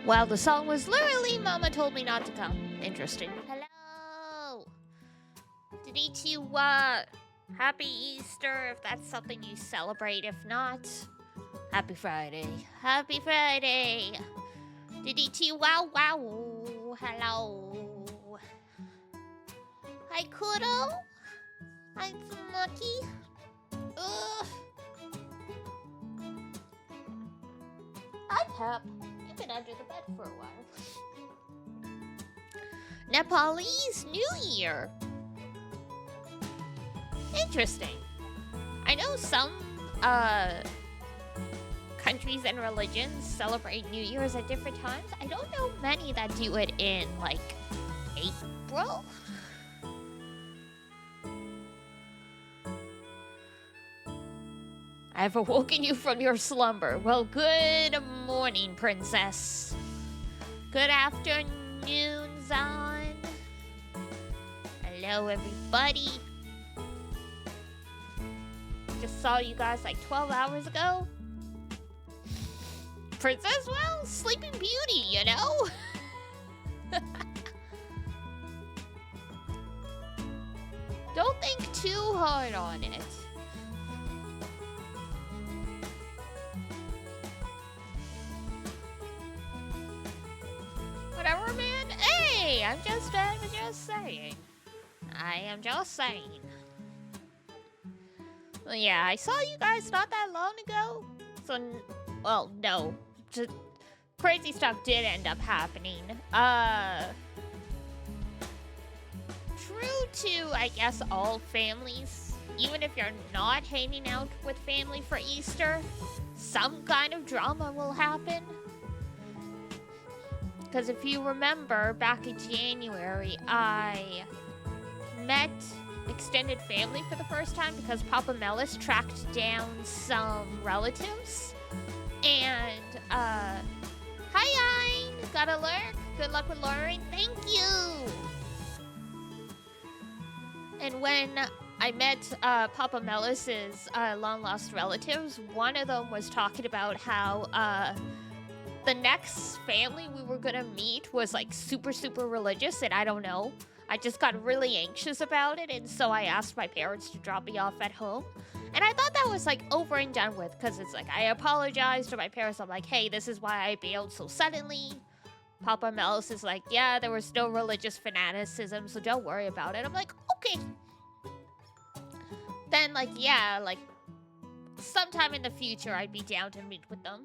Well, the song was literally Mama Told Me Not to Come. Interesting. Hello! Today to, Happy Easter if that's something you celebrate. If not, Happy Friday. Happy Friday! Today to wow wow. Hello. Hi, Kudo. Hi, Smucky. Ugh. Hi, Pep. You've been under the bed for a while. Nepalese New Year. Interesting. I know some countries and religions celebrate New Year's at different times. I don't know many that do it in, like, April. I have awoken you from your slumber. Well, good morning, princess. Good afternoon, Zon. Hello, everybody. Just saw you guys like 12 hours ago. Princess, well, Sleeping Beauty, you know? Don't think too hard on it. Whatever, man. Hey, I'm just saying. I am just saying. Well, yeah, I saw you guys not that long ago. So, well, no. Just crazy stuff did end up happening. True to, I guess, all families. Even if you're not hanging out with family for Easter, some kind of drama will happen. Because if you remember, back in January, I met extended family for the first time because Papa Melis tracked down some relatives. And, hi, Ein! Got a lurk? Good luck with luring. Thank you! And when I met Papa Melis's long-lost relatives, one of them was talking about how the next family we were gonna meet was like super, super religious, and I don't know. I just got really anxious about it, and so I asked my parents to drop me off at home. And I thought that was like over and done with, because it's like I apologized to my parents. I'm like, hey, this is why I bailed so suddenly. Papa Melis is like, yeah, there was no religious fanaticism, so don't worry about it. I'm like, okay. Then, like, yeah, like, sometime in the future, I'd be down to meet with them.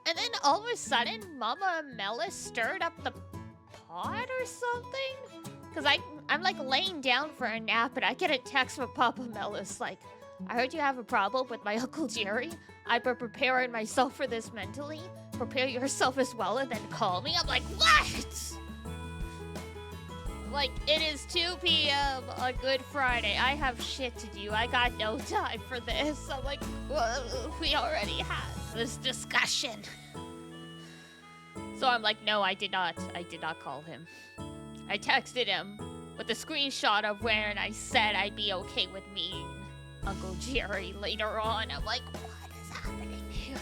And then all of a sudden, Mama Melis stirred up the pot or something? Because I'm like laying down for a nap, and I get a text from Papa Melis like, I heard you have a problem with my Uncle Jerry. I've been preparing myself for this mentally. Prepare yourself as well and then call me. I'm like, what? Like, it is 2 p.m. on Good Friday. I have shit to do. I got no time for this. I'm like, well, we already had this discussion. So I'm like, no, I did not call him. I texted him with a screenshot of when I said I'd be okay with meeting Uncle Jerry later on. I'm like, what is happening here?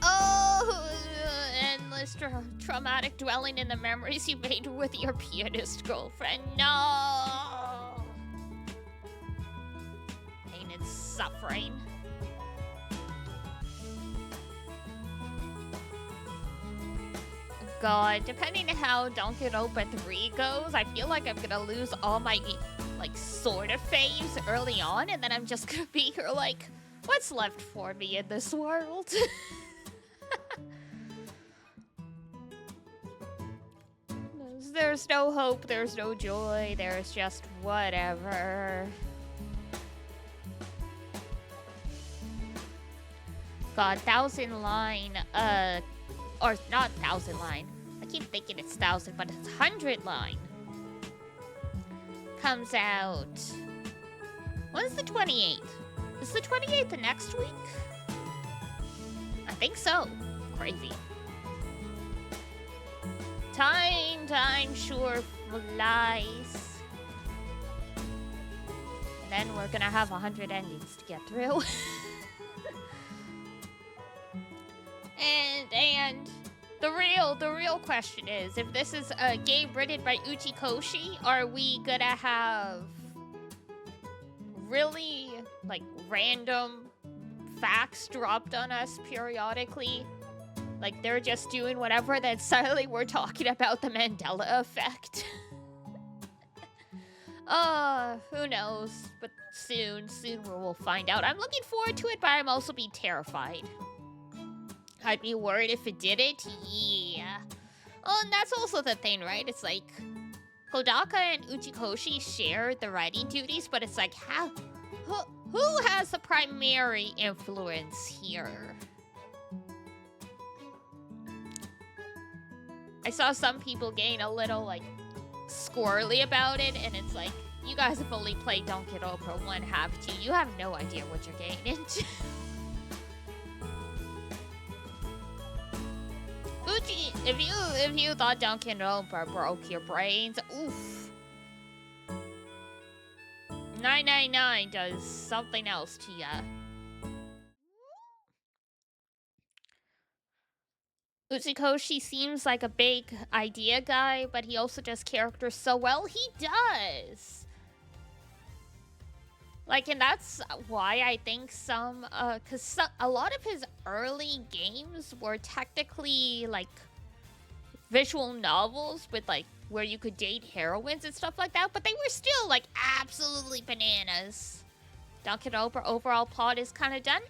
Oh, endless traumatic dwelling in the memories you made with your pianist girlfriend. No! Pain and suffering. God, depending on how Danganronpa 3 goes, I feel like I'm gonna lose all my, like, sort of faves early on, and then I'm just gonna be here like, what's left for me in this world? There's no hope, there's no joy, there's just whatever. God, Thousand Line, or not Thousand Line. I keep thinking it's 1,000, but it's 100 Line. Comes out. When's the 28th? Is the 28th the next week? I think so. Crazy. Time sure flies. And then we're gonna have 100 endings to get through. And the real question is, if this is a game written by Uchikoshi, are we gonna have really like random facts dropped on us periodically? Like they're just doing whatever, then suddenly we're talking about the Mandela effect. Who knows? But soon we'll find out. I'm looking forward to it, but I'm also being terrified. I'd be worried if it didn't. Yeah. Oh, and that's also the thing, right? It's like Kodaka and Uchikoshi share the writing duties, but it's like who has the primary influence here? I saw some people getting a little like squirrely about it, and it's like, you guys have only played Danganronpa 1 half 2. You have no idea what you're getting into. Uchi, if you thought Danganronpa broke your brains, oof. 999 does something else to ya. Uchikoshi seems like a big idea guy, but he also does characters so well. He does. Like, and that's why I think because a lot of his early games were technically like visual novels with like where you could date heroines and stuff like that, but they were still like absolutely bananas. Danganronpa overall plot is kind of done.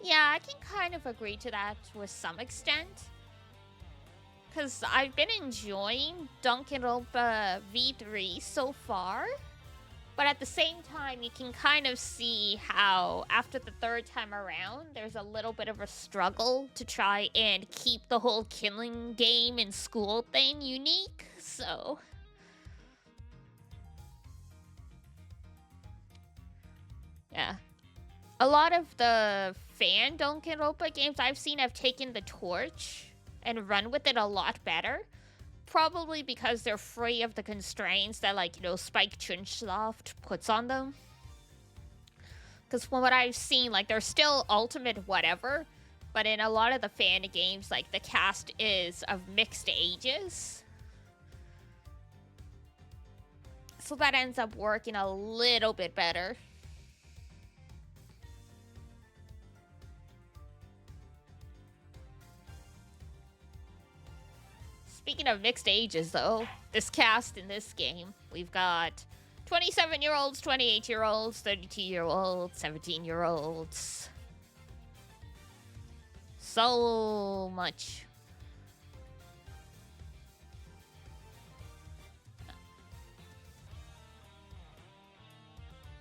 Yeah, I can kind of agree to that to some extent. Because I've been enjoying Danganronpa V3 so far. But at the same time, you can kind of see how, after the third time around, there's a little bit of a struggle to try and keep the whole killing game and school thing unique. So, yeah. A lot of the fan Danganronpa games I've seen have taken the torch and run with it a lot better. Probably because they're free of the constraints that, like, Spike Chunsoft puts on them. Because from what I've seen, like, they're still ultimate whatever, but in a lot of the fan games, like, the cast is of mixed ages. So that ends up working a little bit better. Speaking of mixed ages, though, this cast in this game, we've got 27-year-olds, 28-year-olds, 32-year-olds, 17-year-olds. So much.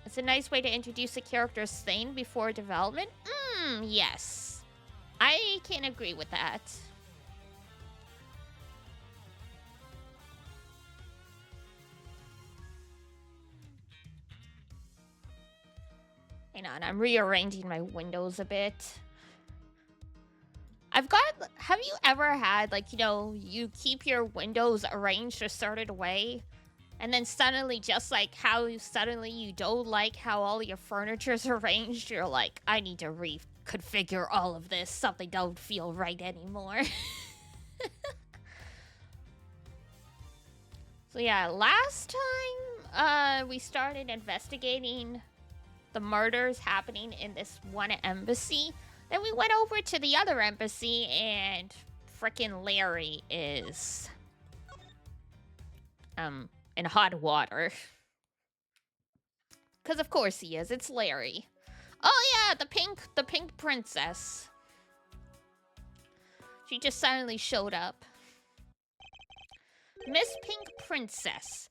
It's a nice way to introduce a character's thing before development. Yes. I can agree with that. Hang on, I'm rearranging my windows a bit. Have you ever had, like, you keep your windows arranged a certain way, and then suddenly, just like how suddenly you don't like how all your furniture's arranged, you're like, I need to reconfigure all of this. Something don't feel right anymore. So yeah, last time we started investigating the murders happening in this one embassy. Then we went over to the other embassy, and frickin' Larry is in hot water. Cause of course he is. It's Larry. Oh yeah, the pink princess. She just suddenly showed up. Miss Pink Princess,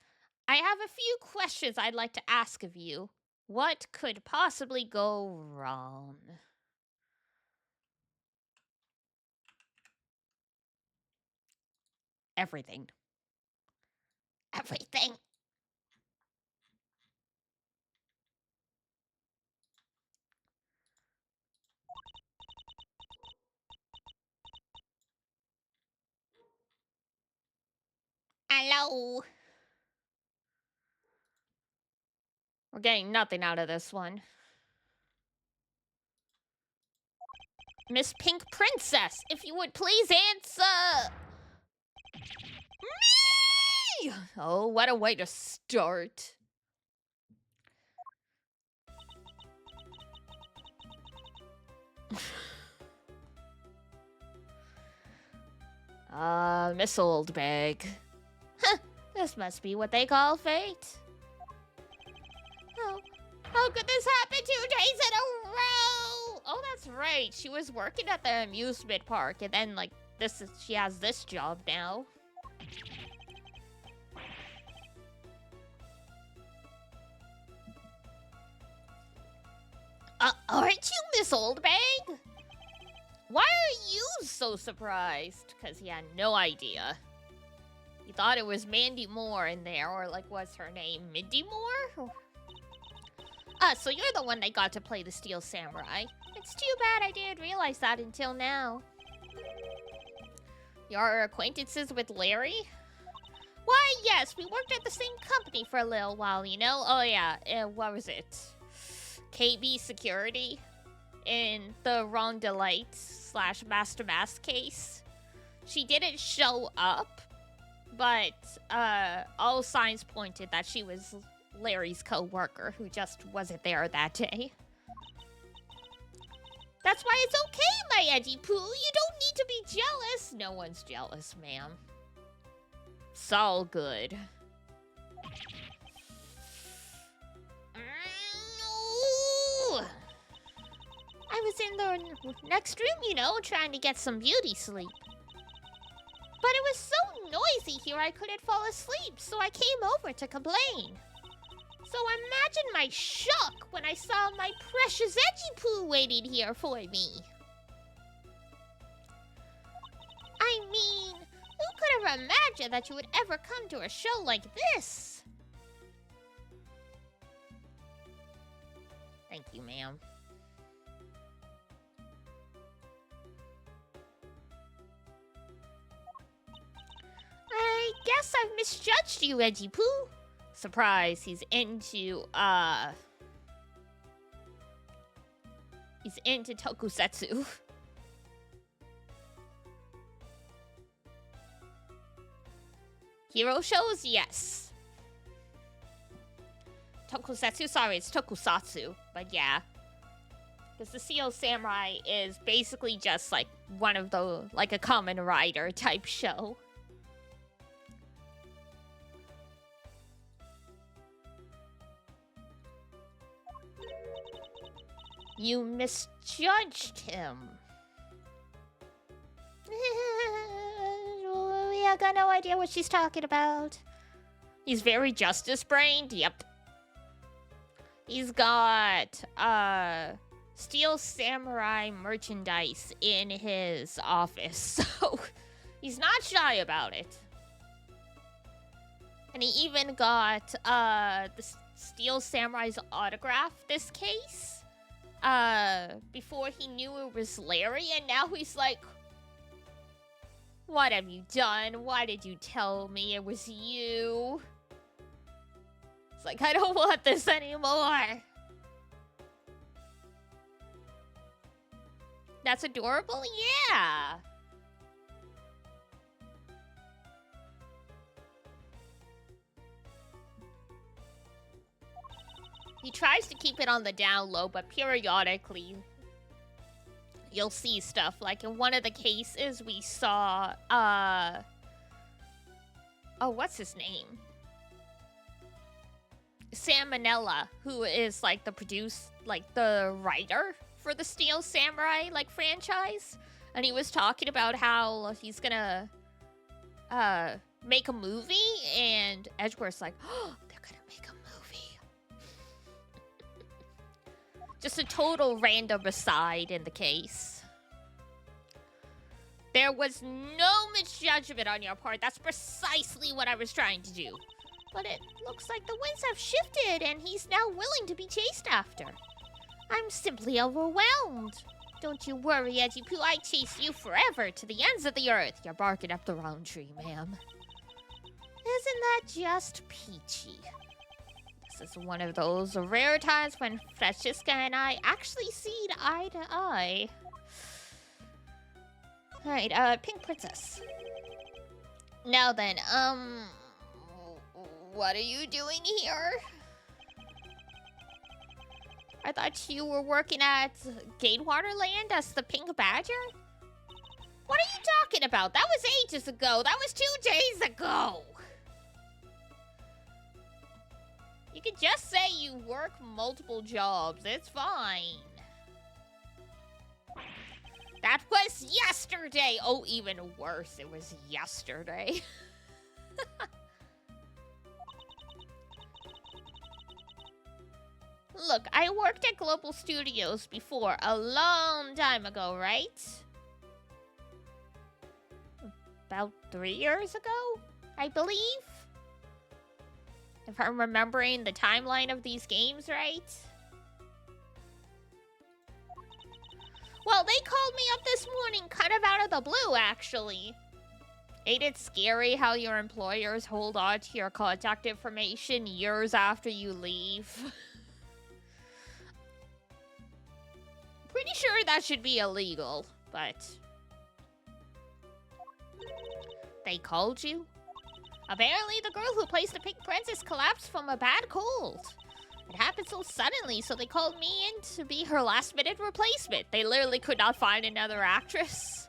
I have a few questions I'd like to ask of you. What could possibly go wrong? Everything. Everything. Hello. We're getting nothing out of this one. Miss Pink Princess, if you would please answer. Me! Oh, what a way to start. Miss Oldbag. Huh, this must be what they call fate. Oh, how could this happen 2 days in a row? Oh, that's right. She was working at the amusement park, and then, like, she has this job now. Aren't you Miss Oldbag? Why are you so surprised? Because he had no idea. He thought it was Mandy Moore in there, or like, what's her name? Mindy Moore? So you're the one that got to play the Steel Samurai. It's too bad I didn't realize that until now. Your acquaintances with Larry? Why, yes, we worked at the same company for a little while, you know? Oh, yeah, what was it? KB Security? In the Wrong Delight / Master Mask case. She didn't show up, but all signs pointed that she was Larry's co-worker who just wasn't there that day. That's why it's okay, my Edgy Poo. You don't need to be jealous. No one's jealous, ma'am. It's all good. I was in the next room, you know, trying to get some beauty sleep. But it was so noisy here I couldn't fall asleep, so I came over to complain. So imagine my shock when I saw my precious Edgy Poo waiting here for me. I mean, who could have imagined that you would ever come to a show like this? Thank you, ma'am. I guess I've misjudged you, Edgy Poo. Surprise, he's into tokusatsu. Hero shows? Yes. Tokusatsu? Sorry, it's tokusatsu. But yeah. Because the Steel Samurai is basically just like one of the, like a Kamen Rider type show. You misjudged him. I got no idea what she's talking about. He's very justice-brained. Yep. He's got, Steel Samurai merchandise in his office, so he's not shy about it. And he even got, the Steel Samurai's autograph this case. Before he knew it was Larry, and now he's like, what have you done? Why did you tell me it was you? It's like, I don't want this anymore. That's adorable? Yeah. He tries to keep it on the down low, but periodically you'll see stuff. Like in one of the cases we saw, oh, what's his name? Sam Manella, who is like the writer for the Steel Samurai like franchise. And he was talking about how he's gonna make a movie, and Edgeworth's like, oh, they're gonna make a movie. Just a total random aside in the case. There was no misjudgment on your part. That's precisely what I was trying to do. But it looks like the winds have shifted, and he's now willing to be chased after. I'm simply overwhelmed. Don't you worry, Edgy Poo. I chase you forever to the ends of the earth. You're barking up the wrong tree, ma'am. Isn't that just peachy? This is one of those rare times when Francesca and I actually see eye to eye. Alright, Pink Princess. Now then, what are you doing here? I thought you were working at Gatewater Land as the Pink Badger? What are you talking about? That was ages ago. That was 2 days ago. You can just say you work multiple jobs. It's fine. That was yesterday. Oh, even worse. It was yesterday. Look, I worked at Global Studios before, a long time ago, right? About 3 years ago, I believe? If I'm remembering the timeline of these games right. Well, they called me up this morning kind of out of the blue, actually. Ain't it scary how your employers hold on to your contact information years after you leave? Pretty sure that should be illegal, but... They called you? Apparently, the girl who plays the Pink Princess collapsed from a bad cold. It happened so suddenly, so they called me in to be her last-minute replacement. They literally could not find another actress.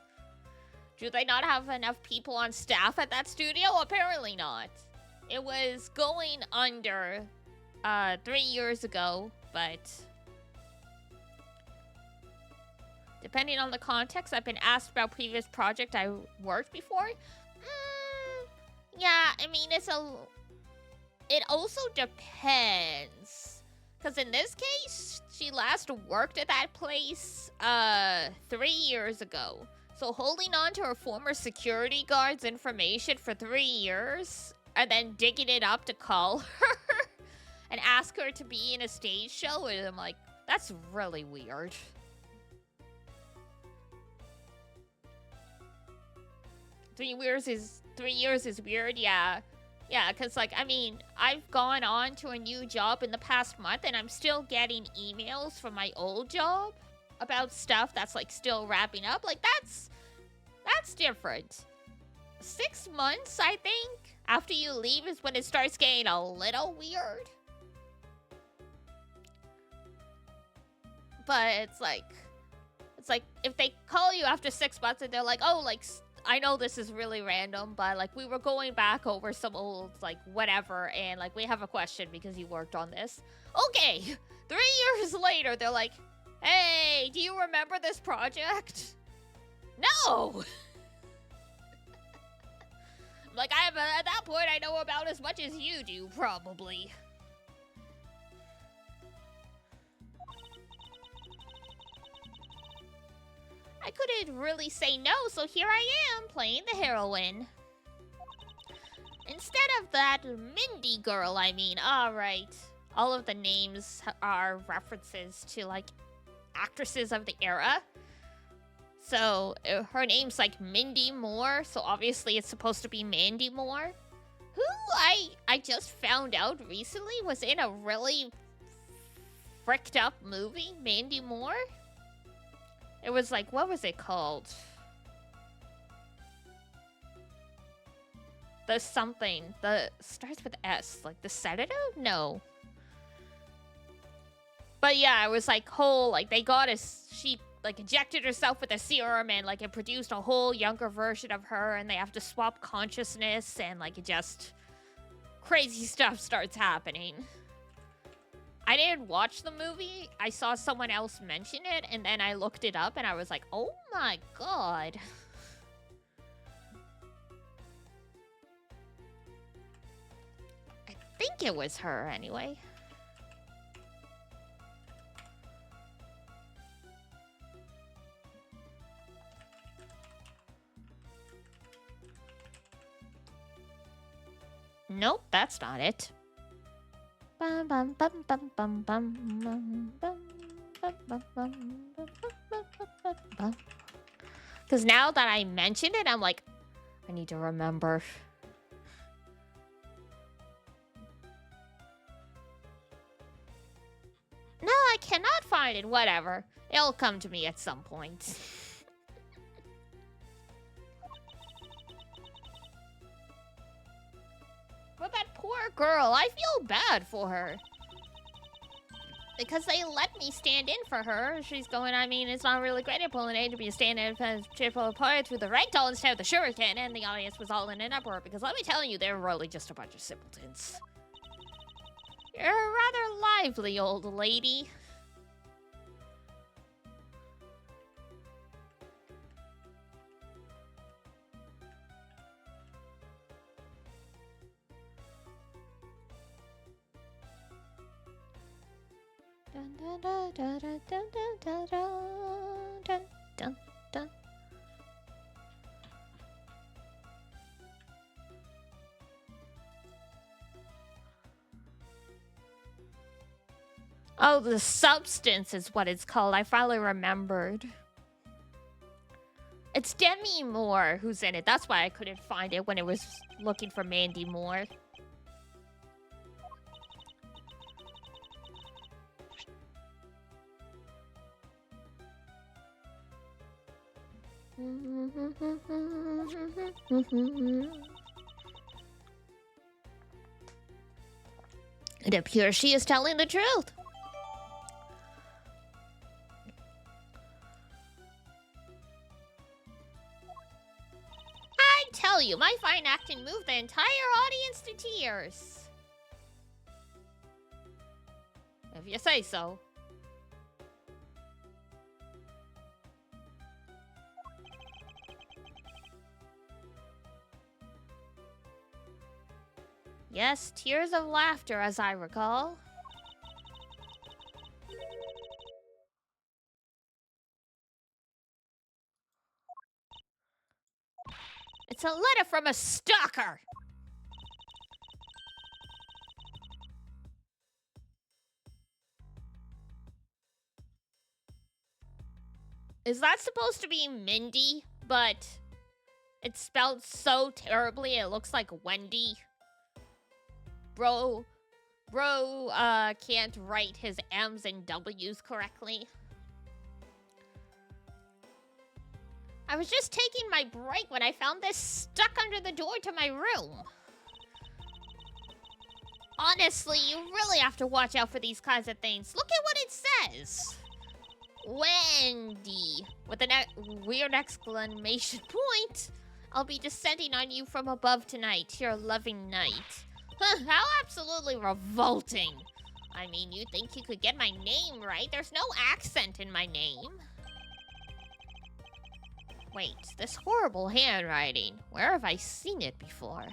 Do they not have enough people on staff at that studio? Apparently not. It was going under 3 years ago, but... Depending on the context, I've been asked about previous project I worked before. Yeah, I mean, it also depends. Because in this case, she last worked at that place 3 years ago. So holding on to her former security guard's information for 3 years and then digging it up to call her and ask her to be in a stage show, and I'm like, that's really weird. 3 years is weird, yeah. Yeah, because, like, I mean, I've gone on to a new job in the past month, and I'm still getting emails from my old job about stuff that's, like, still wrapping up. Like, that's different. 6 months, I think, after you leave is when it starts getting a little weird. But it's like, if they call you after 6 months and they're like, oh, like, I know this is really random, but, like, we were going back over some old, like, whatever, and, like, we have a question because you worked on this. Okay, 3 years later, they're like, hey, do you remember this project? No! Like, at that point, I know about as much as you do, probably. I couldn't really say no, so here I am, playing the heroine. Instead of that Mindy girl, I mean, alright. All of the names are references to, like, actresses of the era. So, her name's, like, Mindy Moore, so obviously it's supposed to be Mandy Moore. Who I just found out recently was in a really fricked up movie, Mandy Moore. It was like, what was it called? The something. The starts with S. Like the Sedative? No. But yeah, it was like whole, like they got she like injected herself with a serum and like it produced a whole younger version of her and they have to swap consciousness and like it just crazy stuff starts happening. I didn't watch the movie. I saw someone else mention it, and then I looked it up, and I was like, oh my god. I think it was her, anyway. Nope, that's not it. Because now that I mentioned it, I'm like, I need to remember. No, I cannot find it. Whatever. It'll come to me at some point. girl. I feel bad for her. Because they let me stand in for her. She's going, I mean, it's not really great at pulling A to be a stand-in for triple apart through the rectal instead of the shuriken, and the audience was all in an uproar because let me tell you, they're really just a bunch of simpletons. You're a rather lively old lady. Dun, dun, dun, dun, dun, dun, dun, dun, dun, dun. Oh, the substance is what it's called. I finally remembered. It's Demi Moore who's in it. That's why I couldn't find it when it was looking for Mandy Moore. It appears she is telling the truth. I tell you, my fine acting moved the entire audience to tears. If you say so. Yes, tears of laughter, as I recall. It's a letter from a stalker! Is that supposed to be Mindy? But it's spelled so terribly it looks like Wendy. Bro can't write his M's and W's correctly. I was just taking my break when I found this stuck under the door to my room. Honestly, you really have to watch out for these kinds of things. Look at what it says. Wendy, with a weird exclamation point. I'll be descending on you from above tonight, your loving night. Huh, how absolutely revolting. I mean, you think you could get my name right? There's no accent in my name. Wait, this horrible handwriting. Where have I seen it before?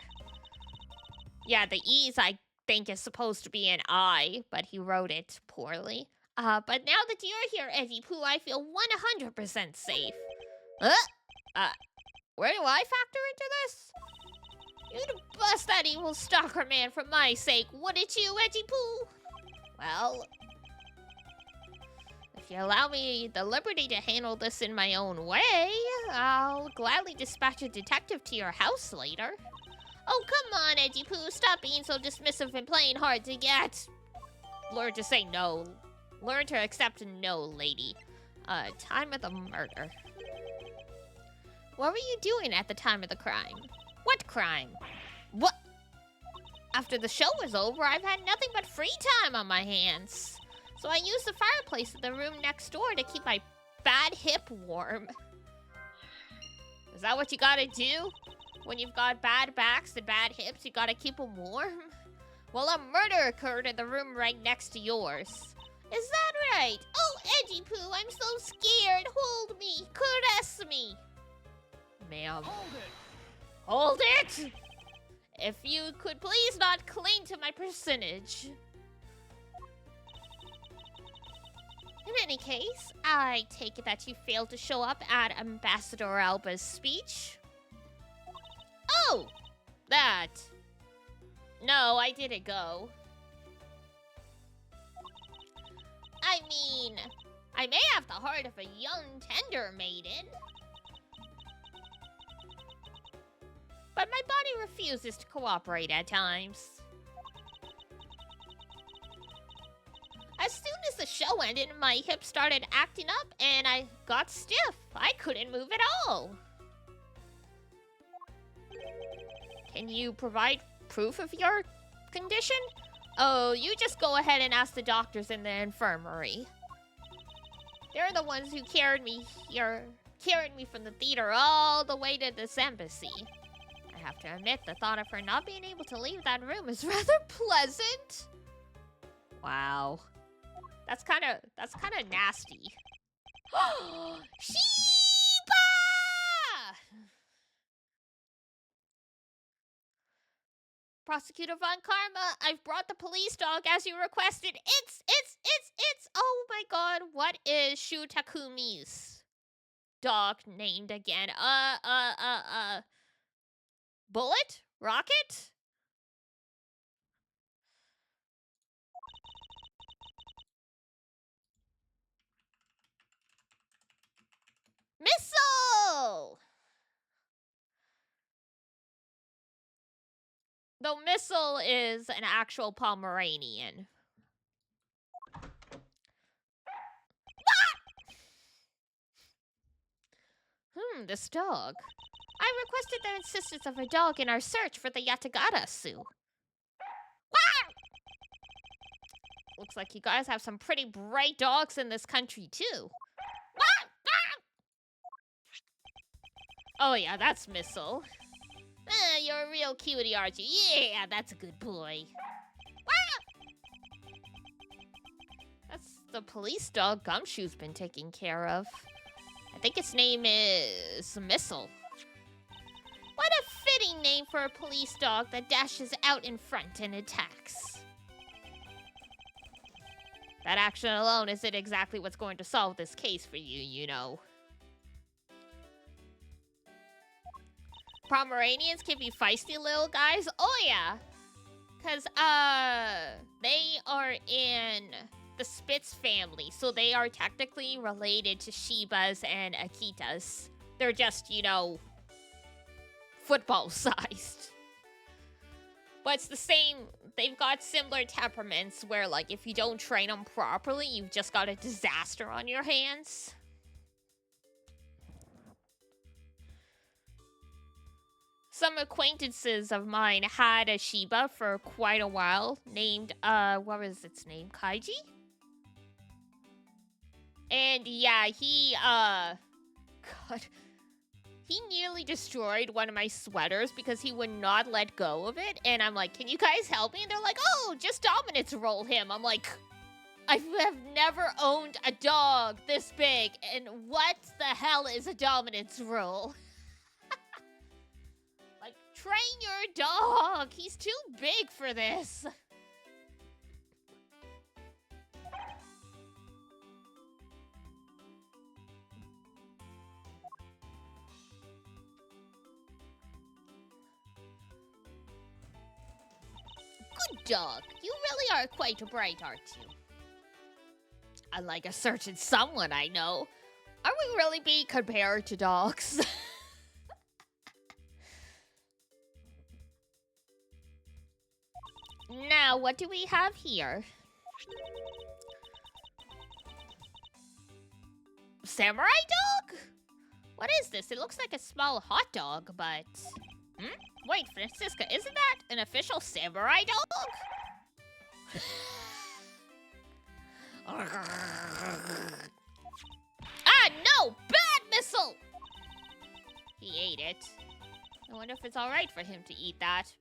Yeah, the E's I think is supposed to be an I, but he wrote it poorly. But now that you're here, Eddie Pooh, I feel 100% safe. Where do I factor into this? You'd bust that evil stalker man for my sake, wouldn't you, Edgy Pooh? Well, if you allow me the liberty to handle this in my own way, I'll gladly dispatch a detective to your house later. Oh, come on, Edgy Pooh, stop being so dismissive and playing hard to get. Learn to say no. Learn to accept no, lady. Time of the murder. What were you doing at the time of the crime? What crime? What? After the show was over, I've had nothing but free time on my hands. So I used the fireplace in the room next door to keep my bad hip warm. Is that what you gotta do? When you've got bad backs and bad hips, you gotta keep them warm? Well, a murder occurred in the room right next to yours. Is that right? Oh, Edgy Pooh, I'm so scared. Hold me. Caress me. Ma'am. Hold it! Hold it! If you could please not cling to my percentage. In any case, I take it that you failed to show up at Ambassador Alba's speech. Oh! That. No, I didn't go. I mean, I may have the heart of a young, tender maiden. But my body refuses to cooperate at times. As soon as the show ended, my hips started acting up and I got stiff. I couldn't move at all. Can you provide proof of your condition? Oh, you just go ahead and ask the doctors in the infirmary. They're the ones who carried me from the theater all the way to this embassy. I have to admit, the thought of her not being able to leave that room is rather pleasant. Wow. That's kind of nasty. Sheba! Prosecutor Von Karma, I've brought the police dog as you requested. It's, oh my god, what is Shu Takumi's dog named again? Bullet? Rocket? Missile! Though Missile is an actual Pomeranian. This dog. I requested the assistance of a dog in our search for the Yatagarasu. Looks like you guys have some pretty bright dogs in this country, too. Oh yeah, that's Missile. You're a real cutie, aren't you? Yeah, that's a good boy. That's the police dog Gumshoe's been taking care of. I think its name is Missile. What a fitting name for a police dog that dashes out in front and attacks. That action alone isn't exactly what's going to solve this case for you, you know. Pomeranians can be feisty little guys? Oh yeah! Because, they are in the Spitz family, so they are technically related to Shibas and Akitas. They're just, you know, football-sized. But it's the same, they've got similar temperaments where, like, if you don't train them properly, you've just got a disaster on your hands. Some acquaintances of mine had a Shiba for quite a while, named, what was its name? Kaiji? And yeah, he, God, he nearly destroyed one of my sweaters because he would not let go of it. And I'm like, can you guys help me? And they're like, oh, just dominance roll him. I'm like, I have never owned a dog this big. And what the hell is a dominance roll? Like, train your dog. He's too big for this. Good dog. You really are quite bright, aren't you? Unlike a certain someone I know. Are we really being compared to dogs? Now, what do we have here? Samurai dog? What is this? It looks like a small hot dog, but... Wait, Francisca, isn't that an official samurai dog? Ah, no! Bad missile! He ate it. I wonder if it's alright for him to eat that.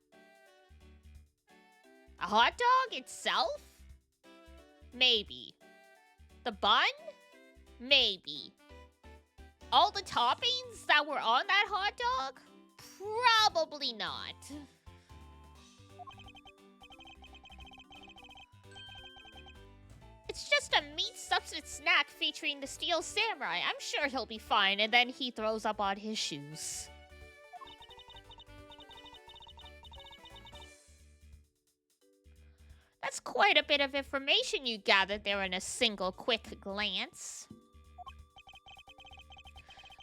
A hot dog itself? Maybe. The bun? Maybe. All the toppings that were on that hot dog? Probably not. It's just a meat substitute snack featuring the Steel Samurai. I'm sure he'll be fine. And then he throws up on his shoes. That's quite a bit of information you gathered there in a single quick glance.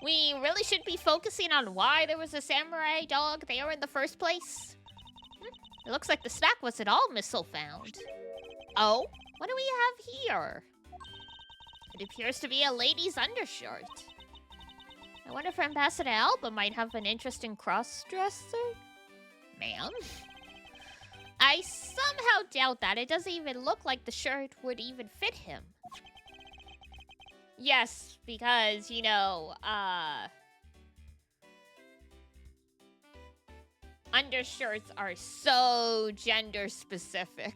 We really should be focusing on why there was a samurai dog there in the first place. It looks like the snack wasn't all Missile found. Oh, what do we have here? It appears to be a lady's undershirt. I wonder if Ambassador Alba might have an interest in cross-dressing? Ma'am? I somehow doubt that. It doesn't even look like the shirt would even fit him. Yes, because, you know, undershirts are so gender specific.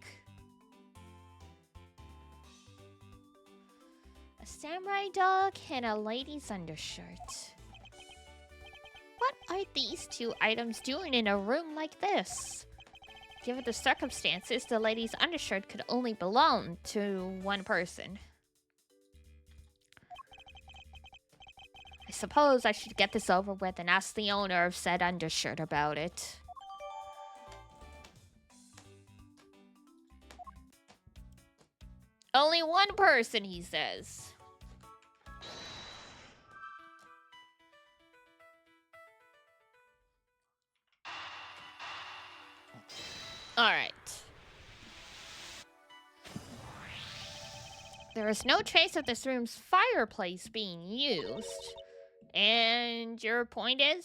A samurai dog and a lady's undershirt. What are these two items doing in a room like this? Given the circumstances, the lady's undershirt could only belong to one person. I suppose I should get this over with and ask the owner of said undershirt about it. Only one person, he says. Alright. There is no trace of this room's fireplace being used. And your point is?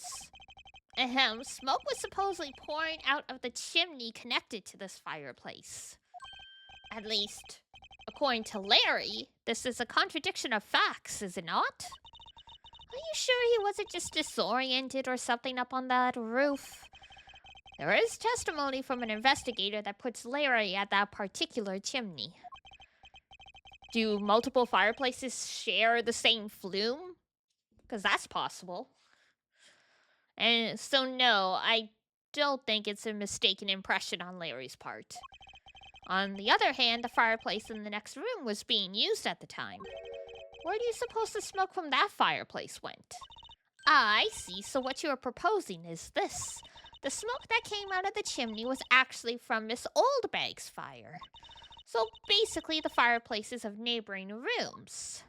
Ahem, smoke was supposedly pouring out of the chimney connected to this fireplace. At least, according to Larry, this is a contradiction of facts, is it not? Are you sure he wasn't just disoriented or something up on that roof? There is testimony from an investigator that puts Larry at that particular chimney. Do multiple fireplaces share the same flume? Because that's possible. And so no, I don't think it's a mistaken impression on Larry's part. On the other hand, the fireplace in the next room was being used at the time. Where do you suppose the smoke from that fireplace went? Ah, I see. So what you are proposing is this. The smoke that came out of the chimney was actually from Miss Oldbag's fire. So basically the fireplaces of neighboring rooms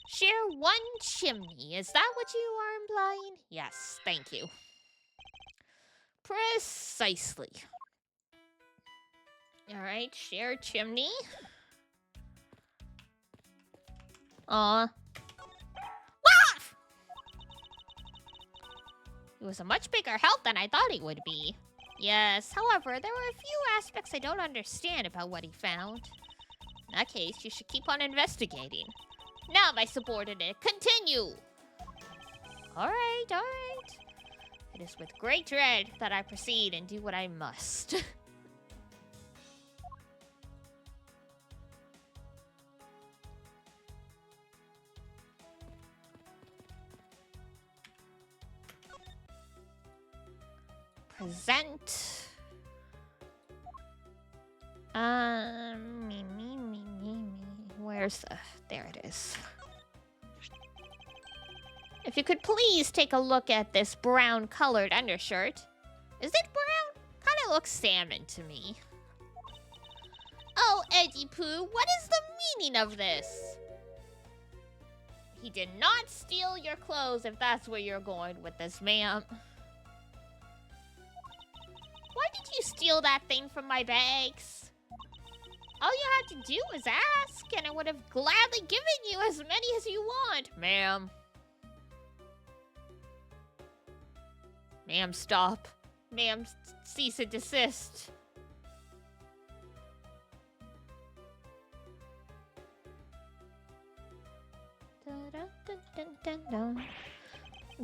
share one chimney. Is that what you are implying? Yes, thank you. Precisely. Alright, share chimney. Aw. He was a much bigger help than I thought he would be. Yes, however, there were a few aspects I don't understand about what he found. In that case, you should keep on investigating. Now, my subordinate, continue! Alright, alright. It is with great dread that I proceed and do what I must. Present. Where's the... There it is. If you could please take a look at this brown-colored undershirt. Is it brown? Kinda looks salmon to me. Oh, Eddie Pooh, what is the meaning of this? He did not steal your clothes if that's where you're going with this, ma'am. Why did you steal that thing from my bags? All you had to do was ask, and I would have gladly given you as many as you want, ma'am. Ma'am, stop. Ma'am, cease and desist.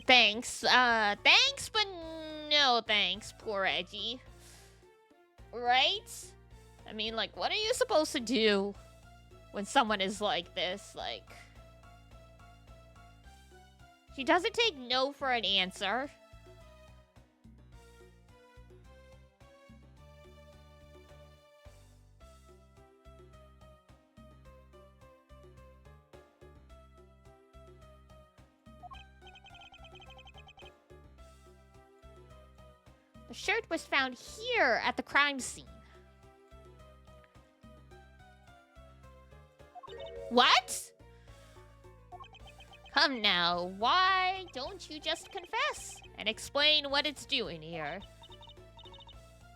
Thanks. Thanks, but no thanks, poor Edgy. Right? I mean, like, what are you supposed to do when someone is like this? Like, she doesn't take no for an answer. The shirt was found here at the crime scene. What? Come now, why don't you just confess and explain what it's doing here?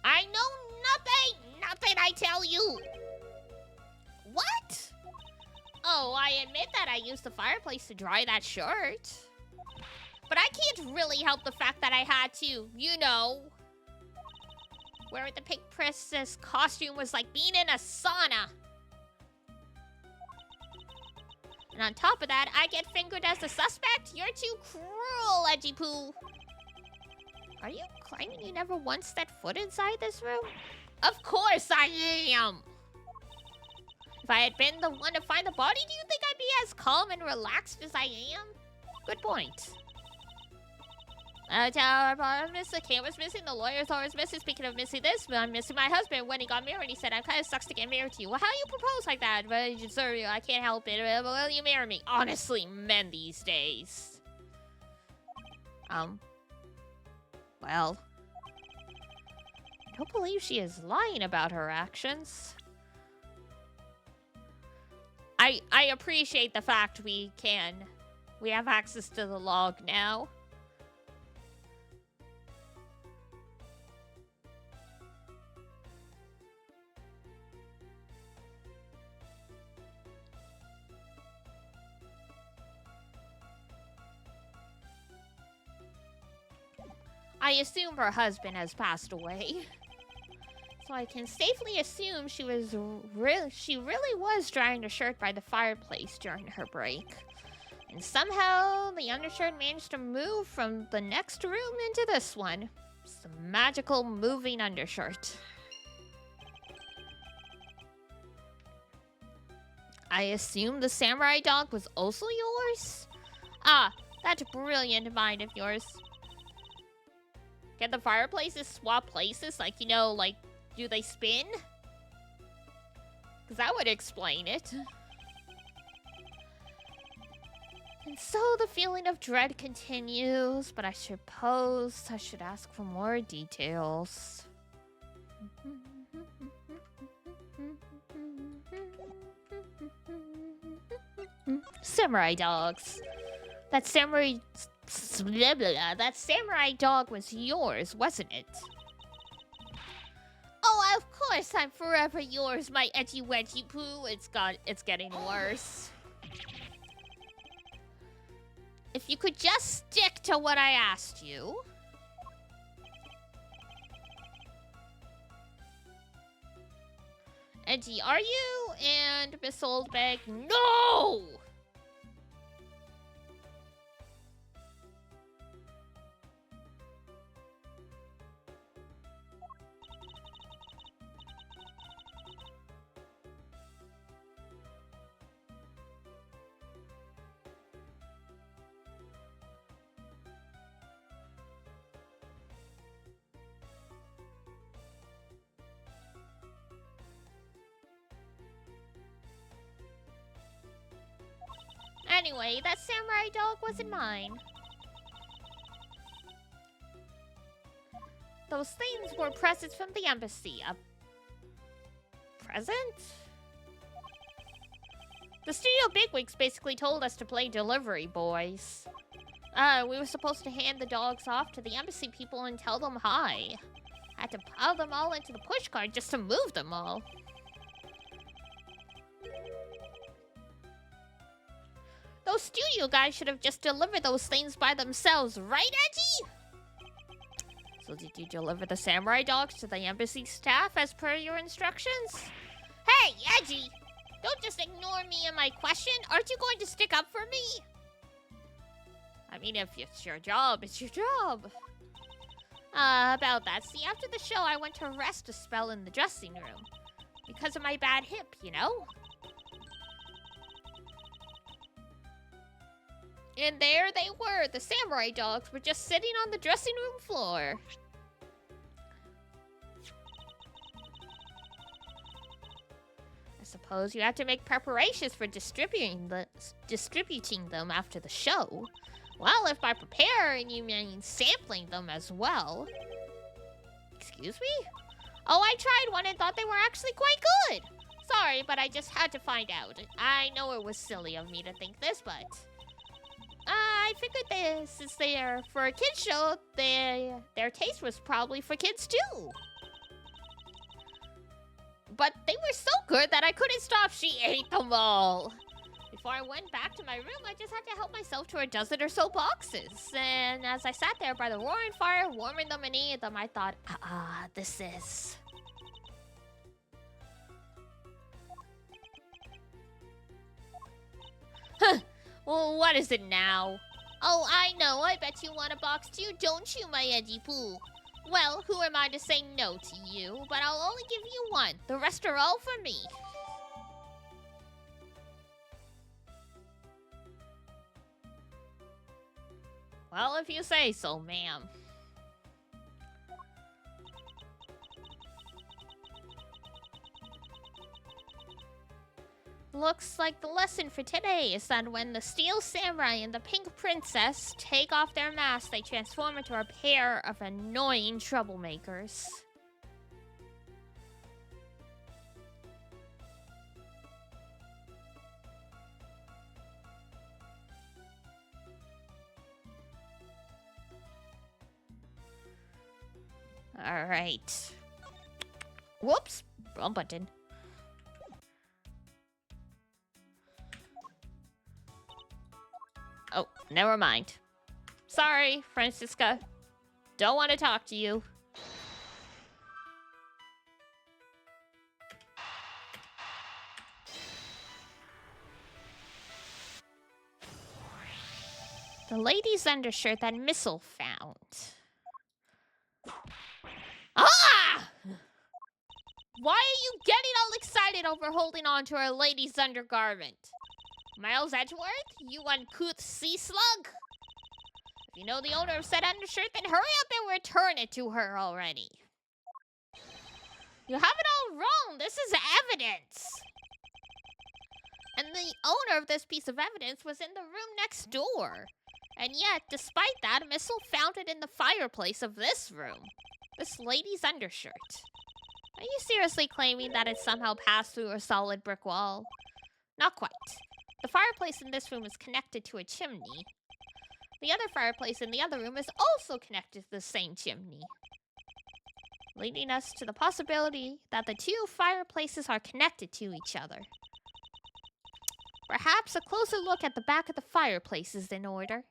I know nothing I tell you. What? Oh, I admit that I used the fireplace to dry that shirt. But I can't really help the fact that I had to, you know, wearing the pink princess costume was like being in a sauna. And on top of that, I get fingered as a suspect? You're too cruel, Edgy Poo. Are you claiming you never once set foot inside this room? Of course I am! If I had been the one to find the body, do you think I'd be as calm and relaxed as I am? Good point. The camera's missing, the lawyer's always missing. Speaking of missing this, I'm missing my husband. When he got married, he said, "I'm kind of sucks to get married to you." Well, how do you propose like that? But sir, I can't help it. Will you marry me? Honestly, men these days. Well, I don't believe she is lying about her actions. I appreciate the fact we have access to the log now. I assume her husband has passed away. So I can safely assume she really was drying her shirt by the fireplace during her break. And somehow the undershirt managed to move from the next room into this one. It's a magical moving undershirt. I assume the samurai dog was also yours? Ah, that's a brilliant mind of yours. Can the fireplaces swap places? Like, you know, like, do they spin? Because that would explain it. And so the feeling of dread continues, but I suppose I should ask for more details. Samurai dogs. That samurai dog was yours, wasn't it? Oh, of course I'm forever yours, my edgy wedgy poo. It's getting worse. If you could just stick to what I asked you. Edgy, are you? And Miss Oldbag, no! Anyway, that samurai dog wasn't mine. Those things were presents from the embassy. A present? The studio bigwigs basically told us to play delivery boys. We were supposed to hand the dogs off to the embassy people and tell them hi. I had to pile them all into the pushcart just to move them all. Those studio guys should have just delivered those things by themselves, right, Edgy? So did you deliver the samurai dogs to the embassy staff as per your instructions? Hey, Edgy! Don't just ignore me and my question. Aren't you going to stick up for me? I mean, if it's your job, it's your job. About that. See, after the show, I went to rest a spell in the dressing room. Because of my bad hip, you know? And there they were. The samurai dogs were just sitting on the dressing room floor. I suppose you have to make preparations for distributing them after the show. Well, if by preparing you mean sampling them as well. Excuse me? Oh, I tried one and thought they were actually quite good. Sorry, but I just had to find out. I know it was silly of me to think this, but... I figured since they are for a kids show, their taste was probably for kids too. But they were so good that I couldn't stop. She ate them all. If before I went back to my room, I just had to help myself to a dozen or so boxes. And as I sat there by the roaring fire, warming them and eating them, I thought, this is... Huh. Well, what is it now? Oh, I know. I bet you want a box too, don't you, my Edgy Poo? Well, who am I to say no to you? But I'll only give you one. The rest are all for me. Well, if you say so, ma'am. Looks like the lesson for today is that when the Steel Samurai and the Pink Princess take off their masks, they transform into a pair of annoying troublemakers. Alright. Whoops! Wrong button. Oh, never mind. Sorry, Francisca. Don't want to talk to you. The lady's undershirt that Missile found. Ah! Why are you getting all excited over holding on to a lady's undergarment? Miles Edgeworth, you uncouth sea slug? If you know the owner of said undershirt, then hurry up and return it to her already. You have it all wrong. This is evidence. And the owner of this piece of evidence was in the room next door. And yet, despite that, Missile found it in the fireplace of this room. This lady's undershirt. Are you seriously claiming that it somehow passed through a solid brick wall? Not quite. The fireplace in this room is connected to a chimney. The other fireplace in the other room is also connected to the same chimney, leading us to the possibility that the two fireplaces are connected to each other. Perhaps a closer look at the back of the fireplace is in order.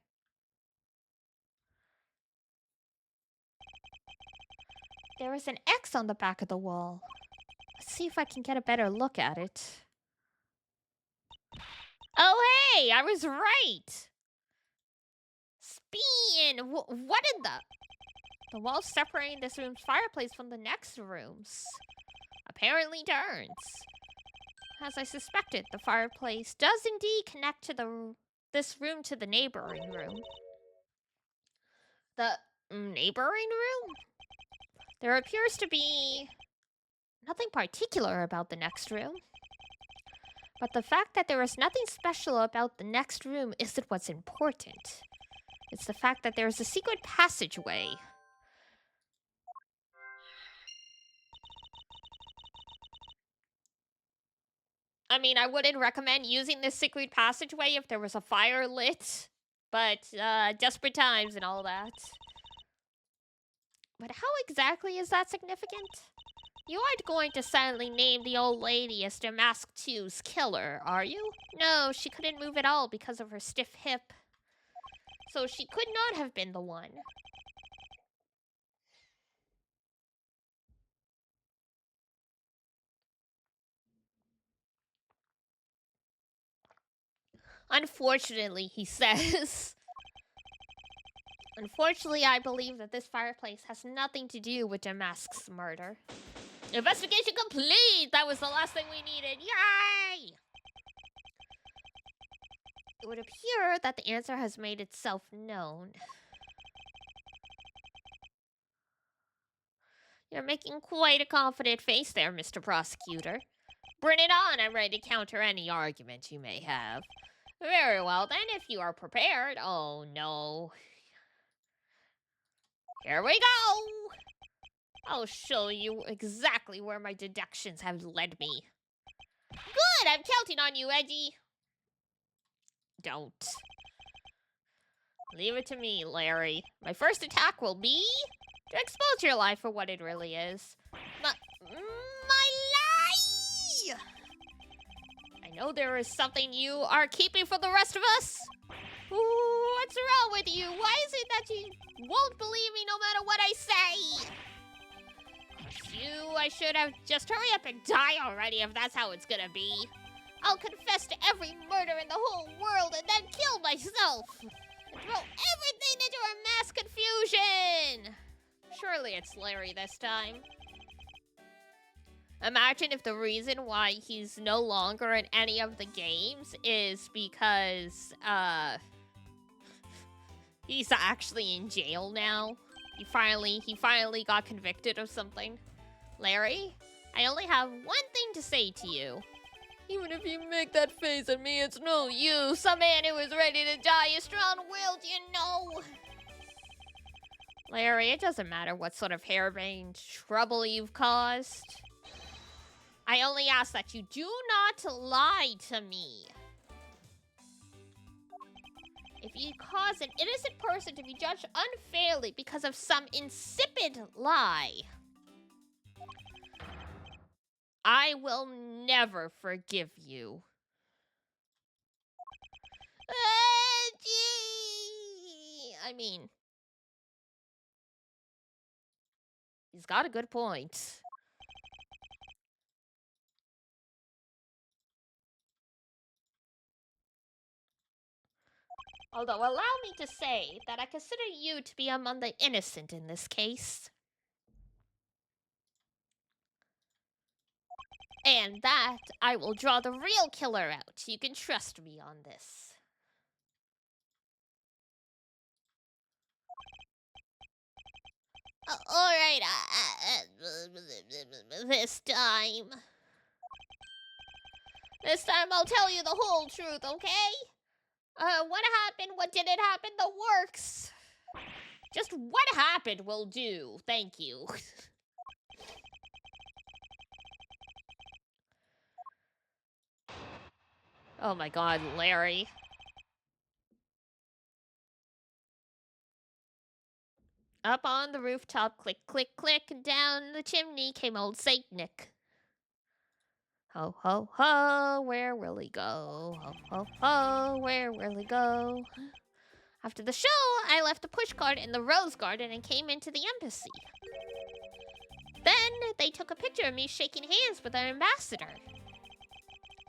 There is an X on the back of the wall. Let's see if I can get a better look at it. Oh, hey! I was right! Spin! What in the... The wall separating this room's fireplace from the next room's apparently turns. As I suspected, the fireplace does indeed connect to this room to the neighboring room. The neighboring room? There appears to be nothing particular about the next room. But the fact that there is nothing special about the next room isn't what's important. It's the fact that there is a secret passageway. I mean, I wouldn't recommend using this secret passageway if there was a fire lit. But, desperate times and all that. But how exactly is that significant? You aren't going to silently name the old lady as Damask 2's killer, are you? No, she couldn't move at all because of her stiff hip. So she could not have been the one. Unfortunately, he says. Unfortunately, I believe that this fireplace has nothing to do with Damask's murder. Investigation complete! That was the last thing we needed. Yay! It would appear that the answer has made itself known. You're making quite a confident face there, Mr. Prosecutor. Bring it on, I'm ready to counter any argument you may have. Very well then, if you are prepared. Oh no. Here we go! I'll show you exactly where my deductions have led me. Good! I'm counting on you, Edgy. Don't. Leave it to me, Larry. My first attack will be to expose your life for what it really is. My lie! I know there is something you are keeping from the rest of us. What's wrong with you? Why is it that you won't believe me no matter what I say? I should have just hurry up and die already if that's how it's gonna be. I'll confess to every murder in the whole world and then kill myself. And throw everything into a mass confusion. Surely it's Larry this time. Imagine if the reason why he's no longer in any of the games is because, he's actually in jail now. He finally got convicted of something. Larry, I only have one thing to say to you. Even if you make that face at me, it's no use. A man who is ready to die is strong-willed, you know. Larry, it doesn't matter what sort of harebrained trouble you've caused. I only ask that you do not lie to me. If you cause an innocent person to be judged unfairly because of some insipid lie, I will never forgive you. I mean, he's got a good point. Although, allow me to say that I consider you to be among the innocent in this case. And that I will draw the real killer out. You can trust me on this. Alright, this time. This time I'll tell you the whole truth, okay? What happened? What didn't happen? The works. Just what happened will do. Thank you. Oh my god, Larry. Up on the rooftop, click, click, click, down the chimney came old Saint Nick. Ho, ho, ho, where will he go? Ho, ho, ho, where will he go? After the show, I left a pushcart in the rose garden and came into the embassy. Then they took a picture of me shaking hands with our ambassador.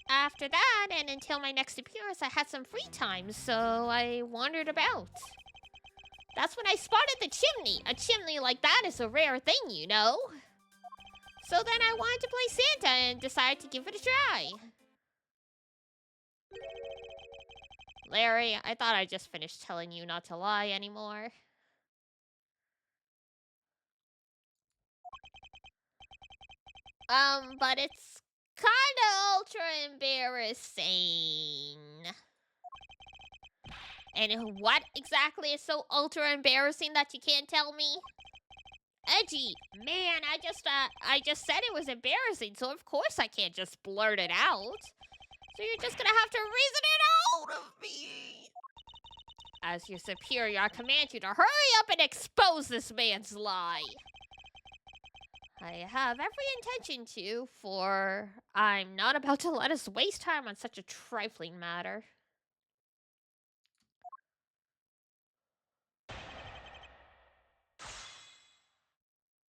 After that, and until my next appearance, I had some free time, so I wandered about. That's when I spotted the chimney. A chimney like that is a rare thing, you know. So then I wanted to play Santa and decided to give it a try. Larry, I thought I just finished telling you not to lie anymore. But it's kinda ultra embarrassing. And what exactly is so ultra embarrassing that you can't tell me? Edgy, man, I just said it was embarrassing, so of course I can't just blurt it out. So you're just gonna have to reason it out of me. As your superior, I command you to hurry up and expose this man's lie. I have every intention to, for I'm not about to let us waste time on such a trifling matter.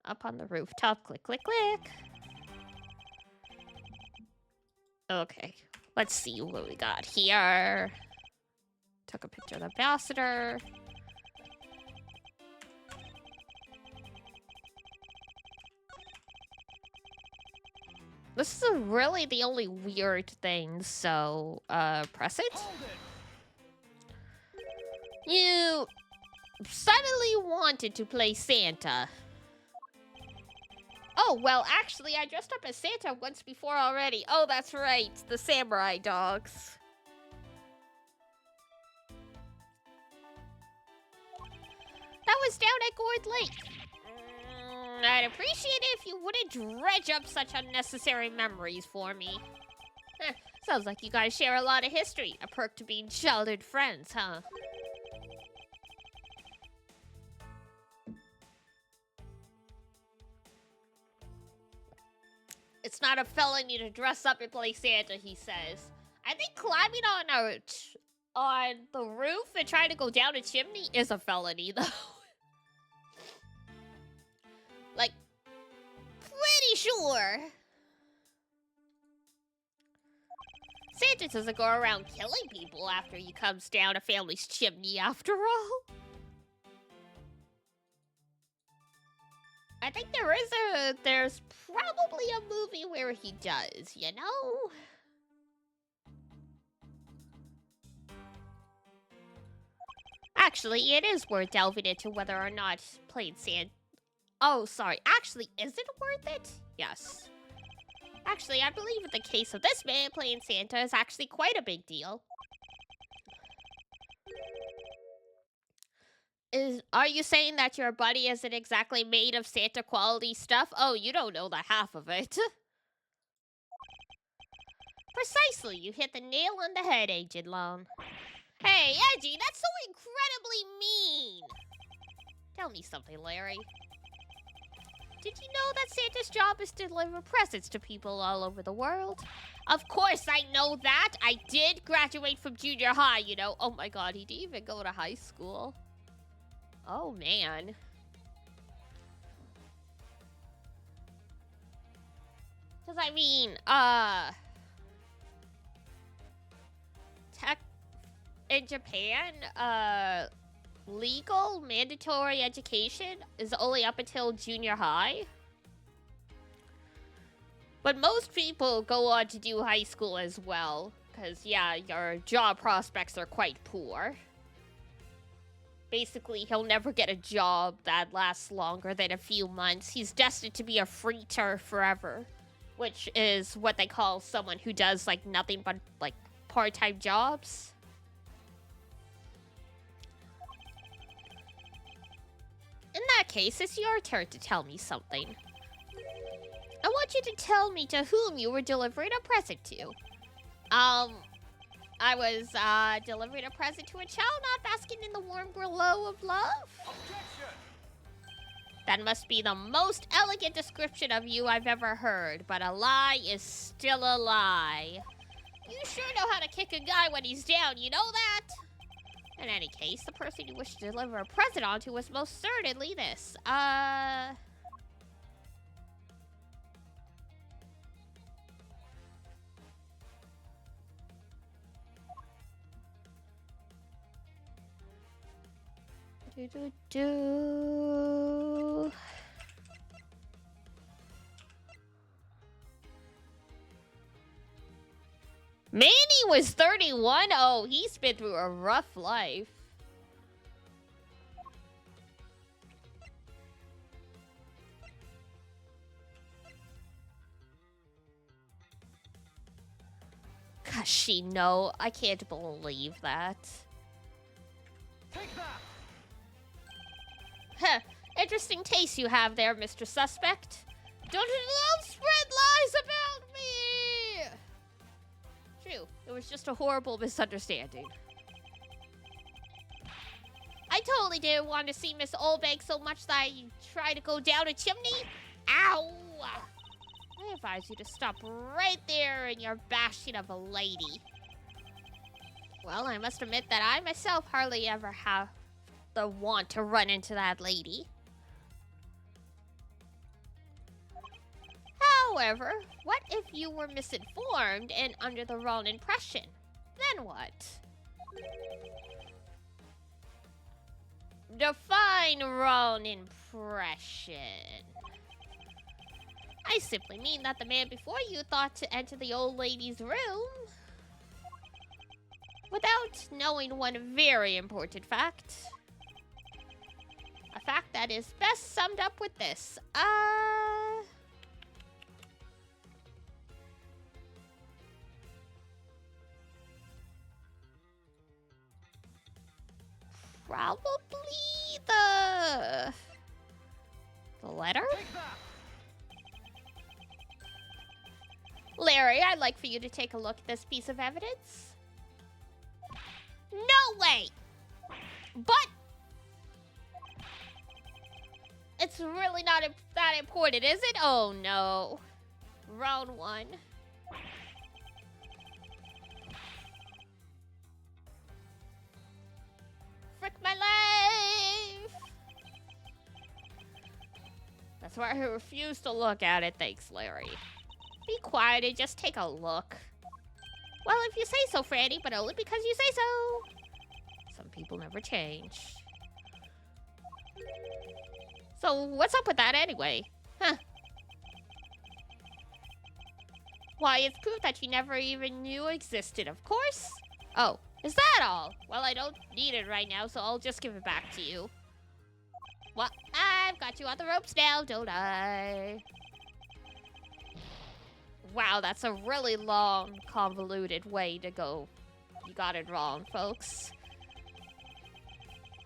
Up on the rooftop, click, click, click. Okay, let's see what we got here. Took a picture of the ambassador. This is really the only weird thing, so, press it. You suddenly wanted to play Santa. Oh, well, actually, I dressed up as Santa once before already. Oh, that's right, the samurai dogs. That was down at Gourd Lake. I'd appreciate it if you wouldn't dredge up such unnecessary memories for me. Sounds like you guys share a lot of history. A perk to being childhood friends, huh? It's not a felony to dress up and play Santa, he says. I think climbing on the roof and trying to go down a chimney is a felony, though. Like, pretty sure. Santa doesn't go around killing people after he comes down a family's chimney, after all. I think there's probably a movie where he does, you know? Actually, it is worth delving into whether or not playing Santa... Oh, sorry. Actually, is it worth it? Yes. Actually, I believe in the case of this man, playing Santa is actually quite a big deal. Are you saying that your buddy isn't exactly made of Santa quality stuff? Oh, you don't know the half of it. Precisely, you hit the nail on the head, Agent Long. Hey, Edgy, that's so incredibly mean! Tell me something, Larry. Did you know that Santa's job is to deliver presents to people all over the world? Of course I know that! I did graduate from junior high, you know. Oh my god, he didn't even go to high school. Oh, man. Because, I mean, in Japan, legal mandatory education is only up until junior high. But most people go on to do high school as well. Because, yeah, your job prospects are quite poor. Basically, he'll never get a job that lasts longer than a few months. He's destined to be a freeter forever. Which is what they call someone who does, like, nothing but, like, part-time jobs. In that case, it's your turn to tell me something. I want you to tell me to whom you were delivering a present to. I was, delivering a present to a child not basking in the warm glow of love? Objection! That must be the most elegant description of you I've ever heard, but a lie is still a lie. You sure know how to kick a guy when he's down, you know that? In any case, the person you wish to deliver a present onto was most certainly this. Manny was 31? Oh, he's been through a rough life. Kashino, I can't believe that. Take that! Huh, interesting taste you have there, Mr. Suspect. Don't spread lies about me! True, it was just a horrible misunderstanding. I totally didn't want to see Miss Olbank so much that I tried to go down a chimney. Ow! I advise you to stop right there in your bashing of a lady. Well, I must admit that I myself hardly ever have the want to run into that lady. However, what if you were misinformed and under the wrong impression? Then what? Define wrong impression. I simply mean that the man before you thought to enter the old lady's room without knowing one very important fact. A fact that is best summed up with this. Probably the letter? Larry, I'd like for you to take a look at this piece of evidence. No way! But it's really not that important, is it? Oh no. Round one. That's why I refuse to look at it, thanks, Larry. Be quiet and just take a look. Well, if you say so, Franny, but only because you say so. Some people never change. So, what's up with that anyway? Huh. Why, it's proof that you never even knew existed, of course. Oh, is that all? Well, I don't need it right now, so I'll just give it back to you. Well, I've got you on the ropes now, don't I? Wow, that's a really long, convoluted way to go. You got it wrong, folks.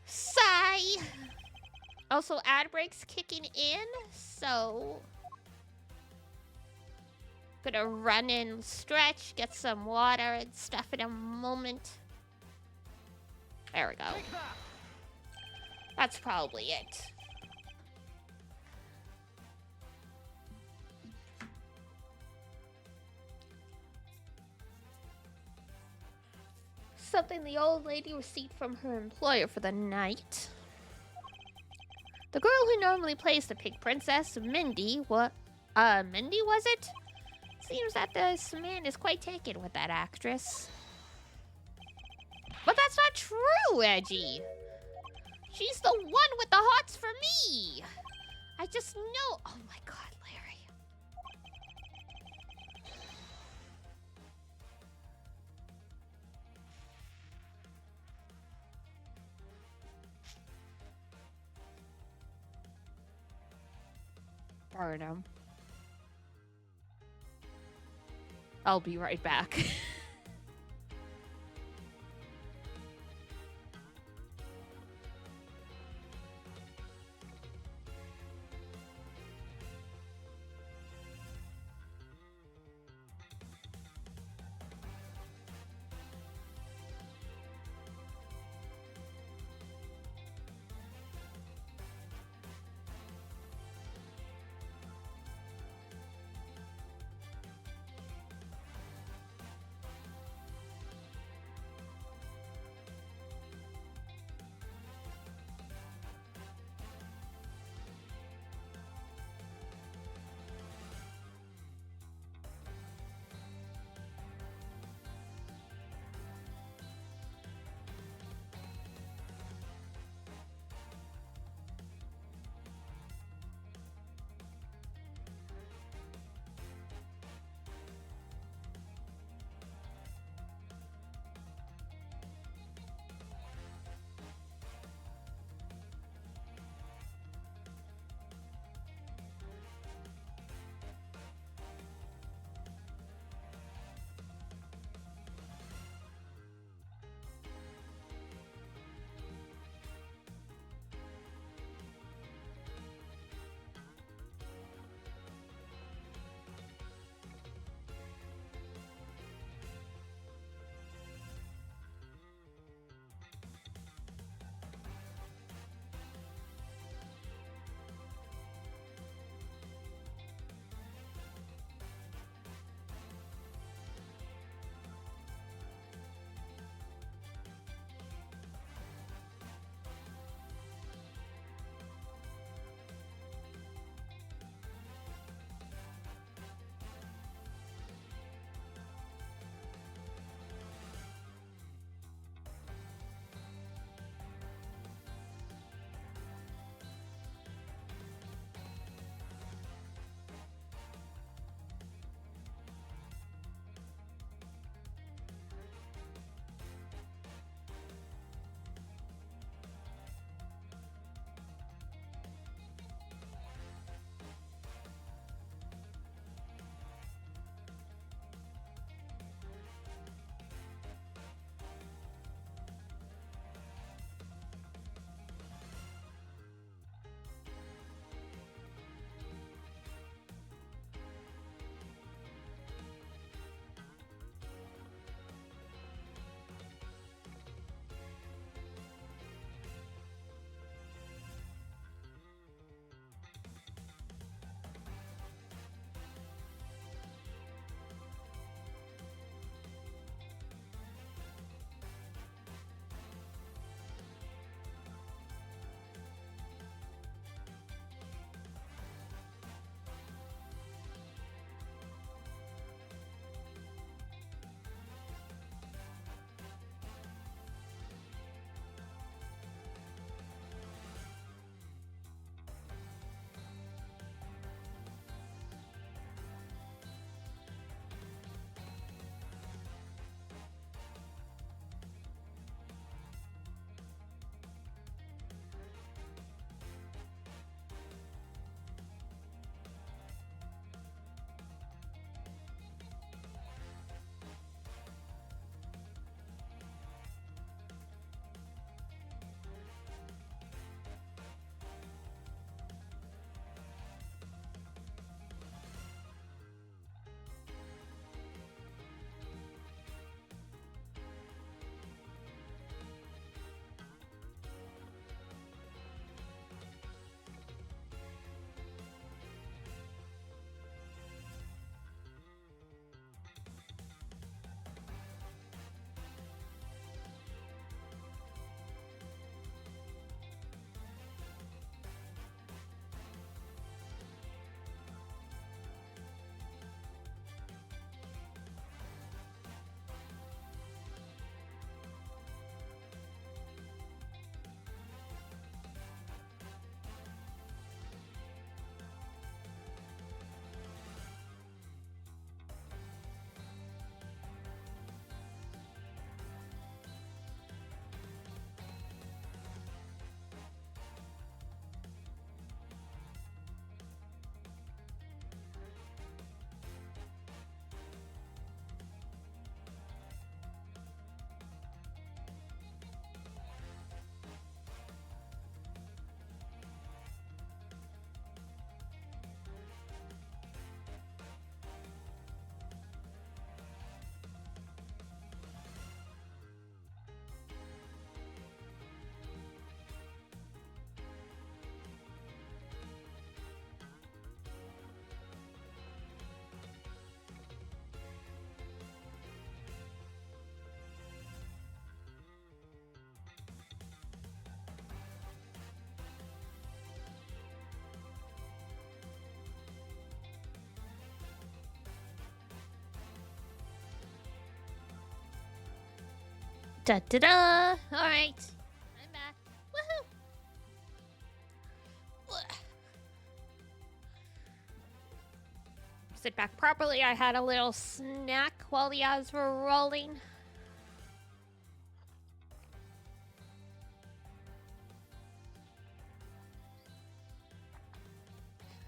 Sigh! Also, ad breaks kicking in, so... Gonna run in, stretch, get some water and stuff in a moment. There we go. That's probably it. Something the old lady received from her employer for the night. The girl who normally plays the pig princess, Mindy, Mindy was it? Seems that this man is quite taken with that actress. But that's not true, Edgy. She's the one with the hots for me. I just know. Oh my God, Larry. Burn him. I'll be right back. Da da da! Alright. I'm back. Woohoo! Sit back properly. I had a little snack while the ads were rolling.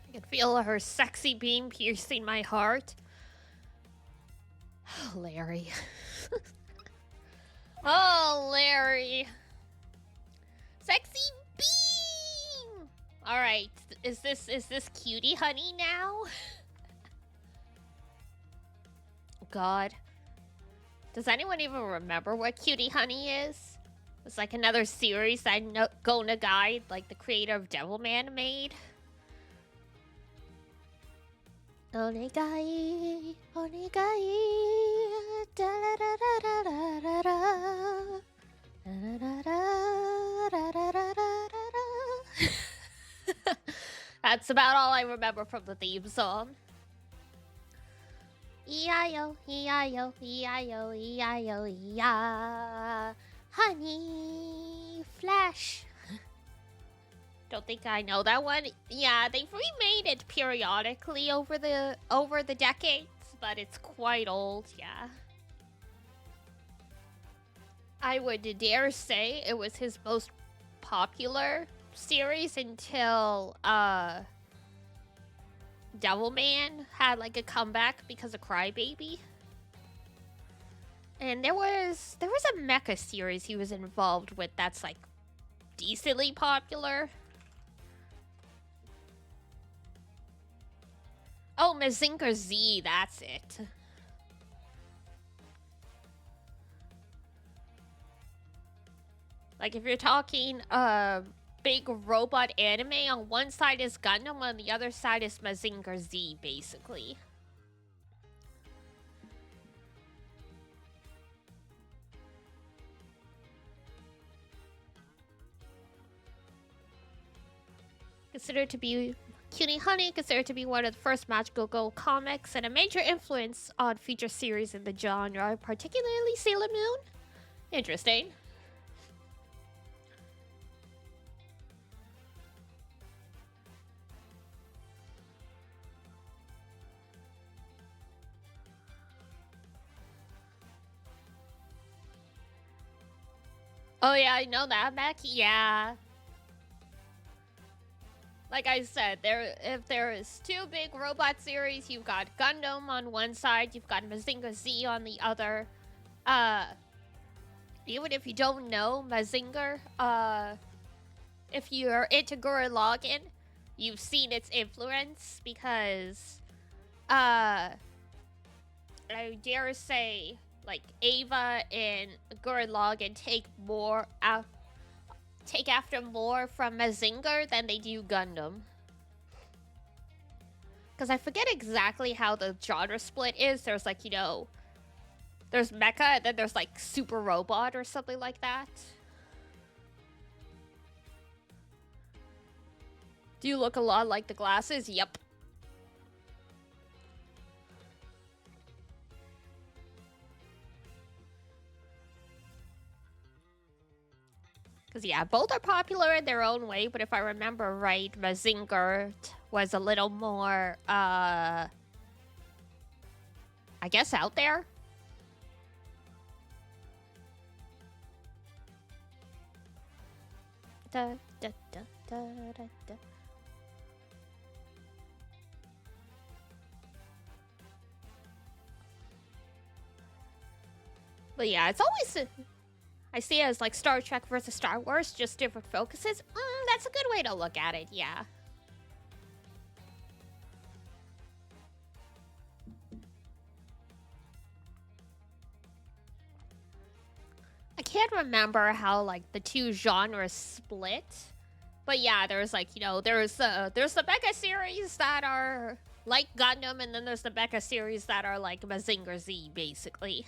I can feel her sexy beam piercing my heart. Oh, Larry. Oh, Larry. Sexy beam! Alright, is this cutie honey now? God. Does anyone even remember what Cutie Honey is? It's like another series that Gona Guide, like the creator of Devilman, made. Onegai, onegai, da da da da da da da da. That's about all I remember from the theme song. E-I-O, E-I-O, E-I-O, E-I-O, E-I. Honey Flash. Don't think I know that one. Yeah, they've remade it periodically over the decades, but it's quite old, yeah. I would dare say it was his most popular series until Devilman had like a comeback because of Crybaby. And there was a mecha series he was involved with that's like decently popular. Oh, Mazinger Z, that's it. Like if you're talking big robot anime, on one side is Gundam, on the other side is Mazinger Z, basically. Considered to be Cutie Honey, considered to be one of the first Magical Girl comics and a major influence on future series in the genre, particularly Sailor Moon. Interesting. Oh yeah, I know that, Becky. Yeah. Like I said, if there is two big robot series, you've got Gundam on one side, you've got Mazinger Z on the other. Even if you don't know Mazinger, if you're into Gurren Lagann, you've seen its influence because, I dare say, like Ava and Gurren Lagann take after more from Mazinger than they do Gundam. Because I forget exactly how the genre split is. There's like, there's mecha and then there's like super robot or something like that. Do you look a lot like the glasses? Yep. Because, yeah, both are popular in their own way, but if I remember right, Mazinger was a little more, I guess out there? Da, da, da, da, da, da. But yeah, it's always... I see it as like Star Trek versus Star Wars, just different focuses. That's a good way to look at it, yeah. I can't remember how like the two genres split. But yeah, there's like, there's the mecha series that are like Gundam, and then there's the mecha series that are like Mazinger Z, basically.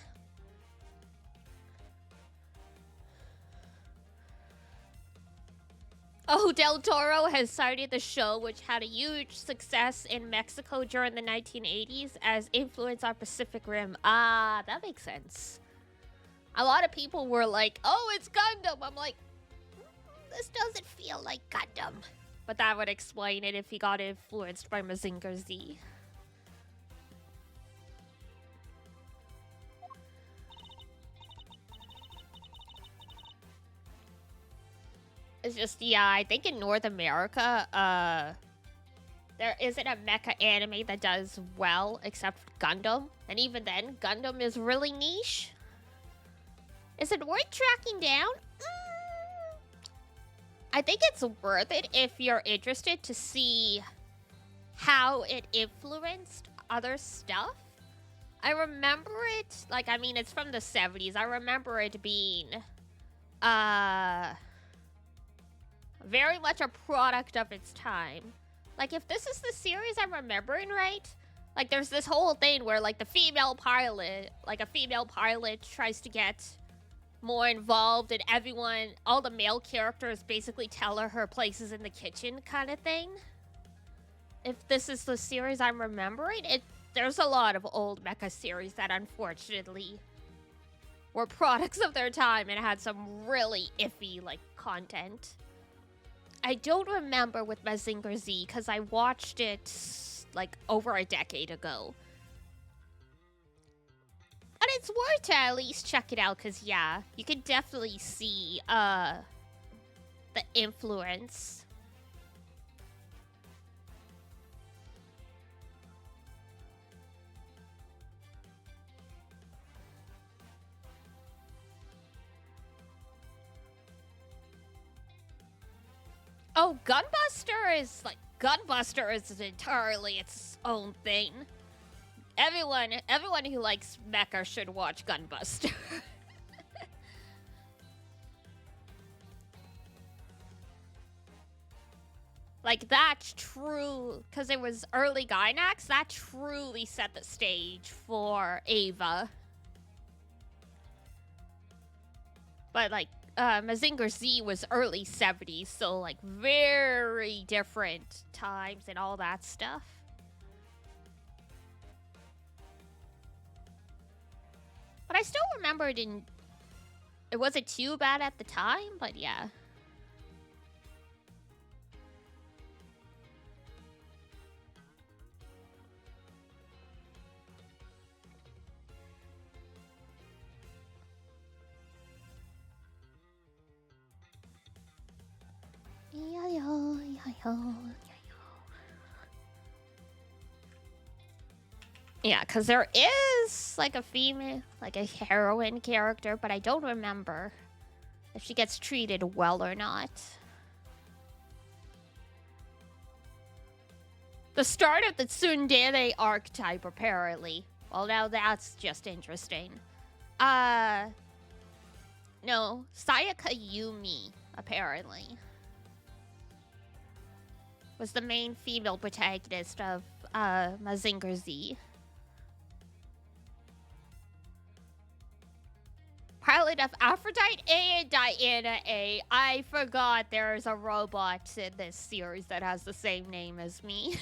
Oh, Del Toro has cited the show, which had a huge success in Mexico during the 1980s, as influence on Pacific Rim. Ah, that makes sense. A lot of people were like, oh, it's Gundam. I'm like, this doesn't feel like Gundam. But that would explain it if he got influenced by Mazinger Z. It's just, yeah, I think in North America, there isn't a mecha anime that does well except Gundam. And even then, Gundam is really niche. Is it worth tracking down? I think it's worth it if you're interested to see how it influenced other stuff. I remember it, like, I mean, it's from the 70s. I remember it being, very much a product of its time. Like, if this is the series I'm remembering right, like, there's this whole thing where, like, the female pilot, like, a female pilot tries to get more involved, and everyone, all the male characters basically tell her places in the kitchen kind of thing. If this is the series I'm remembering, there's a lot of old mecha series that unfortunately were products of their time and had some really iffy, like, content. I don't remember with Mazinger Z because I watched it, like, over a decade ago. But it's worth to at least check it out because, yeah, you can definitely see, the influence. Oh, Gunbuster is, like, Gunbuster is entirely its own thing. Everyone who likes mecha should watch Gunbuster. Like, that's true, because it was early Gainax, that truly set the stage for Ava. But, like, Mazinger Z was early 70s, so, like, very different times and all that stuff. But I still remember it wasn't too bad at the time, but yeah. Yeah, because there is, like, a female, like, a heroine character, but I don't remember if she gets treated well or not. The start of the tsundere archetype, apparently. Well, now that's just interesting. No, Sayaka Yumi, apparently, was the main female protagonist of Mazinger Z. Pilot of Aphrodite A and Diana A. I forgot there's a robot in this series that has the same name as me.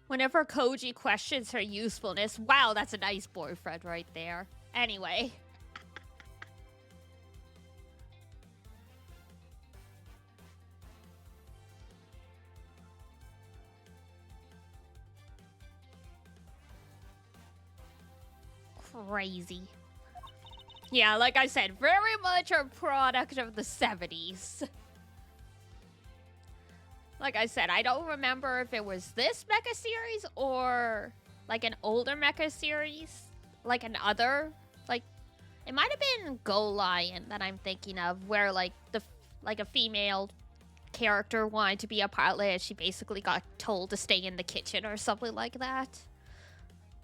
Whenever Koji questions her usefulness, wow, that's a nice boyfriend right there. Anyway. Crazy. Yeah, like I said, very much a product of the 70s. Like I said, I don't remember if it was this mecha series or, like, an older mecha series. Like, another, like, it might have been Go Lion that I'm thinking of, where, like, a female character wanted to be a pilot and she basically got told to stay in the kitchen or something like that.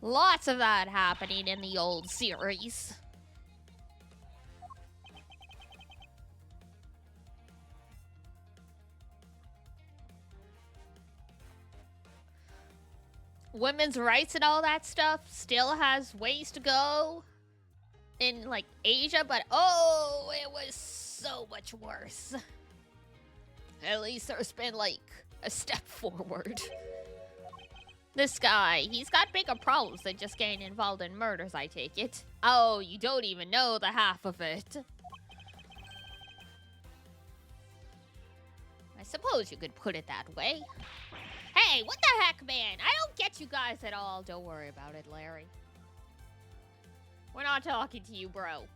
Lots of that happening in the old series. women's rights and all that stuff still has ways to go in, like, Asia, but oh, it was so much worse. At least there's been, like, a step forward. This guy, he's got bigger problems than just getting involved in murders, I take it. Oh, you don't even know the half of it. I suppose you could put it that way. Hey, what the heck, man? I don't get you guys at all. Don't worry about it, Larry. We're not talking to you, bro.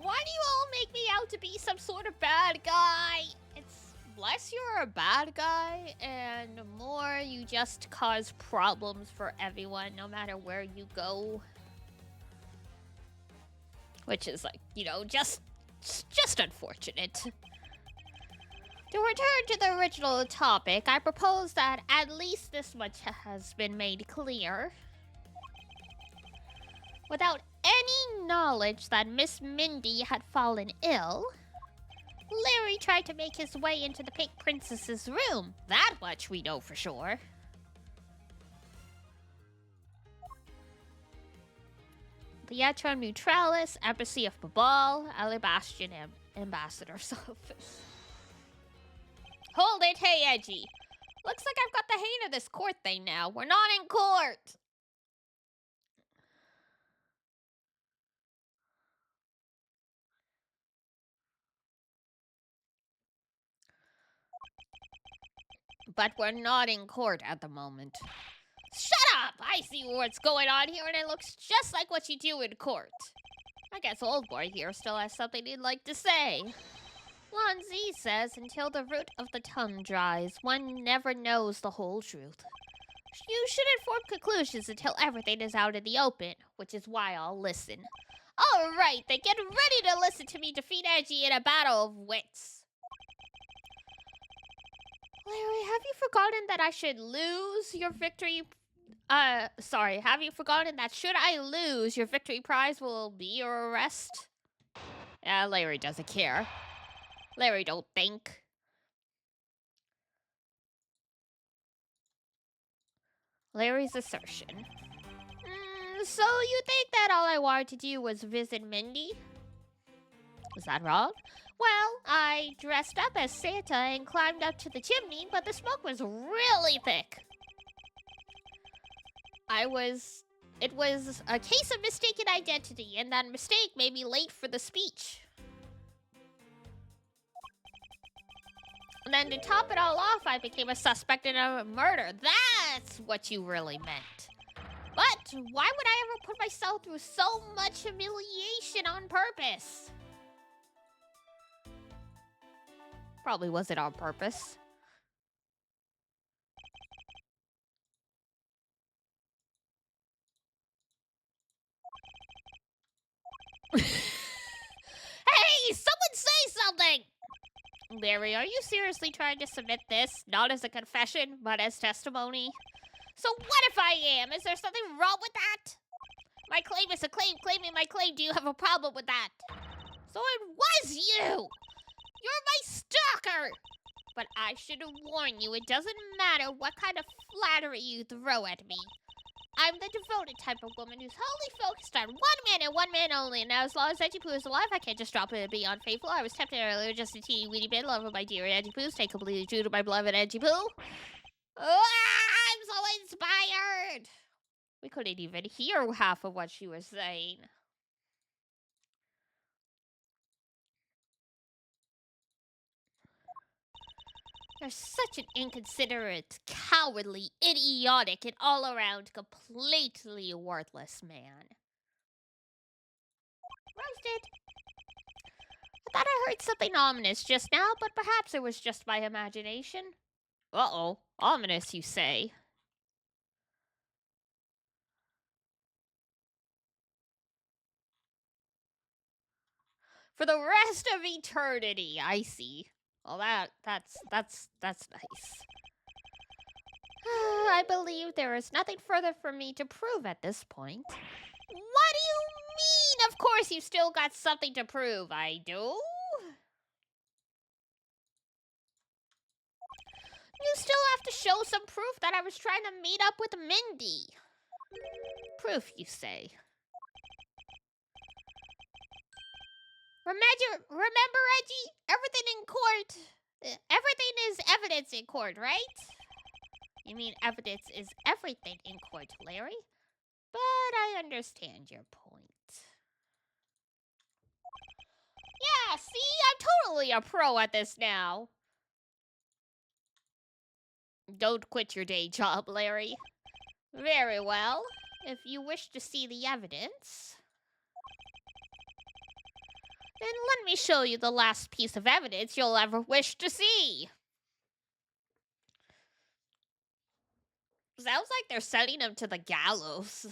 Why do you all make me out to be some sort of bad guy? It's less you're a bad guy, and more you just cause problems for everyone, no matter where you go. Which is, like, you know, just unfortunate. To return to the original topic, I propose that at least this much has been made clear. Without any knowledge that Miss Mindy had fallen ill, Larry tried to make his way into the Pink Princess's room. That much we know for sure. Pietro Neutralis, Embassy of Babal, Alabastian Ambassador's Office. Hold it, hey, Edgy. Looks like I've got the hang of this court thing now. We're not in court. But we're not in court at the moment. Shut up! I see what's going on here, and it looks just like what you do in court. I guess old boy here still has something he'd like to say. Lan Zi says until the root of the tongue dries, one never knows the whole truth. You shouldn't form conclusions until everything is out in the open, which is why I'll listen. Alright, then get ready to listen to me defeat Edgy in a battle of wits. Larry, have you forgotten that I should lose your victory? Sorry, have you forgotten that should I lose, your victory prize will be your arrest? Yeah, Larry doesn't care. Larry don't think. Larry's assertion. So you think that all I wanted to do was visit Mindy? Was that wrong? Well, I dressed up as Santa and climbed up to the chimney, but the smoke was really thick. It was a case of mistaken identity, and that mistake made me late for the speech. And then to top it all off, I became a suspect in a murder. That's what you really meant. But why would I ever put myself through so much humiliation on purpose? Probably wasn't on purpose. Hey, someone say something! Larry, are you seriously trying to submit this, not as a confession, but as testimony? So what if I am? Is there something wrong with that? My claim is a claim, claiming my claim. Do you have a problem with that? So it was you! You're my stalker! But I should warn you, it doesn't matter what kind of flattery you throw at me. I'm the devoted type of woman who's wholly focused on one man and one man only, and now as long as Edgy Poo is alive, I can't just drop it and be unfaithful. I was tempted earlier just a teeny weeny bit, love of my dear Edgy Poo. Stay completely true to my beloved Edgy Poo. I'm so inspired! We couldn't even hear half of what she was saying. You're such an inconsiderate, cowardly, idiotic, and all-around completely worthless man. Roasted. I thought I heard something ominous just now, but perhaps it was just my imagination. Uh-oh. Ominous, you say? For the rest of eternity, I see. Well, that's nice. I believe there is nothing further for me to prove at this point. What do you mean? Of course you still got something to prove. I do? You still have to show some proof that I was trying to meet up with Mindy. Proof, you say? Remember, Reggie? Everything in court. Everything is evidence in court, right? You mean evidence is everything in court, Larry? But I understand your point. Yeah, see? I'm totally a pro at this now. Don't quit your day job, Larry. Very well. If you wish to see the evidence, then let me show you the last piece of evidence you'll ever wish to see. Sounds like they're sending him to the gallows.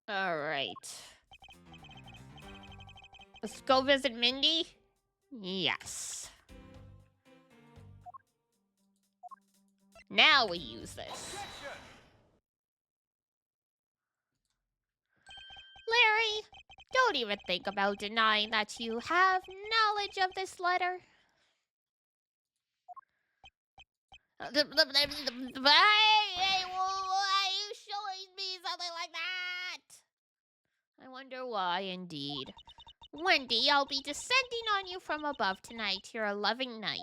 All right. Let's go visit Mindy? Yes. Now we use this. Larry, don't even think about denying that you have knowledge of this letter. Hey, why are you showing me something like that? I wonder why, indeed. Wendy, I'll be descending on you from above tonight, your loving knight.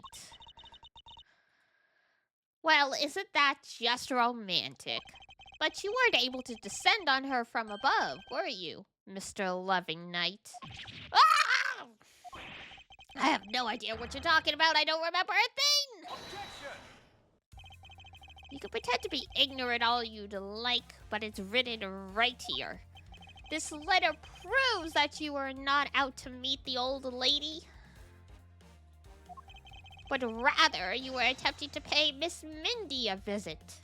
Well, isn't that just romantic? But you weren't able to descend on her from above, were you, Mr. Loving Knight? Ah! I have no idea what you're talking about. I don't remember a thing. Objection! You can pretend to be ignorant all you'd like, but it's written right here. This letter proves that you were not out to meet the old lady, but rather you were attempting to pay Miss Mindy a visit.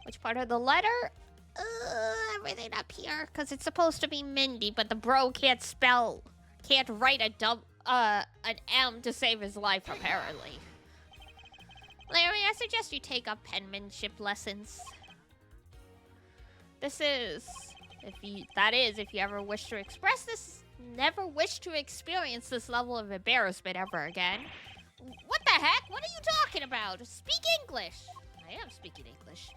Which part of the letter? Everything up here, because it's supposed to be Mindy, but the bro can't write an M to save his life, apparently. Larry, I suggest you take up penmanship lessons. If you ever wish to express this, never wish to experience this level of embarrassment ever again. What the heck? What are you talking about? Speak English. I am speaking English.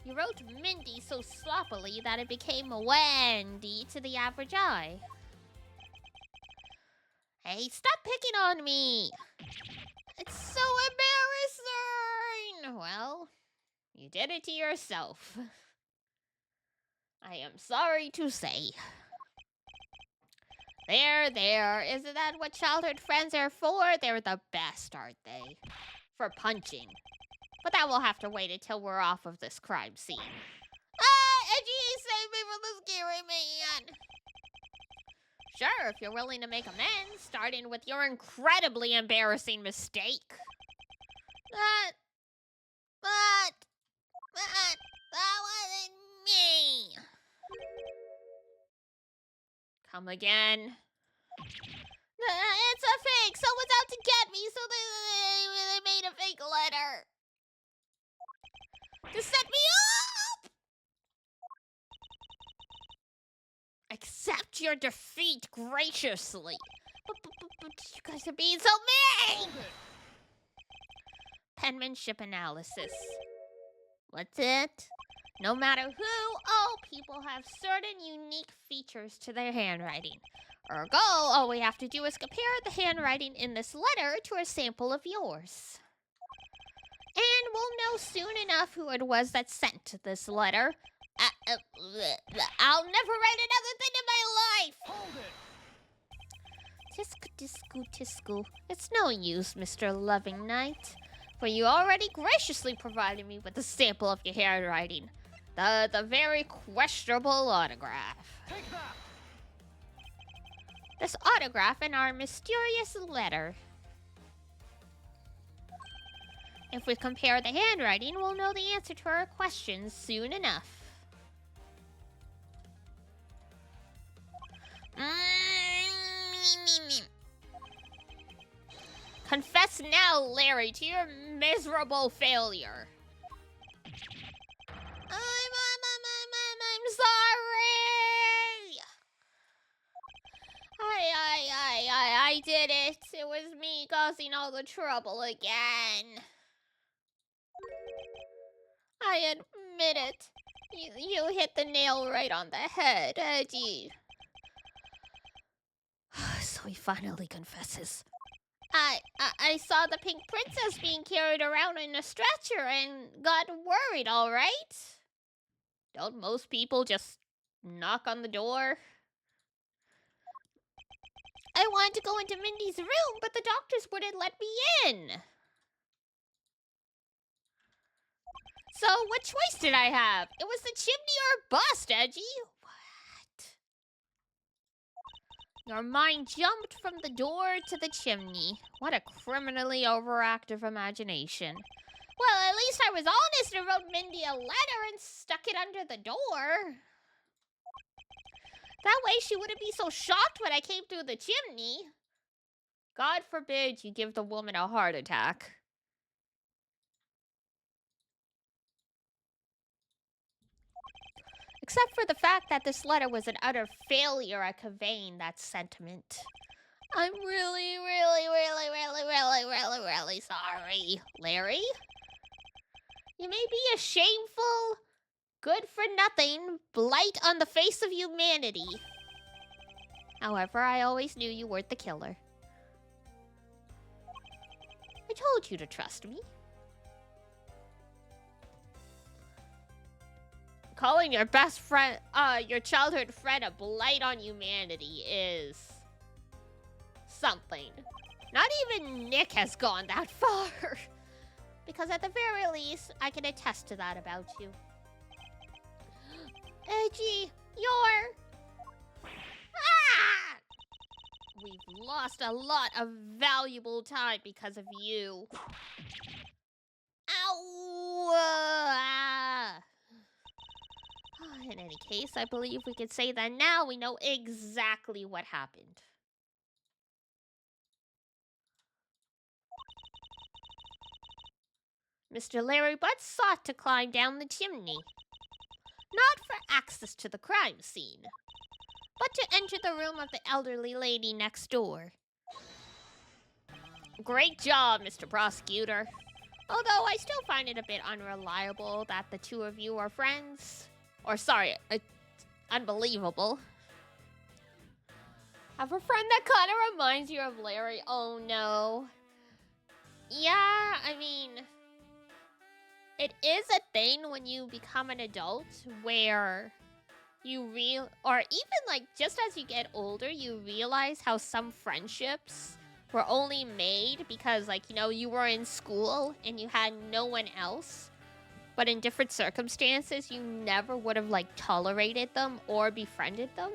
You wrote Mindy so sloppily that it became Wendy to the average eye. Hey, stop picking on me. It's so embarrassing. Well, you did it to yourself. I am sorry to say. There. Isn't that what childhood friends are for? They're the best, aren't they? For punching. But that will have to wait until we're off of this crime scene. Edgy, save me from the scary man. Sure, if you're willing to make amends, starting with your incredibly embarrassing mistake. That wasn't me. Come again. It's a fake. Someone's out to get me, so they made a fake letter. To set me up! Accept your defeat graciously. But you guys are being so mean! Penmanship analysis. What's it? No matter who, all people have certain unique features to their handwriting. Ergo, all we have to do is compare the handwriting in this letter to a sample of yours. And we'll know soon enough who it was that sent this letter. I'll never write another thing in my life! Hold it! Tisku. It's no use, Mr. Loving Knight. For you already graciously provided me with a sample of your handwriting. The very questionable autograph. Take that! This autograph in our mysterious letter. If we compare the handwriting, we'll know the answer to our questions soon enough. Confess now, Larry, to your miserable failure. I'm sorry! I did it. It was me causing all the trouble again. I admit it. You hit the nail right on the head, Edgy. So he finally confesses. I saw the pink princess being carried around in a stretcher and got worried, all right? Don't most people just knock on the door? I wanted to go into Mindy's room, but the doctors wouldn't let me in. So what choice did I have? It was the chimney or bust, Edgy. What? Your mind jumped from the door to the chimney. What a criminally overactive imagination. Well, at least I was honest and wrote Mindy a letter and stuck it under the door. That way she wouldn't be so shocked when I came through the chimney. God forbid you give the woman a heart attack. Except for the fact that this letter was an utter failure at conveying that sentiment. I'm really sorry, Larry. You may be a shameful, good-for-nothing blight on the face of humanity. However, I always knew you weren't the killer. I told you to trust me. Calling your best friend, your childhood friend a blight on humanity is something. Not even Nick has gone that far. Because at the very least, I can attest to that about you. Edgy, you're... Ah! We've lost a lot of valuable time because of you. Ow! In any case, I believe we could say that now we know exactly what happened. Mr. Larry Butts sought to climb down the chimney. Not for access to the crime scene, but to enter the room of the elderly lady next door. Great job, Mr. Prosecutor. Although I still find it a bit unreliable that the two of you are friends. Or sorry, unbelievable. Have a friend that kind of reminds you of Larry. Oh no. Yeah, I mean, it is a thing when you become an adult where you or even like just as you get older, you realize how some friendships were only made because like, you know, you were in school and you had no one else. But in different circumstances, you never would have like tolerated them or befriended them.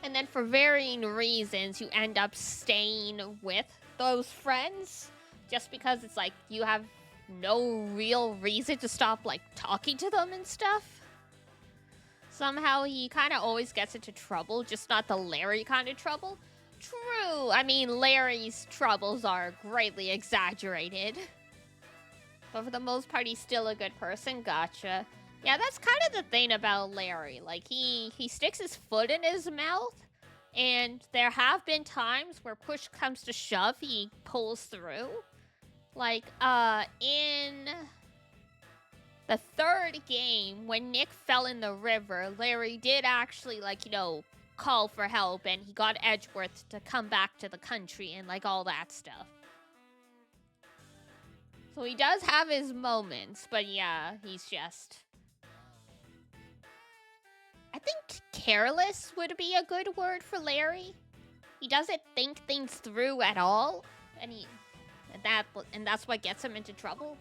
And then for varying reasons, you end up staying with those friends just because it's like you have no real reason to stop like talking to them and stuff. Somehow he kind of always gets into trouble, just not the Larry kind of trouble. True, I mean, Larry's troubles are greatly exaggerated. But for the most part, he's still a good person. Gotcha. Yeah, that's kind of the thing about Larry. Like, he sticks his foot in his mouth, and there have been times where push comes to shove, he pulls through. Like, in the third game, when Nick fell in the river, Larry did actually, like, you know, call for help, and he got Edgeworth to come back to the country and, like, all that stuff. So he does have his moments, but yeah, he's just... I think careless would be a good word for Larry. He doesn't think things through at all, and that's what gets him into trouble.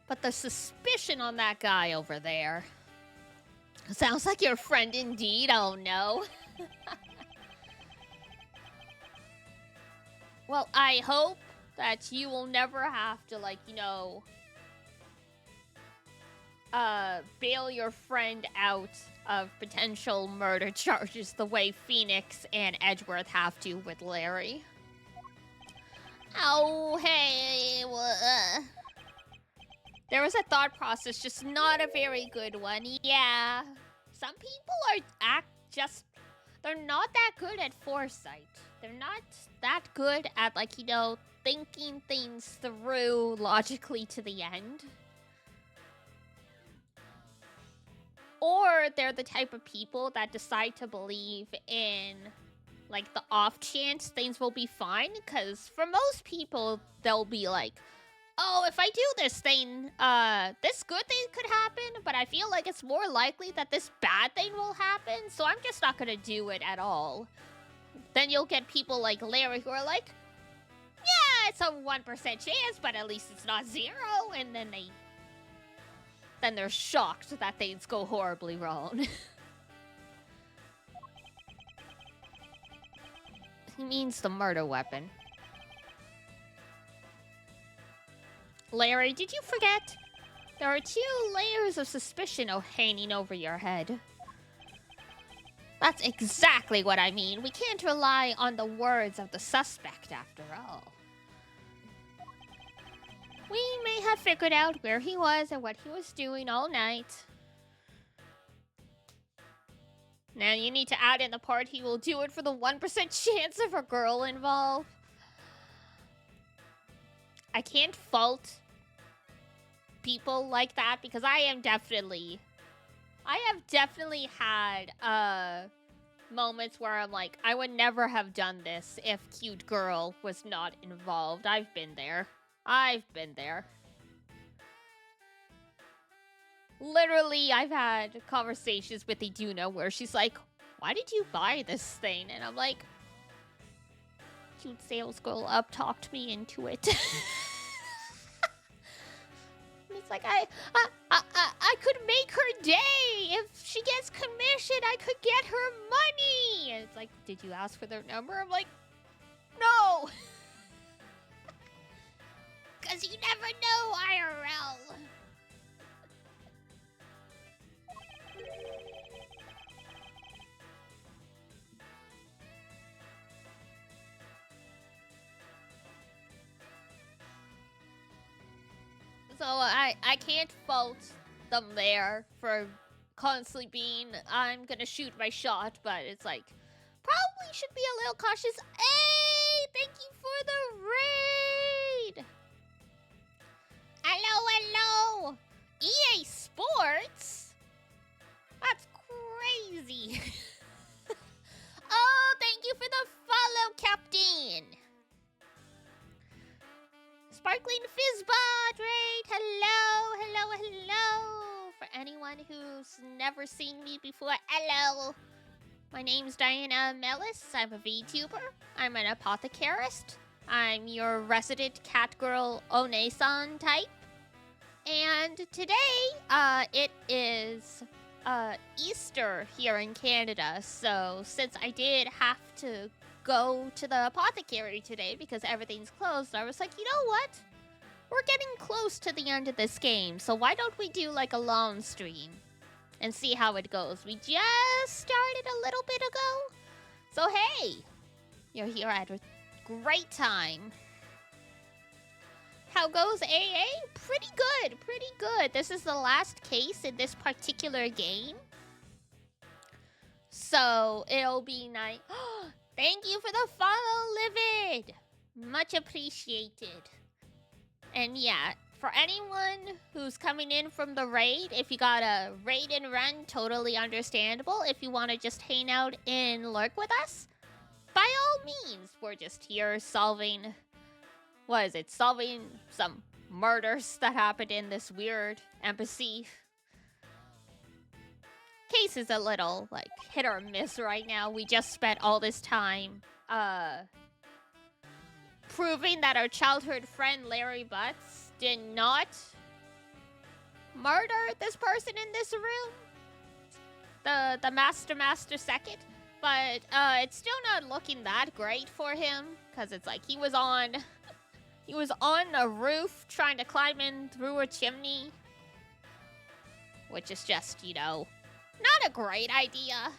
But the suspicion on that guy over there... Sounds like your friend indeed, oh no. Well, I hope that you will never have to, like, you know, bail your friend out of potential murder charges the way Phoenix and Edgeworth have to with Larry. Oh, hey. There was a thought process, just not a very good one. Yeah. Some people are they're not that good at foresight. They're not that good at, like, thinking things through logically to the end. Or they're the type of people that decide to believe in, like, the off chance things will be fine. Because for most people, they'll be like, oh, if I do this thing, this good thing could happen, but I feel like it's more likely that this bad thing will happen, so I'm just not gonna do it at all. Then you'll get people like Larry who are like, yeah, it's a 1% chance, but at least it's not 0, and then they're shocked that things go horribly wrong. He means the murder weapon. Larry, did you forget? There are 2 layers of suspicion hanging over your head. That's exactly what I mean. We can't rely on the words of the suspect after all. We may have figured out where he was and what he was doing all night. Now you need to add in the part he will do it for the 1% chance of a girl involved. I can't fault people like that because I have definitely had moments where I'm like, I would never have done this if cute girl was not involved. I've been there. Literally, I've had conversations with Iduna where she's like, why did you buy this thing? And I'm like, cute sales girl talked me into it. It's like, I could make her day. If she gets commission, I could get her money. And it's like, did you ask for their number? I'm like, no. Because you never know, IRL. So I can't fault them there for constantly being, I'm gonna shoot my shot, but it's like, probably should be a little cautious. Hey, thank you for the raid. Hello. EA Sports? That's crazy. Oh, thank you for the follow, Captain. Sparkling Fizzbot raid. Hello. For anyone who's never seen me before, hello. My name's Diana Mellis. I'm a VTuber. I'm an apothecarist. I'm your resident cat girl One-san type. And today, it is Easter here in Canada. So since I did have to go to the apothecary today because everything's closed, I was like, you know what? We're getting close to the end of this game, so why don't we do like a long stream and see how it goes? We just started a little bit ago. So hey, you're here at a great time. How goes AA? Pretty good. This is the last case in this particular game. So it'll be nice. Thank you for the follow, Livid. Much appreciated. And yeah, for anyone who's coming in from the raid, if you got a raid and run, totally understandable. If you want to just hang out and lurk with us, by all means. We're just here solving some murders that happened in this weird embassy. Case is a little, like, hit or miss right now. We just spent all this time, proving that our childhood friend Larry Butts did not murder this person in this room. The master second. But, it's still not looking that great for him. Because it's like, he was on a roof trying to climb in through a chimney. which is just, not a great idea.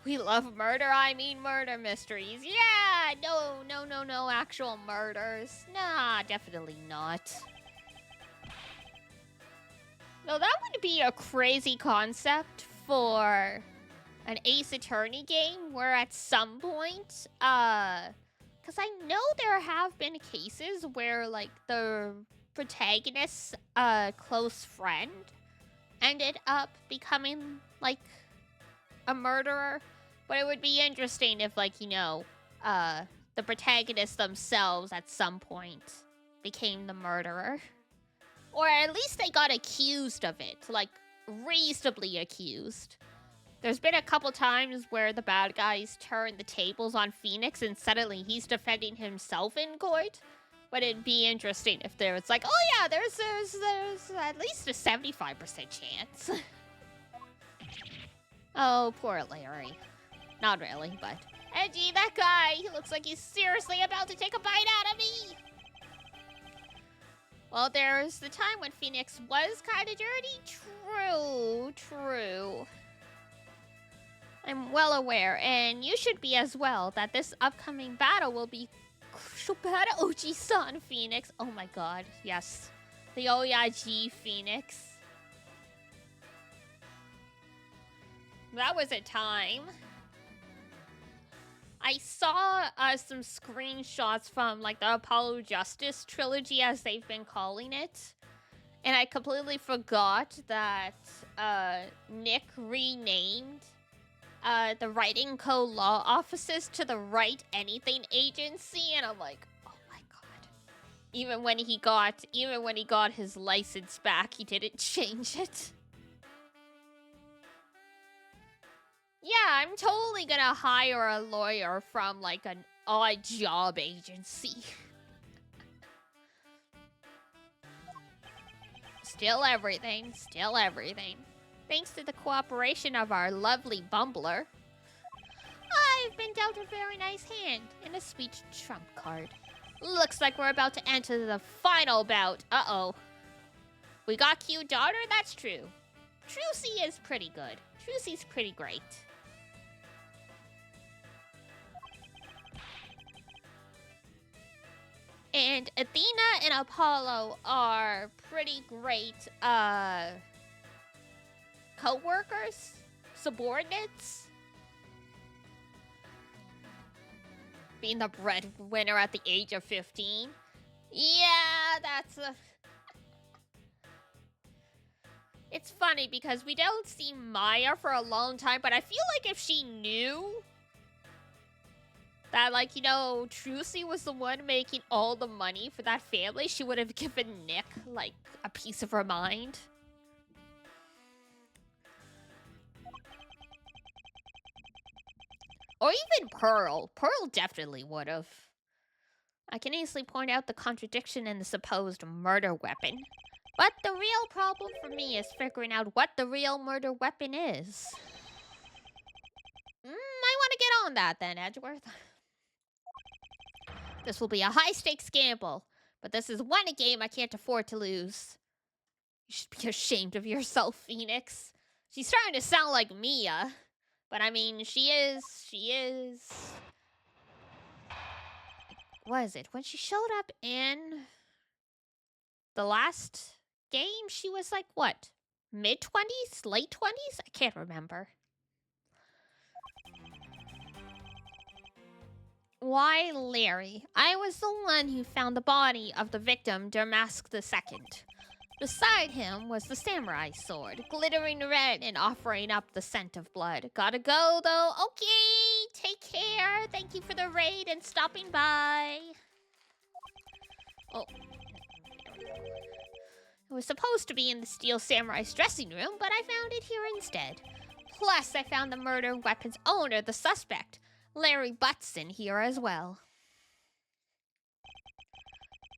We love murder, I mean murder mysteries. Yeah, no actual murders. Nah, definitely not. No, that would be a crazy concept for an Ace Attorney game where at some point, because I know there have been cases where, like, the protagonist's close friend ended up becoming, like, a murderer. But it would be interesting if, like, the protagonists themselves at some point became the murderer. Or at least they got accused of it, like, reasonably accused. There's been a couple times where the bad guys turn the tables on Phoenix and suddenly he's defending himself in court. But it'd be interesting if there was like, oh yeah, there's at least a 75% chance. Oh, poor Larry. Not really, but... Edgy, that guy! He looks like he's seriously about to take a bite out of me! Well, there's the time when Phoenix was kinda dirty. True. I'm well aware, and you should be as well, that this upcoming battle will be crucial battle. Oji-san Phoenix. Oh my god, yes. The Oyaji Phoenix. That was a time. I saw some screenshots from, like, the Apollo Justice trilogy, as they've been calling it. And I completely forgot that Nick renamed the Writing Co. law offices to the Write Anything Agency. And I'm like, oh my god. Even when he got his license back, he didn't change it. Yeah, I'm totally gonna hire a lawyer from, like, an odd job agency. Still everything. Thanks to the cooperation of our lovely Bumbler, I've been dealt a very nice hand and a sweet trump card. Looks like we're about to enter the final bout. Uh-oh. We got cute daughter? That's true. Trucy is pretty good. Trucy's pretty great. And Athena and Apollo are pretty great, co-workers? Subordinates? Being the breadwinner at the age of 15? Yeah, that's a... It's funny because we don't see Maya for a long time, but I feel like if she knew that, like, Trucy was the one making all the money for that family, she would have given Nick, like, a piece of her mind. Or even Pearl. Pearl definitely would have. I can easily point out the contradiction in the supposed murder weapon. But the real problem for me is figuring out what the real murder weapon is. I want to get on that then, Edgeworth. This will be a high-stakes gamble, but this is one game I can't afford to lose. You should be ashamed of yourself, Phoenix. She's starting to sound like Mia, but I mean, she is... What is it? When she showed up in the last game, she was like, what? Mid-20s? Late 20s? I can't remember. Why, Larry, I was the one who found the body of the victim, Damask II. Beside him was the samurai sword, glittering red and offering up the scent of blood. Gotta go, though. Okay, take care. Thank you for the raid and stopping by. Oh. It was supposed to be in the Steel Samurai's dressing room, but I found it here instead. Plus, I found the murder weapon's owner, the suspect, Larry Butson, here as well.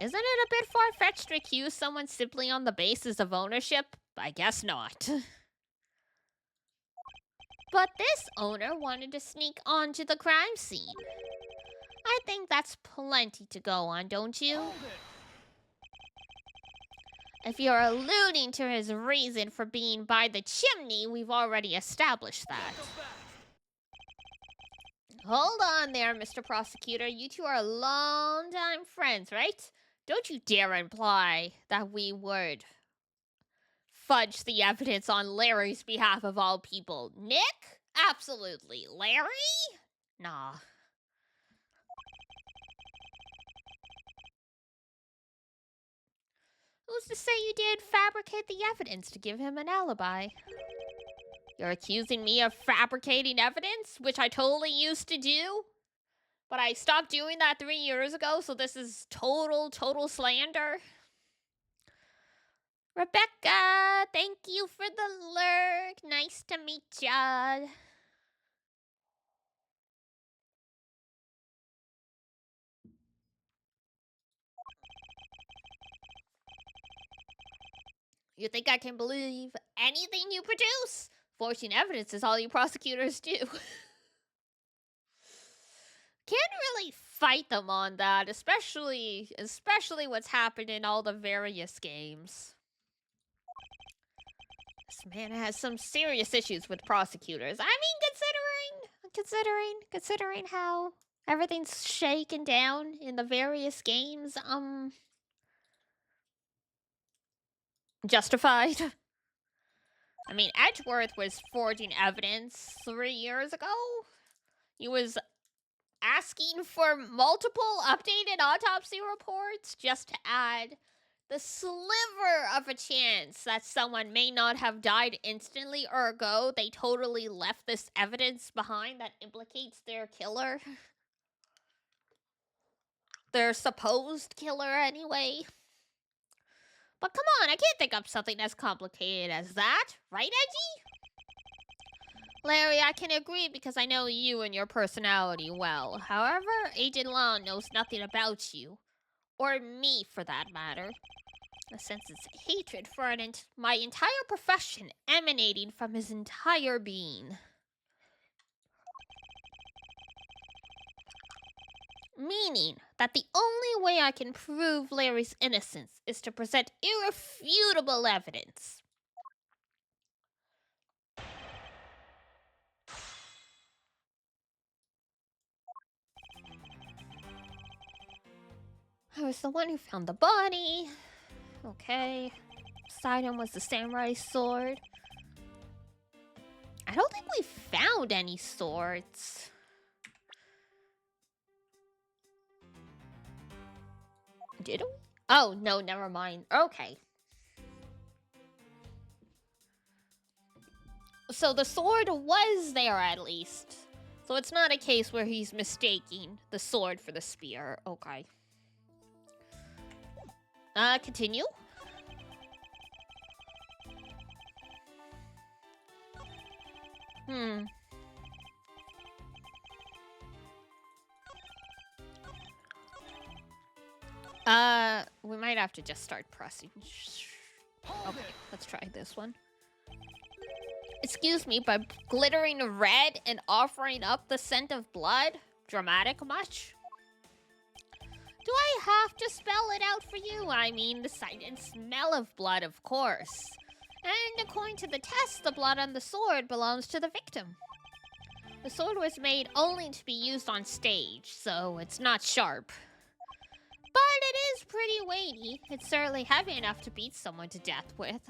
Isn't it a bit far-fetched to accuse someone simply on the basis of ownership? I guess not. But this owner wanted to sneak onto the crime scene. I think that's plenty to go on, don't you? If you're alluding to his reason for being by the chimney, we've already established that. Hold on there, Mr. Prosecutor. You two are longtime friends, right? Don't you dare imply that we would fudge the evidence on Larry's behalf of all people. Nick? Absolutely. Larry? Nah. Who's to say you did fabricate the evidence to give him an alibi? You're accusing me of fabricating evidence, which I totally used to do? But I stopped doing that 3 years ago, so this is total slander. Rebecca, thank you for the lurk. Nice to meet ya. You think I can believe anything you produce? Forging evidence is all you prosecutors do. Can't really fight them on that, especially what's happened in all the various games. This man has some serious issues with prosecutors. I mean, considering how everything's shaken down in the various games, justified. I mean, Edgeworth was forging evidence 3 years ago. He was asking for multiple updated autopsy reports just to add the sliver of a chance that someone may not have died instantly, ergo they totally left this evidence behind that implicates their killer. Their supposed killer, anyway. But come on, I can't think up something as complicated as that, right, Edgy? Larry, I can agree because I know you and your personality well. However, Agent Long knows nothing about you. Or me, for that matter. I sense his hatred for my entire profession emanating from his entire being. Meaning that the only way I can prove Larry's innocence is to present irrefutable evidence. I was the one who found the body. Okay. Beside him was the samurai sword. I don't think we found any swords. Did we? Oh, no, never mind. Okay. So the sword was there at least. So it's not a case where he's mistaking the sword for the spear. Okay. Continue. We might have to just start pressing. Okay, let's try this one. Excuse me, but glittering red and offering up the scent of blood? Dramatic much? Do I have to spell it out for you? I mean, the sight and smell of blood, of course. And according to the test, the blood on the sword belongs to the victim. The sword was made only to be used on stage, so it's not sharp. But it is pretty weighty. It's certainly heavy enough to beat someone to death with.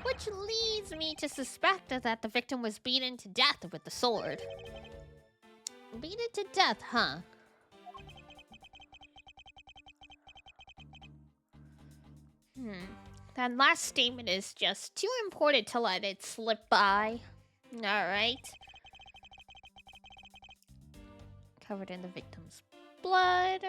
Which leads me to suspect that the victim was beaten to death with the sword. Beaten to death, huh? That last statement is just too important to let it slip by. Alright. Covered in the victim's blood.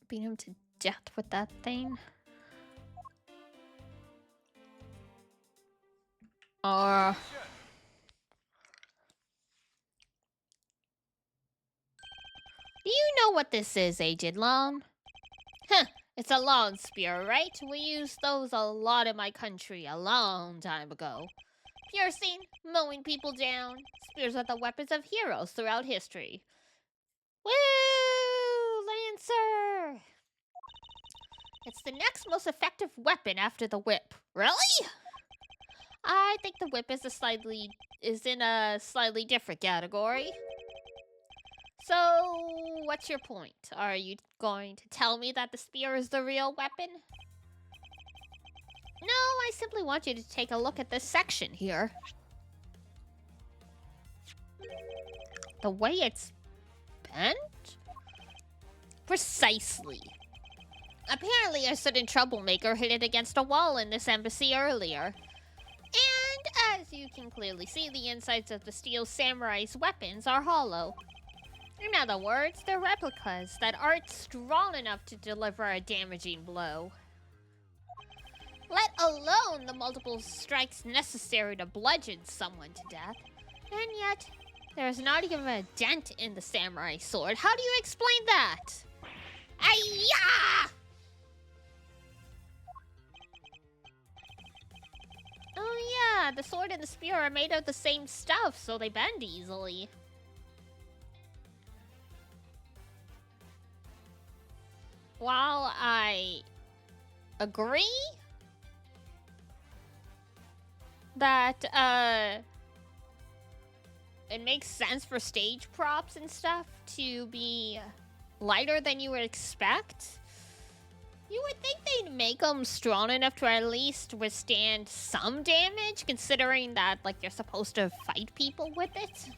Beat him to death with that thing. Do you know what this is, Agent Long? Huh, it's a long spear, right? We used those a lot in my country a long time ago. piercing, mowing people down. Spears are the weapons of heroes throughout history. Woo! Lancer! It's the next most effective weapon after the whip. Really? I think the whip is in a slightly different category. So, what's your point? Are you going to tell me that the spear is the real weapon? No, I simply want you to take a look at this section here. The way it's bent? Precisely. Apparently, a certain troublemaker hit it against a wall in this embassy earlier. And as you can clearly see, the insides of the steel samurai's weapons are hollow. In other words, they're replicas that aren't strong enough to deliver a damaging blow. Let alone the multiple strikes necessary to bludgeon someone to death. And yet, there's not even a dent in the samurai sword. How do you explain that? Ayah! Oh yeah, the sword and the spear are made of the same stuff, so they bend easily. While I agree that it makes sense for stage props and stuff to be lighter than you would expect, you would think they'd make them strong enough to at least withstand some damage, considering that, like, you're supposed to fight people with it.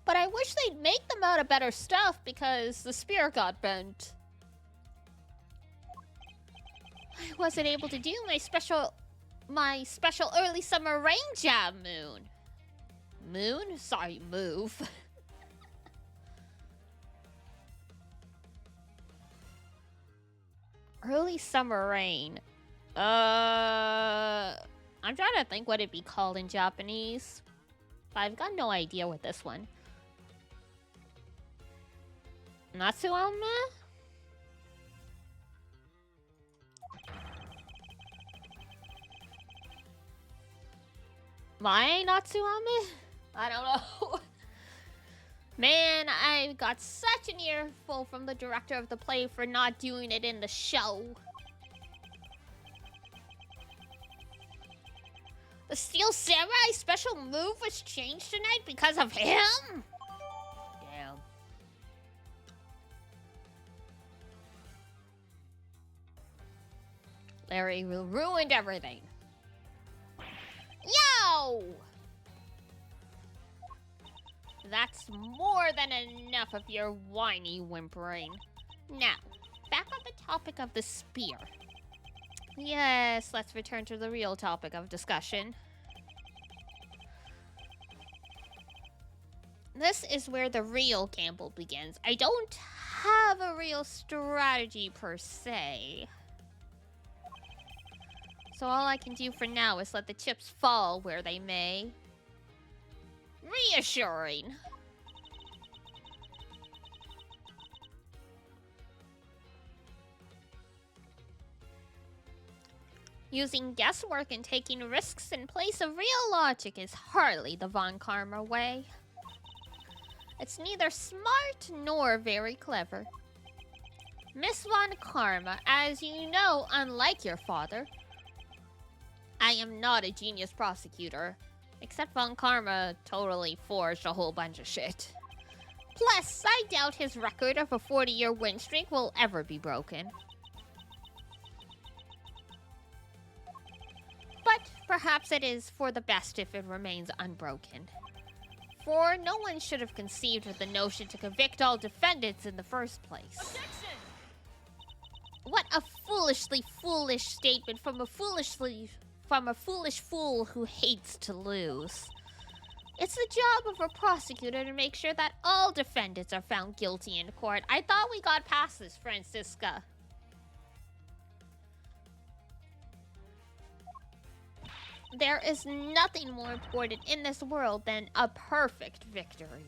But I wish they'd make them out of better stuff because the spear got bent. I wasn't able to do my special early summer rain job, Moon. Moon? Sorry, move. Early summer rain. I'm trying to think what it'd be called in Japanese. But I've got no idea with this one. Natsuame? My Natsuame? I don't know. Man, I got such an earful from the director of the play for not doing it in the show. The Steel Samurai special move was changed tonight because of him? Damn. Larry ruined everything. Yo! That's more than enough of your whiny whimpering. Now, back on the topic of the spear. Yes, let's return to the real topic of discussion. This is where the real gamble begins. I don't have a real strategy per se. So all I can do for now is let the chips fall where they may. Reassuring. Using guesswork and taking risks in place of real logic is hardly the Von Karma way. It's neither smart nor very clever. Miss Von Karma, as you know, unlike your father, I am not a genius prosecutor. Except Von Karma totally forged a whole bunch of shit. Plus, I doubt his record of a 40-year win streak will ever be broken. But perhaps it is for the best if it remains unbroken. For no one should have conceived of the notion to convict all defendants in the first place. Objection! What a foolishly foolish statement from a foolish fool who hates to lose. It's the job of a prosecutor to make sure that all defendants are found guilty in court. I thought we got past this, Francisca. There is nothing more important in this world than a perfect victory.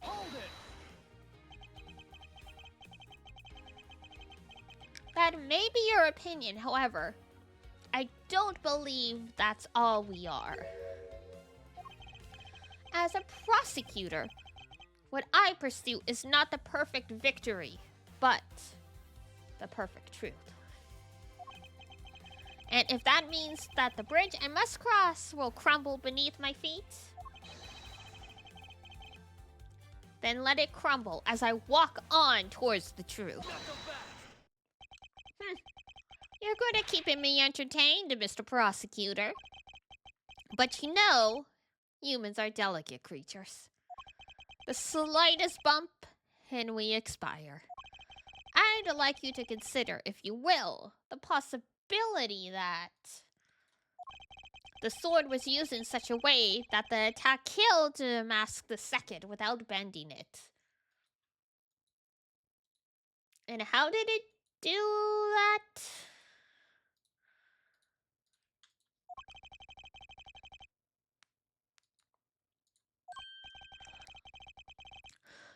Hold it! That may be your opinion, however, I don't believe that's all we are. As a prosecutor, what I pursue is not the perfect victory, but the perfect truth. And if that means that the bridge I must cross will crumble beneath my feet, then let it crumble as I walk on towards the truth. You're good at keeping me entertained, Mr. Prosecutor. But you know, humans are delicate creatures. The slightest bump, and we expire. I'd like you to consider, if you will, the possibility that the sword was used in such a way that the attack killed Mask the Second without bending it. And how did it do that?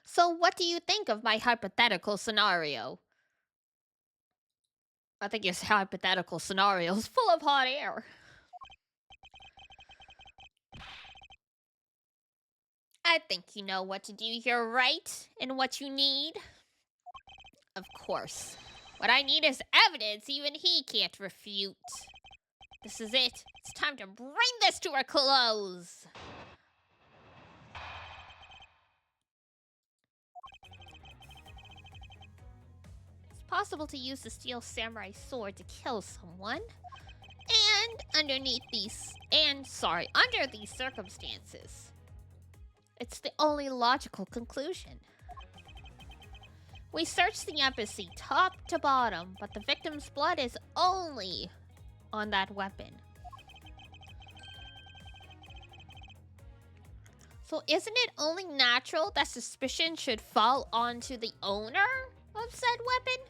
So what do you think of my hypothetical scenario? I think your hypothetical scenario is full of hot air. I think you know what to do here, right? And what you need? Of course. What I need is evidence even he can't refute. This is it. It's time to bring this to a close. It's possible to use the steel samurai sword to kill someone. Under these circumstances, it's the only logical conclusion. We searched the embassy top to bottom, but the victim's blood is only on that weapon. So isn't it only natural that suspicion should fall onto the owner of said weapon?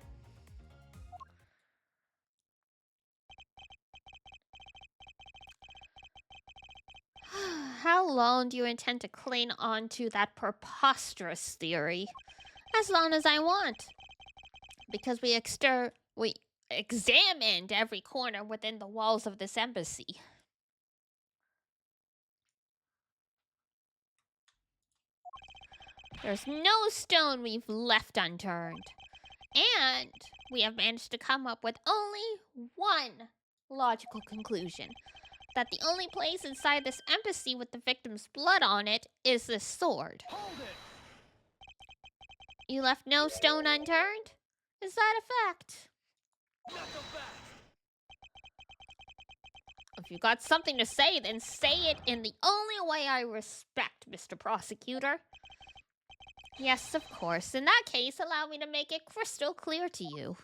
How long do you intend to cling on to that preposterous theory? As long as I want. Because we examined every corner within the walls of this embassy. There's no stone we've left unturned. And we have managed to come up with only one logical conclusion. That the only place inside this embassy with the victim's blood on it is this sword. Hold it. You left no stone unturned? Is that a fact? Not so fast. If you got something to say, then say it in the only way I respect, Mr. Prosecutor. Yes, of course. In that case, allow me to make it crystal clear to you.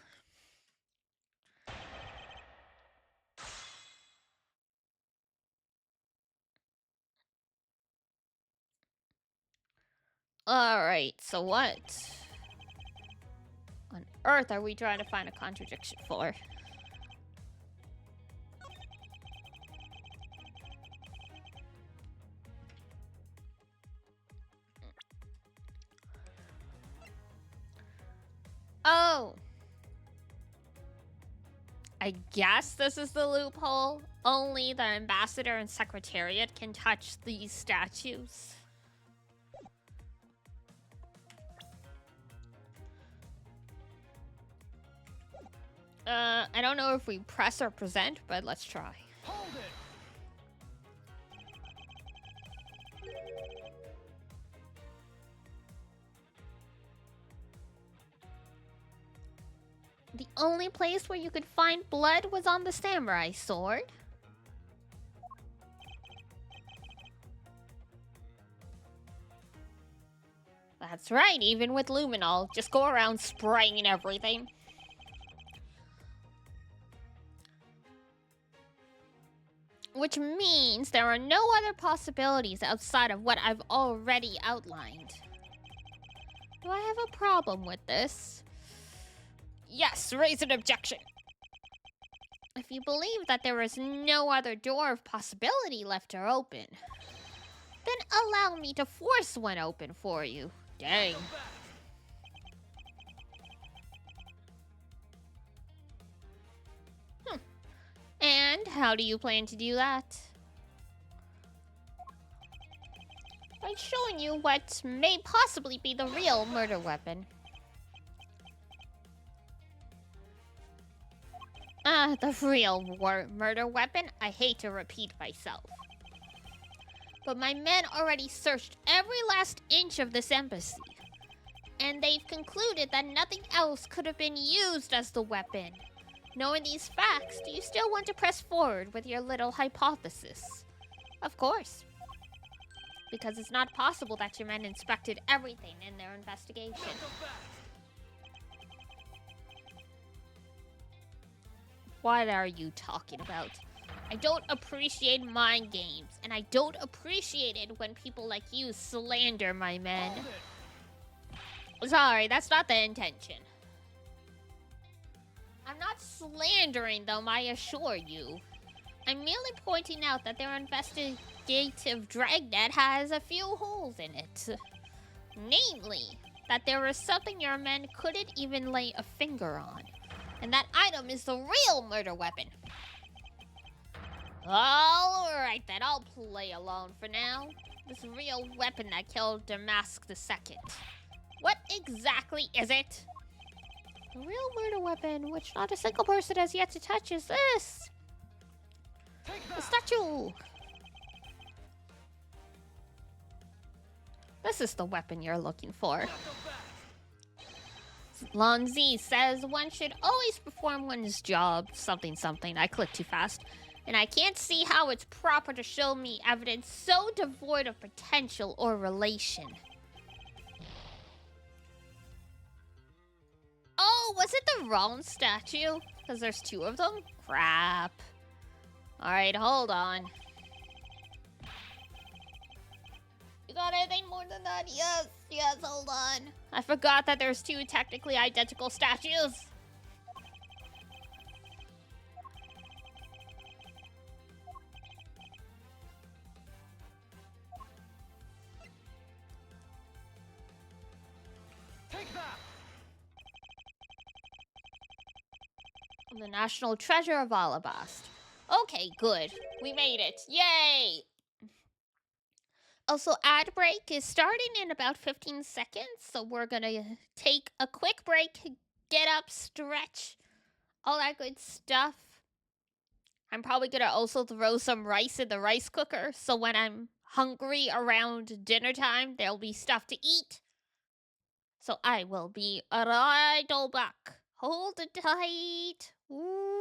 Alright, so what on earth are we trying to find a contradiction for? Oh! I guess this is the loophole. Only the ambassador and secretariat can touch these statues. I don't know if we press or present, but let's try. Hold it. The only place where you could find blood was on the samurai sword. That's right, even with luminol, just go around spraying everything. Which means there are no other possibilities outside of what I've already outlined. Do I have a problem with this? Yes, raise an objection. If you believe that there is no other door of possibility left to open, then allow me to force one open for you. Dang. How do you plan to do that? By showing you what may possibly be the real murder weapon. The real murder weapon? I hate to repeat myself. But my men already searched every last inch of this embassy. And they've concluded that nothing else could have been used as the weapon. Knowing these facts, do you still want to press forward with your little hypothesis? Of course. Because it's not possible that your men inspected everything in their investigation. What are you talking about? I don't appreciate mind games, and I don't appreciate it when people like you slander my men. Sorry, that's not the intention. I'm not slandering them, I assure you. I'm merely pointing out that their investigative dragnet has a few holes in it. Namely, that there is something your men couldn't even lay a finger on. And that item is the real murder weapon. Alright then, I'll play alone for now. This real weapon that killed Damask II. What exactly is it? The real murder weapon, which not a single person has yet to touch, is this. The statue. This is the weapon you're looking for. Lonzi says one should always perform one's job. Something, something. I clicked too fast. And I can't see how it's proper to show me evidence so devoid of potential or relation. Oh, was it the wrong statue? Because there's two of them? Crap. Alright, hold on. You got anything more than that? Yes, yes, hold on. I forgot that there's two technically identical statues. Take that! The National Treasure of Alabast. Okay, good. We made it. Yay! Also, ad break is starting in about 15 seconds, so we're gonna take a quick break, get up, stretch, all that good stuff. I'm probably gonna also throw some rice in the rice cooker, so when I'm hungry around dinner time, there'll be stuff to eat. So I will be right back. Hold it tight. Ooh.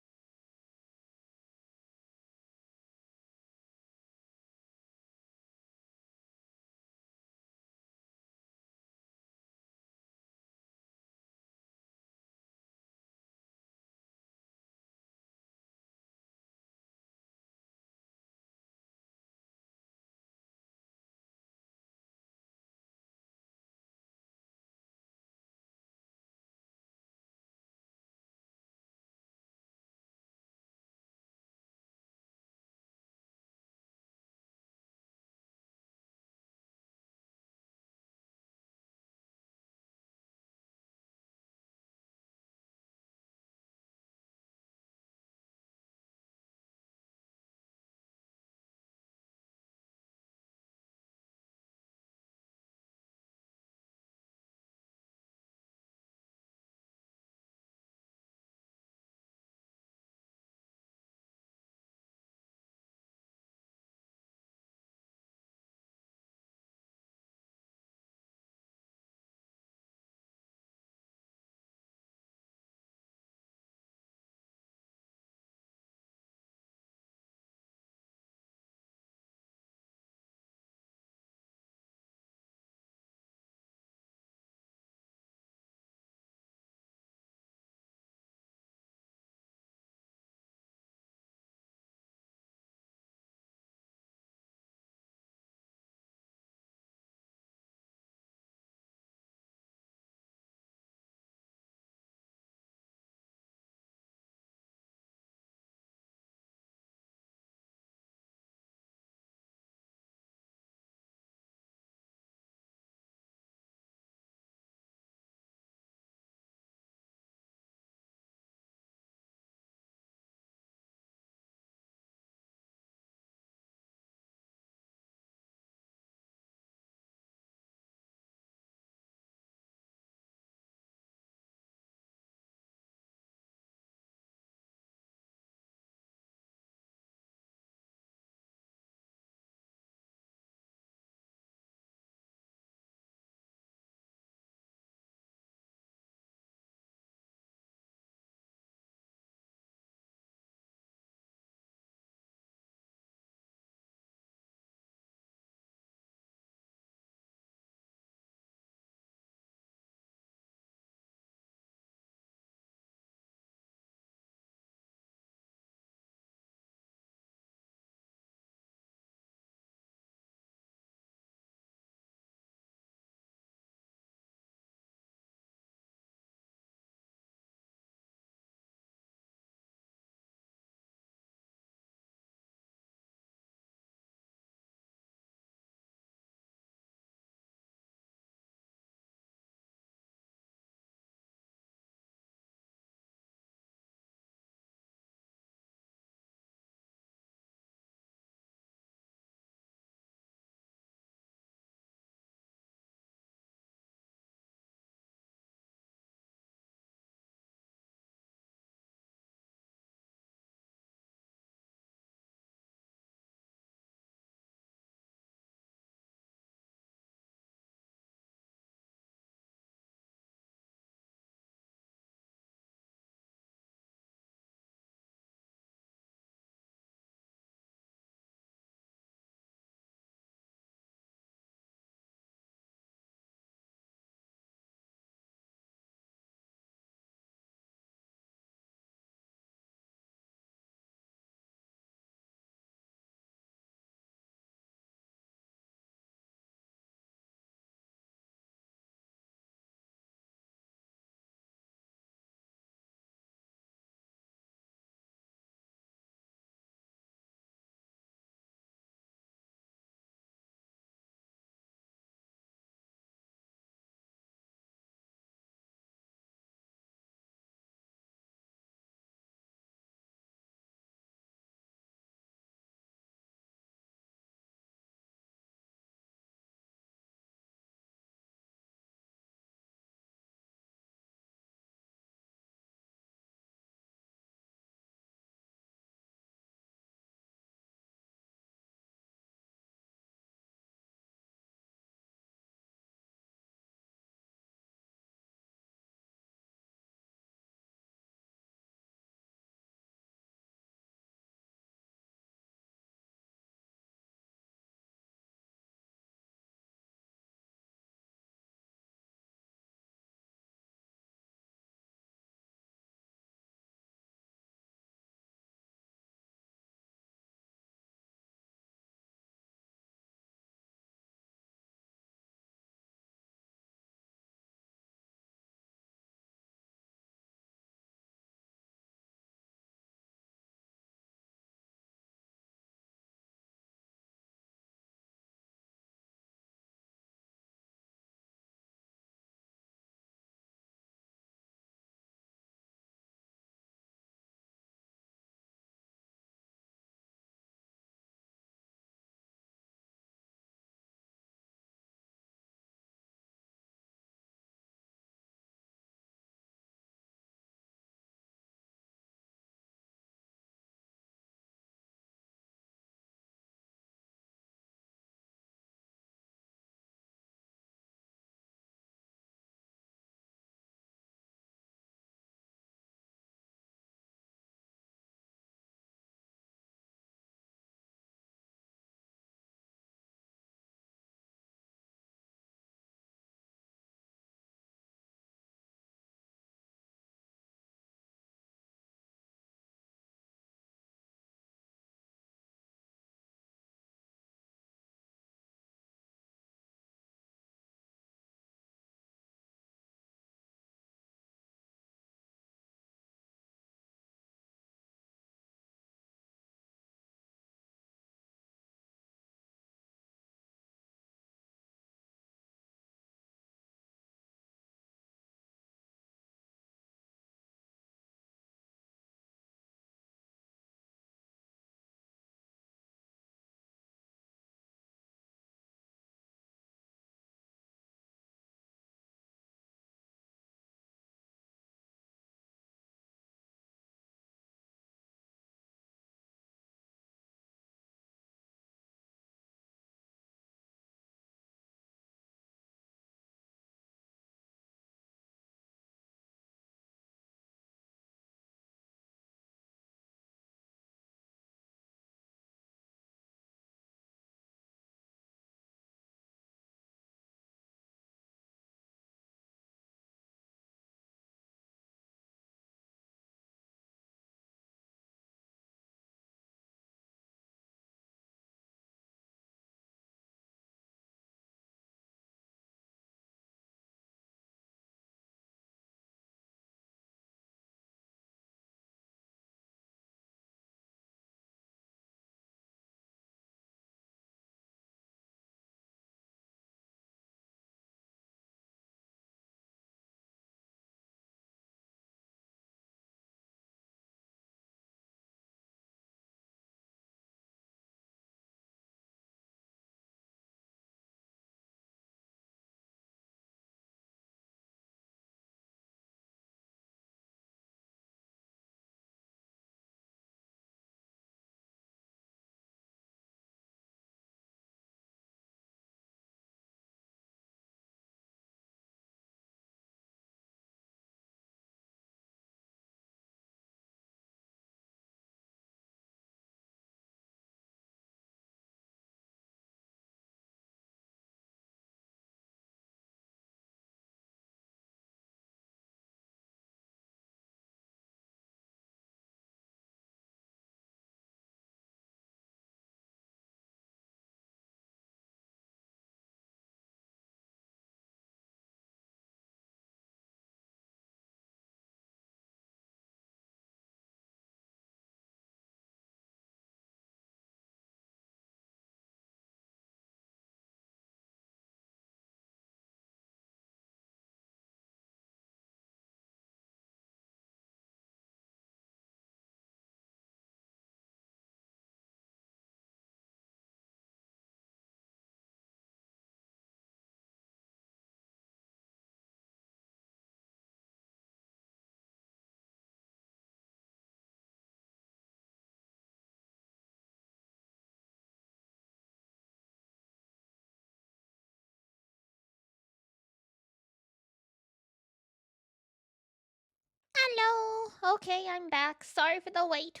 Okay, I'm back. Sorry for the wait.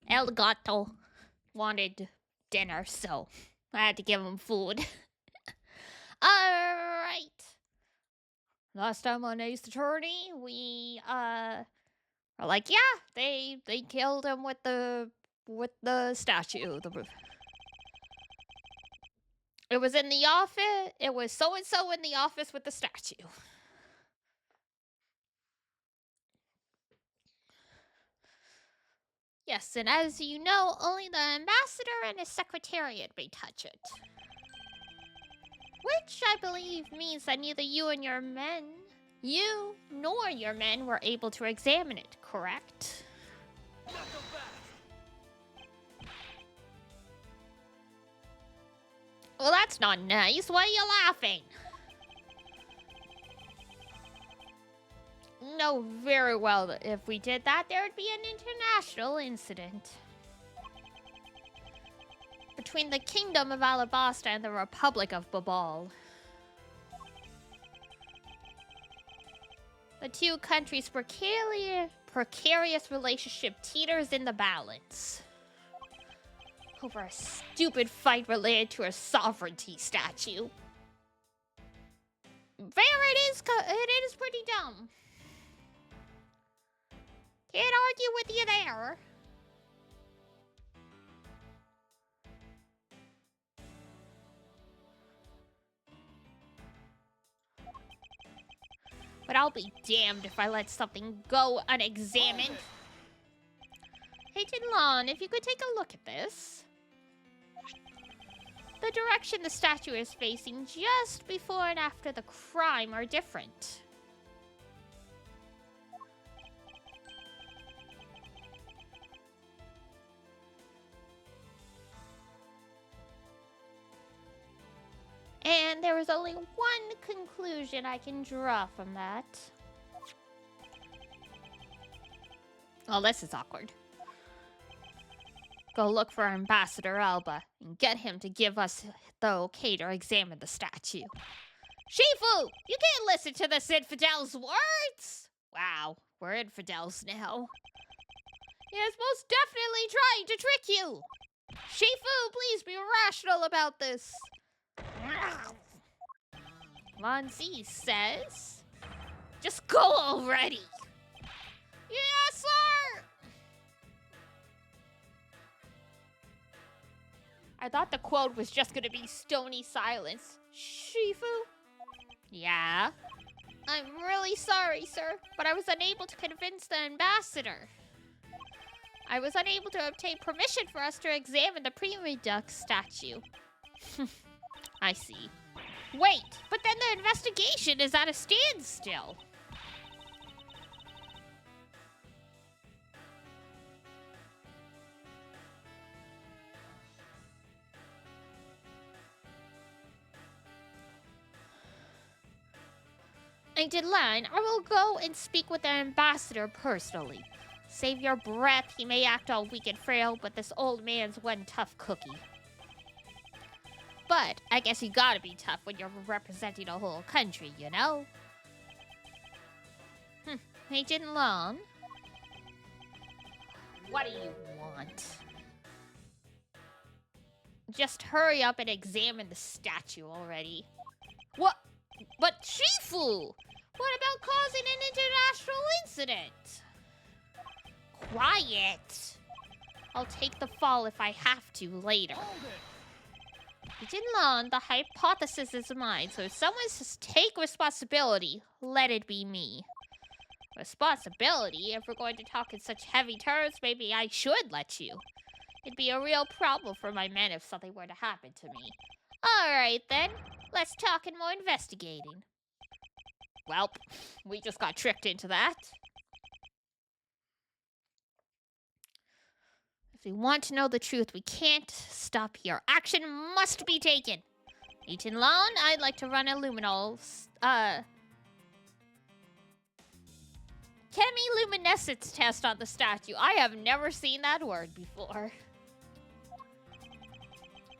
El Gato wanted dinner, so I had to give him food. Alright. Last time on Ace Attorney, we are like, yeah, they killed him with the statue. It was in the office. It was so and so in the office with the statue. Yes, and as you know, only the ambassador and his secretariat may touch it. Which I believe means that neither you nor your men were able to examine it, correct? Well, that's not nice. Why are you laughing? No, very well. If we did that, there would be an international incident between the Kingdom of Alabasta and the Republic of Babal. The two countries' precarious relationship teeters in the balance over a stupid fight related to a sovereignty statue. It is pretty dumb. Can't argue with you there. But I'll be damned if I let something go unexamined. Hey, Tinlon, if you could take a look at this. The direction the statue is facing just before and after the crime are different. And there is only one conclusion I can draw from that. Oh, this is awkward. Go look for Ambassador Alba and get him to give us the okay to examine the statue. Shifu, you can't listen to this infidel's words! Wow, we're infidels now. He is most definitely trying to trick you! Shifu, please be rational about this. Monzi says, just go already. Yes, sir! I thought the quote was just gonna be stony silence. Shifu? Yeah? I'm really sorry, sir, but I was unable to convince the ambassador. I was unable to obtain permission for us to examine the Prime-Duck statue. I see. Wait, but then the investigation is at a standstill. I did line. I will go and speak with the ambassador personally. Save your breath. He may act all weak and frail, but this old man's one tough cookie. But I guess you gotta be tough when you're representing a whole country, you know? Agent Long? What do you want? Just hurry up and examine the statue already. What? But Shifu! What about causing an international incident? Quiet! I'll take the fall if I have to later. Jinlong, the hypothesis is mine, so if someone says take responsibility, let it be me. Responsibility? If we're going to talk in such heavy terms, maybe I should let you. It'd be a real problem for my men if something were to happen to me. Alright then, let's talk and more investigating. Welp, we just got tricked into that. If we want to know the truth, we can't stop here. Action must be taken. Eaton Lon, I'd like to run a chemiluminescence test on the statue. I have never seen that word before.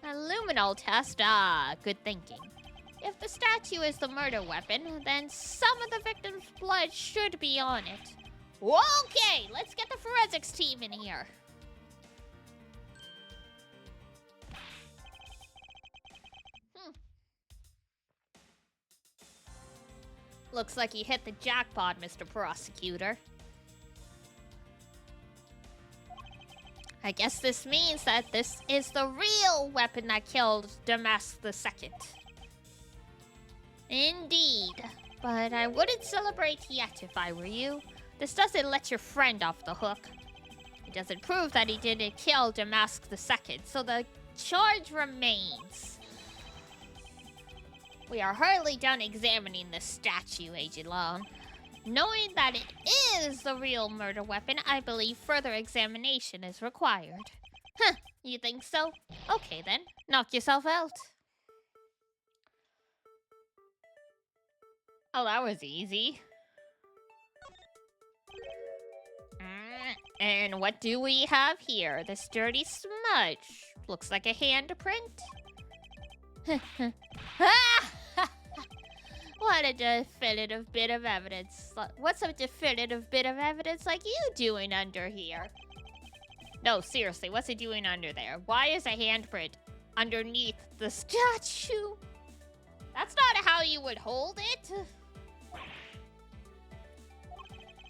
A luminol test? Ah, good thinking. If the statue is the murder weapon, then some of the victim's blood should be on it. Okay, let's get the forensics team in here. Looks like you hit the jackpot, Mr. Prosecutor. I guess this means that this is the real weapon that killed Damask II. Indeed. But I wouldn't celebrate yet if I were you. This doesn't let your friend off the hook. It doesn't prove that he didn't kill Damask II, so the charge remains. We are hardly done examining the statue, Agent Long. Knowing that it is the real murder weapon, I believe further examination is required. Huh, you think so? Okay then, knock yourself out. Oh, that was easy. And what do we have here? This dirty smudge. Looks like a handprint. What a definitive bit of evidence. What's a definitive bit of evidence like you doing under here? No, seriously, what's it doing under there? Why is a handprint underneath the statue? That's not how you would hold it.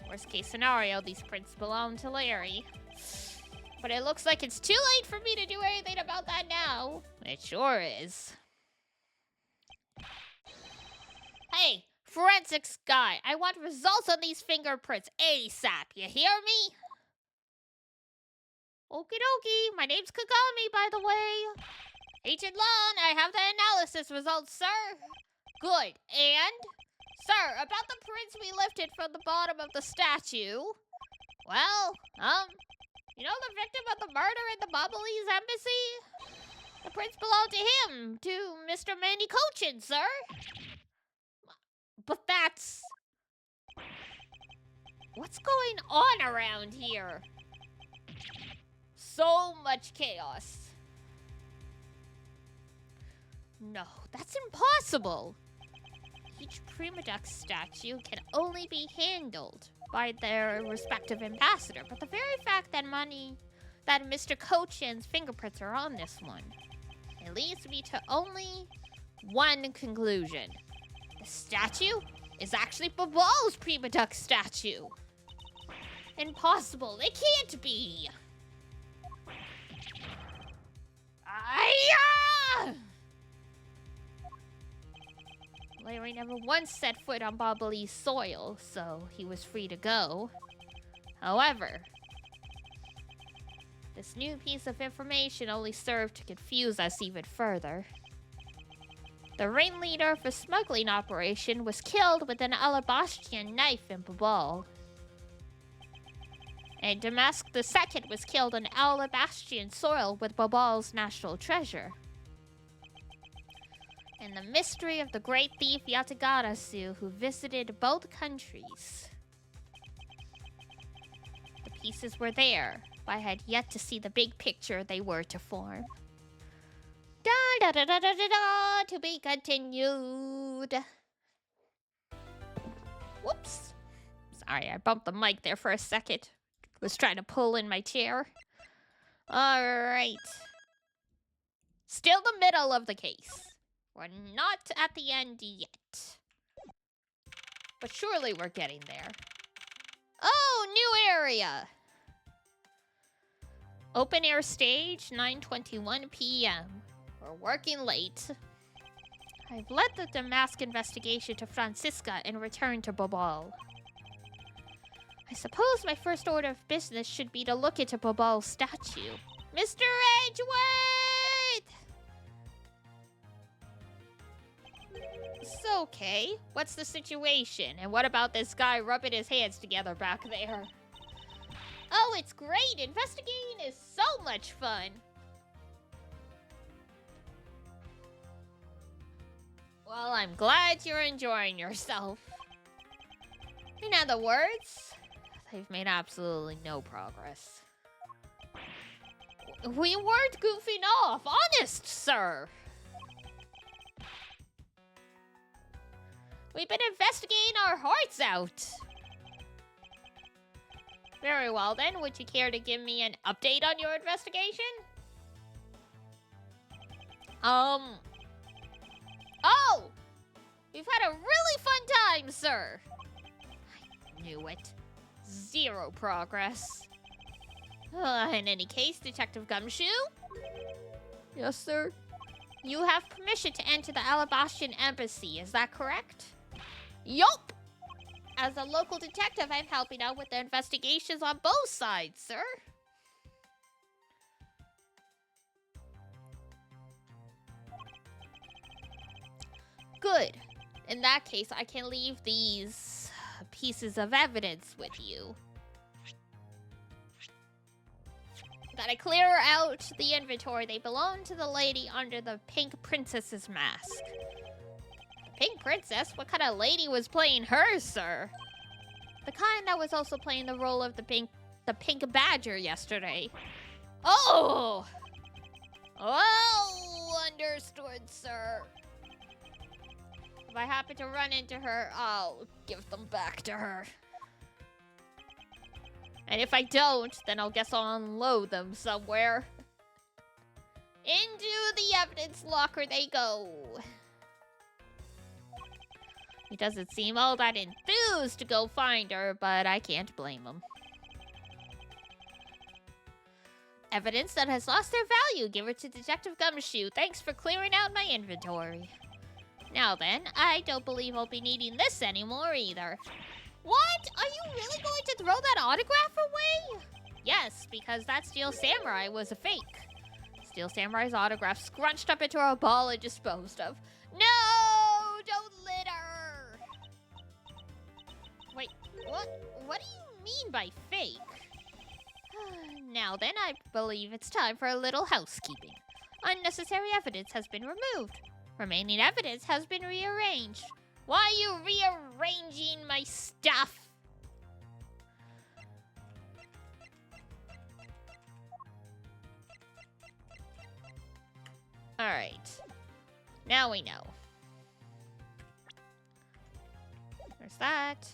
Worst case scenario, these prints belong to Larry. But it looks like it's too late for me to do anything about that now. It sure is. Hey, forensics guy, I want results on these fingerprints ASAP, you hear me? Okie dokie, my name's Kagami, by the way. Agent Lon, I have the analysis results, sir. Good, and? Sir, about the prints we lifted from the bottom of the statue. Well, you know the victim of the murder in the Bubbly's embassy? The prints belong to him, to Mr. Manny Cochin, sir. But that's... What's going on around here? So much chaos. No, that's impossible. Each Prima Duck statue can only be handled by their respective ambassador, but the very fact that Mr. Cochin's fingerprints are on this one, it leads me to only one conclusion. The statue is actually Babal's Prima Duck statue. Impossible. It can't be. Larry never once set foot on Bobbly's soil, so he was free to go. However, this new piece of information only served to confuse us even further. The ringleader of the smuggling operation was killed with an Alabastrian knife in Babal. And Damask II was killed on Alabastrian soil with Babal's national treasure. And the mystery of the great thief Yatagarasu, who visited both countries. The pieces were there, but I had yet to see the big picture they were to form. Da da da da da da da, to be continued. Whoops. Sorry, I bumped the mic there for a second. Was trying to pull in my chair. Alright. Still the middle of the case. We're not at the end yet. But surely we're getting there. Oh, new area! Open air stage, 9:21 p.m. We're working late. I've led the Damask investigation to Francisca and returned to Babal. I suppose my first order of business should be to look into Babal's statue. Mr. Edgeworth! It's okay. What's the situation? And what about this guy rubbing his hands together back there? Oh, it's great! Investigating is so much fun! Well, I'm glad you're enjoying yourself. In other words, they've made absolutely no progress. We weren't goofing off, honest, sir! We've been investigating our hearts out. Very well then, would you care to give me an update on your investigation? Oh! We've had a really fun time, sir! I knew it. Zero progress. In any case, Detective Gumshoe? Yes, sir? You have permission to enter the Alabastian Embassy, is that correct? Yup! As a local detective, I'm helping out with the investigations on both sides, sir. Good. In that case, I can leave these pieces of evidence with you. Gotta clear out the inventory. They belong to the lady under the Pink Princess's mask. The Pink Princess? What kind of lady was playing her, sir? The kind that was also playing the role of the Pink Badger yesterday. Oh! Oh, understood, sir. If I happen to run into her, I'll give them back to her. And if I don't, then I'll guess I'll unload them somewhere. Into the evidence locker they go. He doesn't seem all that enthused to go find her, but I can't blame him. Evidence that has lost their value. Give it to Detective Gumshoe. Thanks for clearing out my inventory. Now then, I don't believe I'll be needing this anymore either. What? Are you really going to throw that autograph away? Yes, because that Steel Samurai was a fake. Steel Samurai's autograph scrunched up into a ball and disposed of. No! Don't litter! Wait, what do you mean by fake? Now then, I believe it's time for a little housekeeping. Unnecessary evidence has been removed. Remaining evidence has been rearranged. Why are you rearranging my stuff? Alright. Now we know. There's that.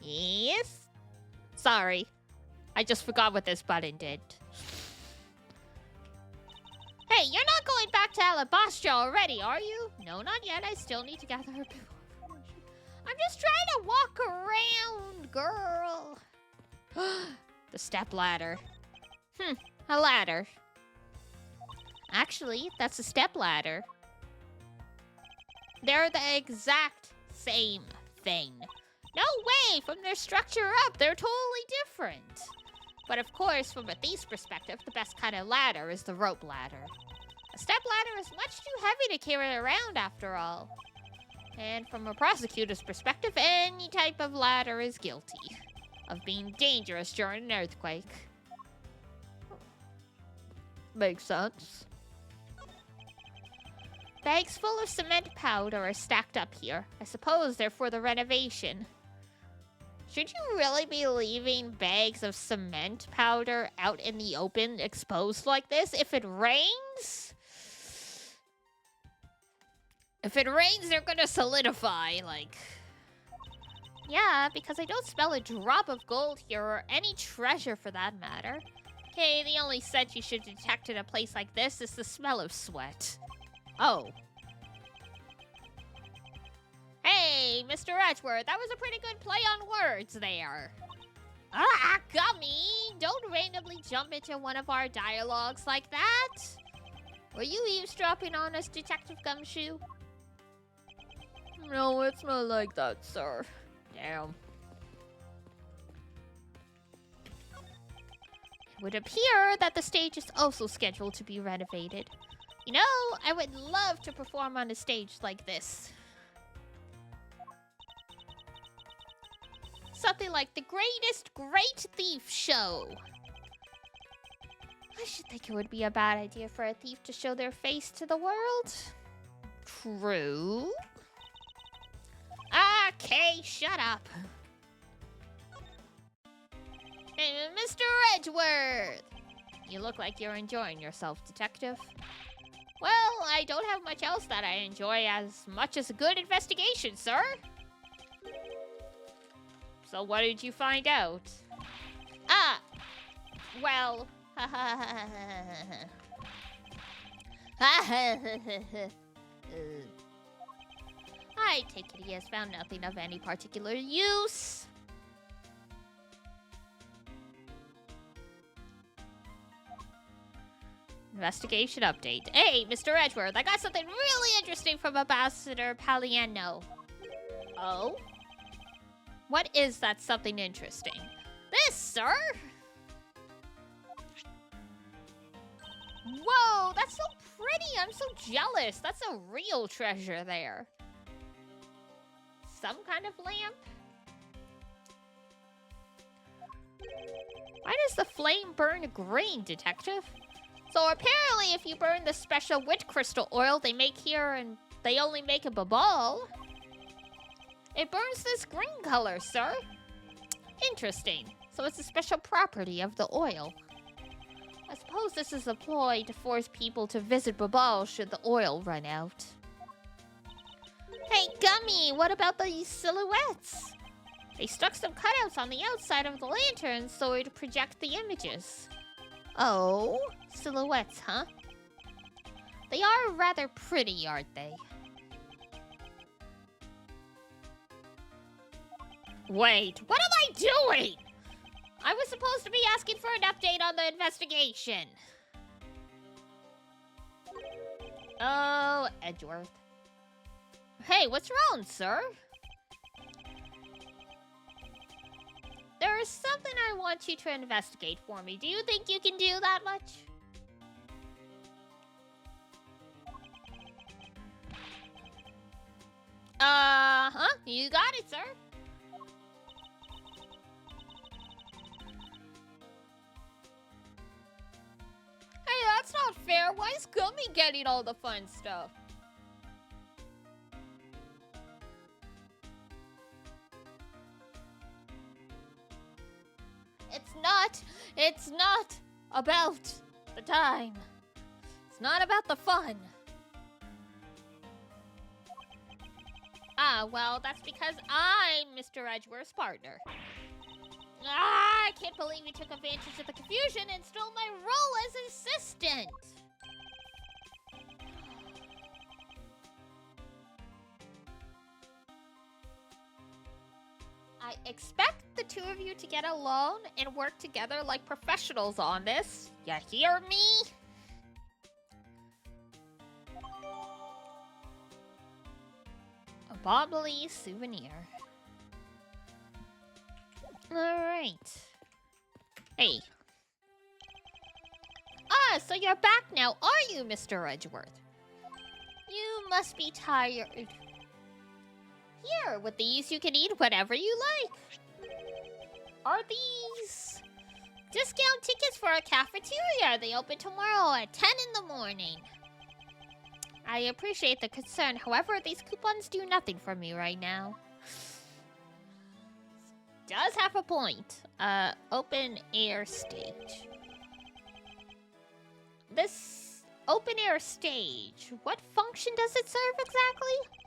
Yes? Sorry. I just forgot what this button did. Hey, you're not going back to Alabastia already, are you? No, not yet. I still need to gather her information. I'm just trying to walk around, girl. The step ladder. A ladder. Actually, that's a step ladder. They're the exact same thing. No way! From their structure up, they're totally different. But of course, from a thief's perspective, the best kind of ladder is the rope ladder. A step ladder is much too heavy to carry around after all. And from a prosecutor's perspective, any type of ladder is guilty of being dangerous during an earthquake. Makes sense. Bags full of cement powder are stacked up here. I suppose they're for the renovation. Should you really be leaving bags of cement powder out in the open, exposed like this? If it rains? If it rains, they're gonna solidify, like... Yeah, because I don't smell a drop of gold here, or any treasure for that matter. Okay, the only scent you should detect in a place like this is the smell of sweat. Oh. Hey, Mr. Edgeworth, that was a pretty good play on words there. Ah, Gummy! Don't randomly jump into one of our dialogues like that. Were you eavesdropping on us, Detective Gumshoe? No, it's not like that, sir. Damn. It would appear that the stage is also scheduled to be renovated. You know, I would love to perform on a stage like this. Something like the greatest great thief show. I should think it would be a bad idea for a thief to show their face to the world. True. Okay, shut up. Mr. Edgeworth! You look like you're enjoying yourself, Detective. Well, I don't have much else that I enjoy as much as a good investigation, sir. So what did you find out? Ah, well... I take it he has found nothing of any particular use. Investigation update. Hey, Mr. Edgeworth, I got something really interesting from Ambassador Paliano. Oh? What is that something interesting? This, sir? Whoa, that's so pretty. I'm so jealous. That's a real treasure there. Some kind of lamp? Why does the flame burn green, detective? So apparently if you burn the special wit crystal oil they make here and they only make a ball, it burns this green color, sir. Interesting. So it's a special property of the oil. I suppose this is a ploy to force people to visit Babal should the oil run out. Hey, Gummy, what about these silhouettes? They stuck some cutouts on the outside of the lanterns so it'd project the images. Oh, silhouettes, huh? They are rather pretty, aren't they? Wait, what am I doing? I was supposed to be asking for an update on the investigation. Oh, Edgeworth. Hey, what's wrong, sir? There is something I want you to investigate for me. Do you think you can do that much? Uh-huh. You got it, sir. Hey, that's not fair. Why is Gummy getting all the fun stuff? It's not about the time. It's not about the fun. Ah, well, that's because I'm Mr. Edgeworth's partner. Ah, I can't believe you took advantage of the confusion and stole my role as assistant. I expect the two of you to get along and work together like professionals on this. You hear me? A Bobbly souvenir. Alright. Hey. Ah, so you're back now, are you, Mr. Edgeworth? You must be tired. Here, with these you can eat whatever you like. Are these discount tickets for a cafeteria? They open tomorrow at 10 in the morning. I appreciate the concern, however, these coupons do nothing for me right now. Does have a point. Open air stage. This open air stage, what function does it serve exactly?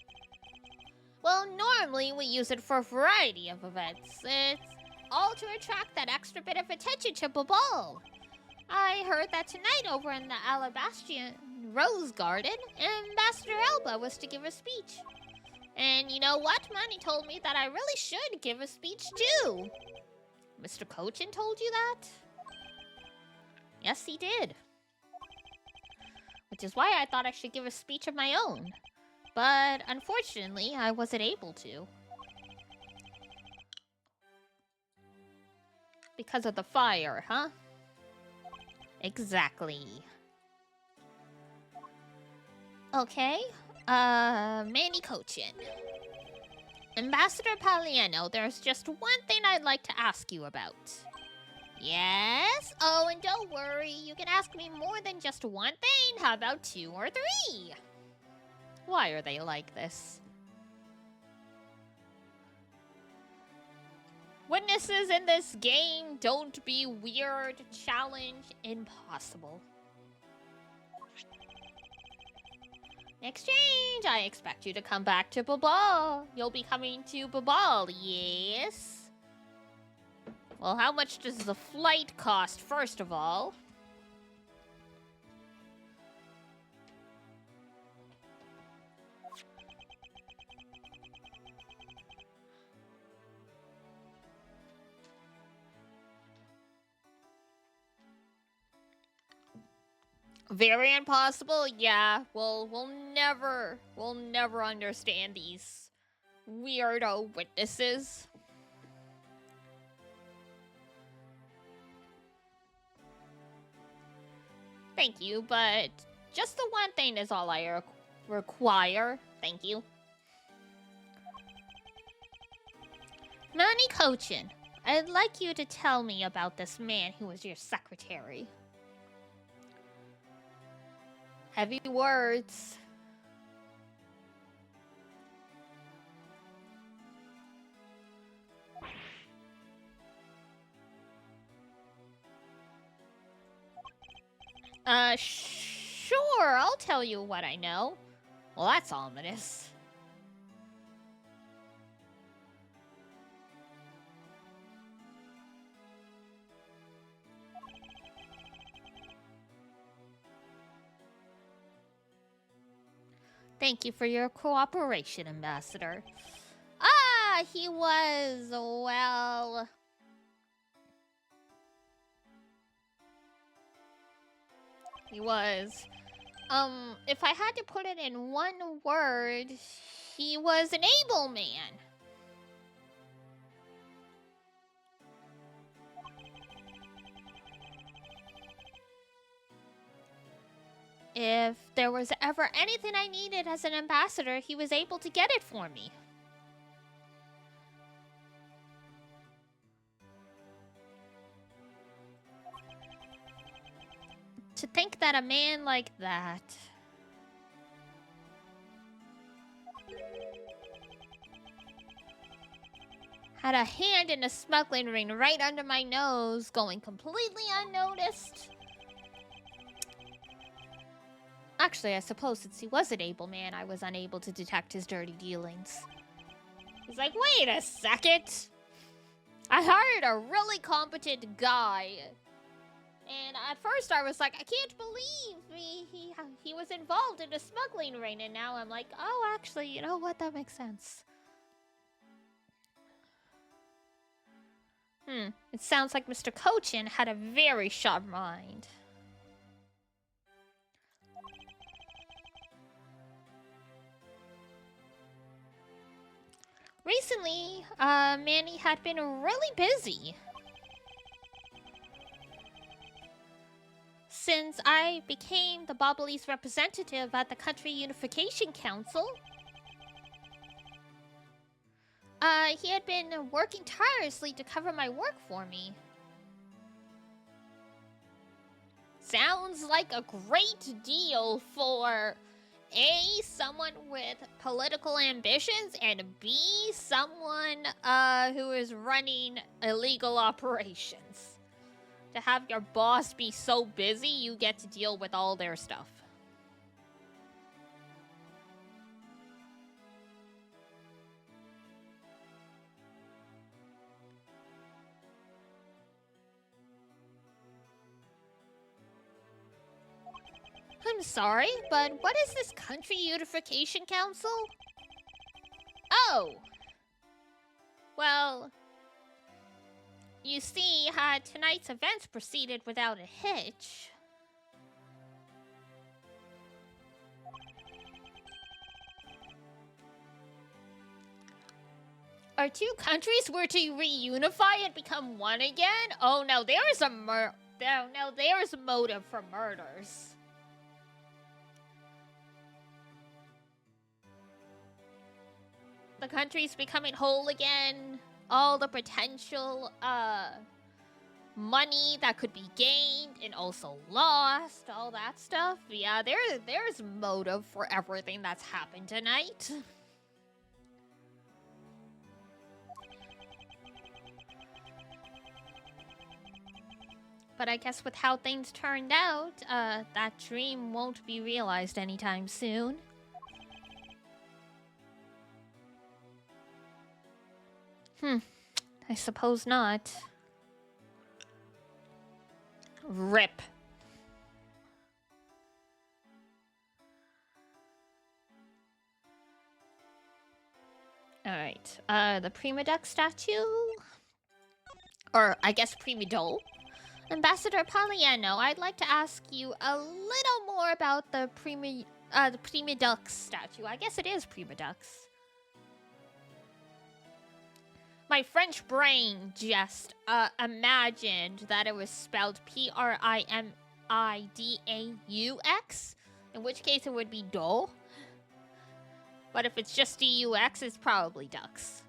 Well, normally we use it for a variety of events. It's all to attract that extra bit of attention to Babal. I heard that tonight over in the Alabastrian Rose Garden, Ambassador Elba was to give a speech. And you know what? Manny told me that I really should give a speech too. Mr. Cochin told you that? Yes, he did. Which is why I thought I should give a speech of my own. But unfortunately, I wasn't able to. Because of the fire, huh? Exactly. Okay. Manny Cochin. Ambassador Paliano, there's just one thing I'd like to ask you about. Yes? Oh, and don't worry, you can ask me more than just one thing. How about 2 or 3? Why are they like this? Witnesses in this game, don't be weird. Challenge impossible. In exchange, I expect you to come back to Babal. You'll be coming to Babal, yes? Well, how much does the flight cost, first of all? Very impossible? Yeah. Well, we'll never understand these weirdo witnesses. Thank you, but just the one thing is all I require. Thank you. Nani Kochin, I'd like you to tell me about this man who was your secretary. Heavy words. Sure, I'll tell you what I know. Well, that's ominous. Thank you for your cooperation, Ambassador. Ah, he was, well... He was... if I had to put it in one word, he was an able man. If there was ever anything I needed as an ambassador, he was able to get it for me. To think that a man like that... had a hand in a smuggling ring right under my nose, going completely unnoticed. Actually, I suppose since he was an able man, I was unable to detect his dirty dealings. He's like, wait a second! I hired a really competent guy. And at first I was like, I can't believe he was involved in a smuggling ring. And now I'm like, oh, actually, you know what? That makes sense. It sounds like Mr. Kochin had a very sharp mind. Recently, Manny had been really busy. Since I became the Bobbly's representative at the Country Unification Council, he had been working tirelessly to cover my work for me. Sounds like a great deal for A, someone with political ambitions, and B, someone who is running illegal operations. To have your boss be so busy, you get to deal with all their stuff. I'm sorry, but what is this Country Unification Council? Oh! Well, you see, had tonight's events proceeded without a hitch, our two countries were to reunify and become one again? Oh no, there's a there's motive for murders. The country's becoming whole again. All the potential, money that could be gained and also lost, all that stuff. Yeah, there's motive for everything that's happened tonight. But I guess with how things turned out, that dream won't be realized anytime soon. I suppose not. Rip. Alright, the Prima Duck statue? Or, I guess Prima Doll? Ambassador Palliano, I'd like to ask you a little more about the Prima Duck statue. I guess it is Prima Ducks. My French brain just imagined that it was spelled Primidaux, in which case it would be Dole. But if it's just DUX, it's probably ducks.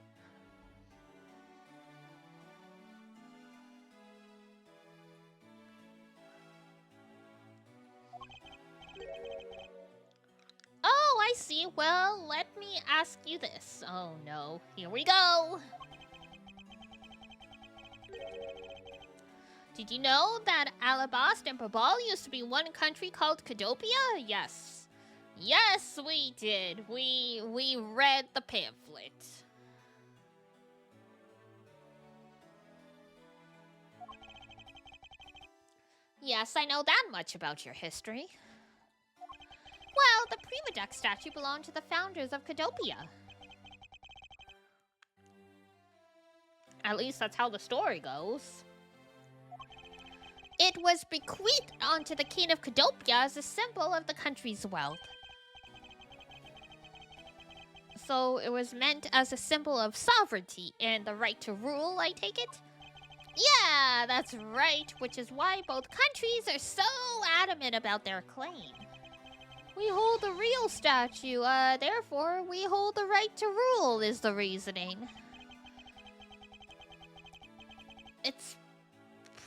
Oh, I see. Well, let me ask you this. Oh no, here we go. Did you know that Alabast and Babal used to be one country called Cadopia? Yes. Yes, we did. We read the pamphlet. Yes, I know that much about your history. Well, the Prima Duck statue belonged to the founders of Cadopia. At least that's how the story goes. It was bequeathed onto the king of Cadopia as a symbol of the country's wealth. So it was meant as a symbol of sovereignty and the right to rule, I take it? Yeah, that's right, which is why both countries are so adamant about their claim. We hold the real statue, therefore we hold the right to rule, is the reasoning. It's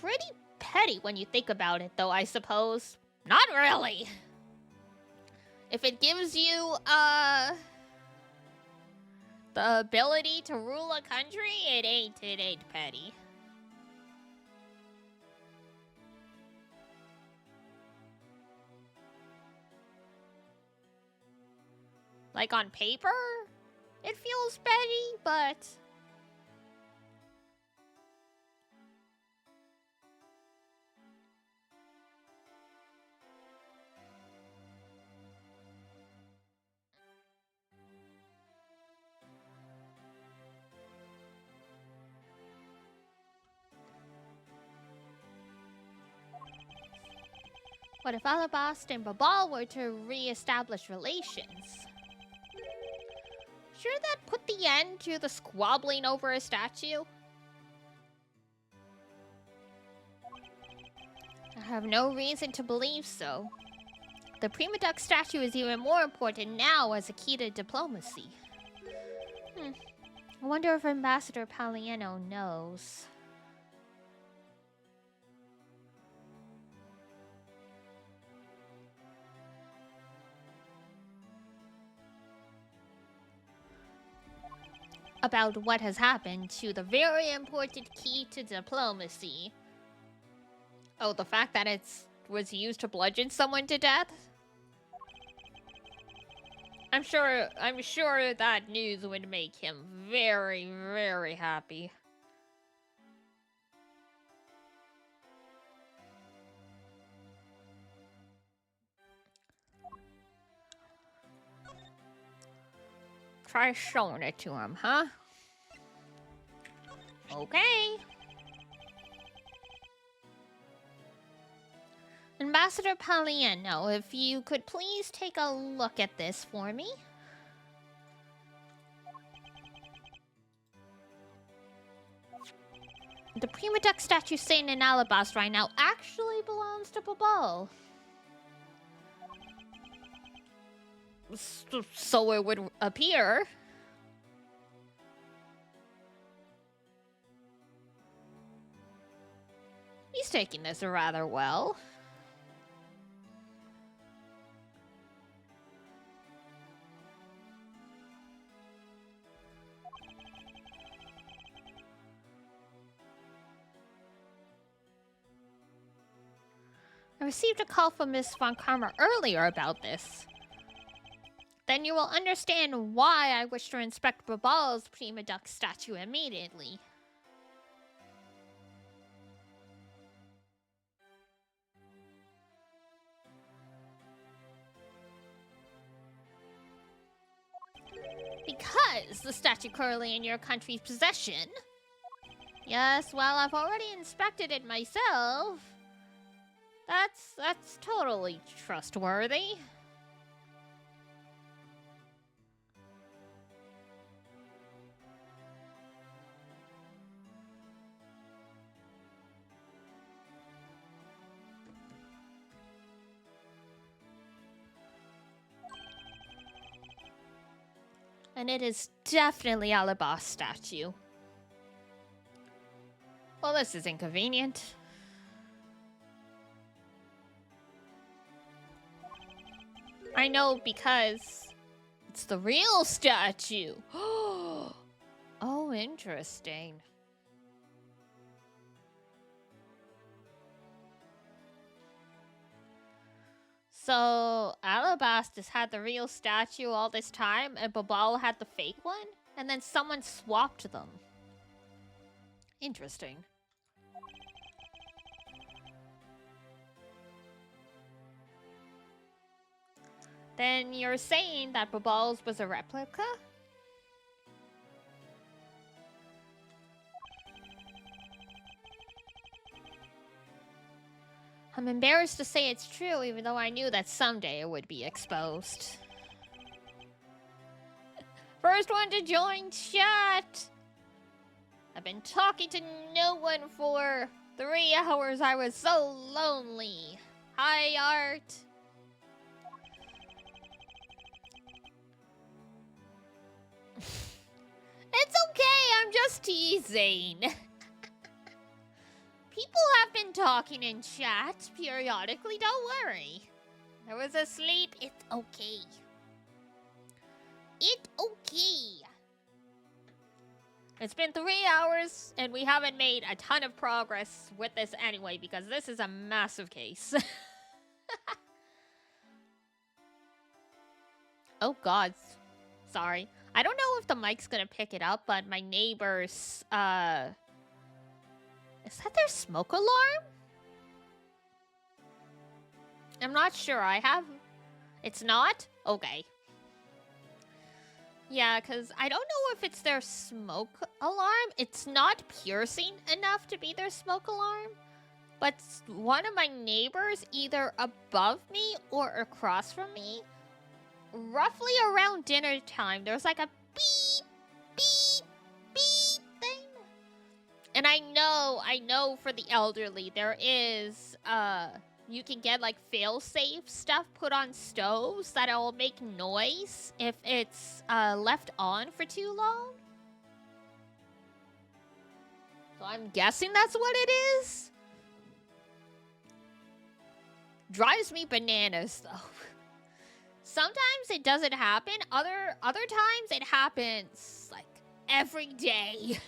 pretty petty when you think about it, though, I suppose. Not really. If it gives you, the ability to rule a country, it ain't petty. Like, on paper, it feels petty, but... What if Alabast and Babal were to re-establish relations? Sure that put the end to the squabbling over a statue? I have no reason to believe so. The Prima Duck statue is even more important now as a key to diplomacy. I wonder if Ambassador Palliano knows. About what has happened to the very important key to diplomacy. Oh, the fact that it was used to bludgeon someone to death? I'm sure that news would make him very, very happy. Try showing it to him, huh? Okay. Ambassador Palliano, if you could please take a look at this for me. The Prima Duck statue sitting in Alabast right now actually belongs to Babal. So it would appear. He's taking this rather well. I received a call from Miss Von Karma earlier about this. Then you will understand why I wish to inspect Babal's Prima Duck statue immediately. Because the statue currently in your country's possession. Yes, well, I've already inspected it myself. That's totally trustworthy. And it is definitely Alabas statue. Well, this is inconvenient. I know because it's the real statue. Oh, interesting. So, Alabastus had the real statue all this time, and Babal had the fake one? And then someone swapped them. Interesting. Then you're saying that Babal's was a replica? I'm embarrassed to say it's true, even though I knew that someday it would be exposed. First one to join chat! I've been talking to no one for 3 hours. I was so lonely. Hi, Art. It's okay, I'm just teasing. People have been talking in chat periodically, don't worry. I was asleep, it's okay. It's okay. It's been 3 hours, and we haven't made a ton of progress with this anyway, because this is a massive case. Oh god. Sorry. I don't know if the mic's gonna pick it up, but my neighbors, is that their smoke alarm? I'm not sure. It's not? Okay. Yeah, because I don't know if it's their smoke alarm. It's not piercing enough to be their smoke alarm. But one of my neighbors, either above me or across from me, roughly around dinner time, there's like a beep, beep, beep thing. And I know for the elderly, there is, you can get like fail-safe stuff put on stoves that'll make noise if it's left on for too long. So I'm guessing that's what it is. Drives me bananas though. Sometimes it doesn't happen. Other times it happens like every day.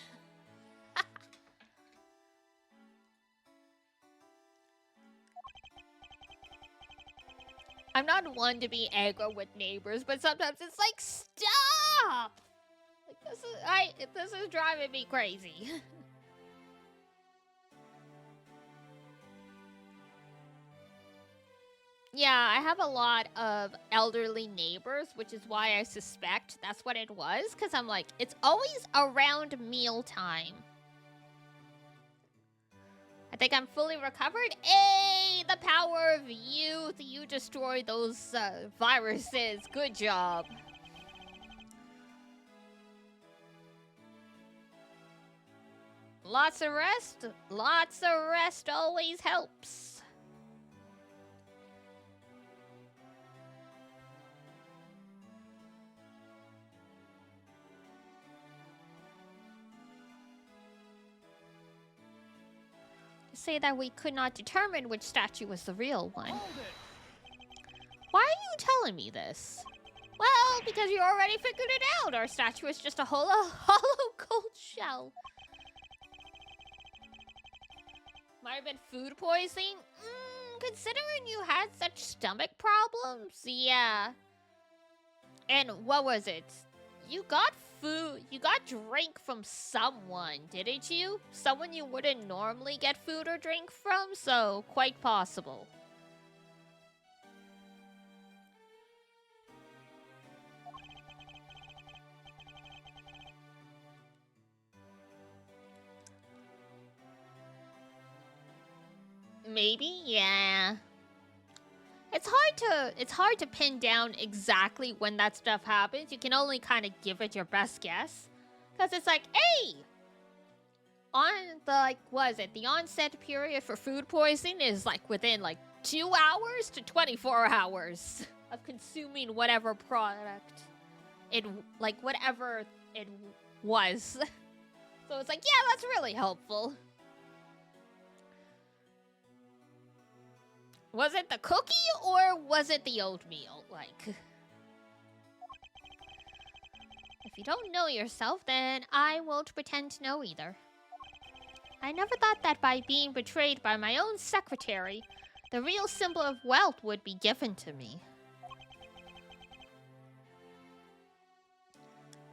I'm not one to be aggro with neighbors, but sometimes it's like, stop! Like, this is driving me crazy. Yeah, I have a lot of elderly neighbors, which is why I suspect that's what it was, because I'm like, it's always around mealtime. I think I'm fully recovered. Hey, the power of youth. You destroyed those viruses. Good job. Lots of rest. Lots of rest always helps. Say that we could not determine which statue was the real one. Why are you telling me this? Well, because you already figured it out. Our statue is just a hollow gold shell. Might have been food poisoning? Considering you had such stomach problems, yeah. And what was it? You got food, you got drink from someone, didn't you? Someone you wouldn't normally get food or drink from, so quite possible. Maybe, yeah. It's hard to pin down exactly when that stuff happens. You can only kind of give it your best guess. Cause it's like, hey! On the like what is it? The onset period for food poisoning is like within like 2 hours to 24 hours of consuming whatever product it like whatever it was. So it's like, yeah, that's really helpful. Was it the cookie or was it the oatmeal? Like, if you don't know yourself, then I won't pretend to know either. I never thought that by being betrayed by my own secretary, the real symbol of wealth would be given to me.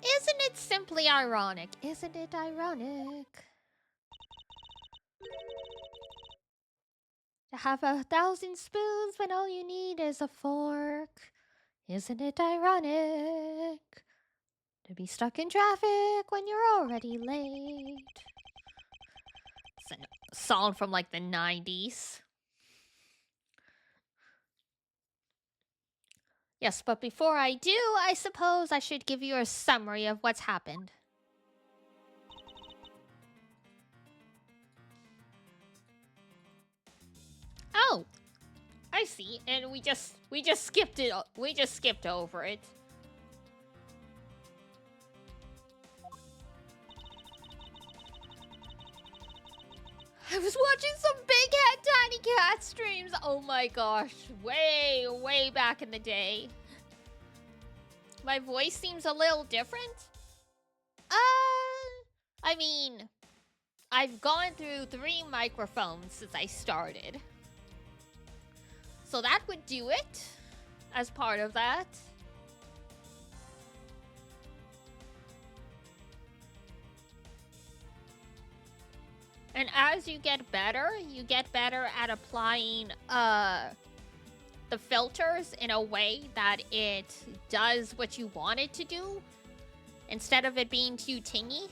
Isn't it simply ironic? Isn't it ironic? To have 1,000 spoons when all you need is a fork. Isn't it ironic? To be stuck in traffic when you're already late. It's a song from like the 90s. Yes, but before I do, I suppose I should give you a summary of what's happened. Oh, I see. And we just skipped it. We just skipped over it. I was watching some Big Head Tiny Cat streams. Oh my gosh. Way back in the day. My voice seems a little different. I mean, I've gone through 3 microphones since I started. So that would do it as part of that. And as you get better at applying the filters in a way that it does what you want it to do instead of it being too tingy.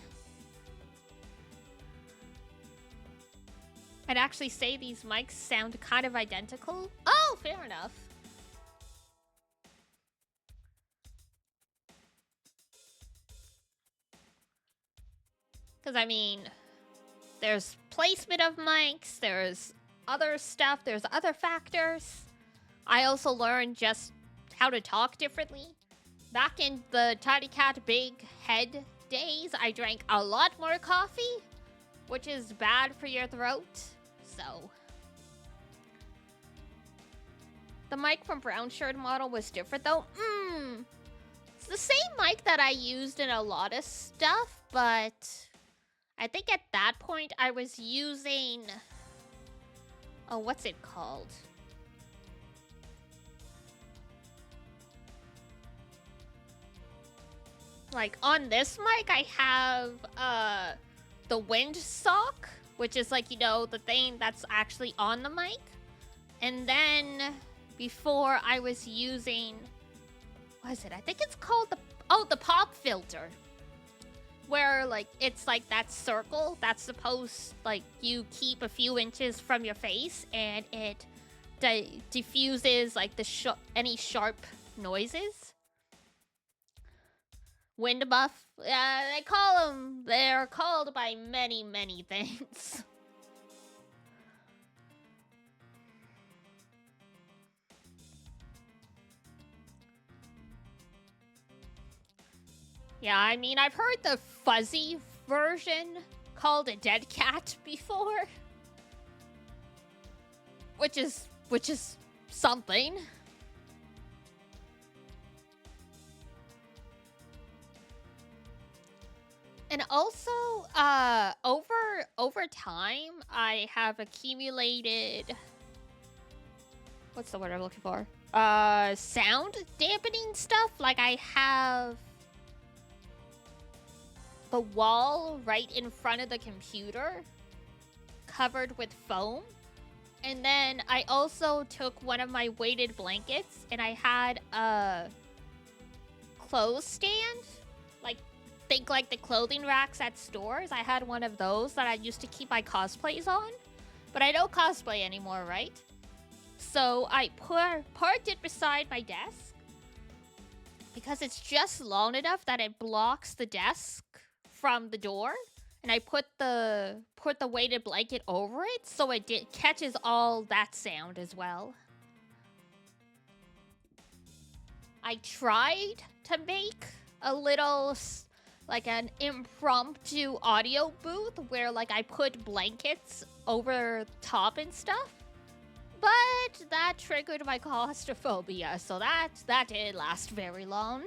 I'd actually say these mics sound kind of identical. Oh, fair enough. Because, I mean, there's placement of mics, there's other stuff, there's other factors. I also learned just how to talk differently. Back in the Tiny Cat Big Head days, I drank a lot more coffee, which is bad for your throat. So, the mic from Brown Shirt model was different though. It's the same mic that I used in a lot of stuff, but I think at that point I was using, oh, what's it called? Like on this mic, I have the wind sock, which is like, you know, the thing that's actually on the mic. And then before I was using, what is it? I think it's called the pop filter. Where like it's like that circle that's supposed like you keep a few inches from your face and it diffuses like the any sharp noises. Wind buff. They call them. They're called by many things. Yeah, I mean, I've heard the fuzzy version called a dead cat before. Which is something. And also, over time, I have accumulated... What's the word I'm looking for? sound dampening stuff. Like I have the wall right in front of the computer covered with foam. And then I also took one of my weighted blankets and I had a clothes stand. Like, think like the clothing racks at stores. I had one of those that I used to keep my cosplays on. But I don't cosplay anymore, right? So I parked it beside my desk because it's just long enough that it blocks the desk from the door. And I put the weighted blanket over it so it catches all that sound as well. I tried to make a little, like an impromptu audio booth where like I put blankets over top and stuff. But that triggered my claustrophobia, so that didn't last very long.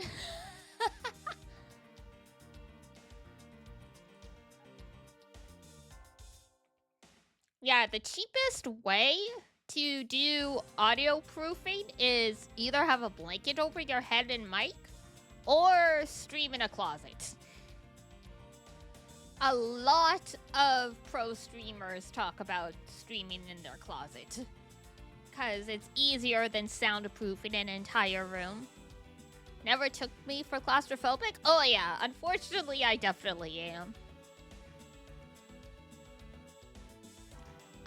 Yeah, the cheapest way to do audio proofing is either have a blanket over your head and mic, or stream in a closet. A lot of pro streamers talk about streaming in their closet, because it's easier than soundproofing an entire room. Never took me for claustrophobic? Oh yeah, unfortunately I definitely am.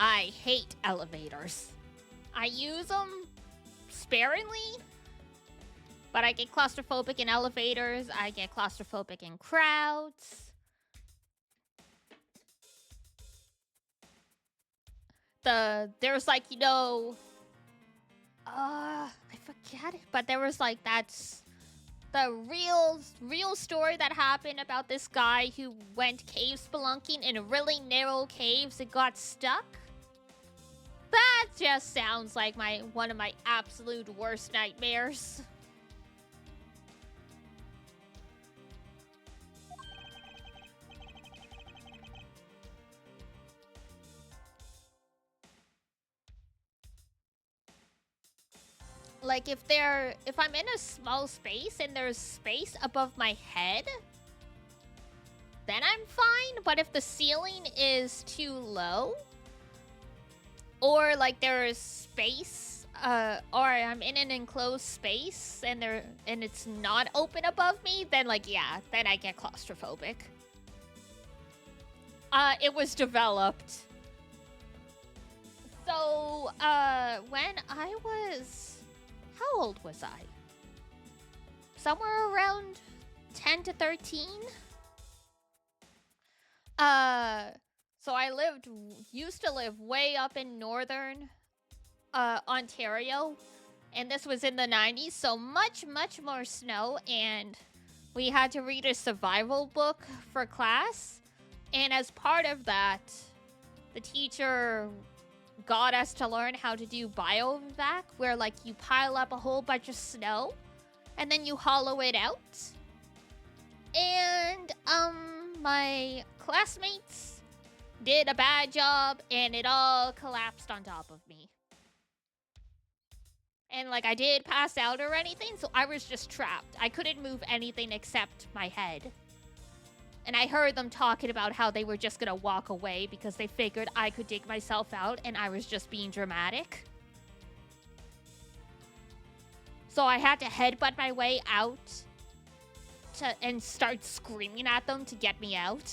I hate elevators. I use them sparingly, but I get claustrophobic in elevators. I get claustrophobic in crowds. There's like, you know, I forget it, but there was like that's the real story that happened about this guy who went cave spelunking in really narrow caves and got stuck. That just sounds like one of my absolute worst nightmares. Like if I'm in a small space and there's space above my head, then I'm fine. But if the ceiling is too low, or like there's space, or I'm in an enclosed space and it's not open above me, then like yeah, then I get claustrophobic. It was developed. So when I was, how old was I? Somewhere around 10 to 13. So I used to live way up in northern Ontario, and this was in the 90s, so much more snow, and we had to read a survival book for class, and as part of that, the teacher got us to learn how to do biovac, where like you pile up a whole bunch of snow and then you hollow it out. And my classmates did a bad job and it all collapsed on top of me. And like I did pass out or anything, so I was just trapped. I couldn't move anything except my head. And I heard them talking about how they were just gonna walk away because they figured I could dig myself out and I was just being dramatic. So I had to headbutt my way out and start screaming at them to get me out.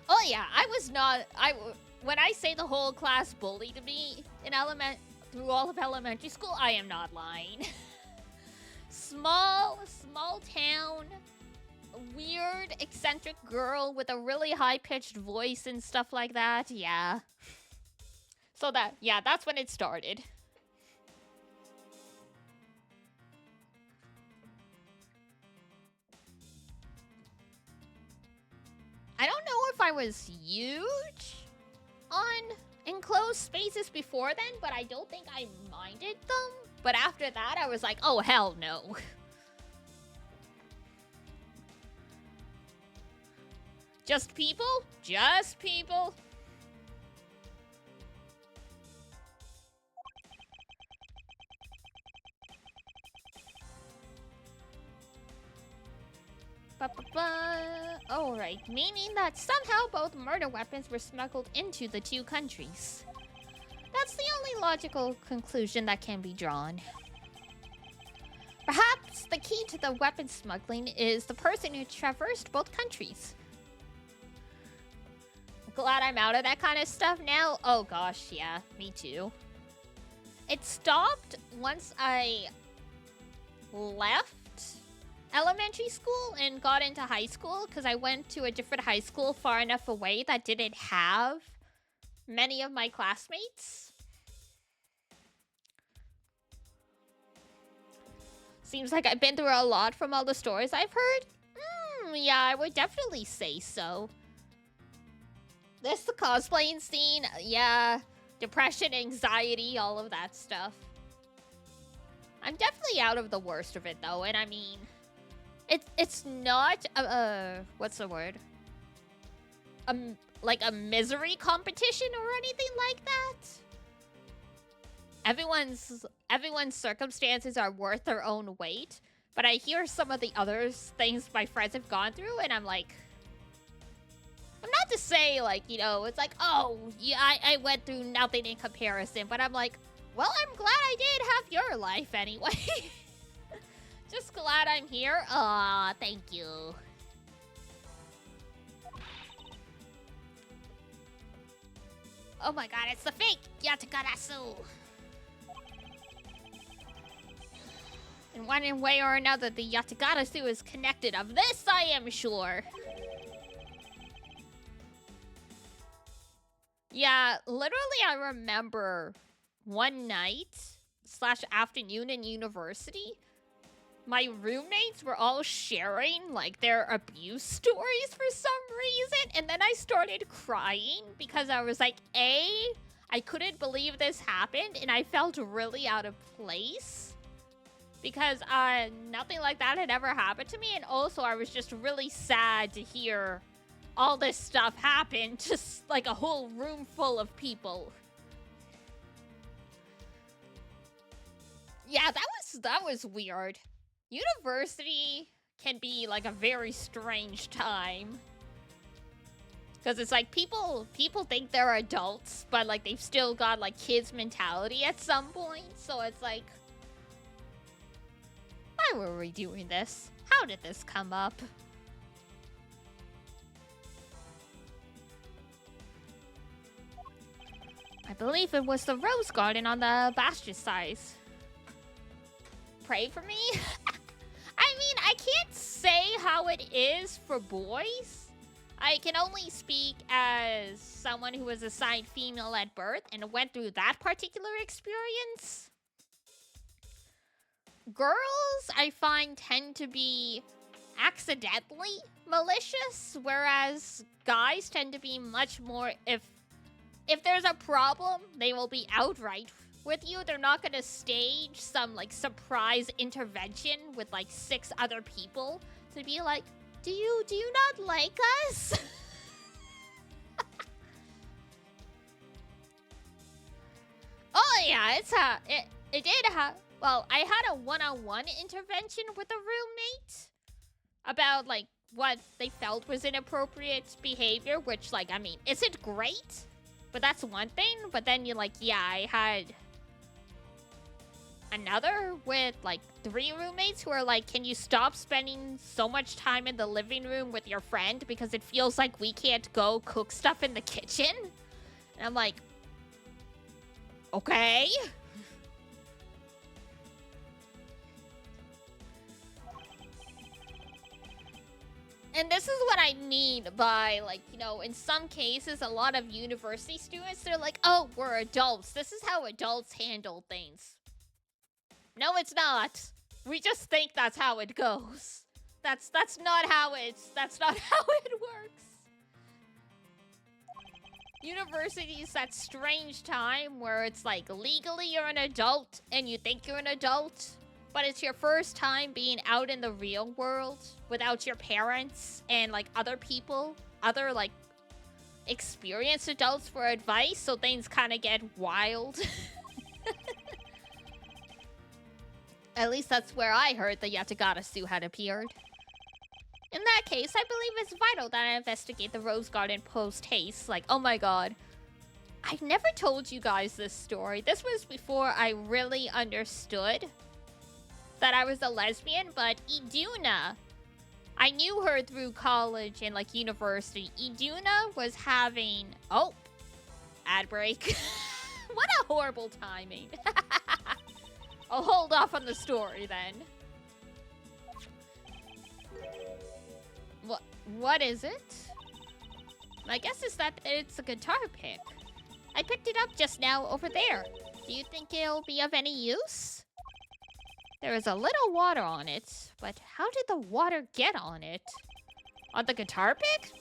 Oh yeah, when I say the whole class bullied me through all of elementary school, I am not lying. Small town, weird, eccentric girl with a really high-pitched voice and stuff like that, yeah. So that's when it started. I don't know if I was huge on enclosed spaces before then, but I don't think I minded them. But after that, I was like, oh, hell no. Just people? Just people? Alright, meaning that somehow both murder weapons were smuggled into the two countries. That's the only logical conclusion that can be drawn. Perhaps the key to the weapon smuggling is the person who traversed both countries. Glad I'm out of that kind of stuff now. Oh gosh, yeah, me too. It stopped once I left elementary school and got into high school because I went to a different high school far enough away that didn't have many of my classmates. Seems like I've been through a lot from all the stories I've heard. Yeah, I would definitely say so. This the cosplaying scene, yeah. Depression, anxiety, all of that stuff. I'm definitely out of the worst of it though, and I mean, it's not what's the word? Like a misery competition or anything like that. Everyone's circumstances are worth their own weight, but I hear some of the other things my friends have gone through, and I'm like, I'm not to say, like, you know, it's like, oh, yeah, I went through nothing in comparison, but I'm like, well, I'm glad I did have your life anyway. Just glad I'm here. Aw, thank you. Oh my god, it's the fake Yatakarasu. In one way or another, the Yatakarasu is connected. Of this, I am sure. Yeah, literally, I remember one night / afternoon in university, my roommates were all sharing, like, their abuse stories for some reason, and then I started crying because I was like, I couldn't believe this happened, and I felt really out of place because nothing like that had ever happened to me, and also I was just really sad to hear all this stuff happen to, like, a whole room full of people. Yeah, that was weird. University can be, like, a very strange time. Because it's like, people think they're adults, but, like, they've still got, like, kids mentality at some point. So it's like, why were we doing this? How did this come up? I believe it was the rose garden on the Bastion-size. Pray for me? I mean, I can't say how it is for boys. I can only speak as someone who was assigned female at birth and went through that particular experience. Girls, I find, tend to be accidentally malicious, whereas guys tend to be much more, if there's a problem, they will be outright with you. They're not gonna stage some, like, surprise intervention with, like, 6 other people to be like, do you not like us? Oh yeah, it did have, well, I had a one-on-one intervention with a roommate about, like, what they felt was inappropriate behavior, which, like, I mean, isn't great, but that's one thing. But then you're like, yeah, I had another with, like, 3 roommates who are like, can you stop spending so much time in the living room with your friend because it feels like we can't go cook stuff in the kitchen? And I'm like, okay. And this is what I mean by, like, you know, in some cases, a lot of university students, they're like, oh, we're adults. This is how adults handle things. No, it's not. We just think that's how it goes. That's not how it works. University is that strange time where it's like, legally you're an adult and you think you're an adult, but it's your first time being out in the real world without your parents and, like, other people, other, like, experienced adults for advice, so things kind of get wild. At least that's where I heard the Yatagarasu had appeared. In that case, I believe it's vital that I investigate the Rose Garden post haste. Like, oh my god. I never told you guys this story. This was before I really understood that I was a lesbian, but Iduna, I knew her through college and like university. Iduna was having... Oh, ad break. What a horrible timing. I'll hold off on the story then. What is it? My guess is that it's a guitar pick. I picked it up just now over there. Do you think it'll be of any use? There is a little water on it, but how did the water get on it? On the guitar pick?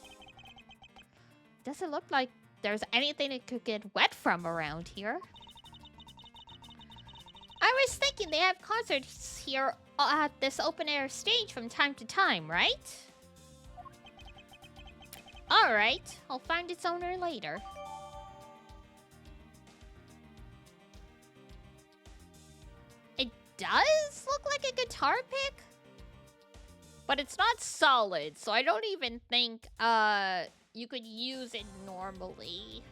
Doesn't look like there's anything it could get wet from around here. I was thinking they have concerts here at this open-air stage from time to time, right? Alright, I'll find its owner later. It does look like a guitar pick, but it's not solid, so I don't even think you could use it normally.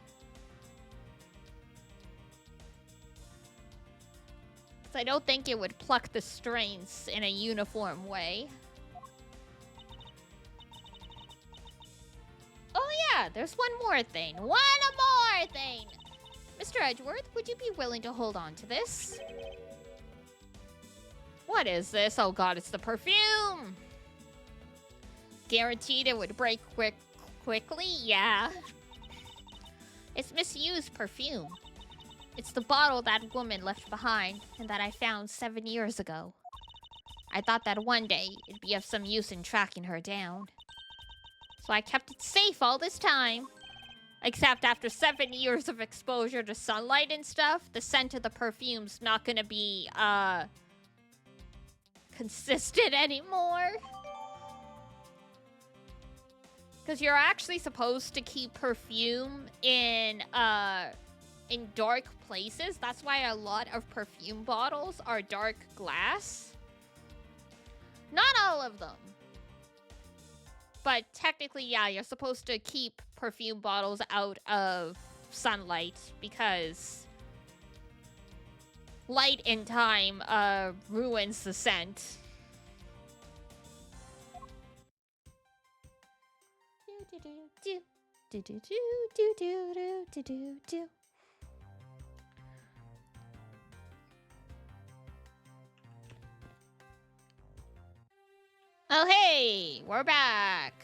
So I don't think it would pluck the strings in a uniform way. Oh yeah, there's one more thing. One more thing! Mr. Edgeworth, would you be willing to hold on to this? What is this? Oh god, it's the perfume! Guaranteed it would break quickly? Yeah. It's misused perfume. It's the bottle that woman left behind and that I found 7 years ago. I thought that one day it'd be of some use in tracking her down. So I kept it safe all this time. Except after 7 years of exposure to sunlight and stuff, the scent of the perfume's not gonna be, consistent anymore. Because you're actually supposed to keep perfume in dark places. That's why a lot of perfume bottles are dark glass. Not all of them. But technically, yeah, you're supposed to keep perfume bottles out of sunlight because light in time ruins the scent. Oh hey, we're back.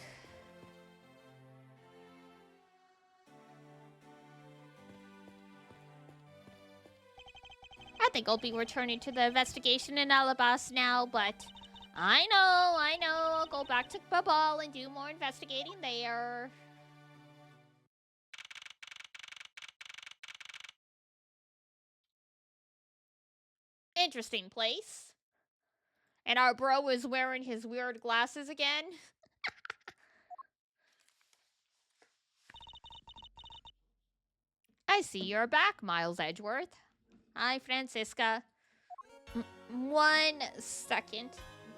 I think I'll be returning to the investigation in Alabas now, but I know, I'll go back to Babal and do more investigating there. Interesting place. And our bro is wearing his weird glasses again. I see you're back, Miles Edgeworth. Hi, Francisca. 1 second.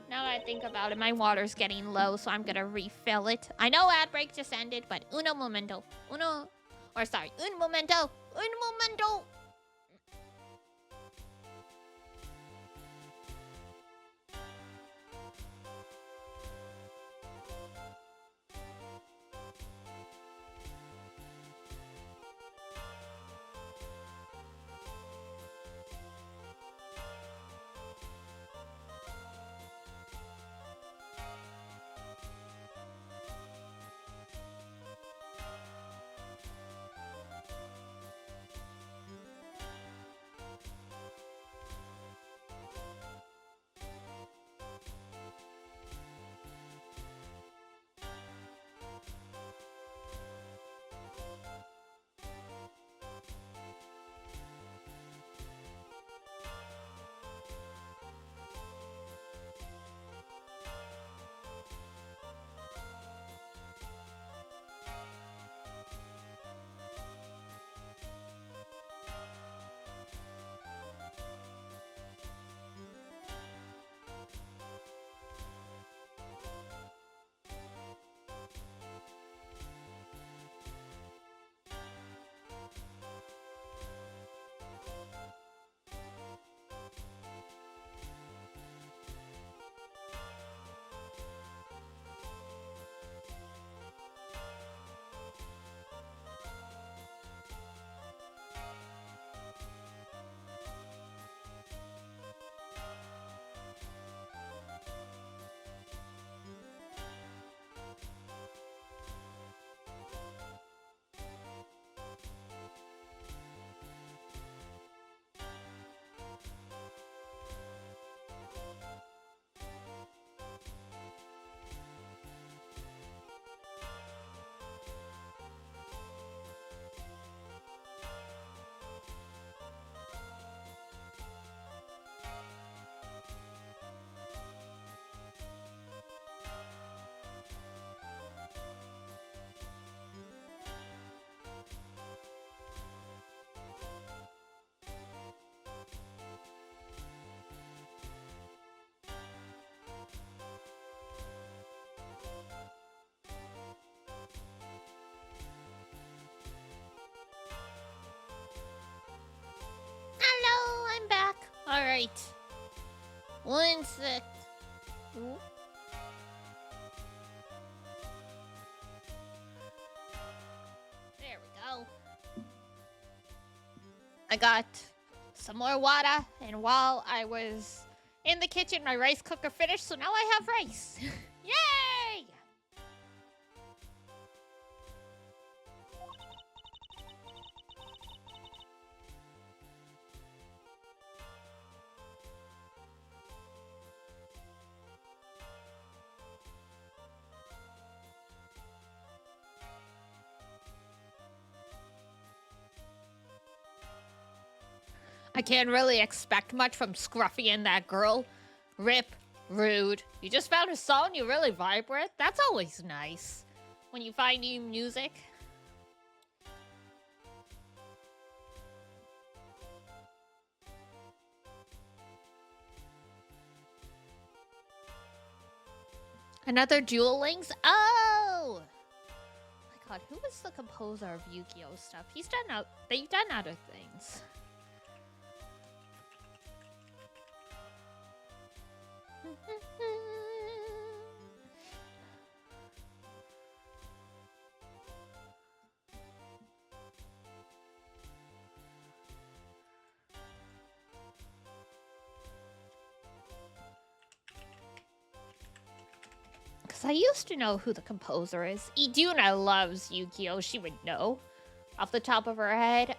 Now that I think about it, my water's getting low, so I'm gonna refill it. I know ad break just ended, but un momento. Un momento. Un momento. Alright. 1 sec. Ooh. There we go. I got some more water, and while I was in the kitchen, my rice cooker finished, so now I have rice. Yay! I can't really expect much from Scruffy and that girl. Rip, rude. You just found a song you really vibe with? That's always nice. When you find new music. Another Duel Links? Oh! My god, who was the composer of Yu-Gi-Oh stuff? They've done other things. Because I used to know who the composer is. Iduna loves Yu-Gi-Oh! She would know. Off the top of her head.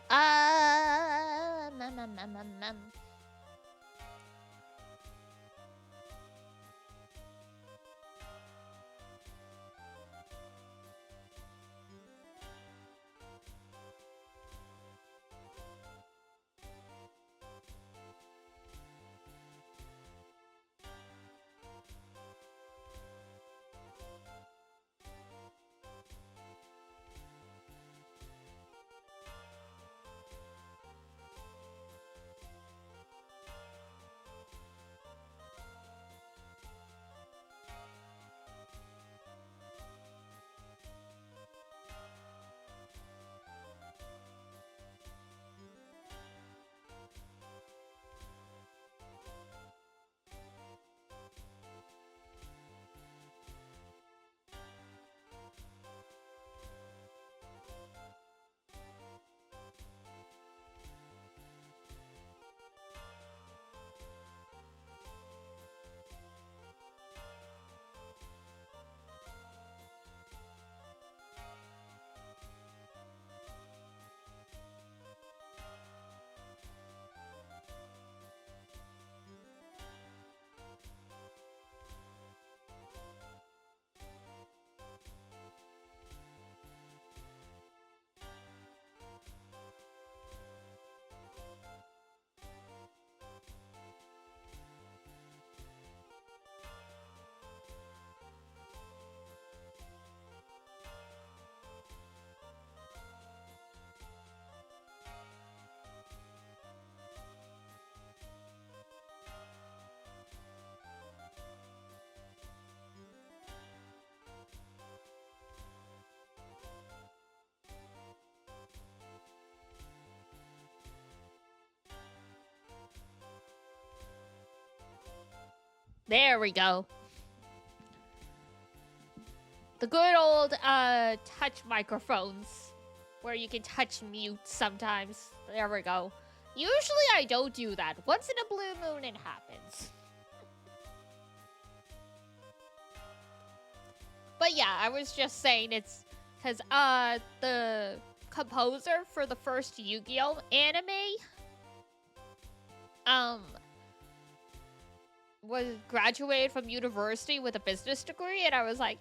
There we go. The good old touch microphones where you can touch mute sometimes. There we go. Usually I don't do that. Once in a blue moon it happens. But yeah, I was just saying it's because the composer for the first Yu-Gi-Oh anime was graduated from university with a business degree, and I was like,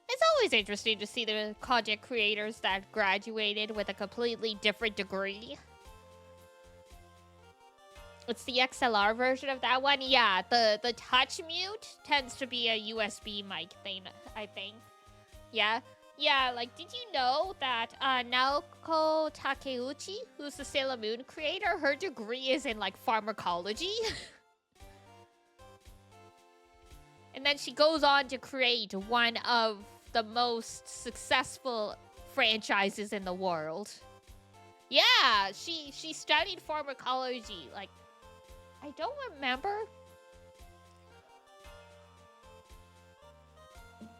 it's always interesting to see the content creators that graduated with a completely different degree. It's the XLR version of that one. Yeah, the touch mute tends to be a USB mic thing, I think. Yeah. Yeah, like, did you know that Naoko Takeuchi, who's the Sailor Moon creator, her degree is in, like, pharmacology? And then she goes on to create one of the most successful franchises in the world. Yeah, she studied pharmacology, like, I don't remember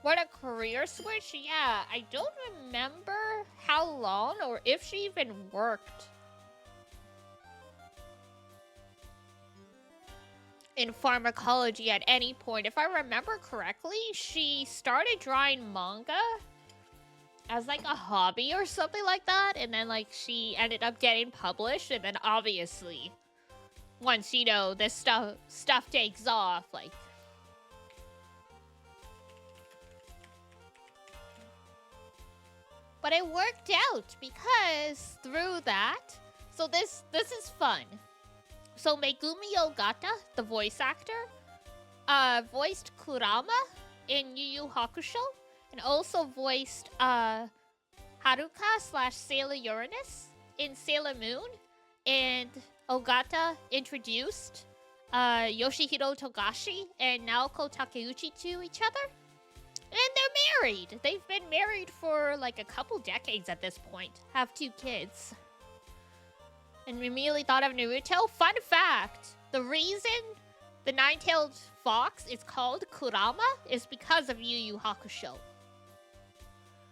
what a career switch. Yeah, I don't remember how long or if she even worked in pharmacology at any point. If I remember correctly, she started drawing manga as like a hobby or something like that, and then like she ended up getting published, and then obviously once, you know, this stuff takes off, like, but it worked out because through that, so this is fun. So Megumi Ogata, the voice actor, voiced Kurama in Yu Yu Hakusho, and also voiced Haruka / Sailor Uranus in Sailor Moon, and Ogata introduced Yoshihiro Togashi and Naoko Takeuchi to each other. And they're married. They've been married for like a couple decades at this point. Have 2 kids. And we immediately thought of Naruto. Fun fact, the reason the nine-tailed fox is called Kurama is because of Yu Yu Hakusho.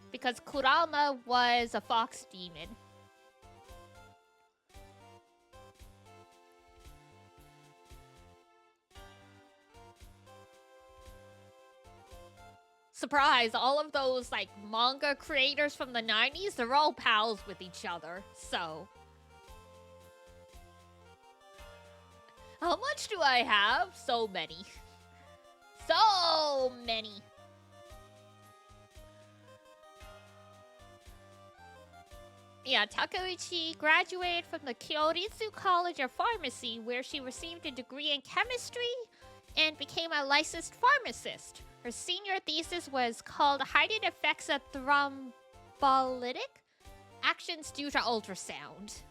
Because Kurama was a fox demon. Surprise, all of those like manga creators from the 90s, they're all pals with each other, so. How much do I have? So many. So many. Yeah, Takeuchi graduated from the Kyoritsu College of Pharmacy, where she received a degree in chemistry and became a licensed pharmacist. Her senior thesis was called Hiding Effects of Thrombolytic Actions Due to Ultrasound.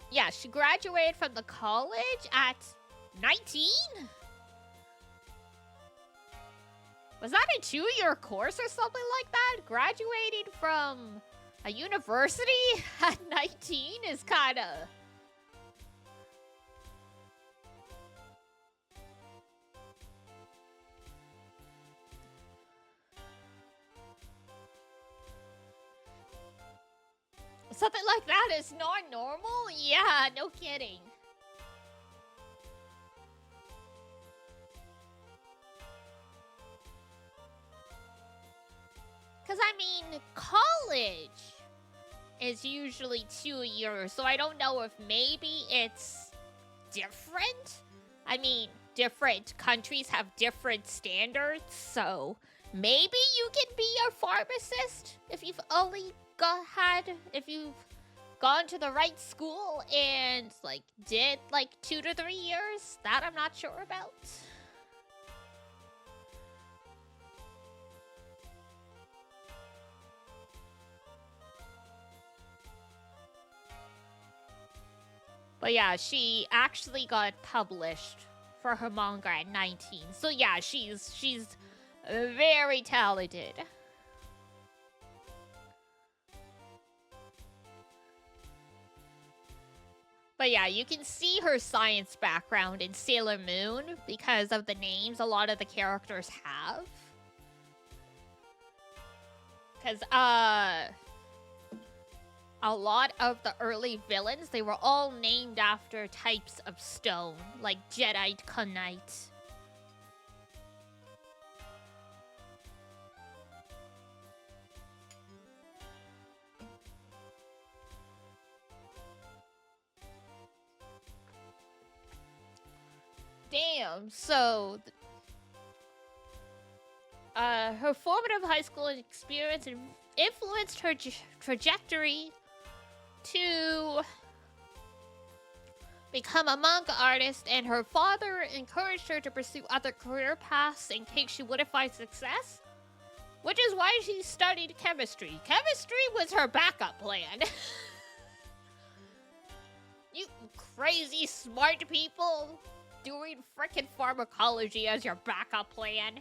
Yeah, she graduated from the college at 19? Was that a 2-year course or something like that? Graduating from a university at 19 is kinda... Something like that is not normal? Yeah, no kidding. Because, I mean, college is usually 2 years, so I don't know if maybe it's different. I mean, different countries have different standards, so maybe you can be a pharmacist if you've only if you've gone to the right school and like did like 2 to 3 years. That I'm not sure about. But yeah, she actually got published for her manga at 19. So yeah, she's very talented. But yeah, you can see her science background in Sailor Moon because of the names a lot of the characters have. Because, a lot of the early villains, they were all named after types of stone, like Jedi Kunite. Damn, so... her formative high school experience influenced her trajectory to become a manga artist, and her father encouraged her to pursue other career paths in case she wouldn't find success, which is why she studied chemistry. Chemistry was her backup plan. You crazy smart people doing frickin' pharmacology as your backup plan.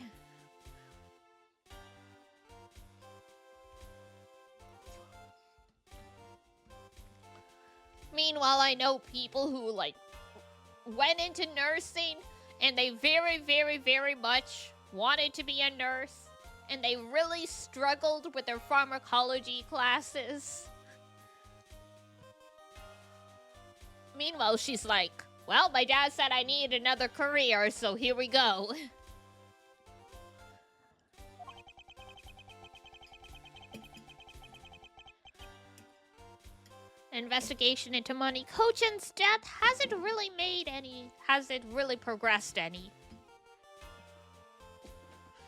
Meanwhile, I know people who, like, went into nursing and they very, very, very much wanted to be a nurse, and they really struggled with their pharmacology classes. Meanwhile, she's like, well, my dad said I need another career, so here we go. Investigation into Money Kochan's death hasn't really progressed any.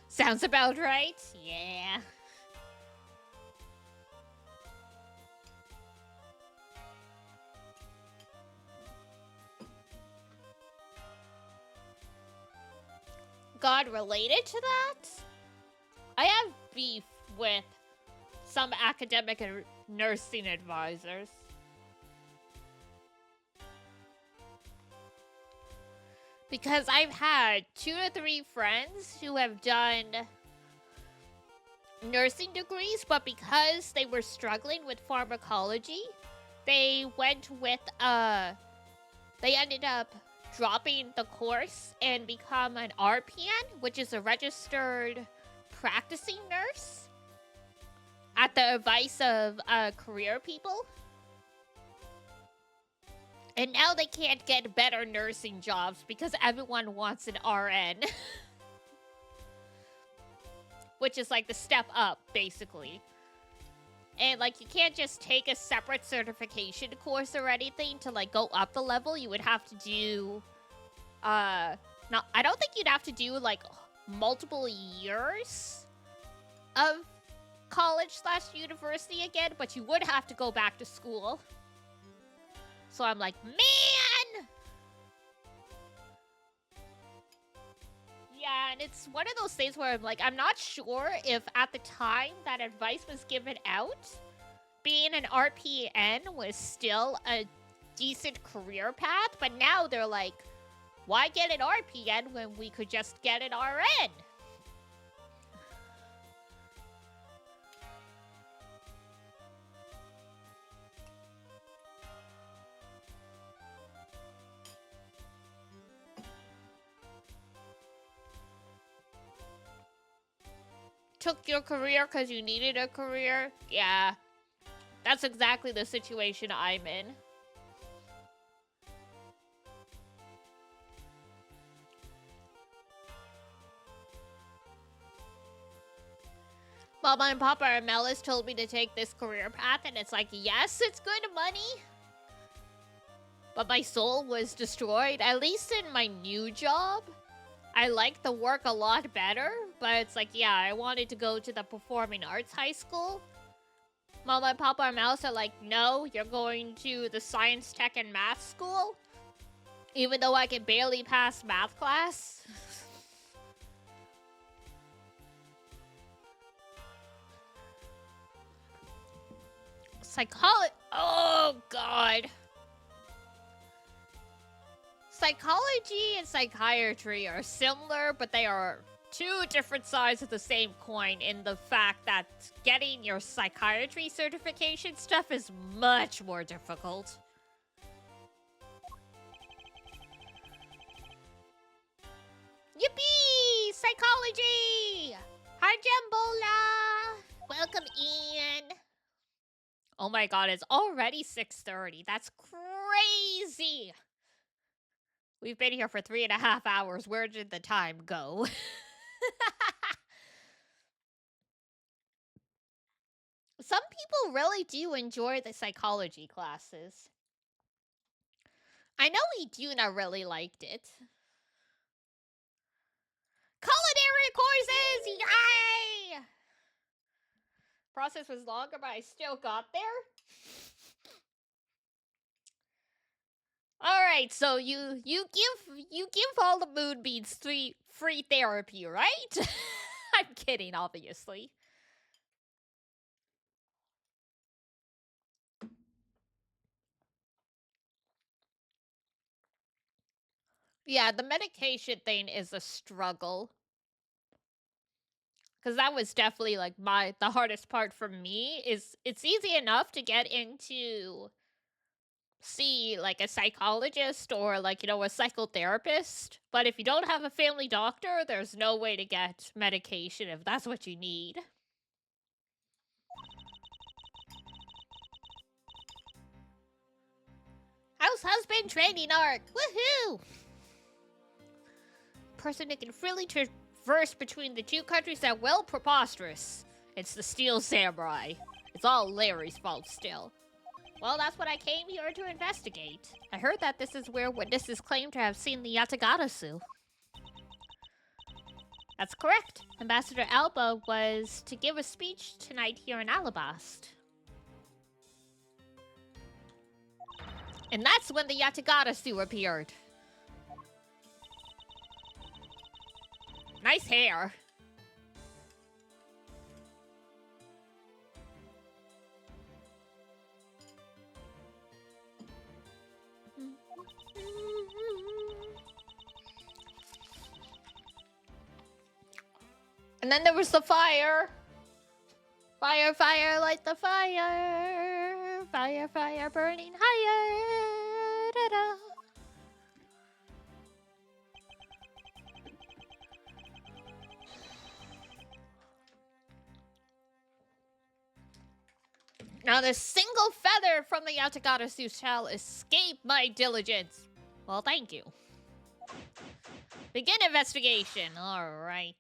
Sounds about right? Yeah. God, related to that, I have beef with some academic and nursing advisors. Because I've had 2 to 3 friends who have done nursing degrees, but because they were struggling with pharmacology, they went with, they ended up dropping the course and become an RPN, which is a registered practicing nurse, at the advice of career people. And now they can't get better nursing jobs because everyone wants an RN. Which is like the step up, basically. And like, you can't just take a separate certification course or anything to like go up the level. You would have to do, I don't think you'd have to do like multiple years of college/university again, but you would have to go back to school. So I'm like, man! Yeah, and it's one of those things where I'm like, I'm not sure if at the time that advice was given out, being an RPN was still a decent career path, but now they're like, why get an RPN when we could just get an RN? Took your career because you needed a career? Yeah. That's exactly the situation I'm in. Mama and Papa and Melis told me to take this career path, and it's like, yes, it's good money. But my soul was destroyed, at least in my new job. I like the work a lot better, but it's like, yeah, I wanted to go to the performing arts high school. Mama and Papa and Mouse are like, no, you're going to the science, tech, and math school? Even though I can barely pass math class? Psychology. Oh, God. Psychology and psychiatry are similar, but they are 2 different sides of the same coin in the fact that getting your psychiatry certification stuff is much more difficult. Yippee! Psychology! Harjambola! Welcome in. Oh my god, it's already 6:30. That's crazy! We've been here for 3.5 hours. Where did the time go? Some people really do enjoy the psychology classes. I know Iduna really liked it. Culinary courses! Yay! Process was longer, but I still got there. All right, so you give all the moonbeams free therapy, right? I'm kidding, obviously. Yeah, the medication thing is a struggle. Because that was definitely like the hardest part for me. Is it's easy enough to get into see like a psychologist or like, you know, a psychotherapist. But if you don't have a family doctor, there's no way to get medication if that's what you need. House husband training arc. Woohoo! Person that can freely traverse between the two countries that well preposterous. It's the Steel Samurai. It's all Larry's fault still. Well, that's what I came here to investigate. I heard that this is where witnesses claim to have seen the Yatagarasu. That's correct. Ambassador Alba was to give a speech tonight here in Alabast. And that's when the Yatagarasu appeared. Nice hair. And then there was the fire. Fire, fire, light the fire. Fire, fire, burning higher. Da-da. Now the single feather from the Yatagarasu shall escape my diligence. Well, thank you. Begin investigation. All right.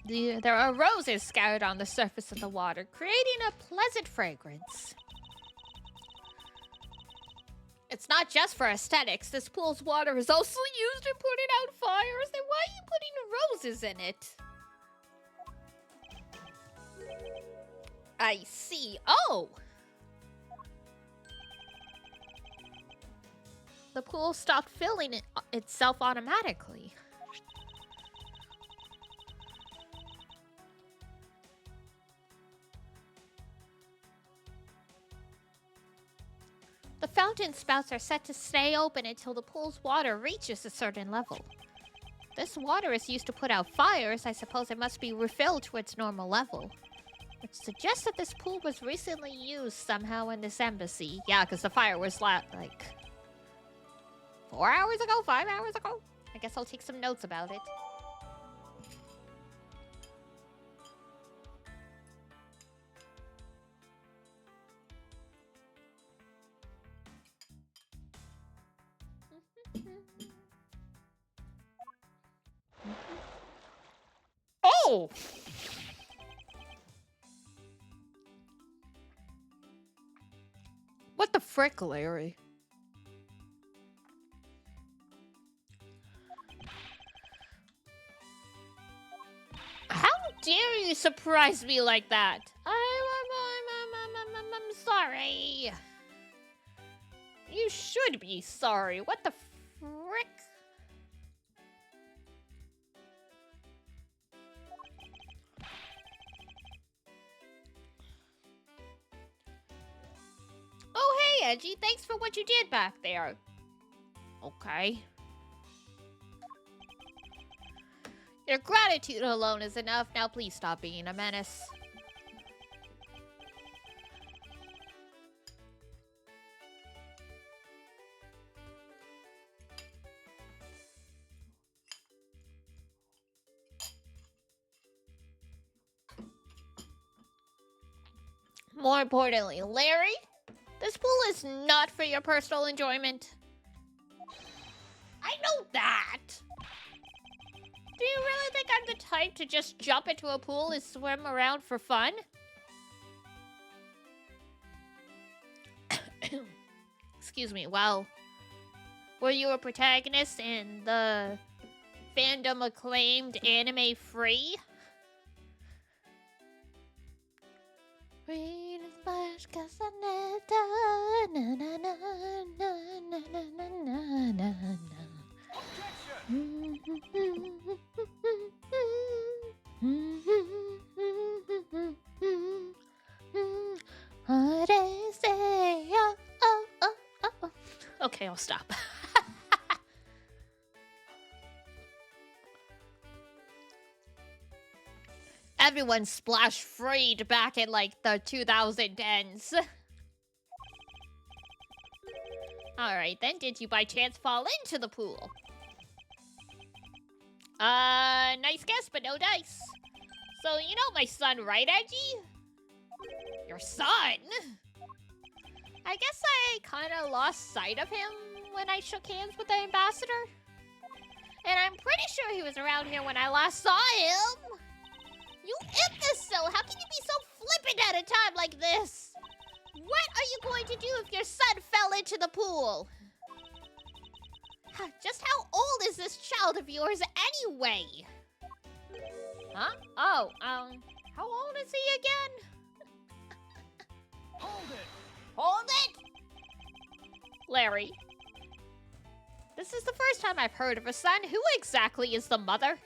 There are roses scattered on the surface of the water, creating a pleasant fragrance. It's not just for aesthetics. This pool's water is also used in putting out fires. Then why are you putting roses in it? I see. Oh! The pool stopped filling itself automatically. The fountain spouts are set to stay open until the pool's water reaches a certain level. This water is used to put out fires. I suppose it must be refilled to its normal level. Which suggests that this pool was recently used somehow in this embassy. Yeah, because the fire was like 4 hours ago? 5 hours ago? I guess I'll take some notes about it. Oh! What the frick, Larry? How dare you surprise me like that? I'm sorry. You should be sorry. What the frick? Oh, hey, Edgy. Thanks for what you did back there. Okay. Your gratitude alone is enough. Now please stop being a menace. More importantly, Larry, this pool is not for your personal enjoyment. I know that. Do you really think I'm the type to just jump into a pool and swim around for fun? Excuse me, well, were you a protagonist in the fandom acclaimed anime Free? Read as much Casaneta, na na na na na na na na na. Okay, I'll stop. Everyone splash freed back in like the 2010s. Alright then, did you by chance fall into the pool? Nice guess, but no dice. So, you know my son, right, Edgy? Your son? I guess I kind of lost sight of him when I shook hands with the ambassador. And I'm pretty sure he was around here when I last saw him. You imbecile! How can you be so flippant at a time like this? What are you going to do if your son fell into the pool? Just how old is this child of yours anyway? Huh? Oh, how old is he again? Hold it! Hold it! Larry. This is the first time I've heard of a son. Who exactly is the mother?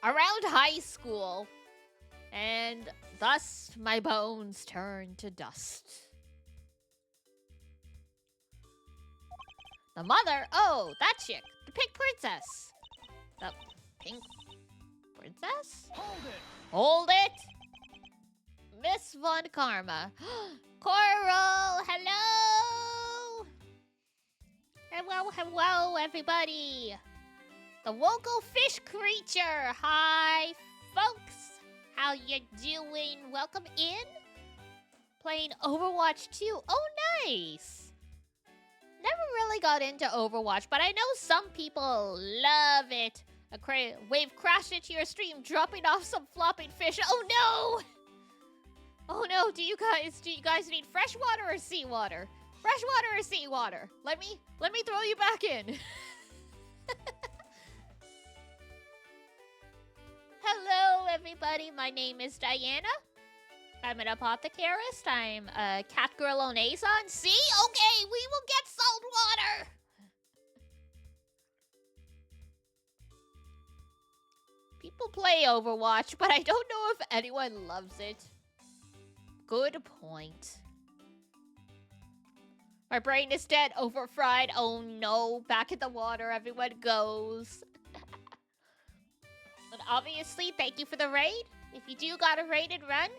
Around high school. And thus my bones turn to dust. The mother? Oh, that chick. The pink princess. The pink princess? Hold it! Hold it! Miss Von Karma. Coral, hello! Hello, hello, everybody. The local fish creature. Hi, folks. How you doing? Welcome in. Playing Overwatch 2. Oh, nice. Never really got into Overwatch, but I know some people love it. A wave crashed into your stream, dropping off some flopping fish. Oh no! Oh no, do you guys need fresh water or seawater? Fresh water or seawater? Let me throw you back in. Hello everybody, my name is Diana. I'm an apothecarist. I'm a cat girl liaison. See? Okay, we will get salt water. People play Overwatch, but I don't know if anyone loves it. Good point. My brain is dead, overfried. Oh no, back in the water everyone goes. And obviously, thank you for the raid. If you do got a raid and run,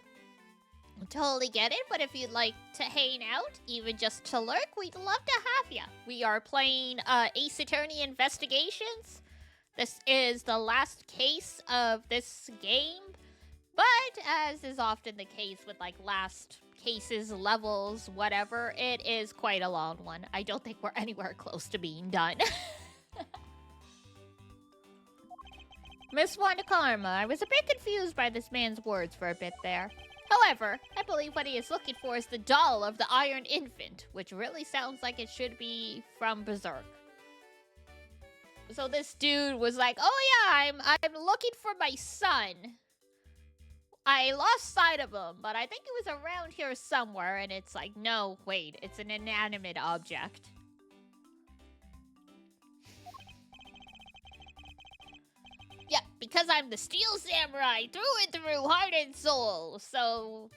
I'll totally get it. But if you'd like to hang out, even just to lurk, we'd love to have you. We are playing Ace Attorney Investigations. This is the last case of this game. But as is often the case with like last cases, levels, whatever, it is quite a long one. I don't think we're anywhere close to being done. Miss Wanda Karma, I was a bit confused by this man's words for a bit there. However, I believe what he is looking for is the doll of the Iron Infant, which really sounds like it should be from Berserk. So this dude was like, oh yeah, I'm looking for my son. I lost sight of him, but I think it was around here somewhere, and it's like, no, wait, it's an inanimate object. Yeah, because I'm the Steel Samurai, through and through, heart and soul. So,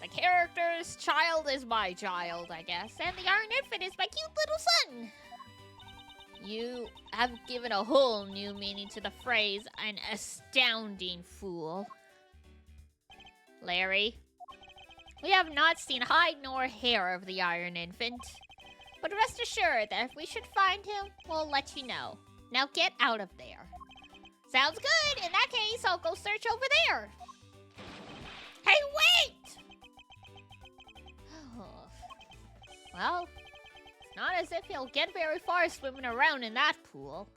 the character's child is my child, I guess. And the Iron Infant is my cute little son. You have given a whole new meaning to the phrase, an astounding fool. Larry, we have not seen hide nor hair of the Iron Infant. But rest assured that if we should find him, we'll let you know. Now get out of there. Sounds good. In that case, I'll go search over there. Hey, wait! Well, it's not as if he'll get very far swimming around in that pool.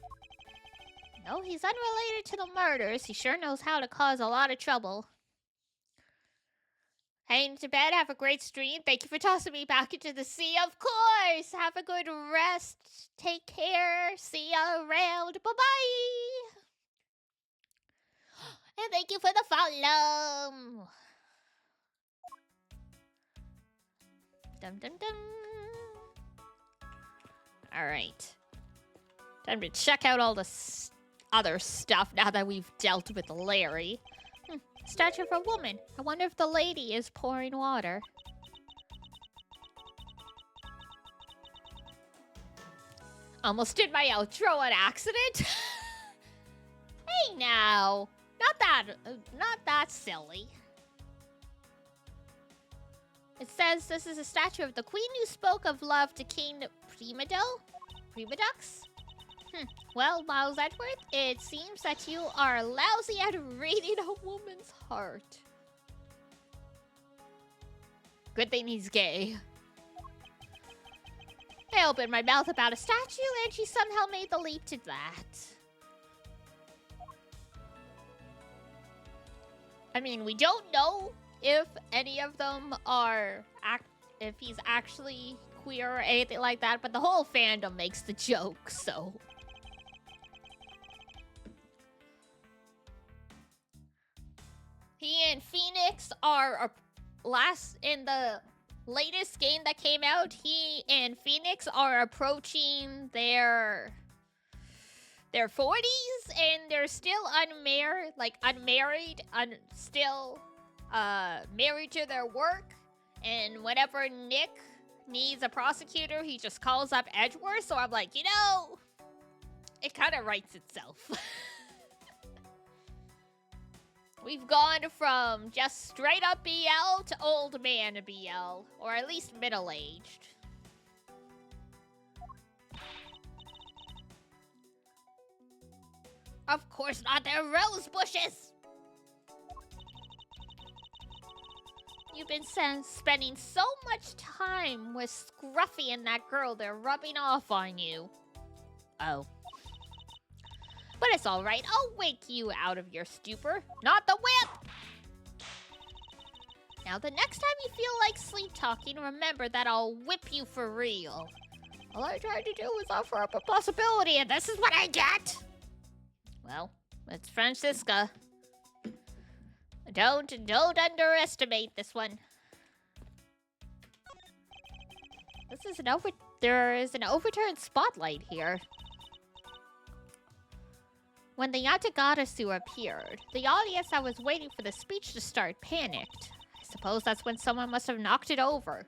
No, he's unrelated to the murders. He sure knows how to cause a lot of trouble. Heading to bed, have a great stream. Thank you for tossing me back into the sea. Of course! Have a good rest. Take care. See ya around. Bye-bye! And thank you for the follow. Dum dum dum. Alright. Time to check out all the other stuff now that we've dealt with Larry. Statue of a woman. I wonder if the lady is pouring water. Almost did my outro on accident. Hey now, not that silly. It says this is a statue of the queen who spoke of love to King Primadux? Well, Miles Edgeworth, it seems that you are lousy at reading a woman's heart. Good thing he's gay. I opened my mouth about a statue and she somehow made the leap to that. I mean, we don't know if any of them are, if he's actually queer or anything like that, but the whole fandom makes the joke, so. He and Phoenix are in the latest game that came out, he and Phoenix are approaching their 40s, and they're still unmarried, still married to their work. And whenever Nick needs a prosecutor, he just calls up Edgeworth. So I'm like, it kind of writes itself. We've gone from just straight up BL to old man BL, or at least middle-aged. Of course not, they're rose bushes! You've been spending so much time with Scruffy and that girl, they're rubbing off on you. Oh. But it's alright, I'll wake you out of your stupor. Not the whip! Now, the next time you feel like sleep-talking, remember that I'll whip you for real. All I tried to do was offer up a possibility, and this is what I get! Well, it's Francisca. Don't underestimate this one. There is an overturned spotlight here. When the Yatagarasu appeared, the audience that was waiting for the speech to start panicked. I suppose that's when someone must have knocked it over.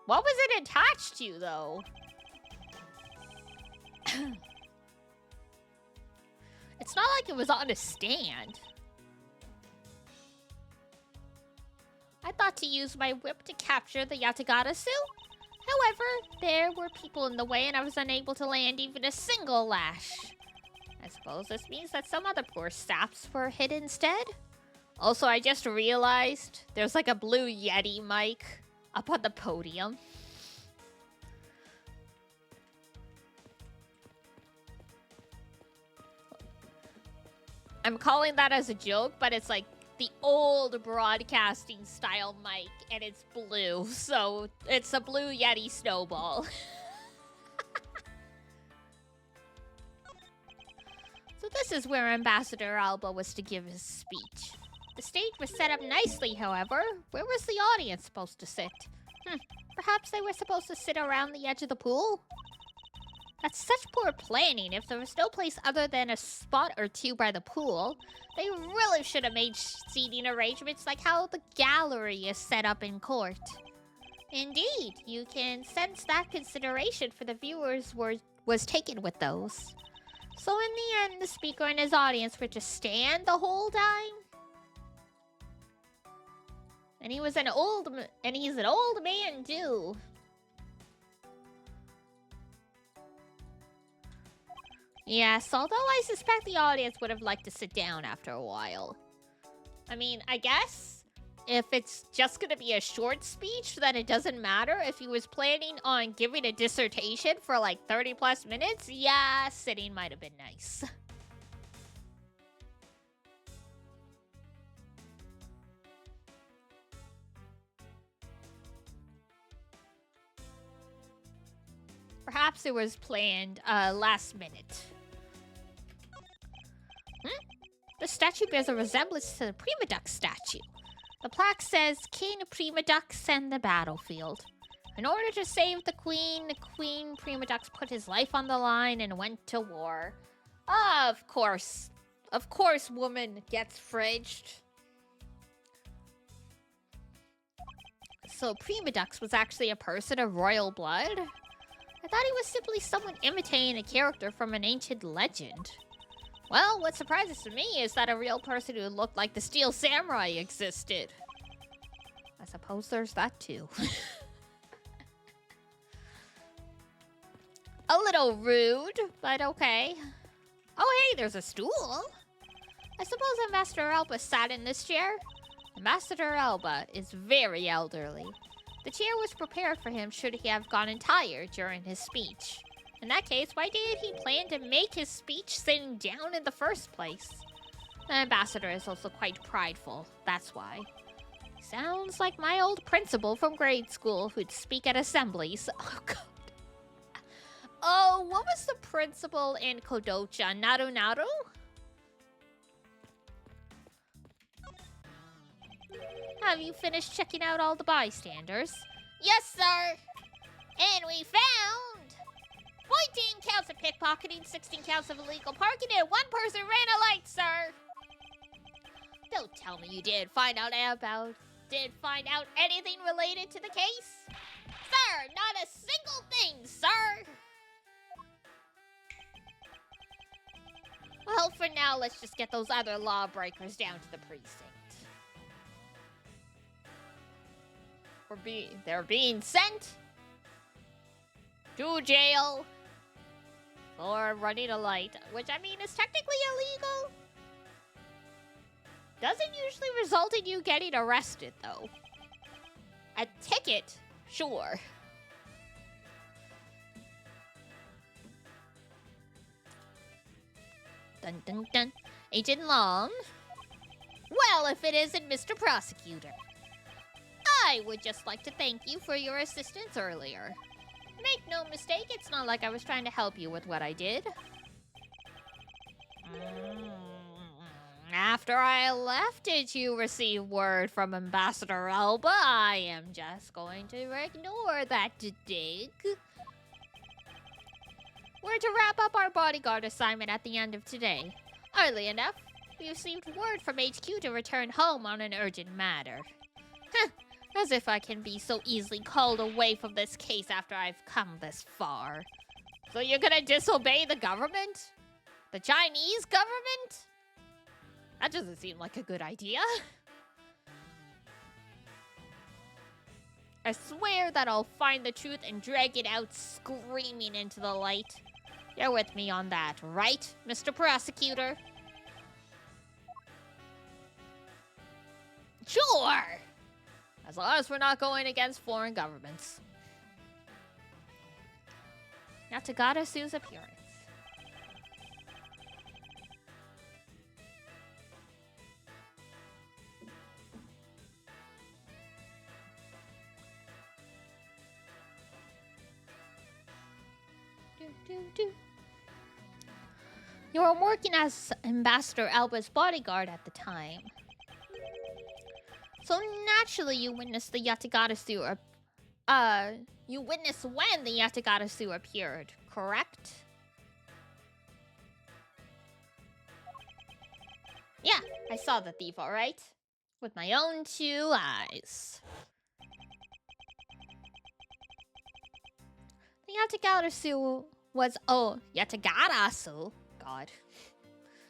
What was it attached to, though? It's not like it was on a stand. I thought to use my whip to capture the Yatagarasu. However, there were people in the way and I was unable to land even a single lash. I suppose this means that some other poor saps were hit instead. Also, I just realized there's like a blue Yeti mic up on the podium. I'm calling that as a joke, but it's like the old broadcasting style mic and it's blue. So it's a blue Yeti snowball. So this is where Ambassador Alba was to give his speech. The stage was set up nicely, however. Where was the audience supposed to sit? Perhaps they were supposed to sit around the edge of the pool? That's such poor planning. If there was no place other than a spot or two by the pool, they really should have made seating arrangements like how the gallery is set up in court. Indeed, you can sense that consideration for the viewers was taken with those. So in the end, the speaker and his audience were to stand the whole time? And he's an old man too. Yes, although I suspect the audience would have liked to sit down after a while. I mean, I guess if it's just gonna be a short speech, then it doesn't matter. If he was planning on giving a dissertation for like 30 plus minutes, yeah, sitting might have been nice. Perhaps it was planned last minute. The statue bears a resemblance to the Primadux statue. The plaque says, King Primadux and the battlefield. In order to save the Queen Primadux put his life on the line and went to war. Of course. Of course woman gets fridged. So Primadux was actually a person of royal blood? I I thought he was simply someone imitating a character from an ancient legend. Well, what surprises me is that a real person who looked like the Steel Samurai existed. I suppose there's that too. A little rude, but okay. Oh hey, there's a stool. I suppose Ambassador Elba sat in this chair? Ambassador Elba is very elderly. The chair was prepared for him should he have gotten tired during his speech. In that case, why did he plan to make his speech sitting down in the first place? The ambassador is also quite prideful, that's why. Sounds like my old principal from grade school who'd speak at assemblies. Oh god. Oh, what was the principal in Kodocha? Naru Naru? Have you finished checking out all the bystanders? Yes, sir! And we found 14 counts of pickpocketing, 16 counts of illegal parking, and 1 person ran a light, sir! Don't tell me you didn't find out anything related to the case? Sir, not a single thing, sir! Well, for now, let's just get those other lawbreakers down to the precinct. They're being sent to jail for running a light, which I mean is technically illegal. Doesn't usually result in you getting arrested, though. A ticket, sure. Dun dun dun. Agent Long? Well, if it isn't Mr. Prosecutor. I would just like to thank you for your assistance earlier. Make no mistake, it's not like I was trying to help you with what I did. After I left, did you receive word from Ambassador Elba? I am just going to ignore that dig. We're to wrap up our bodyguard assignment at the end of today. Early enough, we received word from HQ to return home on an urgent matter. Huh. As if I can be so easily called away from this case after I've come this far. So you're gonna disobey the government? The Chinese government? That doesn't seem like a good idea. I swear that I'll find the truth and drag it out screaming into the light. You're with me on that, right, Mr. Prosecutor? Sure! As long as we're not going against foreign governments. Now to Gadasu's appearance. You were working as Ambassador Elba's bodyguard at the time. So naturally you witnessed the Yatagarasu, you witnessed when the Yatagarasu appeared, correct? Yeah, I saw the thief, alright? With my own 2 eyes. The Yatagarasu was, Yatagarasu? God.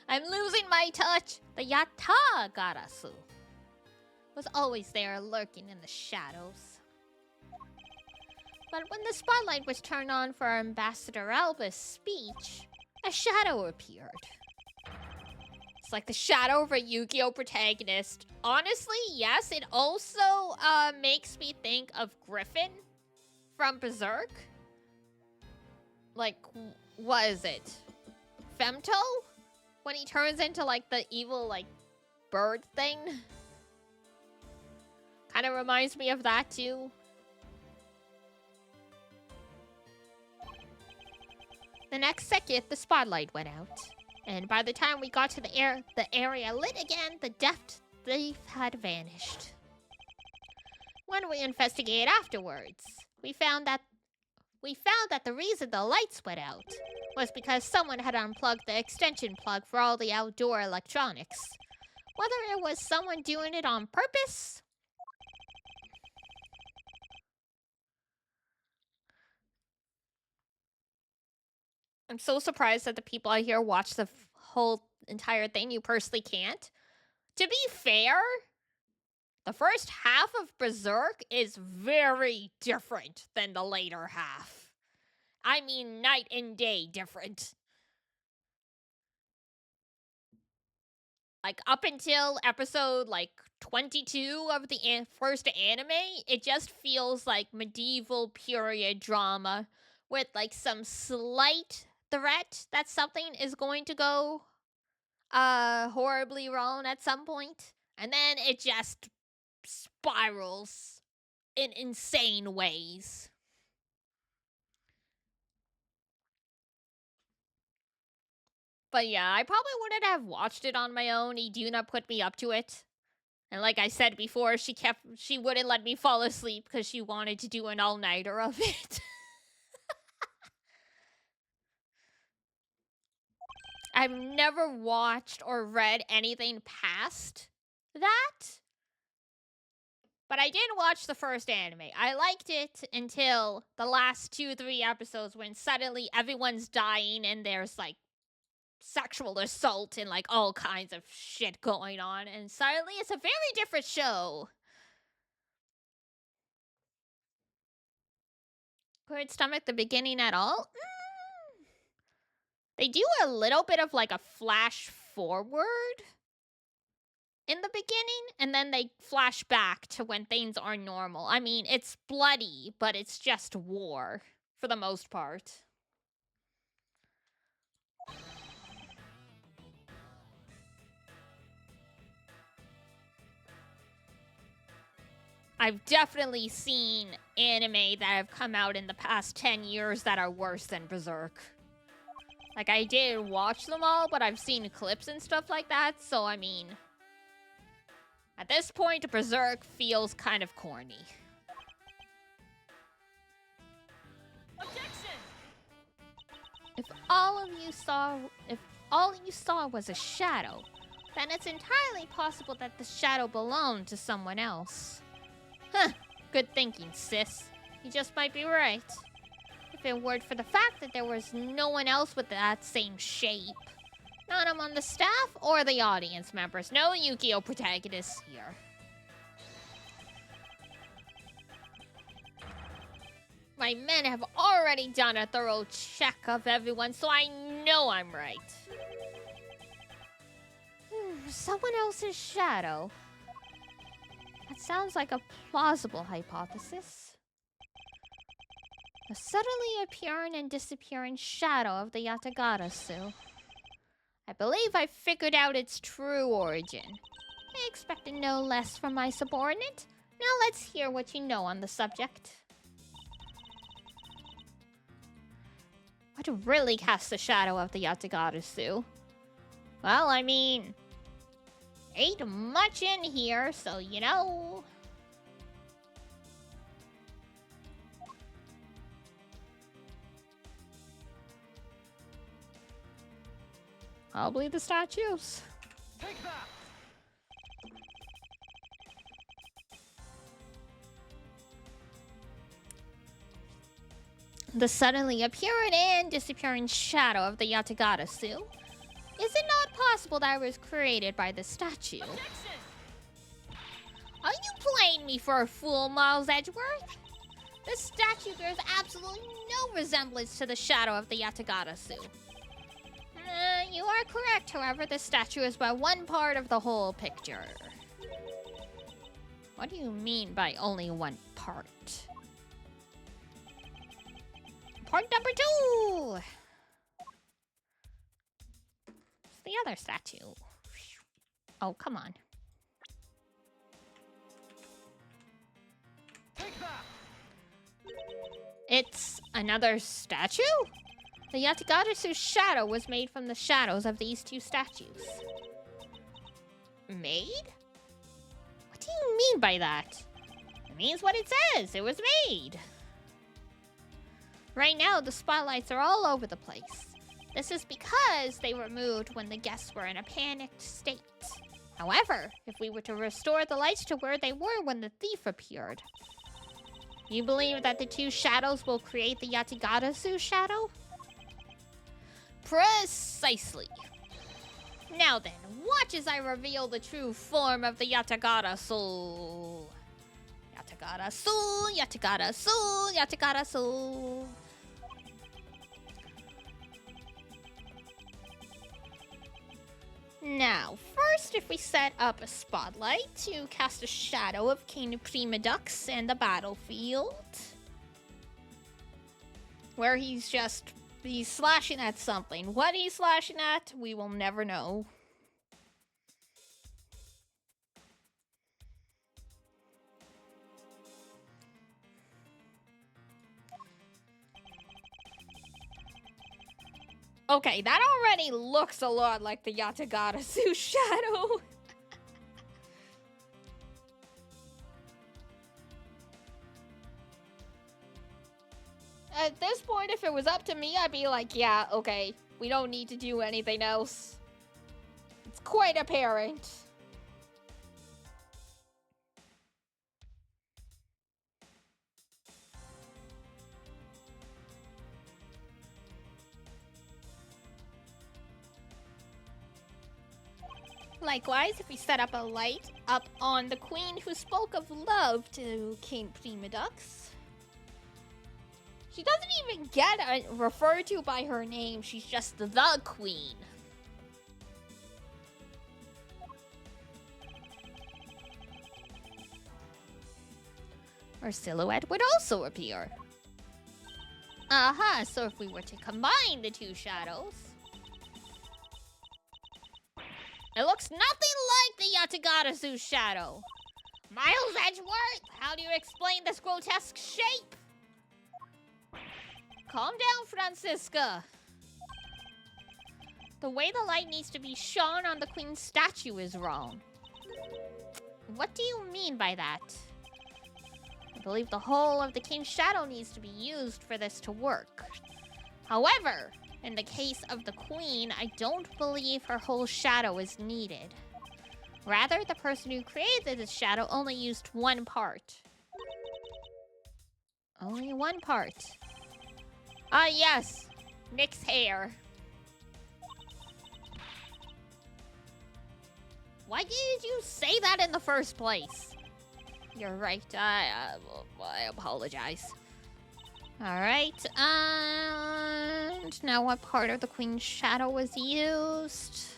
I'm losing my touch! The Yatagarasu was always there lurking in the shadows. But when the spotlight was turned on for Ambassador Elba's speech, a shadow appeared. It's like the shadow of a Yu-Gi-Oh! Protagonist. Honestly, yes, it also makes me think of Griffin from Berserk. Like, what is it? Femto? When he turns into, like, the evil, like, bird thing? Kind of reminds me of that, too. The next second, the spotlight went out. And by the time we got to the area lit again, the deft thief had vanished. When we investigated afterwards, we found that the reason the lights went out was because someone had unplugged the extension plug for all the outdoor electronics. Whether it was someone doing it on purpose I'm so surprised that the people out here watch the whole entire thing. You personally can't. To be fair, the first half of Berserk is very different than the later half. I mean, night and day different. Like, up until episode, 22 of the first anime, it just feels like medieval period drama with, some slight threat that something is going to go, horribly wrong at some point. And then it just spirals in insane ways. But yeah, I probably wouldn't have watched it on my own. Iduna put me up to it. And like I said before, she wouldn't let me fall asleep because she wanted to do an all-nighter of it. I've never watched or read anything past that. But I did watch the first anime. I liked it until the last 2-3 episodes when suddenly everyone's dying and there's sexual assault and all kinds of shit going on, and suddenly it's a very different show. Good stomach the beginning at all? They do a little bit of a flash forward in the beginning, and then they flash back to when things are normal. I mean, it's bloody, but it's just war for the most part. I've definitely seen anime that have come out in the past 10 years that are worse than Berserk. I did watch them all, but I've seen clips and stuff like that, so I mean... At this point, Berserk feels kind of corny. Objection! If all you saw was a shadow, then it's entirely possible that the shadow belonged to someone else. Huh, good thinking, sis. You just might be right. If it weren't for the fact that there was no one else with that same shape. Not among the staff or the audience members. No Yu-Gi-Oh! Protagonists here. My men have already done a thorough check of everyone, so I know I'm right. Someone else's shadow. That sounds like a plausible hypothesis. A suddenly appearing and disappearing shadow of the Yatagarasu. I believe I've figured out its true origin. I expected no less from my subordinate. Now let's hear what you know on the subject. What really casts the shadow of the Yatagarasu? Well, I mean... ain't much in here, so you know... Probably the statues. Take that. The suddenly appearing and disappearing shadow of the Yatagarasu. Is it not possible that it was created by the statue? Objection! Are you playing me for a fool, Miles Edgeworth? The statue bears absolutely no resemblance to the shadow of the Yatagarasu. You are correct, however, the statue is but one part of the whole picture. What do you mean by only one part? Part number 2! It's the other statue. Oh, come on. Take that. It's another statue? The Yatagarasu's shadow was made from the shadows of these two statues. Made? What do you mean by that? It means what it says. It was made. Right now, the spotlights are all over the place. This is because they were moved when the guests were in a panicked state. However, if we were to restore the lights to where they were when the thief appeared, you believe that the two shadows will create the Yatagarasu shadow? Precisely. Now then, watch as I reveal the true form of the Yatagarasu. Yatagarasu, Yatagarasu, Yatagarasu. Now, first, if we set up a spotlight to cast a shadow of King Prima Dux and the battlefield, where he's slashing at something. What he's slashing at, we will never know. Okay, that already looks a lot like the Yatagarasu shadow. At this point, if it was up to me, I'd be like, yeah, okay, we don't need to do anything else. It's quite apparent. Likewise, if we set up a light up on the queen who spoke of love to King Prima Dux. She doesn't even get referred to by her name, she's just the queen. Her silhouette would also appear. Aha, so if we were to combine the two shadows, it looks nothing like the Yatagarasu shadow. Miles Edgeworth, how do you explain this grotesque shape? Calm down, Francisca. The way the light needs to be shone on the queen's statue is wrong. What do you mean by that? I believe the whole of the king's shadow needs to be used for this to work. However, in the case of the queen, I don't believe her whole shadow is needed. Rather, the person who created the shadow only used one part. Only one part. Ah, yes. Nick's hair. Why did you say that in the first place? You're right. I apologize. Alright, and now what part of the queen's shadow was used?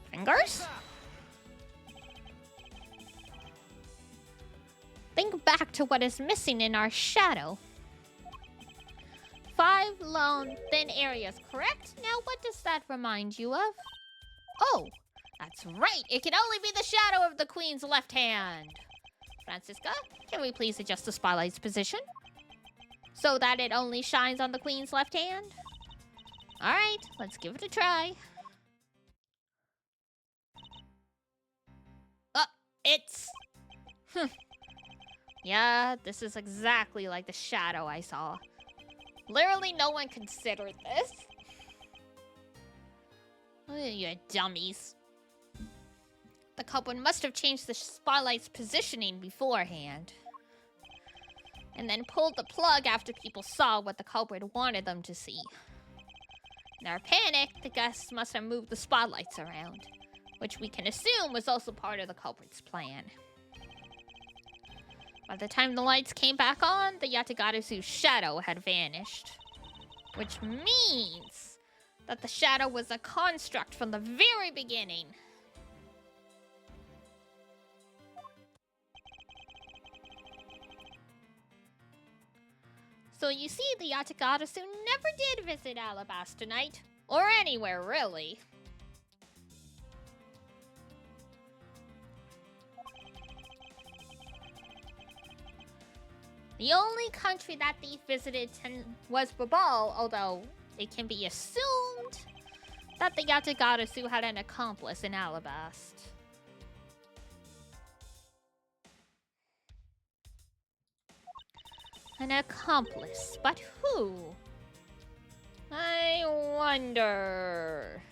Fingers? Think back to what is missing in our shadow. 5 long, thin areas, correct? Now what does that remind you of? Oh, that's right! It can only be the shadow of the queen's left hand! Francisca, can we please adjust the spotlight's position so that it only shines on the queen's left hand? Alright, let's give it a try. It's... Yeah, this is exactly like the shadow I saw. Literally no one considered this. You dummies. The culprit must have changed the spotlight's positioning beforehand. And then pulled the plug after people saw what the culprit wanted them to see. In our panic, the guests must have moved the spotlights around, which we can assume was also part of the culprit's plan. By the time the lights came back on, the Yatagarasu shadow had vanished. Which means that the shadow was a construct from the very beginning. So you see, the Yatagarasu never did visit Alabaster Night, or anywhere really. The only country that they visited was Babal, although it can be assumed that the Yatagarasu had an accomplice in Alabast. An accomplice, but who? I wonder.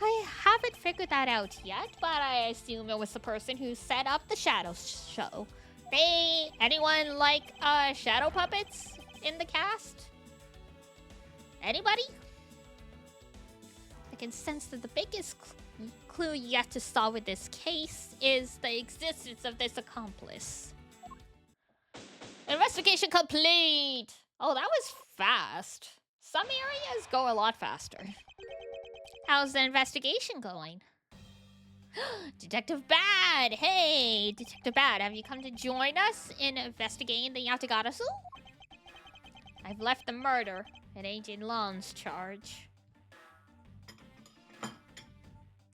I haven't figured that out yet, but I assume it was the person who set up the shadow show. Anyone like shadow puppets in the cast? Anybody? I can sense that the biggest clue yet to solve with this case is the existence of this accomplice. Investigation complete! Oh, that was fast. Some areas go a lot faster. How's the investigation going? Detective Bad! Hey, Detective Bad, have you come to join us in investigating the Yatagarasu? I've left the murder at Agent Lon's charge.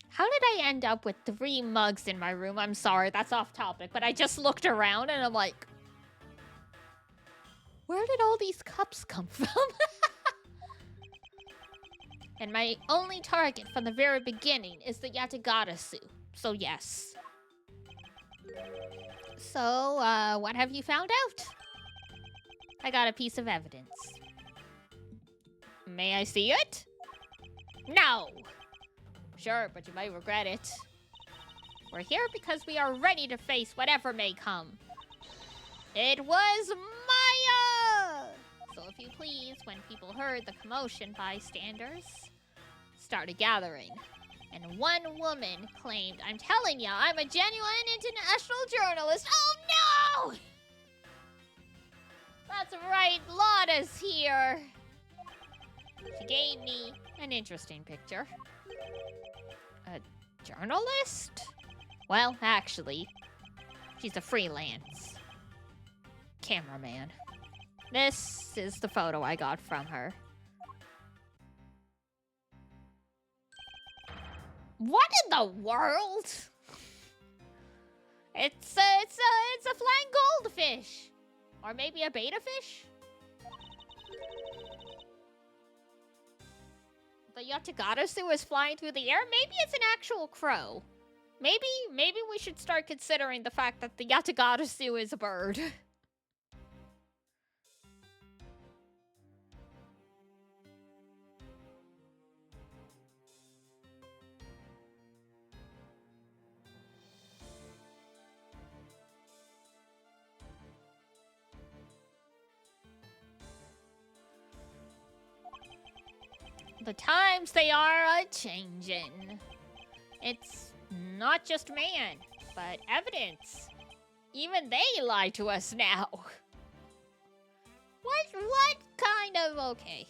How did I end up with 3 mugs in my room? I'm sorry, that's off topic, but I just looked around and I'm like, where did all these cups come from? And my only target from the very beginning is the Yatagarasu. So yes. So, what have you found out? I got a piece of evidence. May I see it? No! Sure, but you might regret it. We're here because we are ready to face whatever may come. It was Maya! So if you please, when people heard the commotion, bystanders started gathering. And one woman claimed, I'm telling ya, I'm a genuine international journalist. Oh no! That's right, Lotta's here. She gave me an interesting picture. A journalist? Well, actually, she's a freelance cameraman. This is the photo I got from her. What in the world? It's a flying goldfish. Or maybe a betta fish? The Yatagarasu is flying through the air? Maybe it's an actual crow. Maybe we should start considering the fact that the Yatagarasu is a bird. The times they are a-changin'. It's not just man, but evidence. Even they lie to us now. What kind of okay?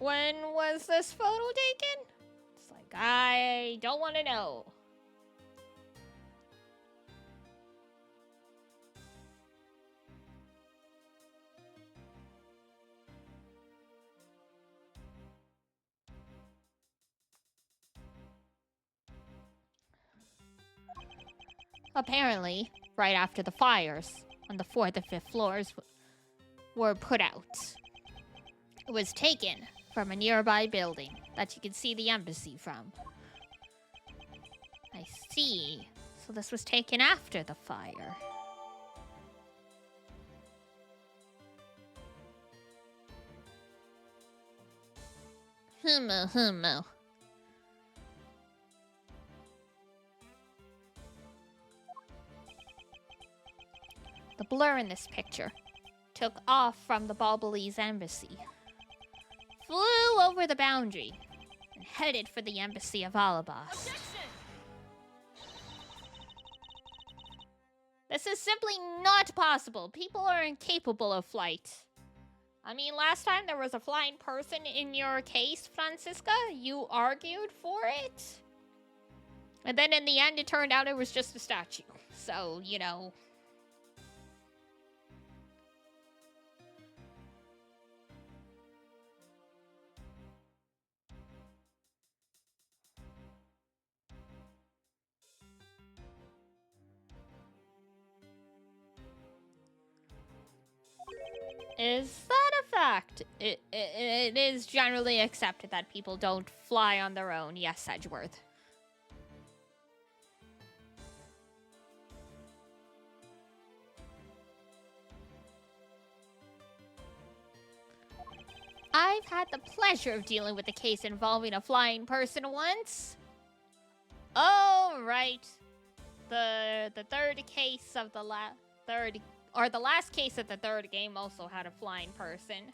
When was this photo taken? It's like, I don't want to know. Apparently, right after the fires on the 4th and 5th floors were put out. It was taken from a nearby building that you can see the embassy from. I see. So this was taken after the fire. Humo. The blur in this picture took off from the Balbalese embassy, flew over the boundary, and headed for the embassy of Alabas. This is simply not possible. People are incapable of flight. I mean, last time there was a flying person in your case, Francisca, you argued for it. And then in the end, it turned out it was just a statue. So, you know. Is that a fact? It is generally accepted that people don't fly on their own. Yes, Edgeworth. I've had the pleasure of dealing with a case involving a flying person once. Oh, right. The third case of the the last case of the third game also had a flying person.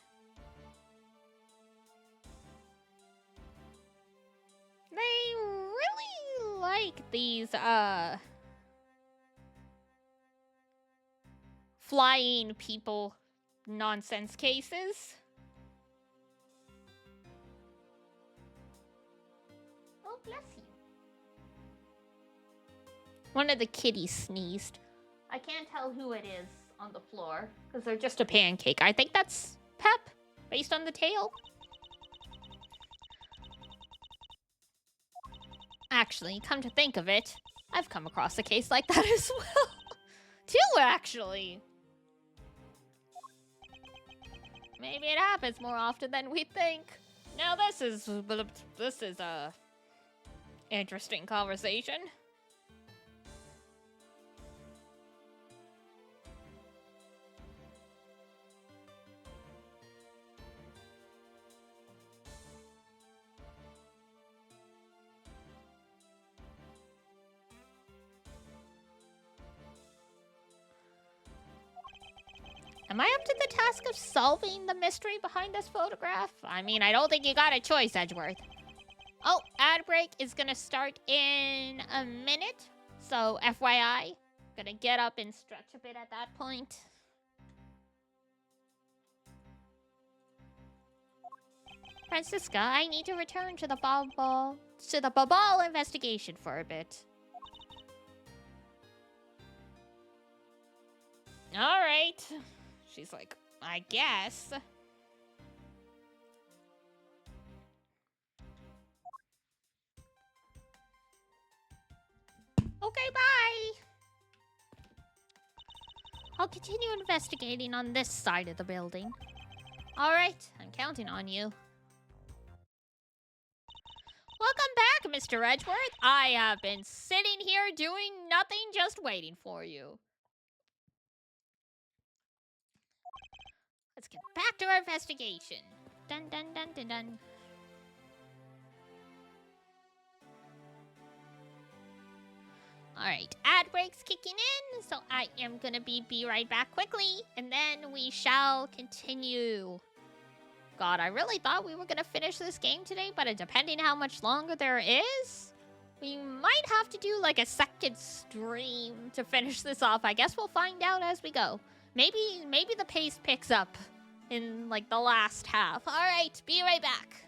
They really like these flying people nonsense cases. Oh, bless you. One of the kitties sneezed. I can't tell who it is on the floor because they're just a pancake. I think that's Pep, based on the tail. Actually, come to think of it, I've come across a case like that as well. Two, actually. Maybe it happens more often than we think. Now this is a interesting conversation. Am I up to the task of solving the mystery behind this photograph? I mean, I don't think you got a choice, Edgeworth. Oh, ad break is gonna start in a minute. So, FYI, gonna get up and stretch a bit at that point. Francisca, I need to return to the Babal investigation for a bit. All right. She's like, I guess. Okay, bye. I'll continue investigating on this side of the building. All right, I'm counting on you. Welcome back, Mr. Edgeworth. I have been sitting here doing nothing, just waiting for you. Let's get back to our investigation. Dun dun dun dun dun. Alright, ad break's kicking in, so I am gonna be right back quickly, and then we shall continue. God, I really thought we were gonna finish this game today, but depending how much longer there is, we might have to do like a second stream to finish this off. I guess we'll find out as we go. Maybe the pace picks up in like the last half. Alright, be right back.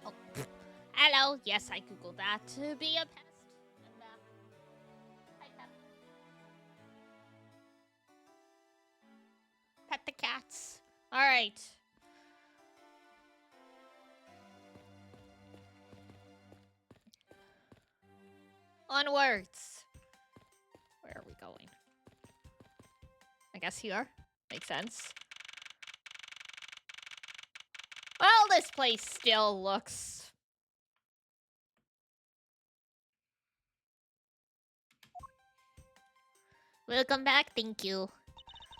Oh. Hello. Yes, I googled that. To be a pest. I'm back. Hi, Pep. Pet the cats. All right. Onwards. Where are we going? I guess here. Makes sense. Well, this place still looks... Welcome back, thank you.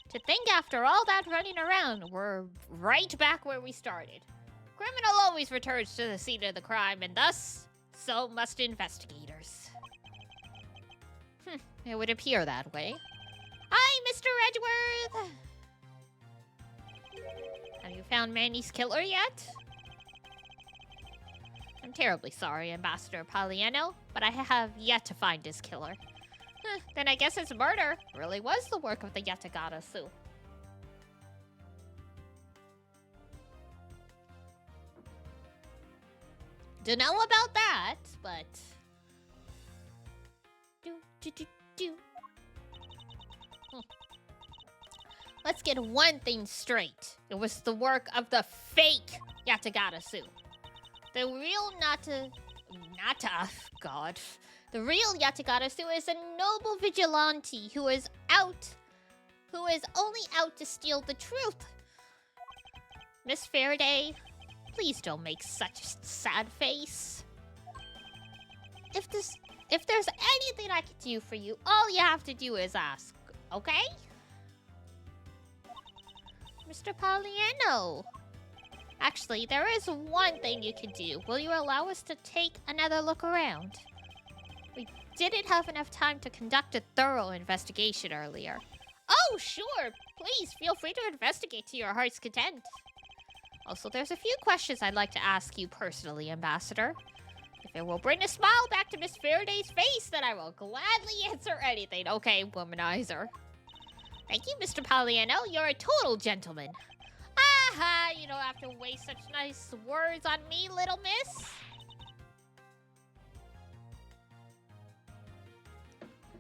To think after all that running around, we're right back where we started. Criminal always returns to the scene of the crime, and thus, so must investigators. It would appear that way. Hi, Mr. Edgeworth! Have you found Manny's killer yet? I'm terribly sorry, Ambassador Poliano, but I have yet to find his killer. Then I guess his murder really was the work of the Yatagata-su. Dunno about that, but... Let's get one thing straight. It was the work of the fake Yatagata-su. The real God. The real Yatagata-su is a noble vigilante who is only out to steal the truth. Miss Faraday, please don't make such a sad face. If there's anything I can do for you, all you have to do is ask, okay? Mr. Poliano. Actually, there is one thing you can do. Will you allow us to take another look around? We didn't have enough time to conduct a thorough investigation earlier. Oh, sure! Please, feel free to investigate to your heart's content. Also, there's a few questions I'd like to ask you personally, Ambassador. If it will bring a smile back to Miss Faraday's face, then I will gladly answer anything. Okay, womanizer. Thank you, Mr. Poliano. You're a total gentleman. Aha! You don't have to waste such nice words on me, little miss.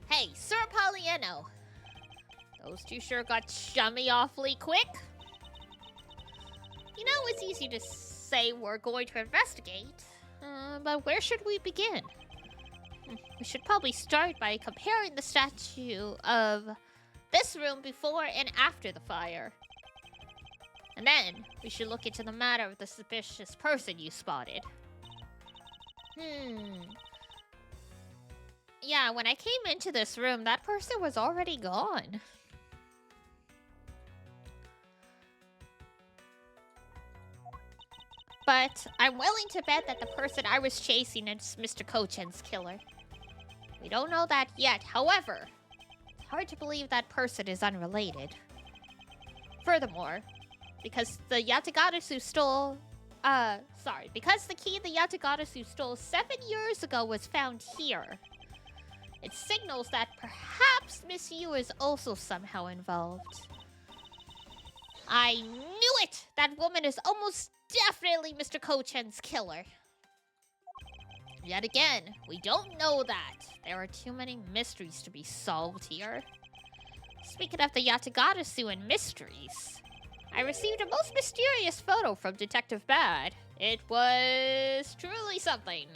Hey, Sir Poliano. Those two sure got chummy awfully quick. You know, it's easy to say we're going to investigate, but where should we begin? We should probably start by comparing the statue of this room before and after the fire. And then, we should look into the matter of the suspicious person you spotted. Yeah, when I came into this room, that person was already gone. But I'm willing to bet that the person I was chasing is Mr. Kochen's killer. We don't know that yet, however, it's hard to believe that person is unrelated. Furthermore, because the Yatagata-su stole... because the key the Yatagata-su stole 7 years ago was found here. It signals that perhaps Miss Yu is also somehow involved. I knew it! That woman is almost definitely Mr. Kochen's killer. Yet again, we don't know that. There are too many mysteries to be solved here. Speaking of the Yatagata-su and mysteries, I received a most mysterious photo from Detective Bad. It was truly something.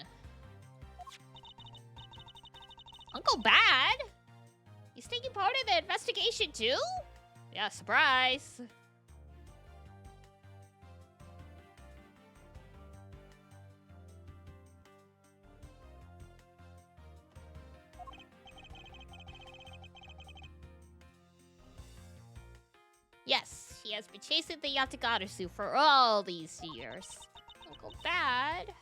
Uncle Bad? He's taking part in the investigation too? Yeah, surprise. Yes, he has been chasing the Yatagata-su for all these years. Uncle Bad.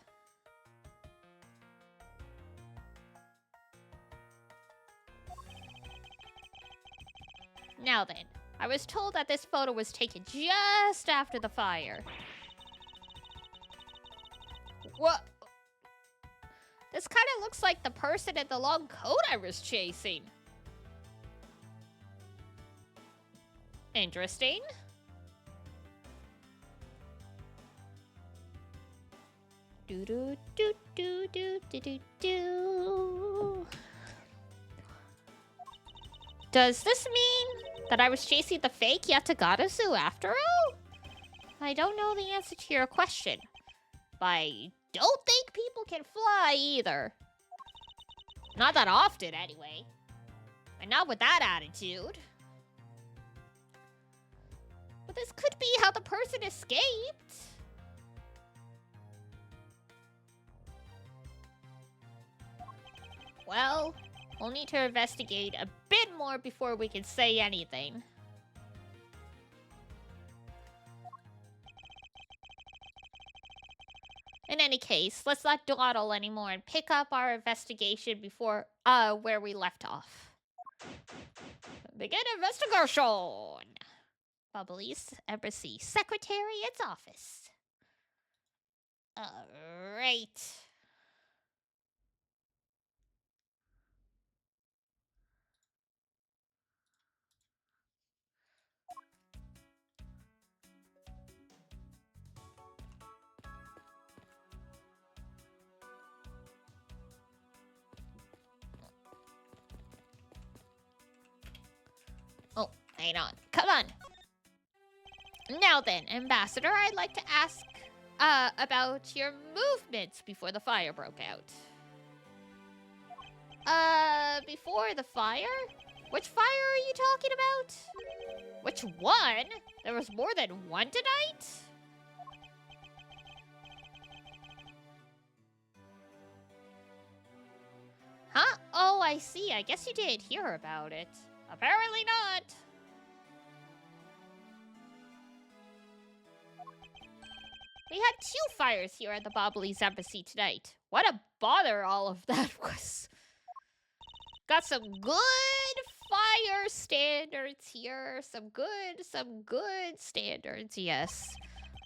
Now then, I was told that this photo was taken just after the fire. What? This kind of looks like the person in the long coat I was chasing. Interesting. Do do do do do do do do. Does this mean that I was chasing the fake Yatagata after all? I don't know the answer to your question, but I don't think people can fly either. Not that often, anyway. And not with that attitude. But this could be how the person escaped. Well, we'll need to investigate a bit more before we can say anything. In any case, let's not dawdle anymore and pick up our investigation before, where we left off. Begin investigation! Bubbly's Embassy Secretariat's office. Alright. Oh, hang on. Come on. Now then, Ambassador, I'd like to ask about your movements before the fire broke out. Before the fire? Which fire are you talking about? Which one? There was more than one tonight? Huh? Oh, I see. I guess you didn't hear about it. Apparently not. We had 2 fires here at the Bobbly's Embassy tonight. What a bother all of that was. Got some good fire standards here. Some good standards, yes.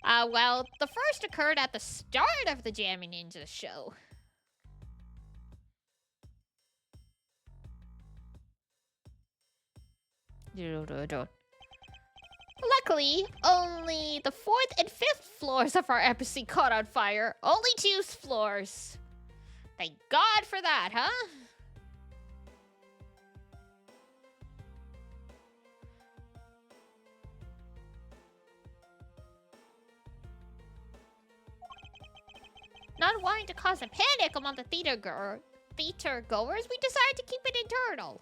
Well, the first occurred at the start of the Jammy Ninja show. Luckily, only the 4th and 5th floors of our embassy caught on fire. Only 2 floors. Thank God for that, huh? Not wanting to cause a panic among the theater goers, we decided to keep it internal.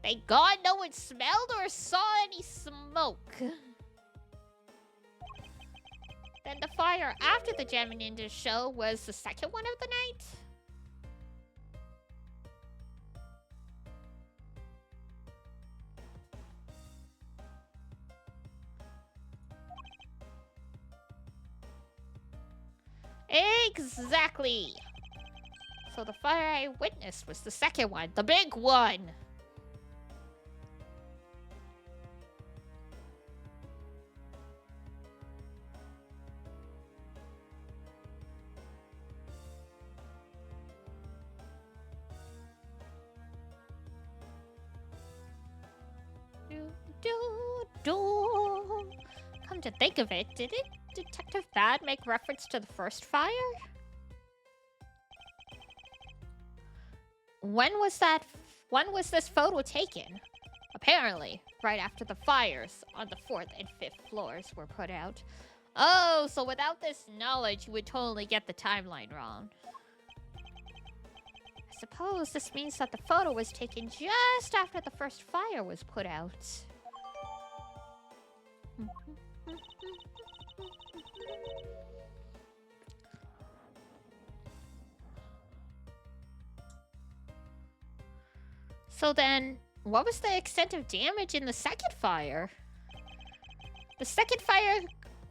Thank God no one smelled or saw any smoke. Then the fire after the Jammy Ninja show was the second one of the night. Exactly. So the fire I witnessed was the second one, the big one. Come to think of it, didn't Detective Bad make reference to the first fire? When was this photo taken? Apparently, right after the fires on the 4th and 5th floors were put out. Oh, so without this knowledge, you would totally get the timeline wrong. I suppose this means that the photo was taken just after the first fire was put out. So then, what was the extent of damage in the second fire? The second fire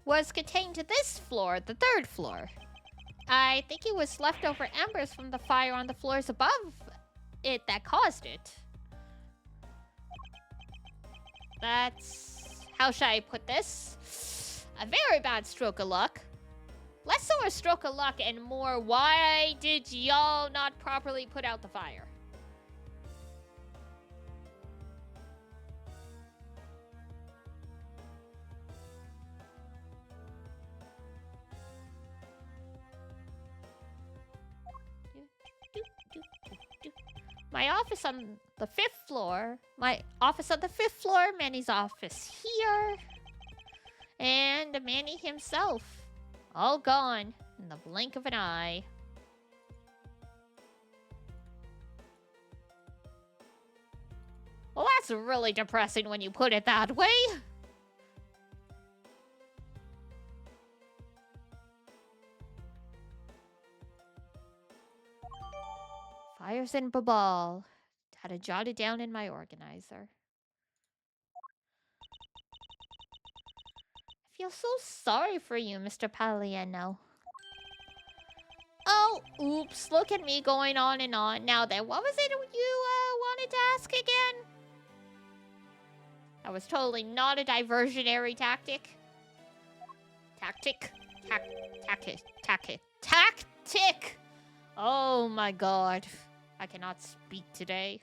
was contained to this floor, the 3rd floor. I think it was leftover embers from the fire on the floors above it that caused it. That's... how should I put this? A very bad stroke of luck. Less so a stroke of luck and more, why did y'all not properly put out the fire? My office on the 5th floor. My office on the 5th floor. Manny's office here. And Manny himself. All gone in the blink of an eye. Well, that's really depressing when you put it that way. Fires in Babal. Had to jot it down in my organizer. I feel so sorry for you, Mr. Paliano. Oh, oops. Look at me going on and on. Now then, what was it you wanted to ask again? That was totally not a diversionary tactic. Tactic. Oh my god. I cannot speak today.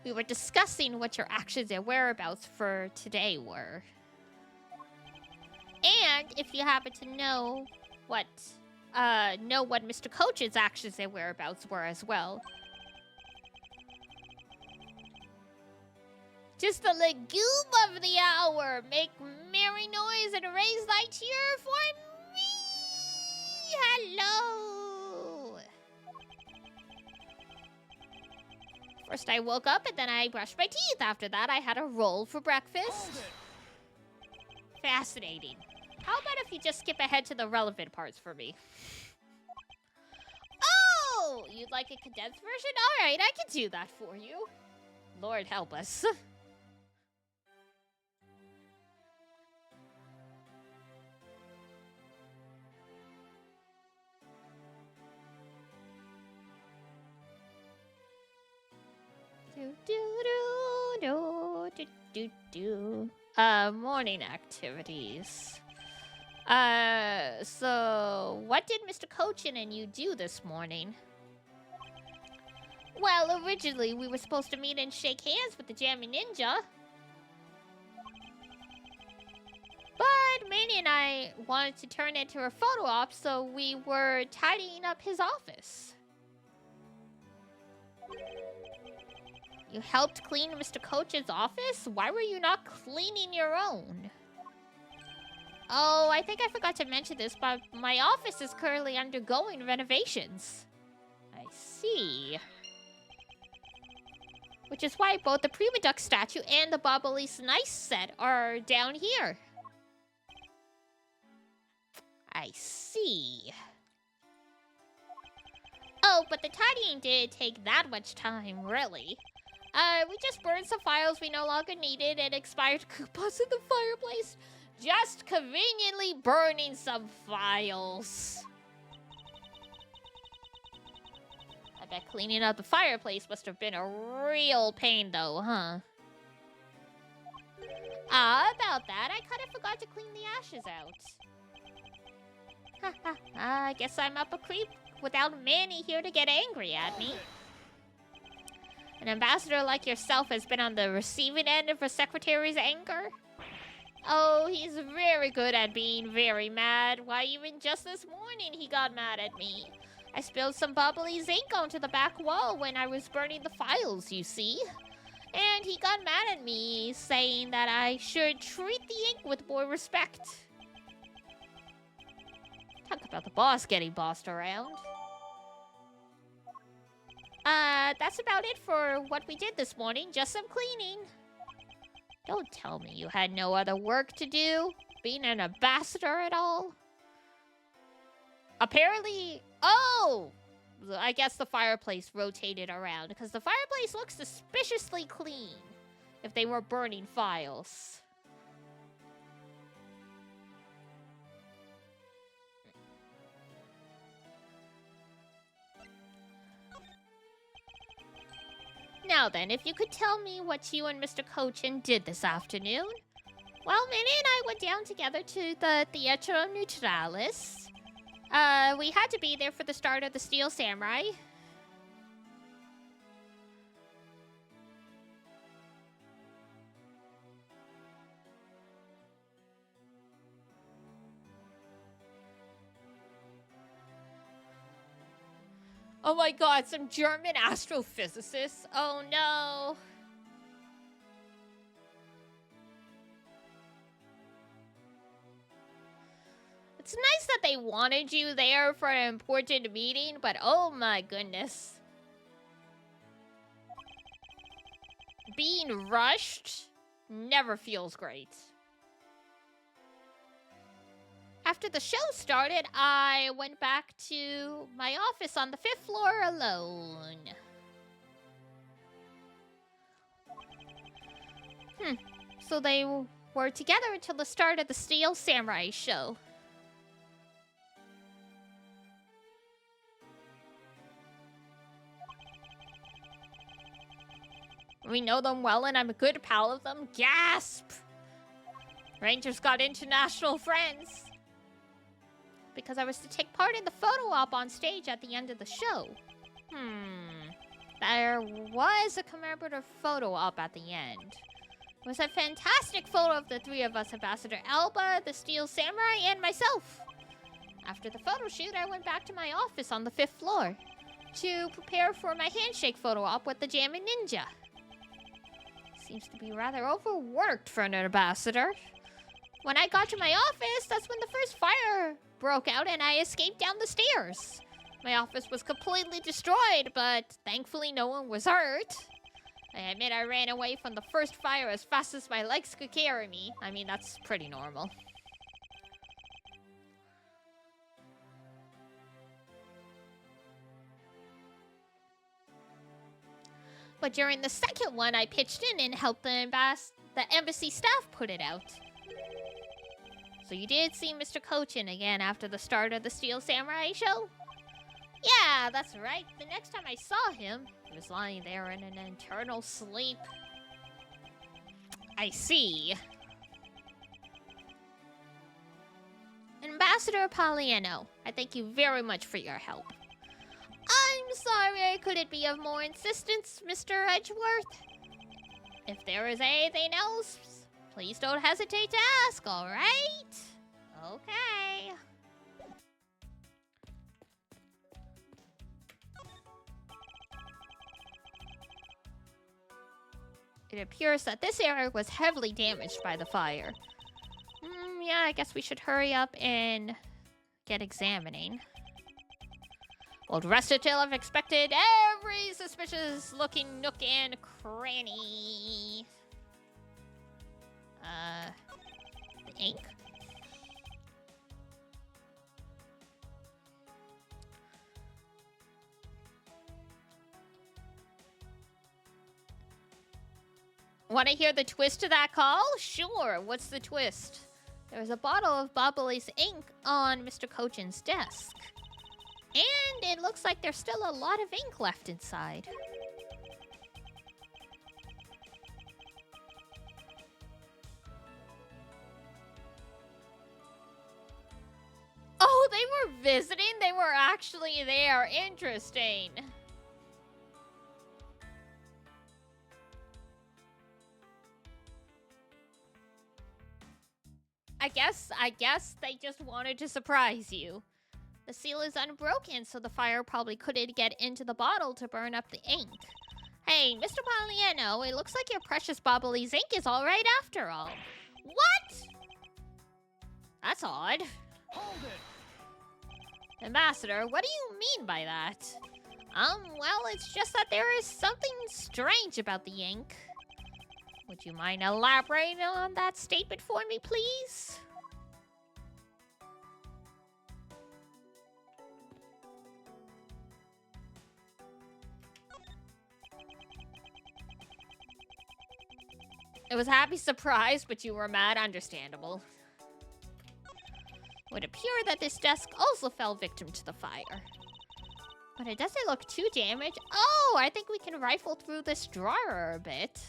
We were discussing what your actions and whereabouts for today were. And if you happen to know what Mr. Coach's actions and whereabouts were as well. Just the legume of the hour. Make merry noise and raise thy cheer for me. Hello. First I woke up and then I brushed my teeth. After that I had a roll for breakfast. Fascinating. How about if you just skip ahead to the relevant parts for me? Oh! You'd like a condensed version? Alright, I can do that for you. Lord help us. Morning activities. So what did Mr. Cochin and you do this morning? Well, originally we were supposed to meet and shake hands with the Jammy Ninja. But Manny and I wanted to turn it into a photo op, so we were tidying up his office. You helped clean Mr. Coach's office? Why were you not cleaning your own? Oh, I think I forgot to mention this, but my office is currently undergoing renovations. I see. Which is why both the Prima Duck statue and the Bob Elise Nice set are down here. I see. Oh, but the tidying didn't take that much time, really. We just burned some files we no longer needed and expired coupons in the fireplace. Just conveniently burning some files. I bet cleaning up the fireplace must have been a real pain though, huh? About that, I kind of forgot to clean the ashes out. I guess I'm up a creek without Manny here to get angry at me. An ambassador like yourself has been on the receiving end of a secretary's anger? Oh, he's very good at being very mad. Why, even just this morning he got mad at me. I spilled some bubbly zinc onto the back wall when I was burning the files, you see. And he got mad at me, saying that I should treat the ink with more respect. Talk about the boss getting bossed around. That's about it for what we did this morning. Just some cleaning. Don't tell me you had no other work to do. Being an ambassador at all. Apparently... Oh! I guess the fireplace rotated around. Because the fireplace looks suspiciously clean. If they were burning files. Now then, if you could tell me what you and Mr. Cochin did this afternoon. Well, Manny and I went down together to the Teatro Neutralis. We had to be there for the start of the Steel Samurai. Oh my god, some German astrophysicists. Oh no. It's nice that they wanted you there for an important meeting, but oh my goodness. Being rushed never feels great. After the show started, I went back to my office on the 5th floor alone. So they were together until the start of the Steel Samurai show. We know them well and I'm a good pal of them. Gasp! Rangers got international friends. Because I was to take part in the photo op on stage at the end of the show. There was a commemorative photo op at the end. It was a fantastic photo of the three of us, Ambassador Alba, the Steel Samurai, and myself. After the photo shoot, I went back to my office on the 5th floor to prepare for my handshake photo op with the Jammin' Ninja. Seems to be rather overworked for an ambassador. When I got to my office, that's when the first fire broke out and I escaped down the stairs. My office was completely destroyed, but thankfully no one was hurt. I admit I ran away from the first fire as fast as my legs could carry me. I mean, that's pretty normal. But during the second one, I pitched in and helped the embassy staff put it out. So you did see Mr. Cochin again after the start of the Steel Samurai show? Yeah, that's right. The next time I saw him, he was lying there in an eternal sleep. I see. Ambassador Poliano, I thank you very much for your help. I'm sorry I couldn't be of more assistance, Mr. Edgeworth. If there is anything else, please don't hesitate to ask, alright? Okay. It appears that this area was heavily damaged by the fire. Yeah, I guess we should hurry up and get examining. Well, rest until I've inspected every suspicious-looking nook and cranny. The ink? Want to hear the twist to that call? Sure, what's the twist? There's a bottle of Bobbly's ink on Mr. Cochin's desk. And it looks like there's still a lot of ink left inside. Oh, they were visiting? They were actually there. Interesting. I guess they just wanted to surprise you. The seal is unbroken, so the fire probably couldn't get into the bottle to burn up the ink. Hey, Mr. Poliano, it looks like your precious Bobbly's ink is all right after all. What? That's odd. Hold it! Ambassador, what do you mean by that? Well, it's just that there is something strange about the ink. Would you mind elaborating on that statement for me, please? It was a happy surprise, but you were mad. Understandable. It would appear that this desk also fell victim to the fire. But it doesn't look too damaged. Oh, I think we can rifle through this drawer a bit.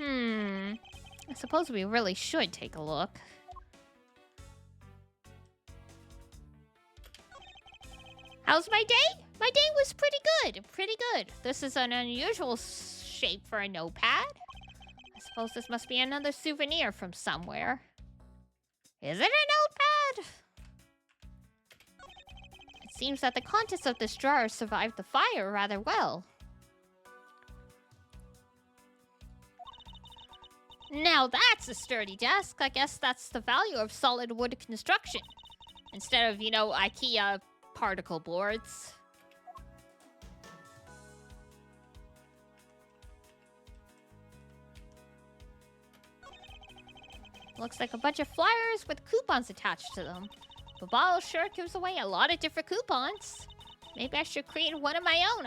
I suppose we really should take a look. How's my day? My day was pretty good. Pretty good. This is an unusual shape for a notepad. I suppose this must be another souvenir from somewhere. Is it a notepad? It Seems that the contents of this jar survived the fire rather well. Now that's a sturdy desk. I guess that's the value of solid wood construction. Instead of, IKEA particle boards. Looks like a bunch of flyers with coupons attached to them. Babal sure gives away a lot of different coupons. Maybe I should create one of my own.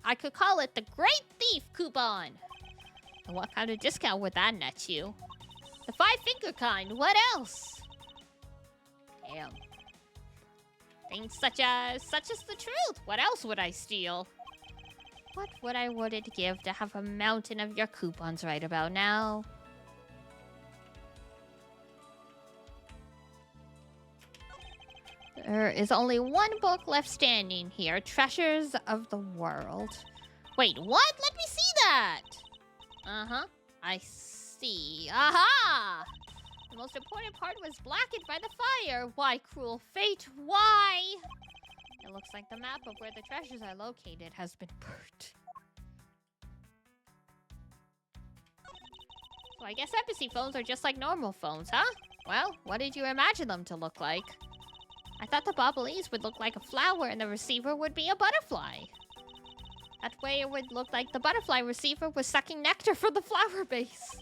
I could call it the Great Thief Coupon. And what kind of discount would that net you? The 5-finger kind. What else? Damn. Things such as the truth. What else would I steal? What would I wouldn't give to have a mountain of your coupons right about now? There is only one book left standing here. Treasures of the World. Wait, what? Let me see that! Uh-huh. I see. Aha! The most important part was blackened by the fire. Why, cruel fate? Why? It looks like the map of where the treasures are located has been burnt. So I guess embassy phones are just like normal phones, huh? Well, what did you imagine them to look like? I thought the Bobblese would look like a flower and the receiver would be a butterfly. That way it would look like the butterfly receiver was sucking nectar from the flower base.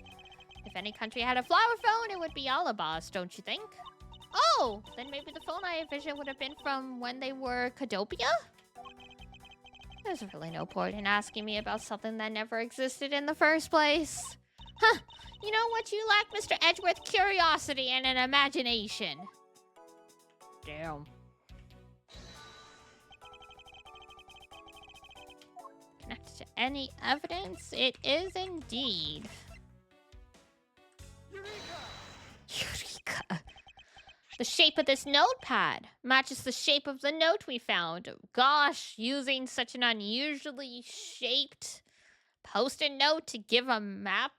If any country had a flower phone, it would be Alabas, don't you think? Oh, then maybe the phone I envisioned would have been from when they were Cadopia? There's really no point in asking me about something that never existed in the first place. Huh, you know what you lack, Mr. Edgeworth? Curiosity and an imagination. Damn. Connected to any evidence? It is indeed. Eureka! The shape of this notepad matches the shape of the note we found. Gosh, using such an unusually shaped post-it note to give a map,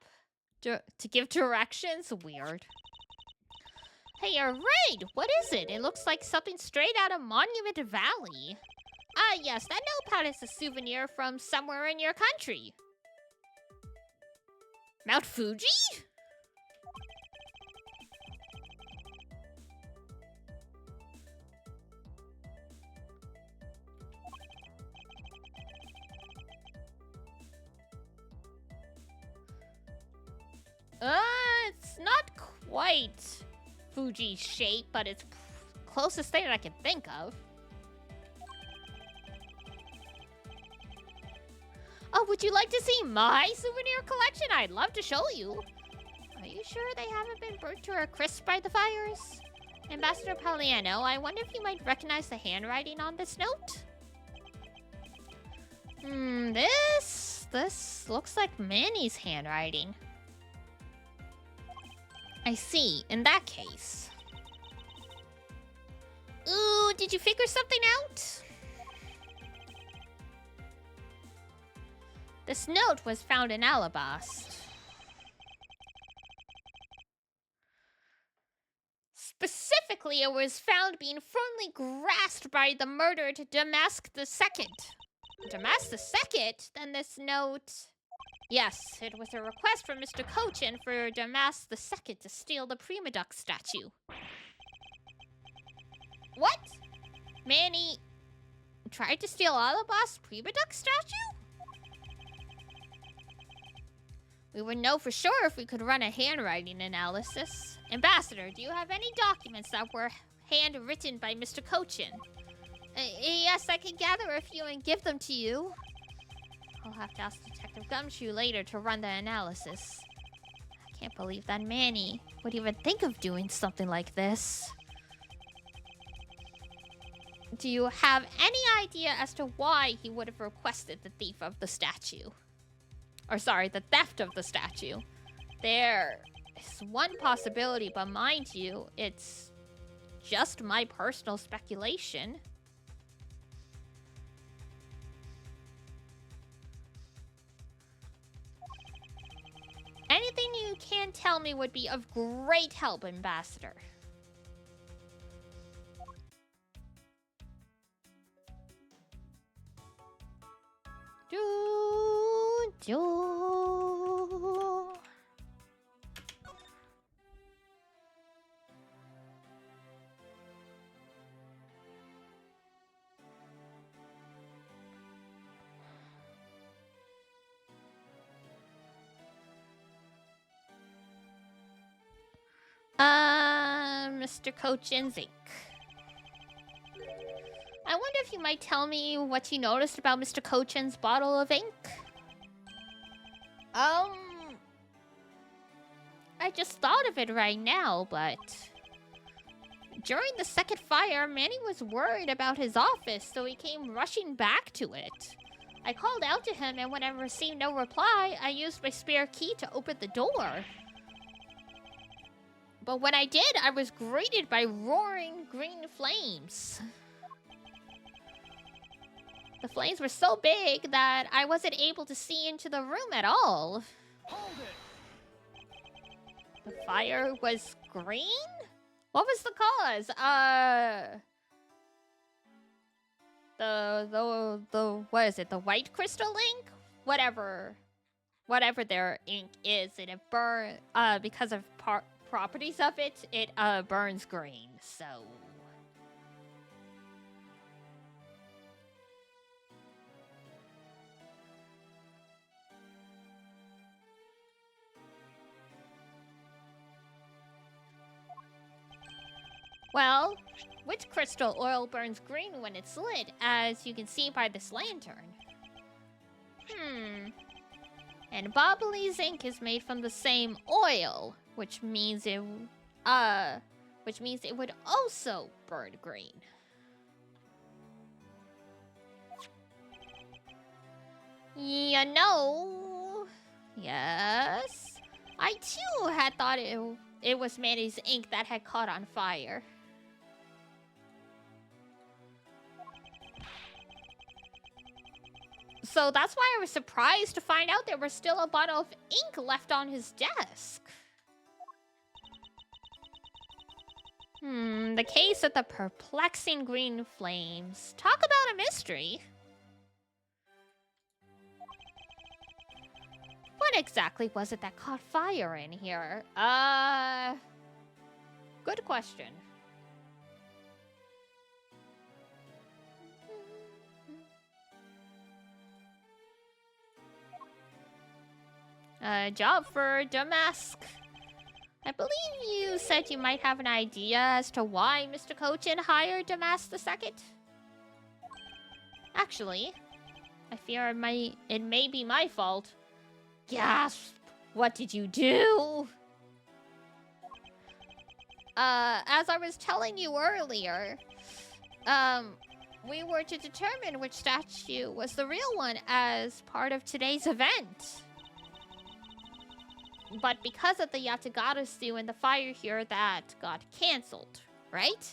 to give directions? Weird. Hey, you're right! What is it? It looks like something straight out of Monument Valley. Ah, yes, that notepad is a souvenir from somewhere in your country. Mount Fuji? It's not quite Fuji's shape, but it's closest thing I can think of. Oh, would you like to see my souvenir collection? I'd love to show you. Are you sure they haven't been burnt to a crisp by the fires? Ambassador Palliano, I wonder if you might recognize the handwriting on this note? This looks like Manny's handwriting. I see. In that case. Ooh, did you figure something out? This note was found in Alabast. Specifically, it was found being firmly grasped by the murdered Damask II. Damask II? Then this note... Yes, it was a request from Mr. Cochin for Damask II to steal the Prima Duck statue. What? Manny tried to steal Alabast's Prima Duck statue? We would know for sure if we could run a handwriting analysis. Ambassador, do you have any documents that were handwritten by Mr. Cochin? Yes, I can gather a few and give them to you. I'll have to ask Detective Gumshoe later to run the analysis. I can't believe that Manny would even think of doing something like this. Do you have any idea as to why he would have requested the thief of the statue? Or sorry, the theft of the statue. There is one possibility, but mind you, it's just my personal speculation. Anything you can tell me would be of great help, Ambassador. do. Mr. Cochin's ink. I wonder if you might tell me what you noticed about Mr. Cochin's bottle of ink? I just thought of it right now, but during the second fire, Manny was worried about his office, so he came rushing back to it. I called out to him, and when I received no reply, I used my spare key to open the door. But when I did, I was greeted by roaring green flames. The flames were so big that I wasn't able to see into the room at all. Hold it. The fire was green? What was the cause? What is it? The white crystal ink? Whatever their ink is, and it burn. Because of properties of it, it burns green. So. Well, which crystal oil burns green when it's lit, as you can see by this lantern? And Bobbly's ink is made from the same oil, which means it would also burn green. You know, yes, I too had thought it was Manny's ink that had caught on fire. So that's why I was surprised to find out there was still a bottle of ink left on his desk. The case of the perplexing green flames. Talk about a mystery. What exactly was it that caught fire in here? Good question. Job for Damask. I believe you said you might have an idea as to why Mr. Cochin hired Damask II. Actually, I fear it may be my fault. Gasp! What did you do? As I was telling you earlier, we were to determine which statue was the real one as part of today's event. But because of the Yatagata and the fire here, that got cancelled, right?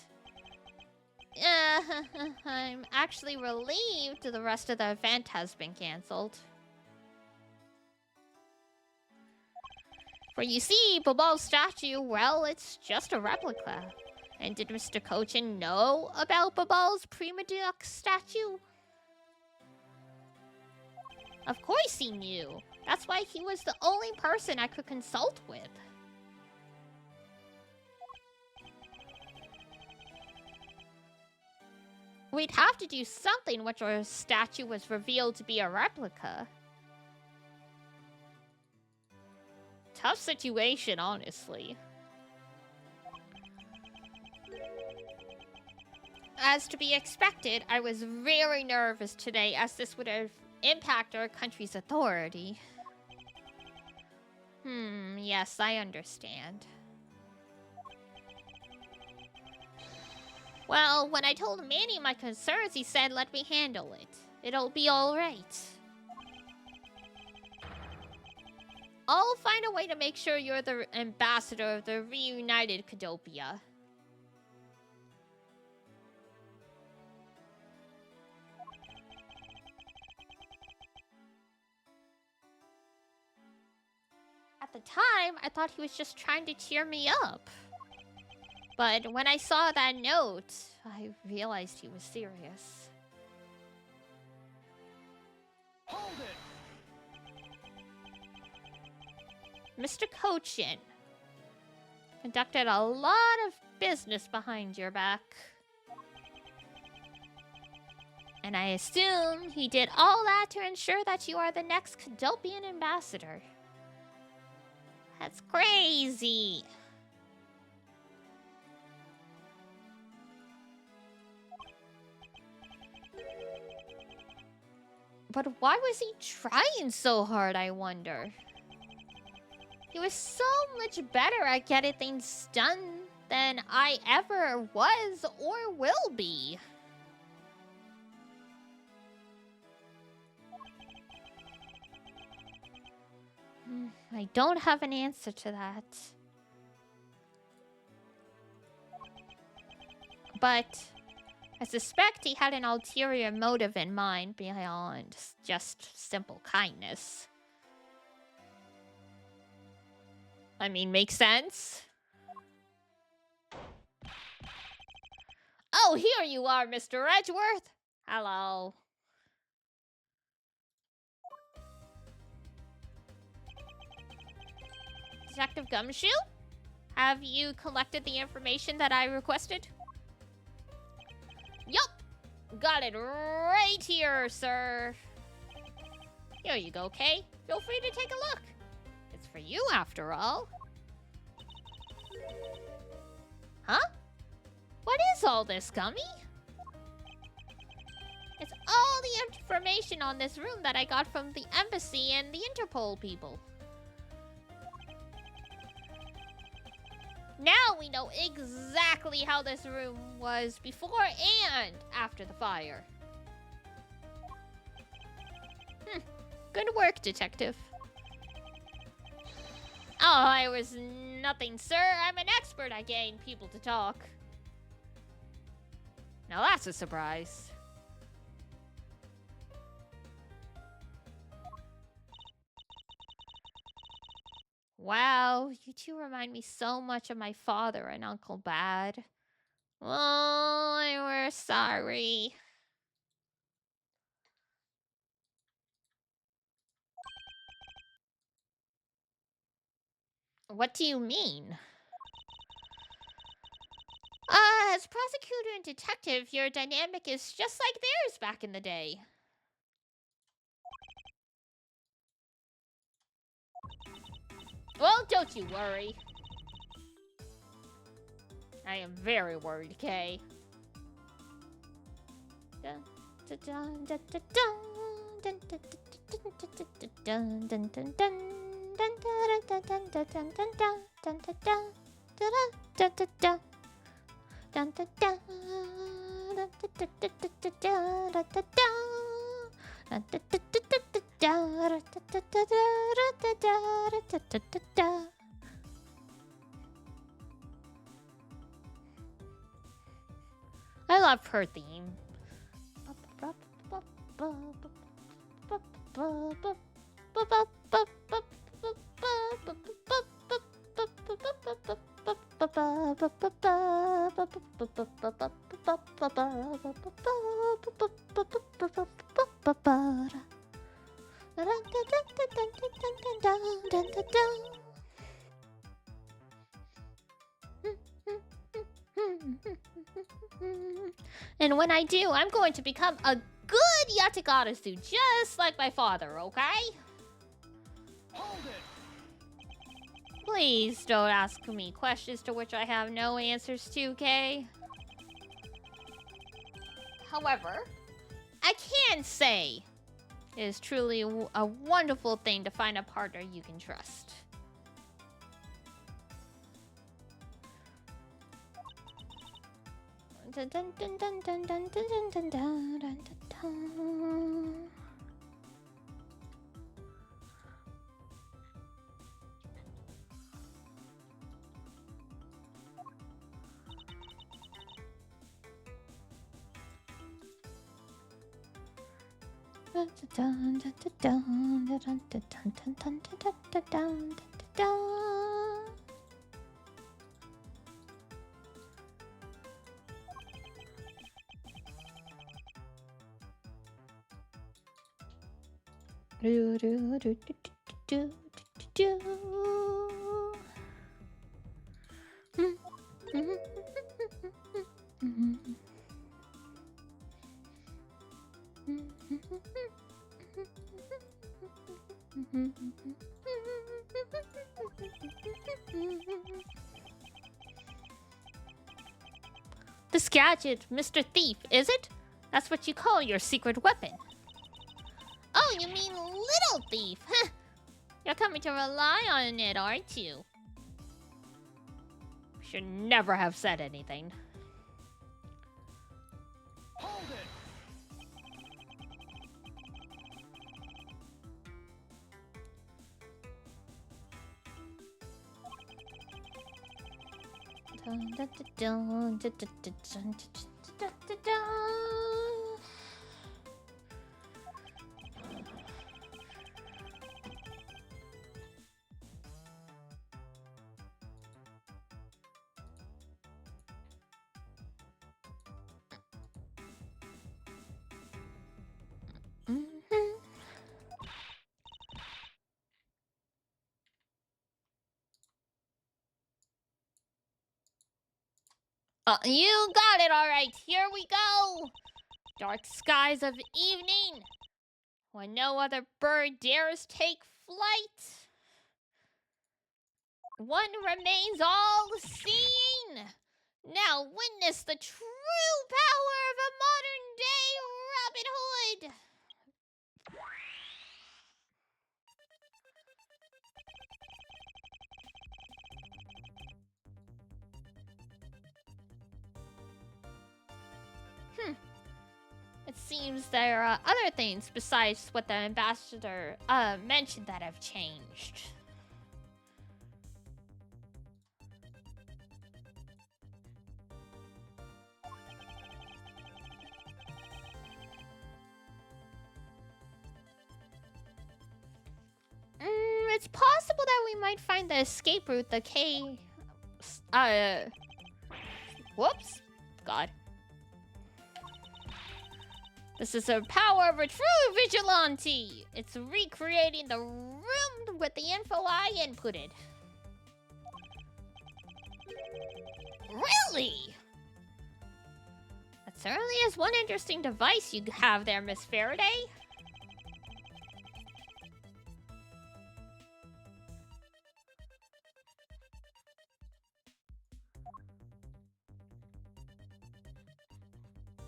I'm actually relieved the rest of the event has been cancelled. For you see, Babal's statue, well, it's just a replica. And did Mr. Cochin know about Babal's Prima Duck statue? Of course he knew. That's why he was the only person I could consult with. We'd have to do something which our statue was revealed to be a replica. Tough situation, honestly. As to be expected, I was very nervous today as this would have impacted our country's authority. Yes, I understand. Well, when I told Manny my concerns, he said let me handle it. It'll be alright. I'll find a way to make sure you're the ambassador of the reunited Cadopia. At the time, I thought he was just trying to cheer me up. But when I saw that note, I realized he was serious. Hold it. Mr. Cochin conducted a lot of business behind your back. And I assume he did all that to ensure that you are the next Cadopian ambassador. That's crazy. But why was he trying so hard, I wonder? He was so much better at getting things done than I ever was or will be. I don't have an answer to that. But I suspect he had an ulterior motive in mind beyond just simple kindness. I mean, makes sense? Oh, here you are, Mr. Edgeworth. Hello. Detective Gumshoe? Have you collected the information that I requested? Yup! Got it right here, sir. Here you go, Kay. Feel free to take a look. It's for you, after all. Huh? What is all this, Gummy? It's all the information on this room that I got from the embassy and the Interpol people. Now we know exactly how this room was before and after the fire. Good work, Detective. Oh, I was nothing, sir. I'm an expert at getting people to talk. Now that's a surprise. Wow, you two remind me so much of my father and Uncle Bad. Oh, we're sorry. What do you mean? As prosecutor and detective, your dynamic is just like theirs back in the day. Well, don't you worry. I am very worried, Kay. I love her theme. And when I do, I'm going to become a good Yatagarasu, just like my father, okay? Hold it! Please don't ask me questions to which I have no answers to, Kay. However, I can say it is truly a wonderful thing to find a partner you can trust. Dun, dun, dun, dun, dun, dun, dun, dun, dun, dun, dun, dun. Do, do, do, do, do, do, do, do. This gadget, Mr. Thief, is it? That's what you call your secret weapon. Oh, you mean Little Thief? You're coming to rely on it, aren't you? Should never have said anything. Hold it. You got it, all right. Here we go. Dark skies of evening, when no other bird dares take flight. One remains all-seeing. Now witness the true power of a modern-day Robin Hood. It seems there are other things besides what the ambassador mentioned that have changed. It's possible that we might find the escape route, the K... Whoops. God. This is the power of a true vigilante. It's recreating the room with the info I inputted. Really? That certainly is one interesting device you have there, Miss Faraday.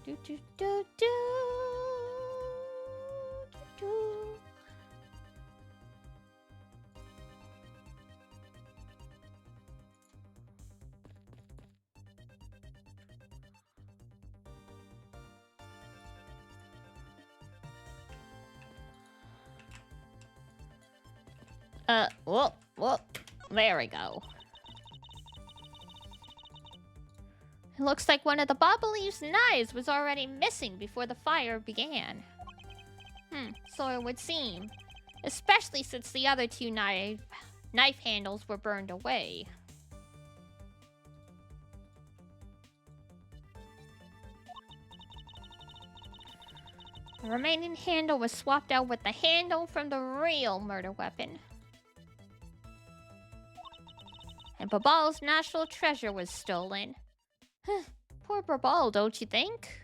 Do do do do do. Whoop, whoop. There we go. It looks like one of the Bobblee's knives was already missing before the fire began. So it would seem. Especially since the other two knife handles were burned away. The remaining handle was swapped out with the handle from the real murder weapon. And Babal's national treasure was stolen. Poor Babal, don't you think?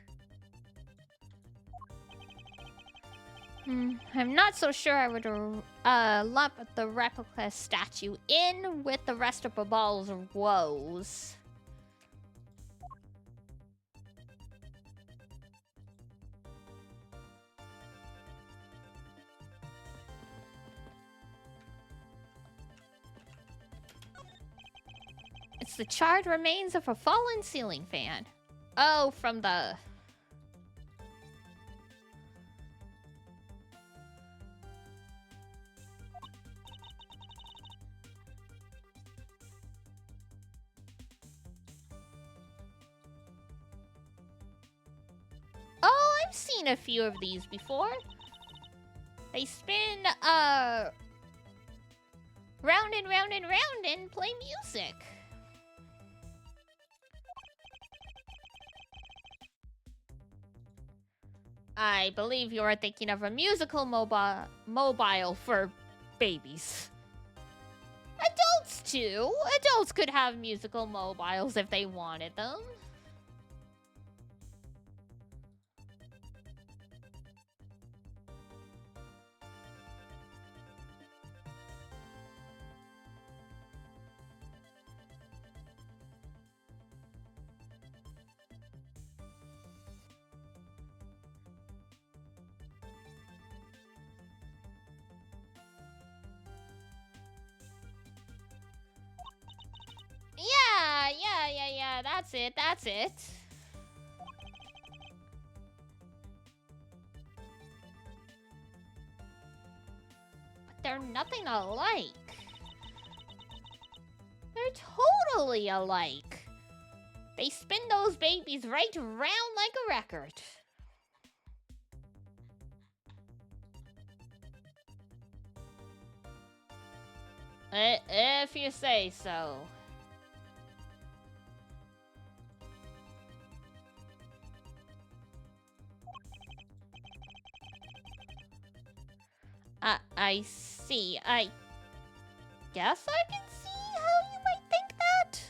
I'm not so sure I would lump the replica statue in with the rest of Babal's woes. It's the charred remains of a fallen ceiling fan. Oh, from the... Oh, I've seen a few of these before. They spin, round and round and round and play music. I believe you are thinking of a musical mobile for babies. Adults to. Adults could have musical mobiles if they wanted them. Yeah, that's it. But they're nothing alike. They're totally alike. They spin those babies right round like a record. If you say so. I see. I guess I can see how you might think that.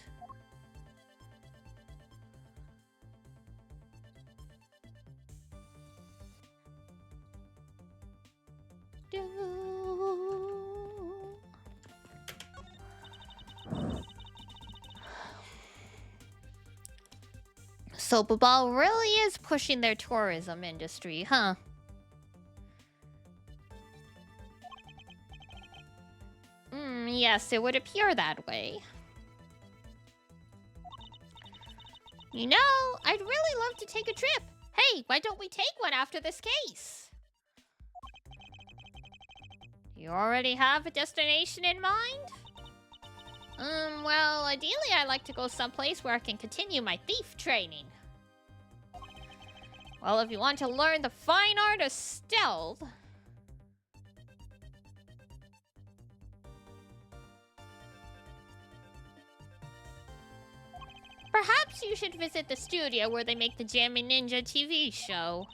So Babal really is pushing their tourism industry, huh? Yes, it would appear that way. You know, I'd really love to take a trip. Hey, why don't we take one after this case? You already have a destination in mind? Well, ideally I'd like to go someplace where I can continue my thief training. Well, if you want to learn the fine art of stealth... Perhaps you should visit the studio where they make the Jammy Ninja TV show.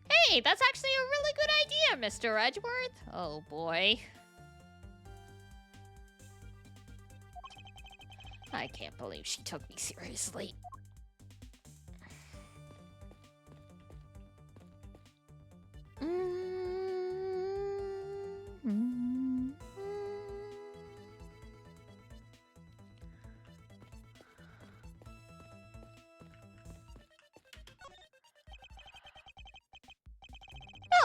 Hey, that's actually a really good idea, Mr. Edgeworth. Oh boy. I can't believe she took me seriously.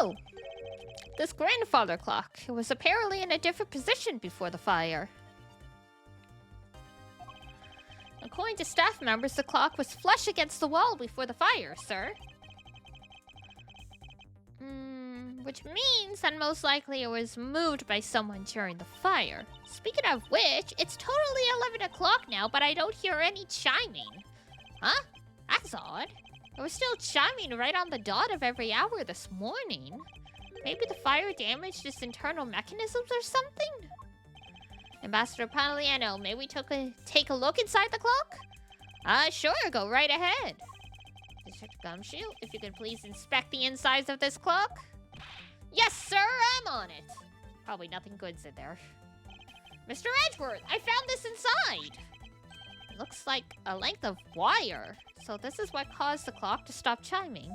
Oh, this grandfather clock. It was apparently in a different position before the fire. According to staff members, the clock was flush against the wall before the fire, sir. Which means that most likely it was moved by someone during the fire. Speaking of which, it's totally 11 o'clock now, but I don't hear any chiming. Huh? That's odd. It was still chiming right on the dot of every hour this morning. Maybe the fire damaged its internal mechanisms or something? Ambassador Paliano, may we take a look inside the clock? Sure, go right ahead. District Gumshoe, if you could please inspect the insides of this clock. Yes, sir, I'm on it. Probably nothing good's in there. Mr. Edgeworth, I found this inside. It looks like a length of wire. So this is what caused the clock to stop chiming.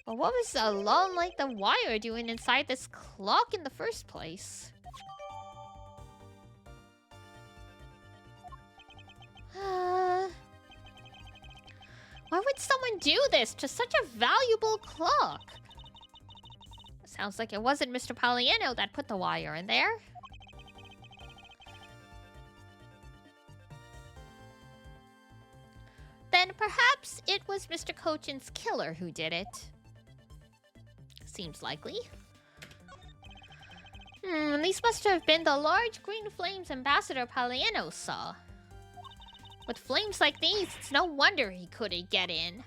But what was a long length of wire doing inside this clock in the first place? Why would someone do this to such a valuable clock? Sounds like it wasn't Mr. Paliano that put the wire in there. Then perhaps it was Mr. Cochin's killer who did it. Seems likely. These must have been the large green flames Ambassador Paliano saw. With flames like these, it's no wonder he couldn't get in.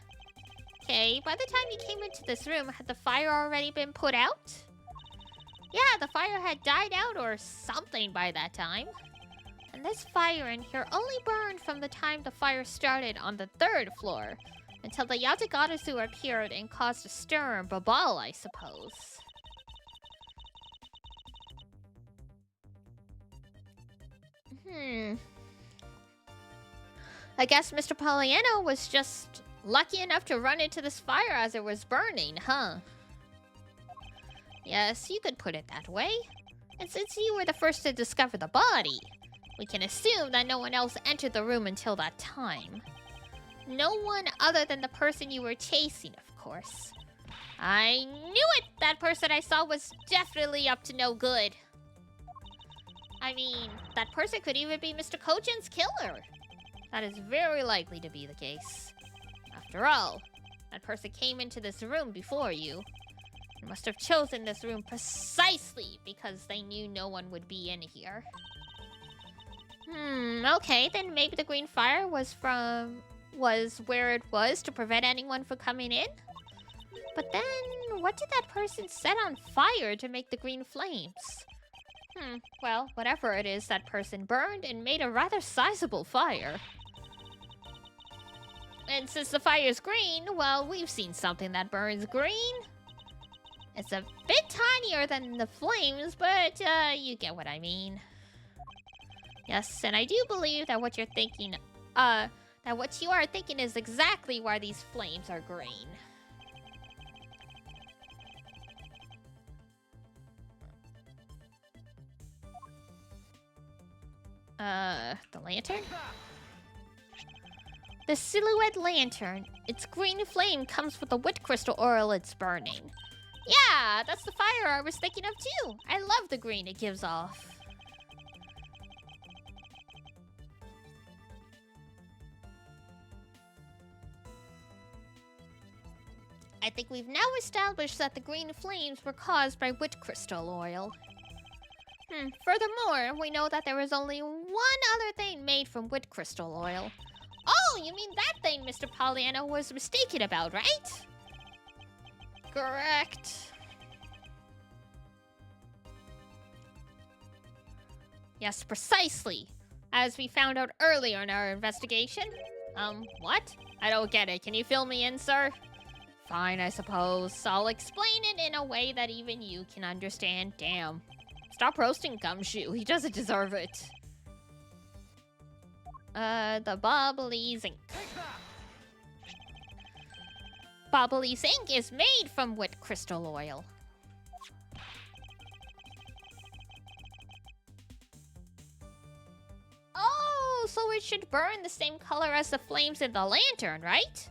Okay, by the time you came into this room, had the fire already been put out? Yeah, the fire had died out or something by that time. And this fire in here only burned from the time the fire started on the 3rd floor, until the Yatagarasu appeared and caused a stir in Babal, I suppose. I guess Mr. Pollyanna was just lucky enough to run into this fire as it was burning, huh? Yes, you could put it that way. And since you were the first to discover the body, we can assume that no one else entered the room until that time. No one other than the person you were chasing, of course. I knew it! That person I saw was definitely up to no good. I mean, that person could even be Mr. Kojin's killer. That is very likely to be the case. After all, that person came into this room before you. They must have chosen this room precisely because they knew no one would be in here. Okay, then maybe the green fire was where it was to prevent anyone from coming in? But then, what did that person set on fire to make the green flames? Well, whatever it is, that person burned and made a rather sizable fire. And since the fire's green, well, we've seen something that burns green. It's a bit tinier than the flames, but you get what I mean. Yes, and I do believe that what you're thinking, that what you are thinking is exactly why these flames are green. The lantern? The silhouette lantern. Its green flame comes with the wit crystal oil it's burning. Yeah, that's the fire I was thinking of too. I love the green it gives off. I think we've now established that the green flames were caused by wit crystal oil. Furthermore, we know that there is only one other thing made from wit crystal oil. Oh, you mean that thing Mr. Pollyanna was mistaken about, right? Correct. Yes, precisely. As we found out earlier in our investigation. What? I don't get it. Can you fill me in, sir? Fine, I suppose. I'll explain it in a way that even you can understand. Damn. Stop roasting Gumshoe. He doesn't deserve it. The Bobbly's ink. Bobbly's ink is made from wit crystal oil. Oh, so it should burn the same color as the flames in the lantern, right?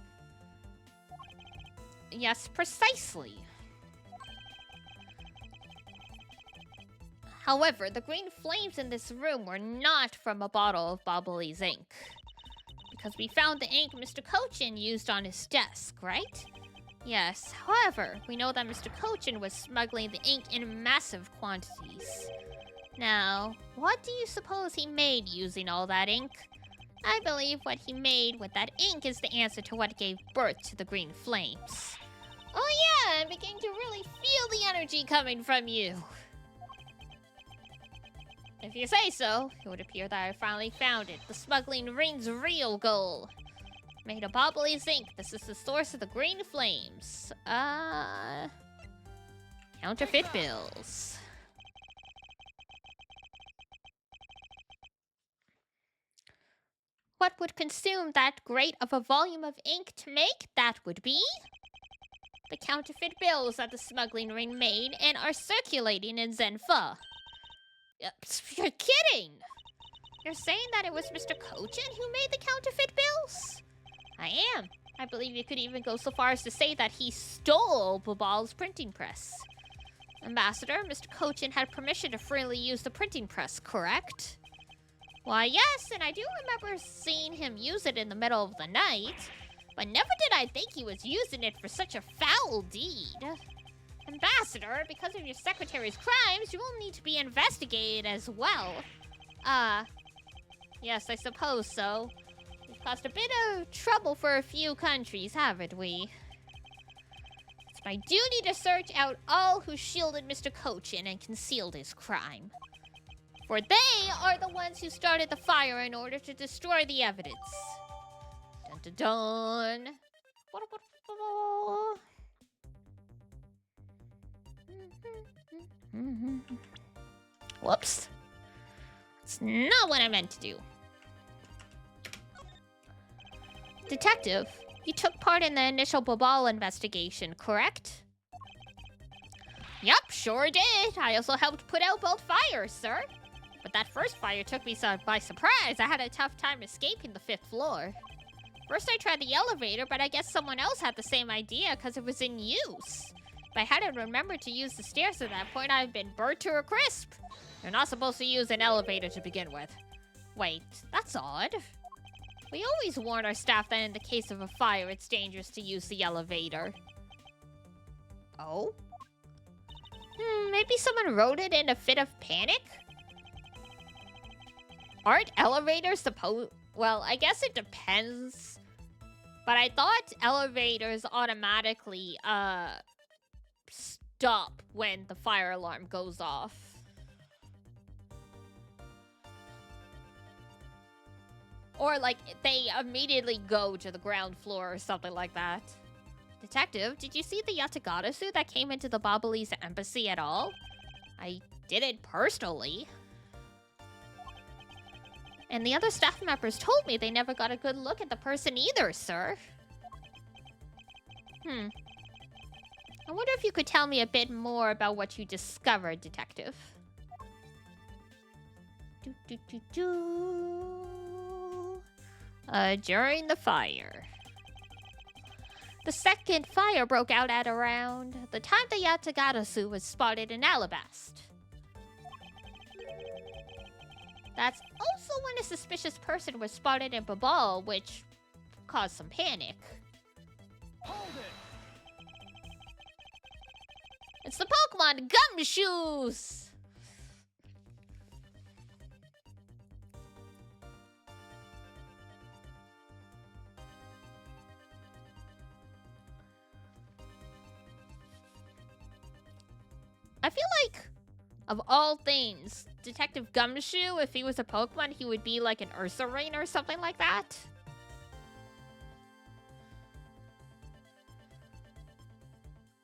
Yes, precisely. However, the green flames in this room were not from a bottle of Bobbly's ink. Because we found the ink Mr. Kojin used on his desk, right? Yes, however, we know that Mr. Kojin was smuggling the ink in massive quantities. Now, what do you suppose he made using all that ink? I believe what he made with that ink is the answer to what gave birth to the green flames. Oh yeah, I'm beginning to really feel the energy coming from you. If you say so, it would appear that I finally found it. The smuggling ring's real goal. Made of Bobbly's ink. This is the source of the green flames. Counterfeit bills. What would consume that great of a volume of ink to make? That would be the counterfeit bills that the smuggling ring made and are circulating in Zenfa. You're kidding! You're saying that it was Mr. Kojin who made the counterfeit bills? I am. I believe you could even go so far as to say that he stole Babal's printing press. Ambassador, Mr. Kojin had permission to freely use the printing press, correct? Why, yes, and I do remember seeing him use it in the middle of the night, but never did I think he was using it for such a foul deed. Ambassador, because of your secretary's crimes, you will need to be investigated as well. Yes, I suppose so. We've caused a bit of trouble for a few countries, haven't we? It's my duty to search out all who shielded Mr. Kojin and concealed his crime. For they are the ones who started the fire in order to destroy the evidence. Dun dun dun. Whoops. That's not what I meant to do. Detective, you took part in the initial Babal investigation, correct? Yup, sure did. I also helped put out both fires, sir. But that first fire took me by surprise. I had a tough time escaping the 5th floor. First I tried the elevator, but I guess someone else had the same idea because it was in use. If I hadn't remembered to use the stairs at that point, I'd been burnt to a crisp. You're not supposed to use an elevator to begin with. Wait, that's odd. We always warn our staff that in the case of a fire, it's dangerous to use the elevator. Oh? Maybe someone wrote it in a fit of panic? Aren't elevators supposed... Well, I guess it depends. But I thought elevators automatically, stop when the fire alarm goes off. Or, like, they immediately go to the ground floor or something like that. Detective, did you see the Yatagata suit that came into the Babalese embassy at all? I didn't personally. And the other staff members told me they never got a good look at the person either, sir. I wonder if you could tell me a bit more about what you discovered, Detective. During the fire. The second fire broke out at around the time the Yatagata-su was spotted in Alabast. That's also when a suspicious person was spotted in Babal, which caused some panic. Hold it. It's the Pokemon Gumshoes! I feel like, of all things, Detective Gumshoe, if he was a Pokemon, he would be like an Ursaring or something like that.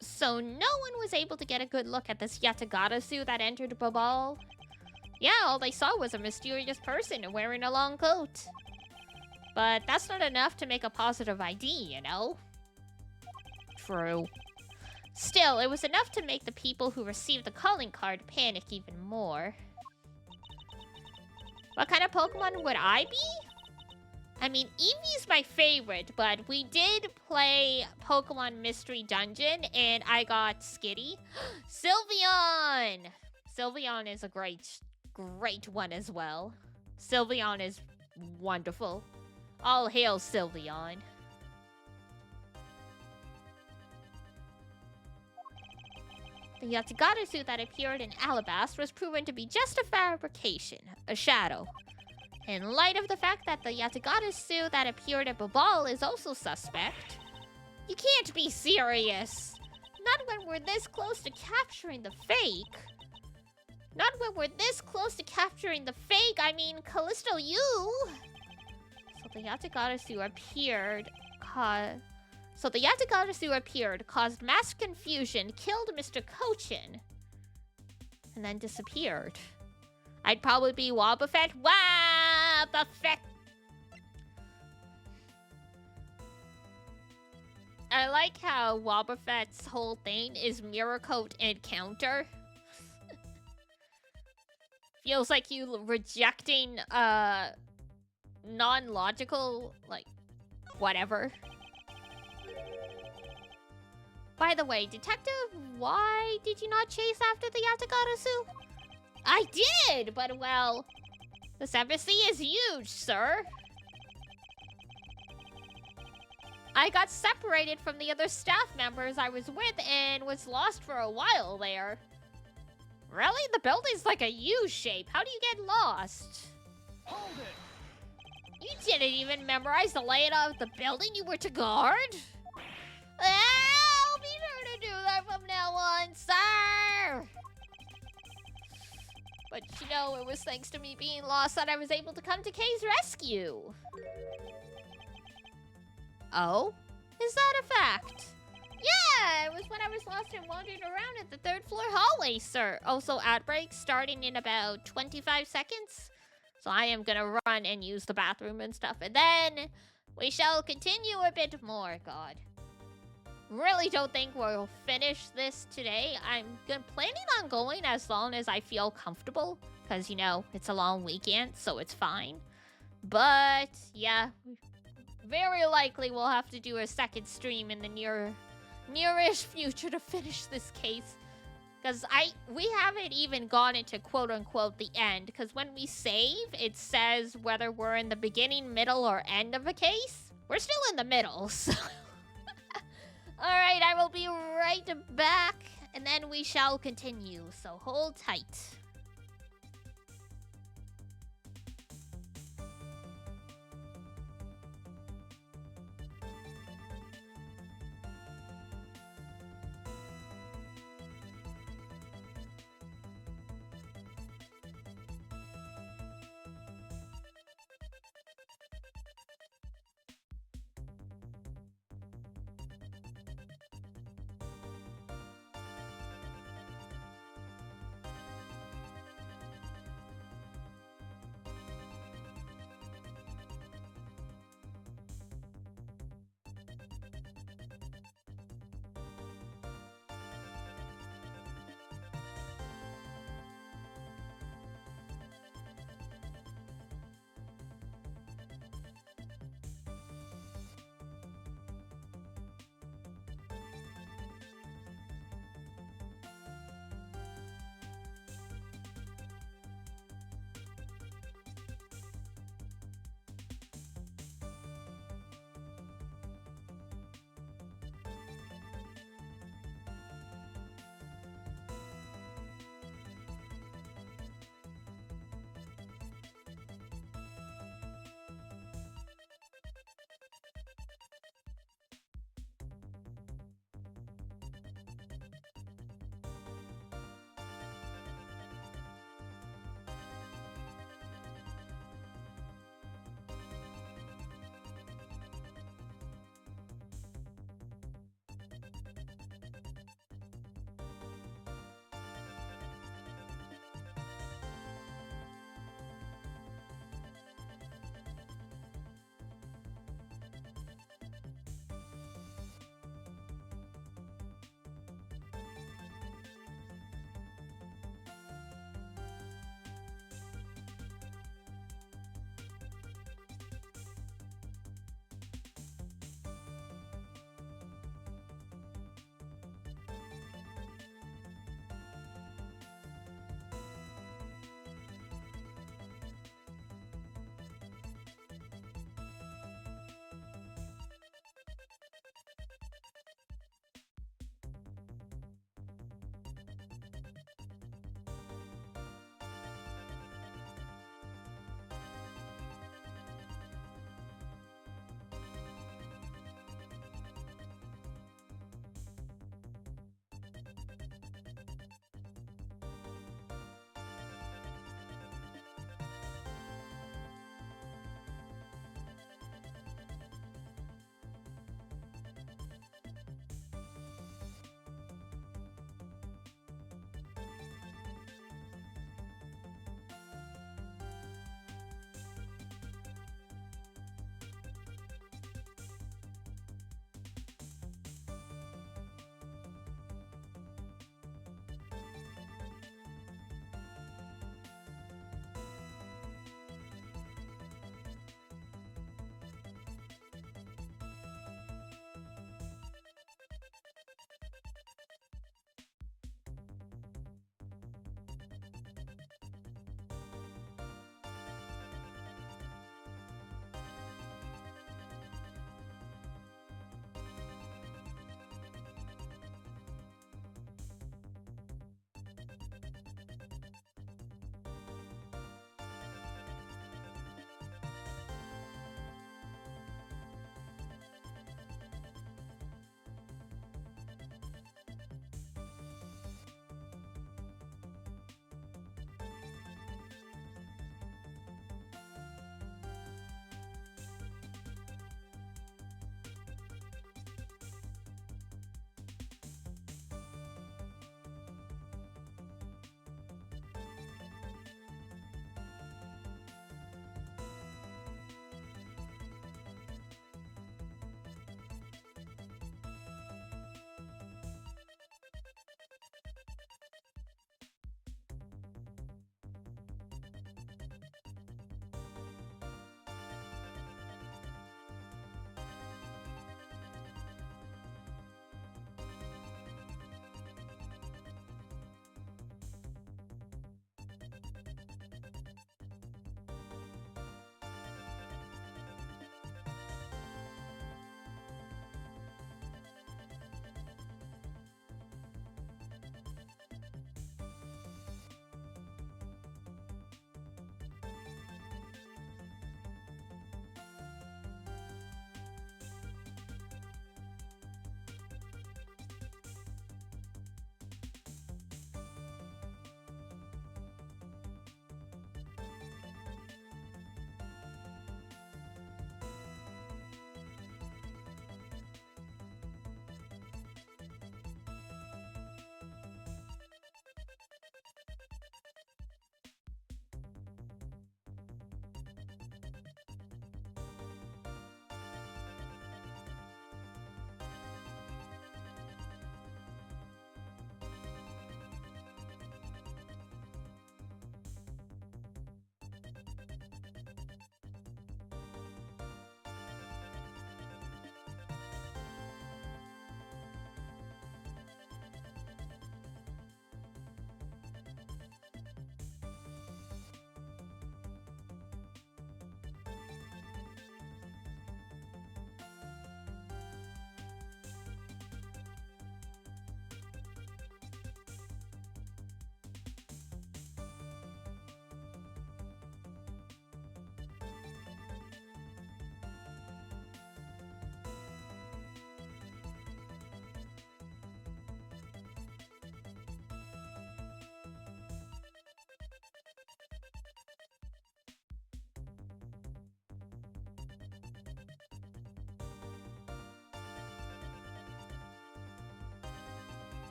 So no one was able to get a good look at this Yatagata-su that entered Babal. Yeah, all they saw was a mysterious person wearing a long coat. But that's not enough to make a positive ID, you know? True. Still, it was enough to make the people who received the calling card panic even more. What kind of Pokemon would I be? I mean, Eevee's my favorite, but we did play Pokemon Mystery Dungeon, and I got Skitty. Sylveon! Sylveon is a great one as well. Sylveon is wonderful. All hail Sylveon. The Yatagata suit that appeared in Alabast was proven to be just a fabrication, a shadow. In light of the fact that the Yatagata suit that appeared at Babal is also suspect. You can't be serious! Not when we're this close to capturing the fake. Not when we're this close to capturing the fake, I mean Callisto you! So the Yatagata suit appeared, caused mass confusion, killed Mr. Cochin, and then disappeared. I'd probably be Wobbuffet. Wobbuffet! I like how Wobbuffet's whole thing is mirror coat and counter. Feels like you rejecting, non-logical, like, whatever. By the way, Detective, why did you not chase after the Yatagata-su? I did, but well, this embassy is huge, sir. I got separated from the other staff members I was with and was lost for a while there. Really? The building's like a U shape. How do you get lost? Hold it. You didn't even memorize the layout of the building you were to guard? I'll be sure to do that from now on, sir! But, you know, it was thanks to me being lost that I was able to come to Kay's rescue. Oh? Is that a fact? Yeah, it was when I was lost and wandering around at the 3rd floor hallway, sir. Also, outbreak starting in about 25 seconds. So I am gonna run and use the bathroom and stuff, and then we shall continue a bit more. God. Really don't think we'll finish this today. I'm planning on going as long as I feel comfortable, because, you know, it's a long weekend, so it's fine. But, yeah, very likely we'll have to do a second stream in the nearish future to finish this case. Because we haven't even gone into quote-unquote the end, because when we save, it says whether we're in the beginning, middle, or end of a case. We're still in the middle, so... Alright, I will be right back, and then we shall continue, so hold tight.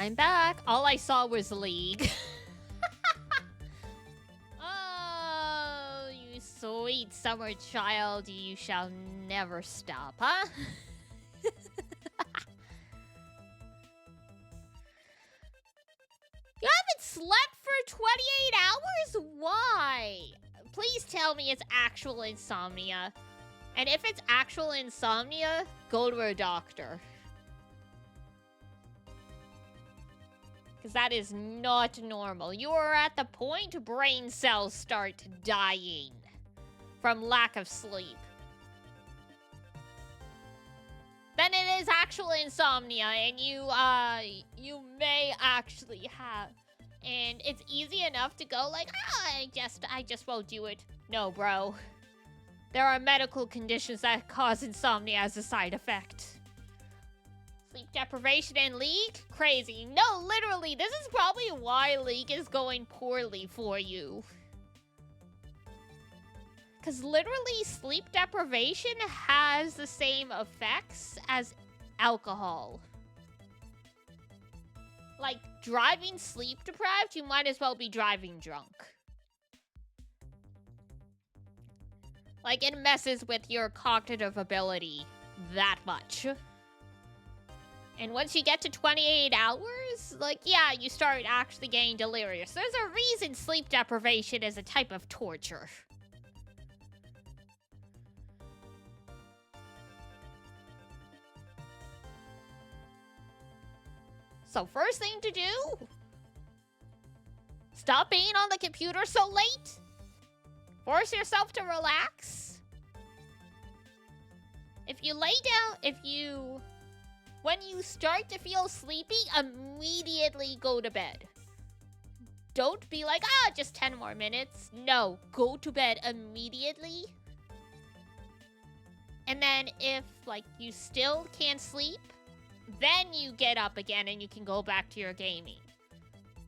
I'm back. All I saw was League. Oh, you sweet summer child, you shall never stop, huh? You haven't slept for 28 hours? Why? Please tell me it's actual insomnia. And if it's actual insomnia, go to a doctor. Because that is not normal. You are at the point brain cells start dying from lack of sleep. Then it is actual insomnia, and you may actually have. And it's easy enough to go like, I just won't do it. No, bro. There are medical conditions that cause insomnia as a side effect. Sleep deprivation and League? Crazy. No, literally, this is probably why League is going poorly for you. Because literally, sleep deprivation has the same effects as alcohol. Like, driving sleep deprived, you might as well be driving drunk. Like, it messes with your cognitive ability that much. And once you get to 28 hours, like, yeah, you start actually getting delirious. There's a reason sleep deprivation is a type of torture. So first thing to do, stop being on the computer so late. Force yourself to relax. If you lay down, when you start to feel sleepy, immediately go to bed. Don't be like, just 10 more minutes. No, go to bed immediately. And then if, like, you still can't sleep, then you get up again and you can go back to your gaming.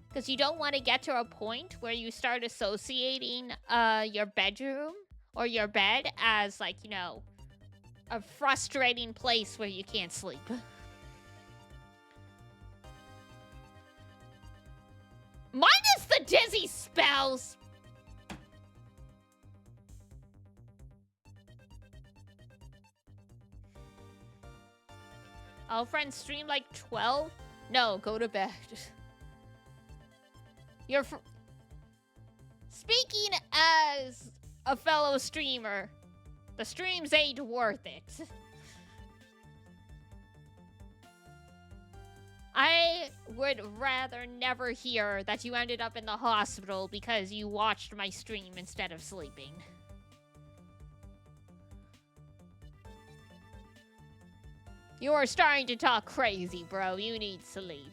Because you don't want to get to a point where you start associating your bedroom or your bed as, like, you know, a frustrating place where you can't sleep. Minus the dizzy spells! Oh, friends stream like 12? No, go to bed. Speaking as a fellow streamer, the streams ain't worth it. I would rather never hear that you ended up in the hospital because you watched my stream instead of sleeping. You are starting to talk crazy, bro. You need sleep.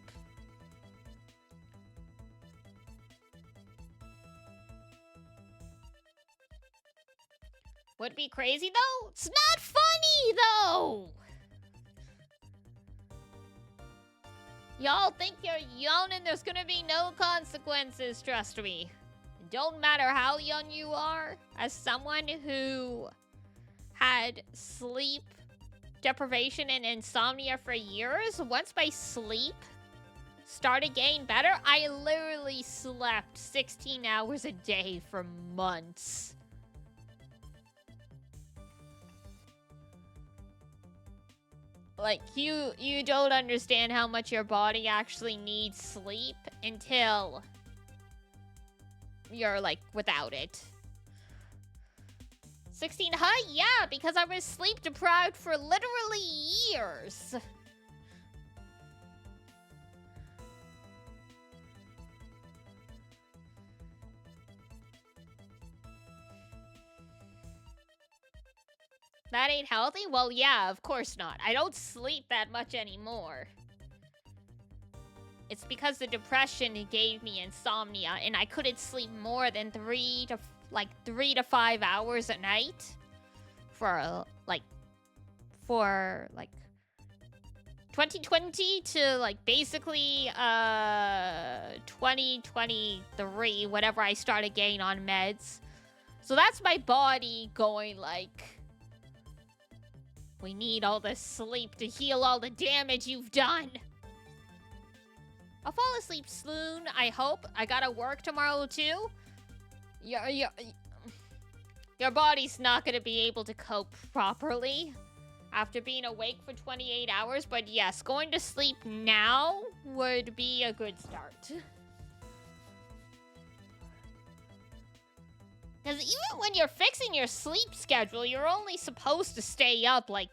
Would be crazy, though? It's not funny, though! Y'all think you're young and there's gonna be no consequences, trust me. It don't matter how young you are, as someone who had sleep deprivation and insomnia for years, once my sleep started getting better, I literally slept 16 hours a day for months. Like, you don't understand how much your body actually needs sleep until you're, like, without it. 16, huh? Yeah, because I was sleep deprived for literally years. That ain't healthy? Well, yeah, of course not. I don't sleep that much anymore. It's because the depression gave me insomnia, and I couldn't sleep more than 3 to 5 hours a night for 2020 to, like, basically 2023, whenever I started getting on meds. So that's my body going, like, we need all this sleep to heal all the damage you've done. I'll fall asleep soon, I hope. I gotta work tomorrow, too. Your body's not gonna be able to cope properly after being awake for 28 hours. But yes, going to sleep now would be a good start. Because even when you're fixing your sleep schedule, you're only supposed to stay up, like,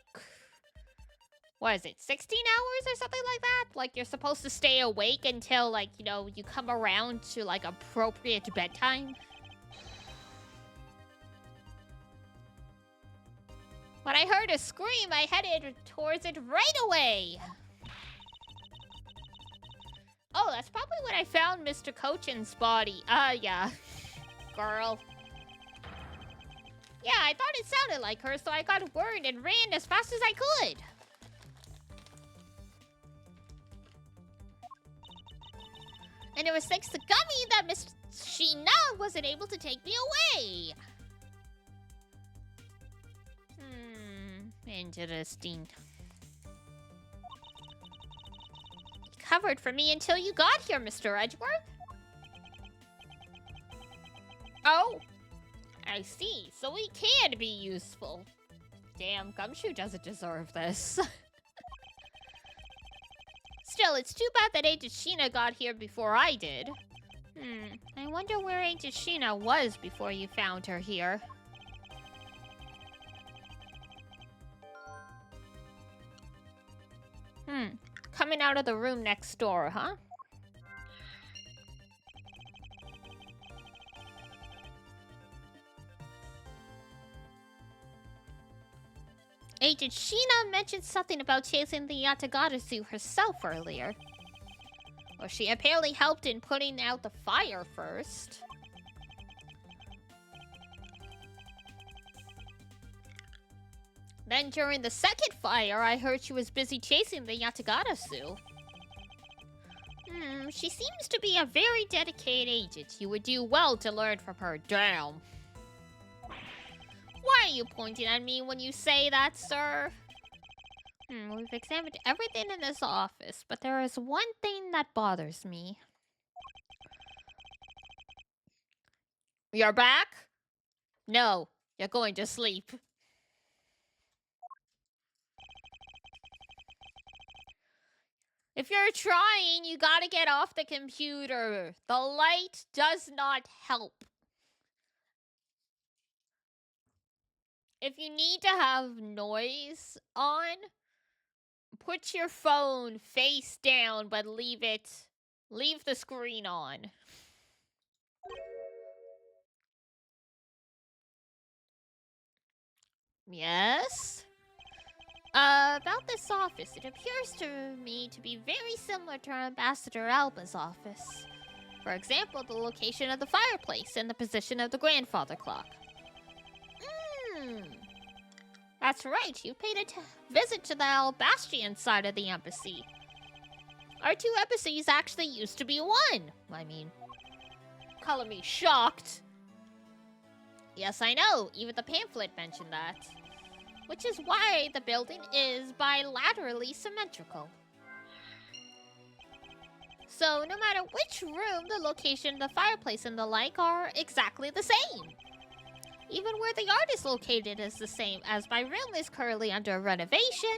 what is it, 16 hours or something like that? Like, you're supposed to stay awake until, like, you know, you come around to, like, appropriate bedtime. When I heard a scream, I headed towards it right away. Oh, that's probably when I found Mr. Cochin's body. Yeah. Girl. Yeah, I thought it sounded like her, so I got worried and ran as fast as I could. And it was thanks to Gummy that Miss Sheena wasn't able to take me away. Interesting. You covered for me until you got here, Mr. Edgeworth. Oh, I see. So we can be useful. Damn, Gumshoe doesn't deserve this. Still, it's too bad that Agent Sheena got here before I did. I wonder where Agent Sheena was before you found her here. Coming out of the room next door, huh? Agent Sheena mentioned something about chasing the Yatagarasu herself earlier. Well, she apparently helped in putting out the fire first. Then during the second fire, I heard she was busy chasing the Yatagarasu. She seems to be a very dedicated agent. You would do well to learn from her. Damn. Why are you pointing at me when you say that, sir? We've examined everything in this office, but there is one thing that bothers me. You're back? No, you're going to sleep. If you're trying, you gotta get off the computer. The light does not help. If you need to have noise on, put your phone face down, but leave the screen on. Yes? About this office, it appears to me to be very similar to Ambassador Alba's office. For example, the location of the fireplace and the position of the grandfather clock. That's right, you paid a visit to the Albastian side of the embassy. Our two embassies actually used to be one. I mean, color me shocked. Yes, I know, even the pamphlet mentioned that. Which is why the building is bilaterally symmetrical. So no matter which room, the location, the fireplace, and the like are exactly the same. Even where the art is located is the same, as my room is currently under renovation.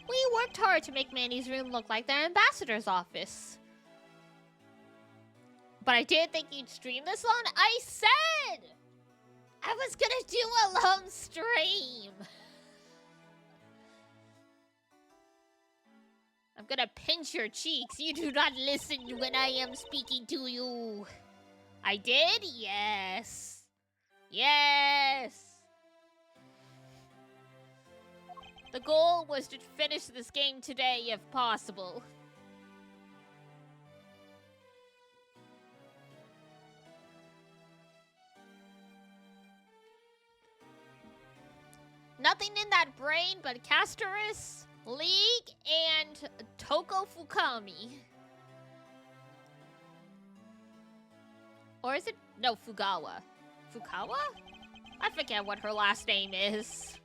We worked hard to make Manny's room look like their ambassador's office. But I didn't think you'd stream this long. I said I was gonna do a long stream. I'm gonna pinch your cheeks. You do not listen when I am speaking to you. I did? Yes. Yes! The goal was to finish this game today, if possible. Nothing in that brain but Castorus, League, and Toko Fukami. Or is it? No, Fugawa. Fukawa? I forget what her last name is.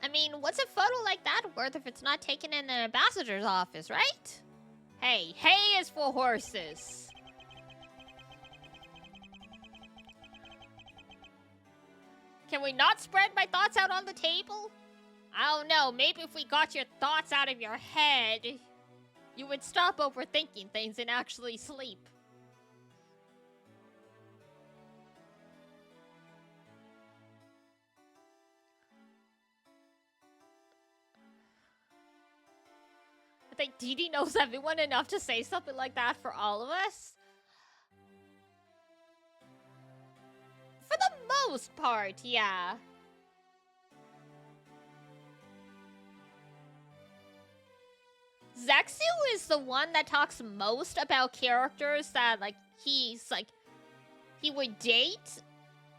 I mean, what's a photo like that worth if it's not taken in an ambassador's office, right? Hey, hay is for horses. Can we not spread my thoughts out on the table? I don't know, maybe if we got your thoughts out of your head, you would stop overthinking things and actually sleep. I think Dee Dee knows everyone enough to say something like that for all of us. For the most part, yeah. Zexu is the one that talks most about characters that, like, he would date.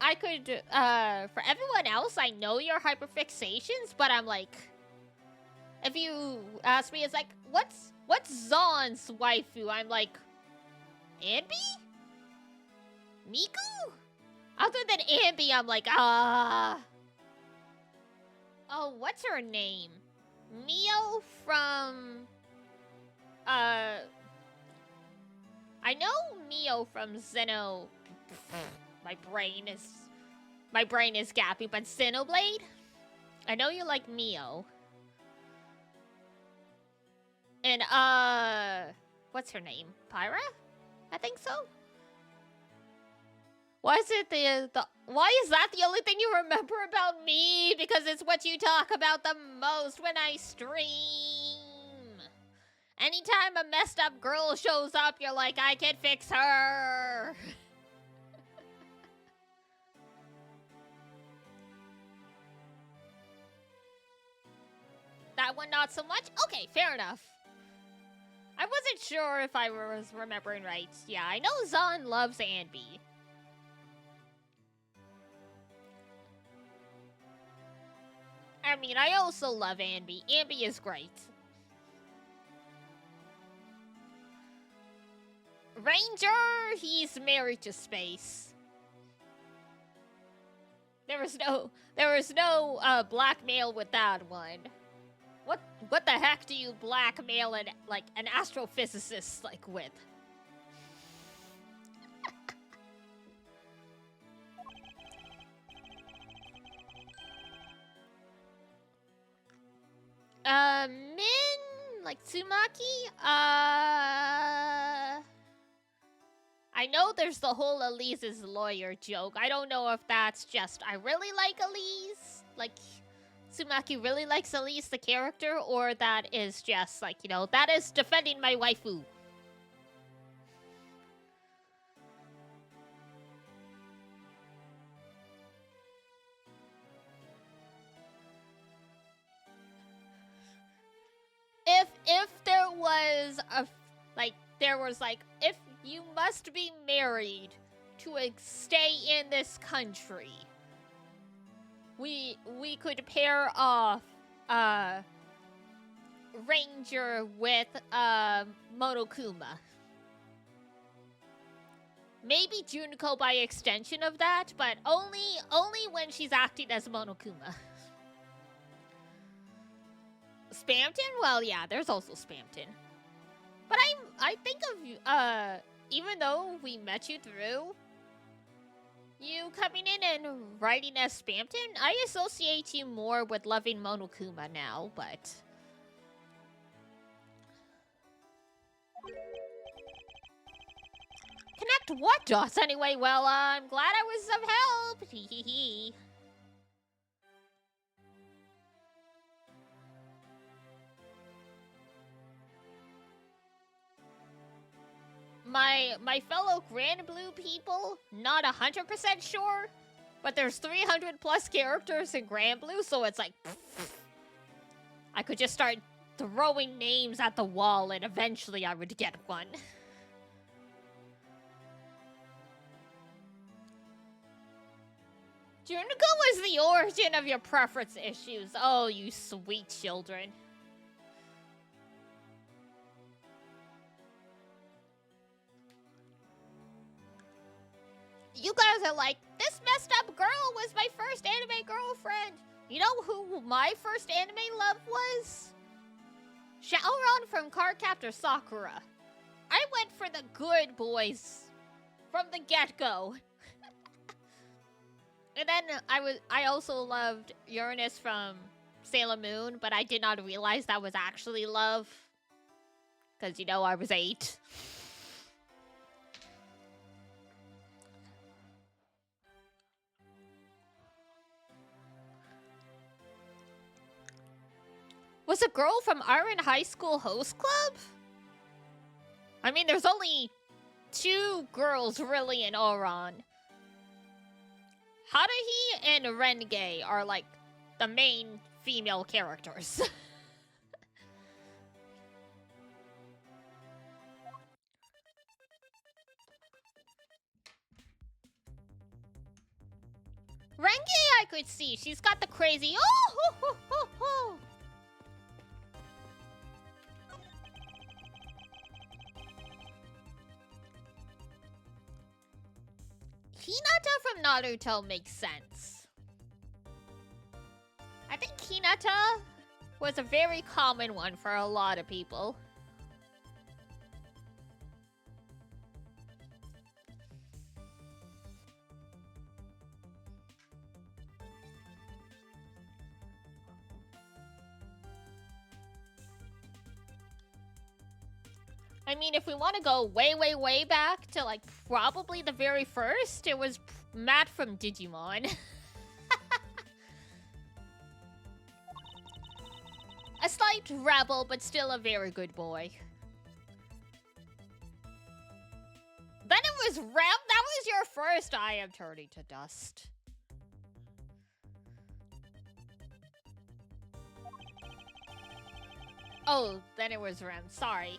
I could, for everyone else, I know your hyperfixations, but I'm like, if you ask me, it's like, what's Zaun's waifu? I'm like, Ambi? Miku? Other than Ambi, I'm like, oh, what's her name? Mio from, I know Mio from Xeno. My brain is gapping, but Xenoblade? I know you like Mio. And, what's her name? Pyra? I think so. Why is it why is that the only thing you remember about me? Because it's what you talk about the most when I stream. Anytime a messed up girl shows up, you're like, I can fix her. That one not so much? Okay, fair enough. I wasn't sure if I was remembering right. Yeah, I know Zaun loves Anby. I mean, I also love Anby. Anby is great. Ranger, he's married to space. There was no blackmail with that one. What the heck do you blackmail an astrophysicist like with? Min, like Tsumaki? I know there's the whole Elise's lawyer joke. I don't know if that's just I really like Elise, like Tsumaki really likes Elise the character, or that is just like, you know, that is defending my waifu. If there was if you must be married to stay in this country, we could pair off Ranger with Monokuma. Maybe Junko by extension of that, but only when she's acting as Monokuma. Spamton? Well, yeah, there's also Spamton. But I think of even though we met you through you coming in and writing as Spamton, I associate you more with loving Monokuma now, but connect what dots anyway? Well, I'm glad I was of help. Hee. My fellow Grand Blue people, not 100% sure, but there's 300 plus characters in Grand Blue, so it's like I could just start throwing names at the wall and eventually I would get one. Junko was the origin of your preference issues. Oh, you sweet children. You guys are like, this messed up girl was my first anime girlfriend. You know who my first anime love was? Shaoran from Cardcaptor Sakura. went for the good boys from the get-go. And then I also loved Uranus from Sailor Moon, but I did not realize that was actually love. Because, you know, I was 8. Was a girl from Iron High School Host Club? I mean, there's only 2 girls really in Oron. Haruhi and Renge are like the main female characters. Renge I could see. She's got the crazy oh ho ho ho ho. Hinata from Naruto makes sense. I think Hinata was a very common one for a lot of people. I mean, if we want to go way, way, way back to, like, probably the very first, it was Matt from Digimon. A slight rebel, but still a very good boy. Then it was Rem. That was your first I Am Turning to Dust. Oh, then it was Rem. Sorry.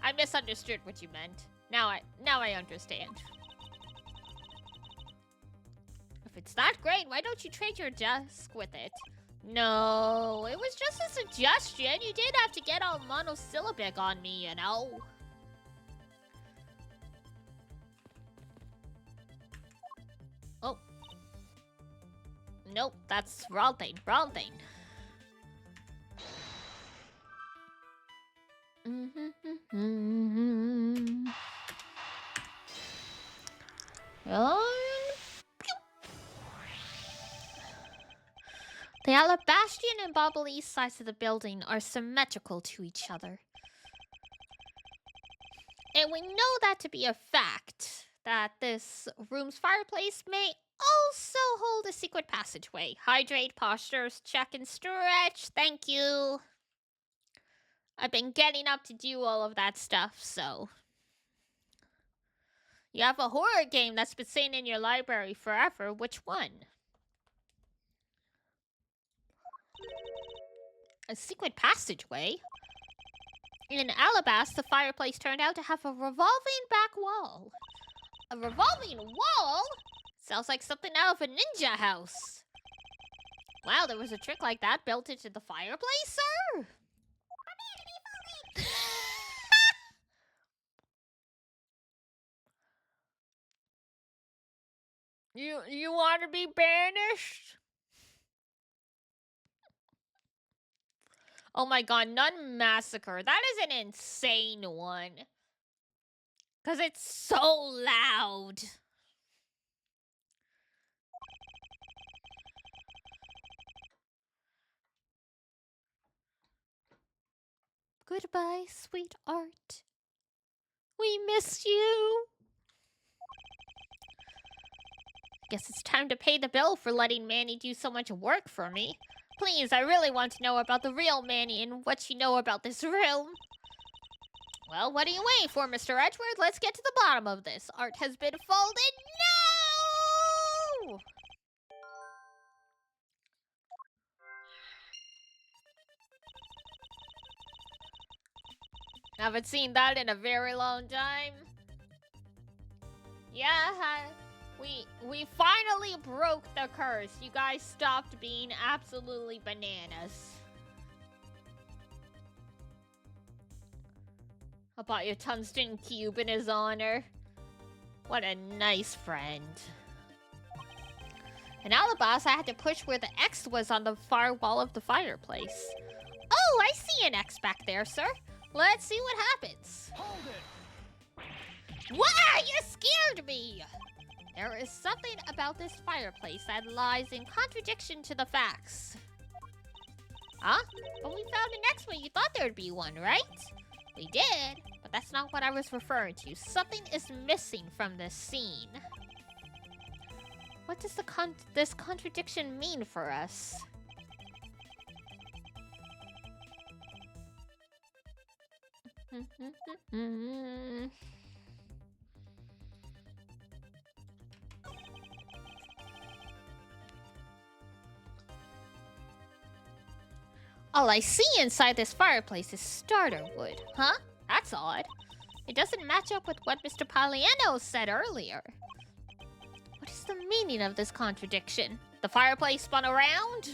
I misunderstood what you meant. Now I understand. If it's that great, why don't you trade your desk with it? No, it was just a suggestion. You did have to get all monosyllabic on me, you know. Oh. Nope, that's wrong thing, wrong thing. The Alabastian and Bobble East sides of the building are symmetrical to each other. And we know that to be a fact, that this room's fireplace may also hold a secret passageway. Hydrate, postures, check and stretch. Thank you. I've been getting up to do all of that stuff, so... You have a horror game that's been sitting in your library forever. Which one? A secret passageway? In Alabas, the fireplace turned out to have a revolving back wall. A revolving wall? Sounds like something out of a ninja house. Wow, there was a trick like that built into the fireplace, sir? You want to be banished? Oh my god, Nun Massacre. That is an insane one. Because it's so loud. Goodbye, sweetheart. We miss you. Guess it's time to pay the bill for letting Manny do so much work for me. Please, I really want to know about the real Manny and what you know about this room. Well, what are you waiting for, Mr. Edgeworth? Let's get to the bottom of this. Art has been folded. No! Haven't seen that in a very long time. Yeah, we finally broke the curse. You guys stopped being absolutely bananas. I bought your tungsten cube in his honor. What a nice friend. In Alabas, I had to push where the X was on the far wall of the fireplace. Oh, I see an X back there, sir. Let's see what happens. Hold it. Wow, you scared me! There is something about this fireplace that lies in contradiction to the facts. Huh? But we found an X when you thought there'd be one, right? We did, but that's not what I was referring to. Something is missing from this scene. What does this contradiction mean for us? All I see inside this fireplace is starter wood. Huh? That's odd. It doesn't match up with what Mr. Poliano said earlier. What is the meaning of this contradiction? The fireplace spun around?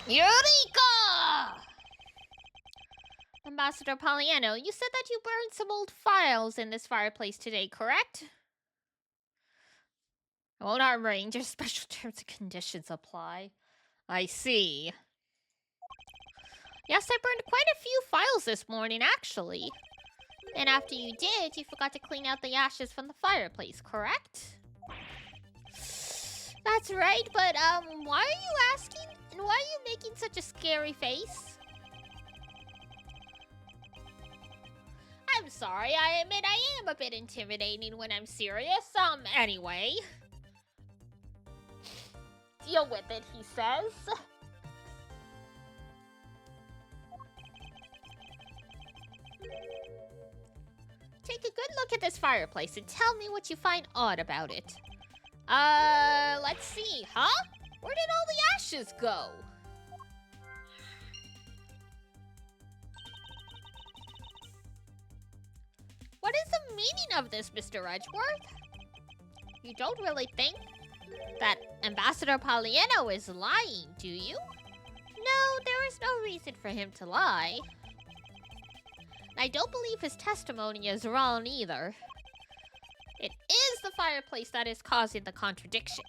Eureka! Ambassador Poliano, you said that you burned some old files in this fireplace today, correct? Won't harm Ranger. Special terms and conditions apply. I see. Yes, I burned quite a few files this morning, actually. And after you did, you forgot to clean out the ashes from the fireplace, correct? That's right, but, why are you asking? And why are you making such a scary face? I'm sorry, I admit I am a bit intimidating when I'm serious. Anyway. Deal with it, he says. Take a good look at this fireplace and tell me what you find odd about it. Let's see, huh? Where did all the ashes go? What is the meaning of this, Mr. Edgeworth? You don't really think that Ambassador Poliano is lying, do you? No, there is no reason for him to lie. I don't believe his testimony is wrong either. It is the fireplace that is causing the contradiction.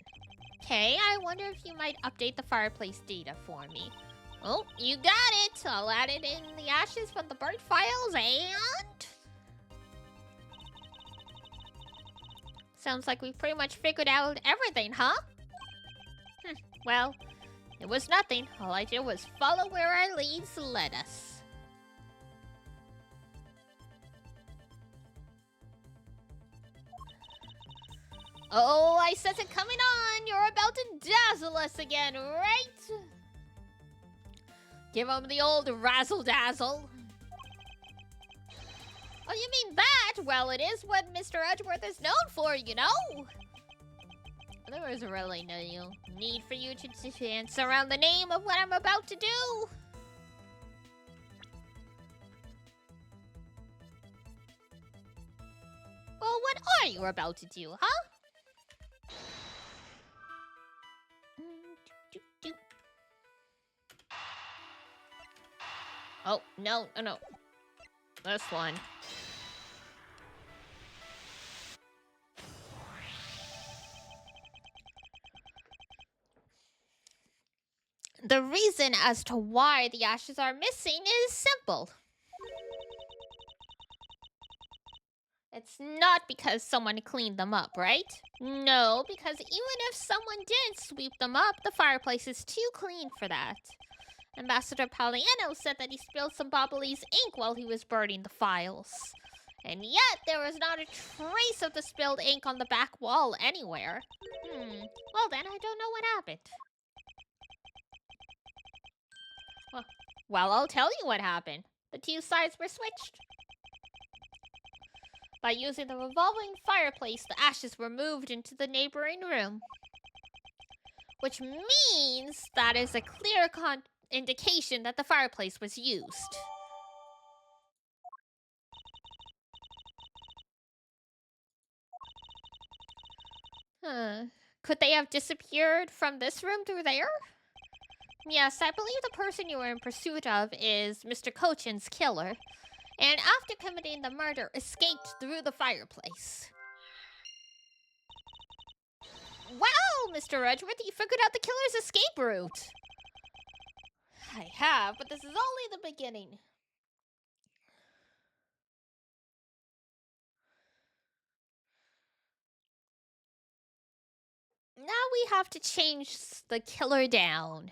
Okay, I wonder if you might update the fireplace data for me. Oh, you got it! I'll add it in the ashes from the burnt files and... Sounds like we've pretty much figured out everything, huh? Well, it was nothing. All I did was follow where our leads led us. Oh, I sense it coming on! You're about to dazzle us again, right? Give him the old razzle-dazzle. Oh, you mean that? Well, it is what Mr. Edgeworth is known for, you know? There is really no need for you to dance around the name of what I'm about to do. Well, what are you about to do, huh? Oh, no. This one. The reason as to why the ashes are missing is simple. It's not because someone cleaned them up, right? No, because even if someone did sweep them up, the fireplace is too clean for that. Ambassador Poliano said that he spilled some Bobbly's ink while he was burning the files. And yet, there was not a trace of the spilled ink on the back wall anywhere. Well then, I don't know what happened. Well, I'll tell you what happened. The two sides were switched. By using the revolving fireplace, the ashes were moved into the neighboring room. Which means that is a clear indication that the fireplace was used. Could they have disappeared from this room through there? Yes, I believe the person you were in pursuit of is Mr. Cochin's killer, and after committing the murder, escaped through the fireplace. Wow, Mr. Edgeworth, you figured out the killer's escape route. I have, but this is only the beginning. Now we have to change the killer down.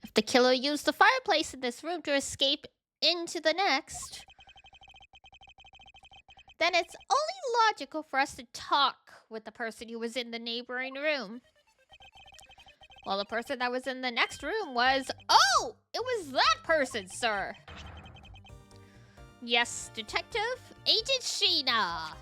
If the killer used the fireplace in this room to escape into the next, then it's only logical for us to talk with the person who was in the neighboring room. Well, the person that was in the next room was... Oh! It was that person, sir! Yes, Detective Agent Sheena!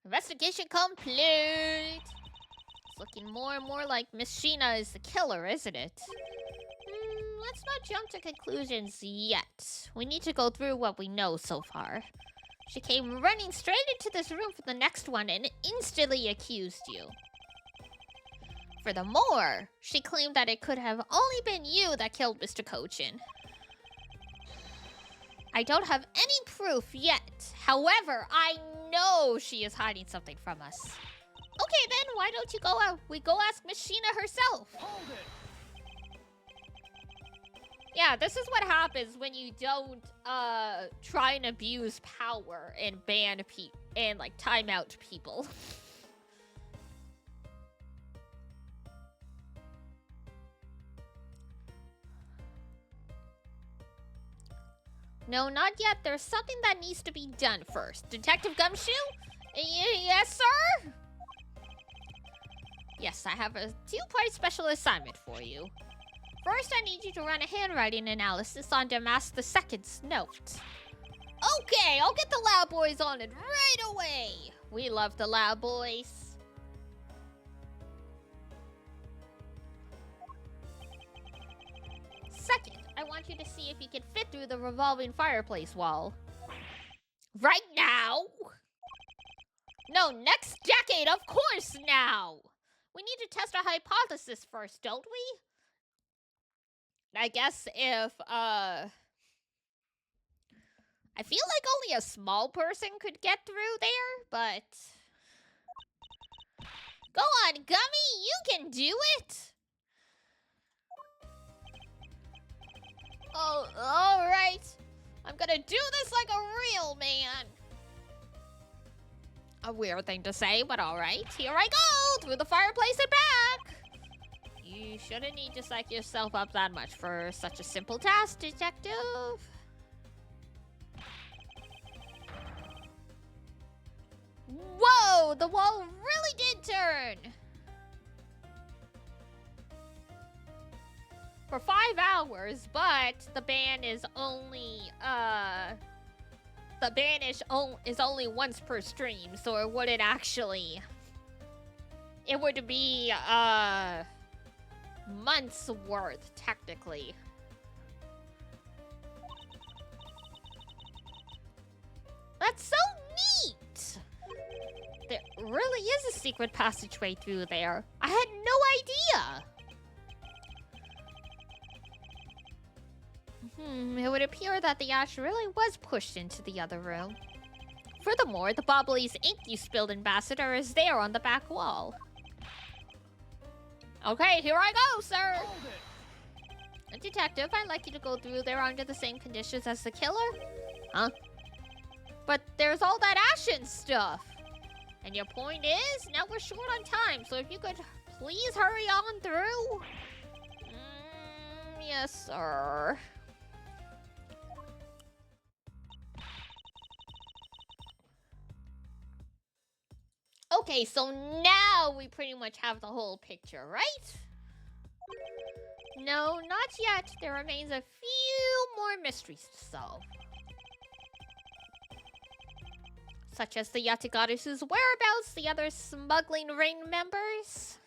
Investigation complete! It's looking more and more like Miss Sheena is the killer, isn't it? Let's not jump to conclusions yet. We need to go through what we know so far. She came running straight into this room for the next one and instantly accused you. Furthermore, she claimed that it could have only been you that killed Mr. Cochin. I don't have any proof yet. However, I know she is hiding something from us. Okay then, why don't you go out? We go ask Miss Sheena herself. Hold it. Yeah, this is what happens when you don't try and abuse power and ban and like time out people. No, not yet. There's something that needs to be done first. Detective Gumshoe? Yes, sir? Yes, I have a two-part special assignment for you. First, I need you to run a handwriting analysis on Damask II's note. Okay, I'll get the lab boys on it right away. We love the lab boys. Second, I want you to see if you can fit through the revolving fireplace wall. Right now? No, next decade, of course now! We need to test our hypothesis first, don't we? I guess if, I feel like only a small person could get through there, but... Go on, Gummy! You can do it! Oh, alright. I'm gonna do this like a real man. A weird thing to say, but alright. Here I go! Through the fireplace and back! You shouldn't need to psych yourself up that much for such a simple task, Detective. Whoa! The wall really did turn! For 5 hours, but the ban is only, the ban is only once per stream, so it wouldn't actually... It would be, months worth, technically. That's so neat! There really is a secret passageway through there. I had no idea! It would appear that the ash really was pushed into the other room. Furthermore, the Bobbly's ink you spilled, Ambassador, is there on the back wall. Okay, here I go, sir! Hold it. Detective, I'd like you to go through there under the same conditions as the killer. Huh? But there's all that ash and stuff. And your point is, now we're short on time, so if you could please hurry on through. Yes, sir. Okay, so now we pretty much have the whole picture, right? No, not yet. There remains a more mysteries to solve. Such as the Yatagara's whereabouts, the other smuggling ring members,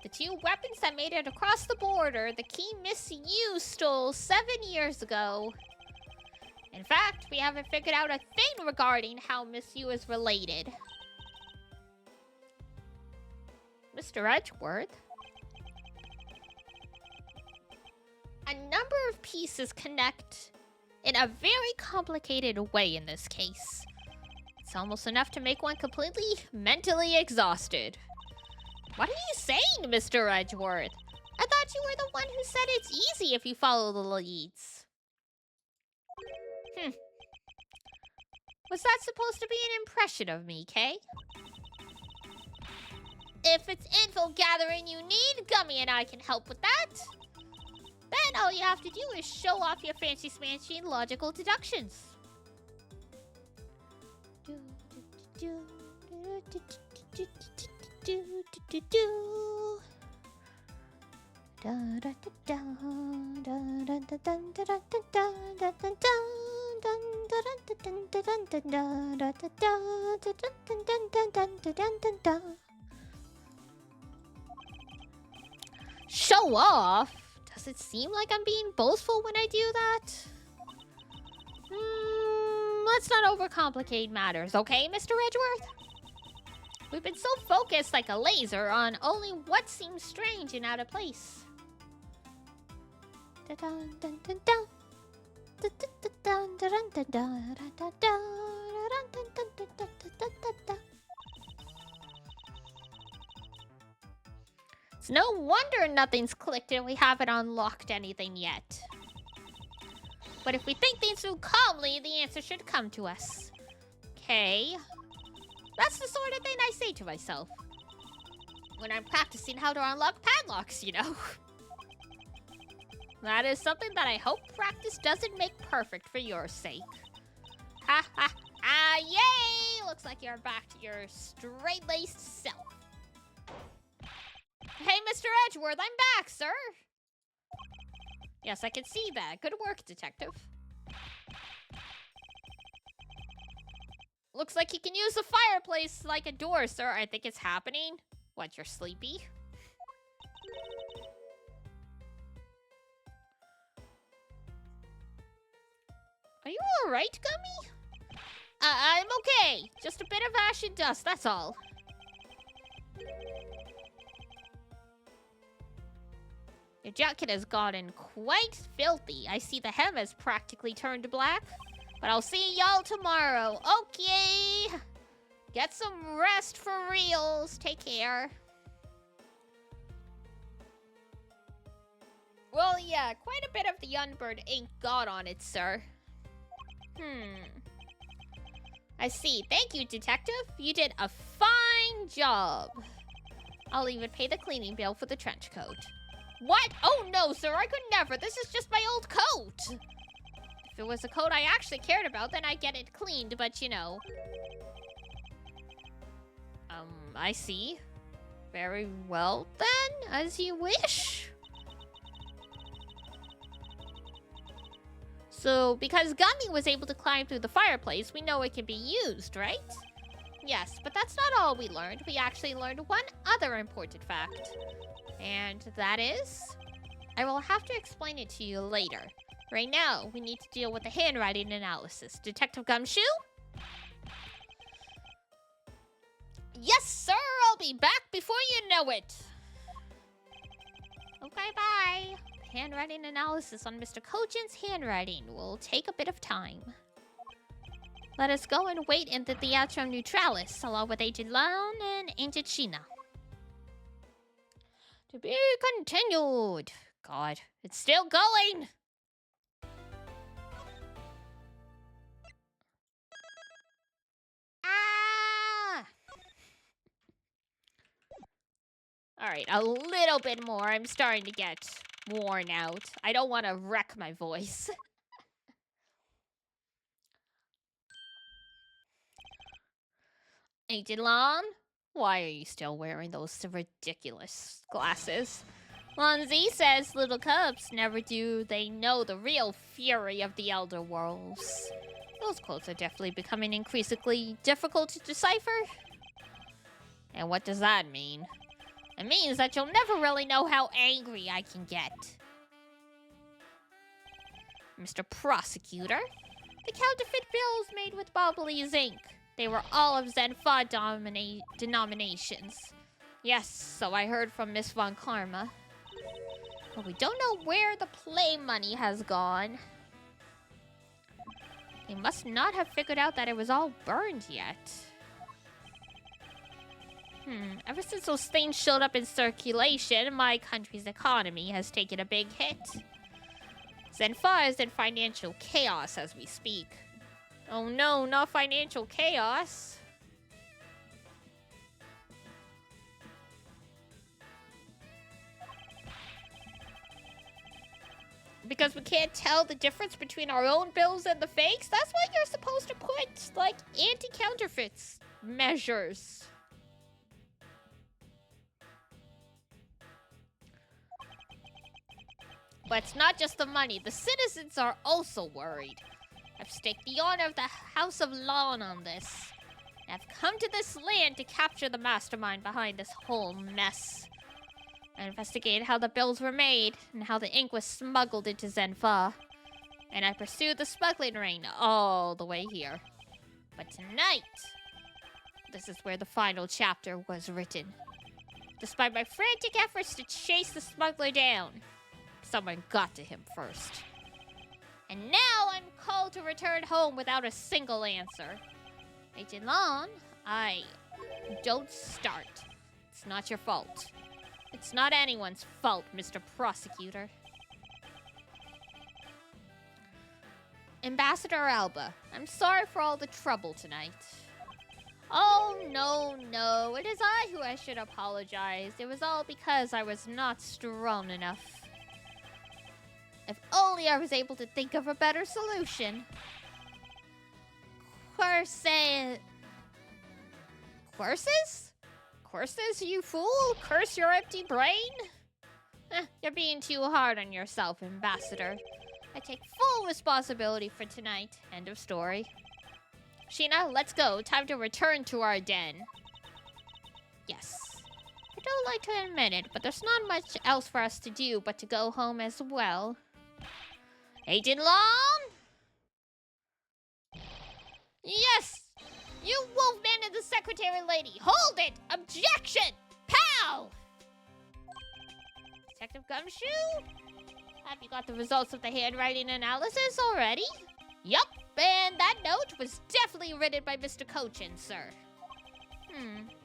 the 2 weapons that made it across the border, the key Miss Yu stole 7 years ago. In fact, we haven't figured out a thing regarding how Miss Yu is related. Mr. Edgeworth? A number of pieces connect in a very complicated way in this case. It's almost enough to make one completely mentally exhausted. What are you saying, Mr. Edgeworth? I thought you were the one who said it's easy if you follow the leads. Was that supposed to be an impression of me, Kay? If it's info gathering you need, Gummy and I can help with that. Then all you have to do is show off your fancy smancy logical deductions. Show off? Does it seem like I'm being boastful when I do that? Let's not overcomplicate matters, okay, Mr. Edgeworth? We've been so focused like a laser on only what seems strange and out of place. It's no wonder nothing's clicked and we haven't unlocked anything yet. But if we think things through calmly, the answer should come to us. Okay. That's the sort of thing I say to myself when I'm practicing how to unlock padlocks, you know. That is something that I hope practice doesn't make perfect for your sake. Ha ha ha, yay! Looks like you're back to your straight-laced self. Hey, Mr. Edgeworth, I'm back, sir. Yes, I can see that. Good work, detective. Looks like you can use the fireplace like a door, sir. I think it's happening. What, you're sleepy? Are you alright, Gummy? I'm okay. Just a bit of ash and dust, that's all. Your jacket has gotten quite filthy. I see the hem has practically turned black. But I'll see y'all tomorrow. Okay. Get some rest for reals. Take care. Well, yeah, quite a bit of the unburned ink got on it, sir. I see. Thank you, detective. You did a fine job. I'll even pay the cleaning bill for the trench coat. What? Oh no, sir, I could never. This is just my old coat. If it was a coat I actually cared about, then I'd get it cleaned, but you know. I see. Very well then, as you wish. So, because Gummy was able to climb through the fireplace, we know it can be used, right? Yes, but that's not all we learned. We actually learned one other important fact. And that is... I will have to explain it to you later. Right now, we need to deal with the handwriting analysis. Detective Gumshoe? Yes, sir! I'll be back before you know it! Okay, bye. Handwriting analysis on Mr. Kojin's handwriting will take a bit of time. Let us go and wait in the Theatrum Neutralis, along with Agent Lon and Agent Sheena. To be continued. God, it's still going! Ah! Alright, a little bit more. I'm starting to get worn out. I don't want to wreck my voice. Agent Lon, why are you still wearing those ridiculous glasses? Lonzi says little cubs never do they know the real fury of the Elder Wolves. Those quotes are definitely becoming increasingly difficult to decipher. And what does that mean? It means that you'll never really know how angry I can get. Mr. Prosecutor, the counterfeit bills made with Bubbly's ink. They were all of Zenfa denominations. Yes, so I heard from Miss Von Karma. But we don't know where the play money has gone. They must not have figured out that it was all burned yet. Ever since those things showed up in circulation, my country's economy has taken a big hit. Zenfa is in financial chaos as we speak. Oh no, not financial chaos. Because we can't tell the difference between our own bills and the fakes? That's why you're supposed to put, like, anti-counterfeits measures. But it's not just the money. The citizens are also worried. I've staked the honor of the House of Lawn on this. I've come to this land to capture the mastermind behind this whole mess. I investigated how the bills were made and how the ink was smuggled into Zenfa. And I pursued the smuggling ring all the way here. But tonight, this is where the final chapter was written. Despite my frantic efforts to chase the smuggler down, someone got to him first. And now I'm called to return home without a single answer. Agent Lon, don't start. It's not your fault. It's not anyone's fault, Mr. Prosecutor. Ambassador Alba, I'm sorry for all the trouble tonight. Oh, no. It is I who should apologize. It was all because I was not strong enough. If only I was able to think of a better solution. Curses? Curses, you fool? Curse your empty brain? You're being too hard on yourself, Ambassador. I take full responsibility for tonight. End of story. Sheena, let's go. Time to return to our den. Yes. I don't like to admit it, but there's not much else for us to do but to go home as well. Agent Long? Yes! You Wolfman and the Secretary Lady! Hold it! Objection! Pow! Detective Gumshoe? Have you got the results of the handwriting analysis already? Yup, and that note was definitely written by Mr. Cochin, sir.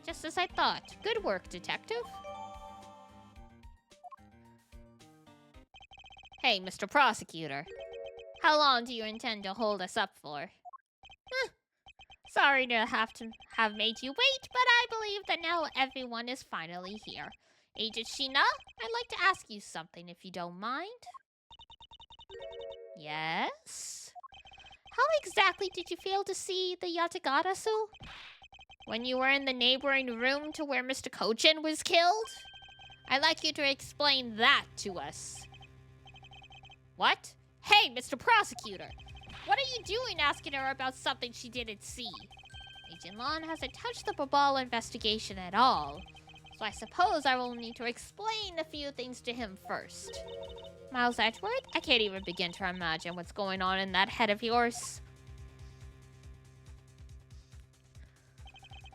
Just as I thought. Good work, Detective. Hey, Mr. Prosecutor. How long do you intend to hold us up for? Sorry to have made you wait, but I believe that now everyone is finally here. Agent Sheena, I'd like to ask you something if you don't mind. Yes? How exactly did you fail to see the Yatagarasu? When you were in the neighboring room to where Mr. Cochin was killed? I'd like you to explain that to us. What? Hey, Mr. Prosecutor! What are you doing asking her about something she didn't see? Agent Lon hasn't touched the Babal investigation at all, so I suppose I will need to explain a few things to him first. Miles Edgeworth, I can't even begin to imagine what's going on in that head of yours.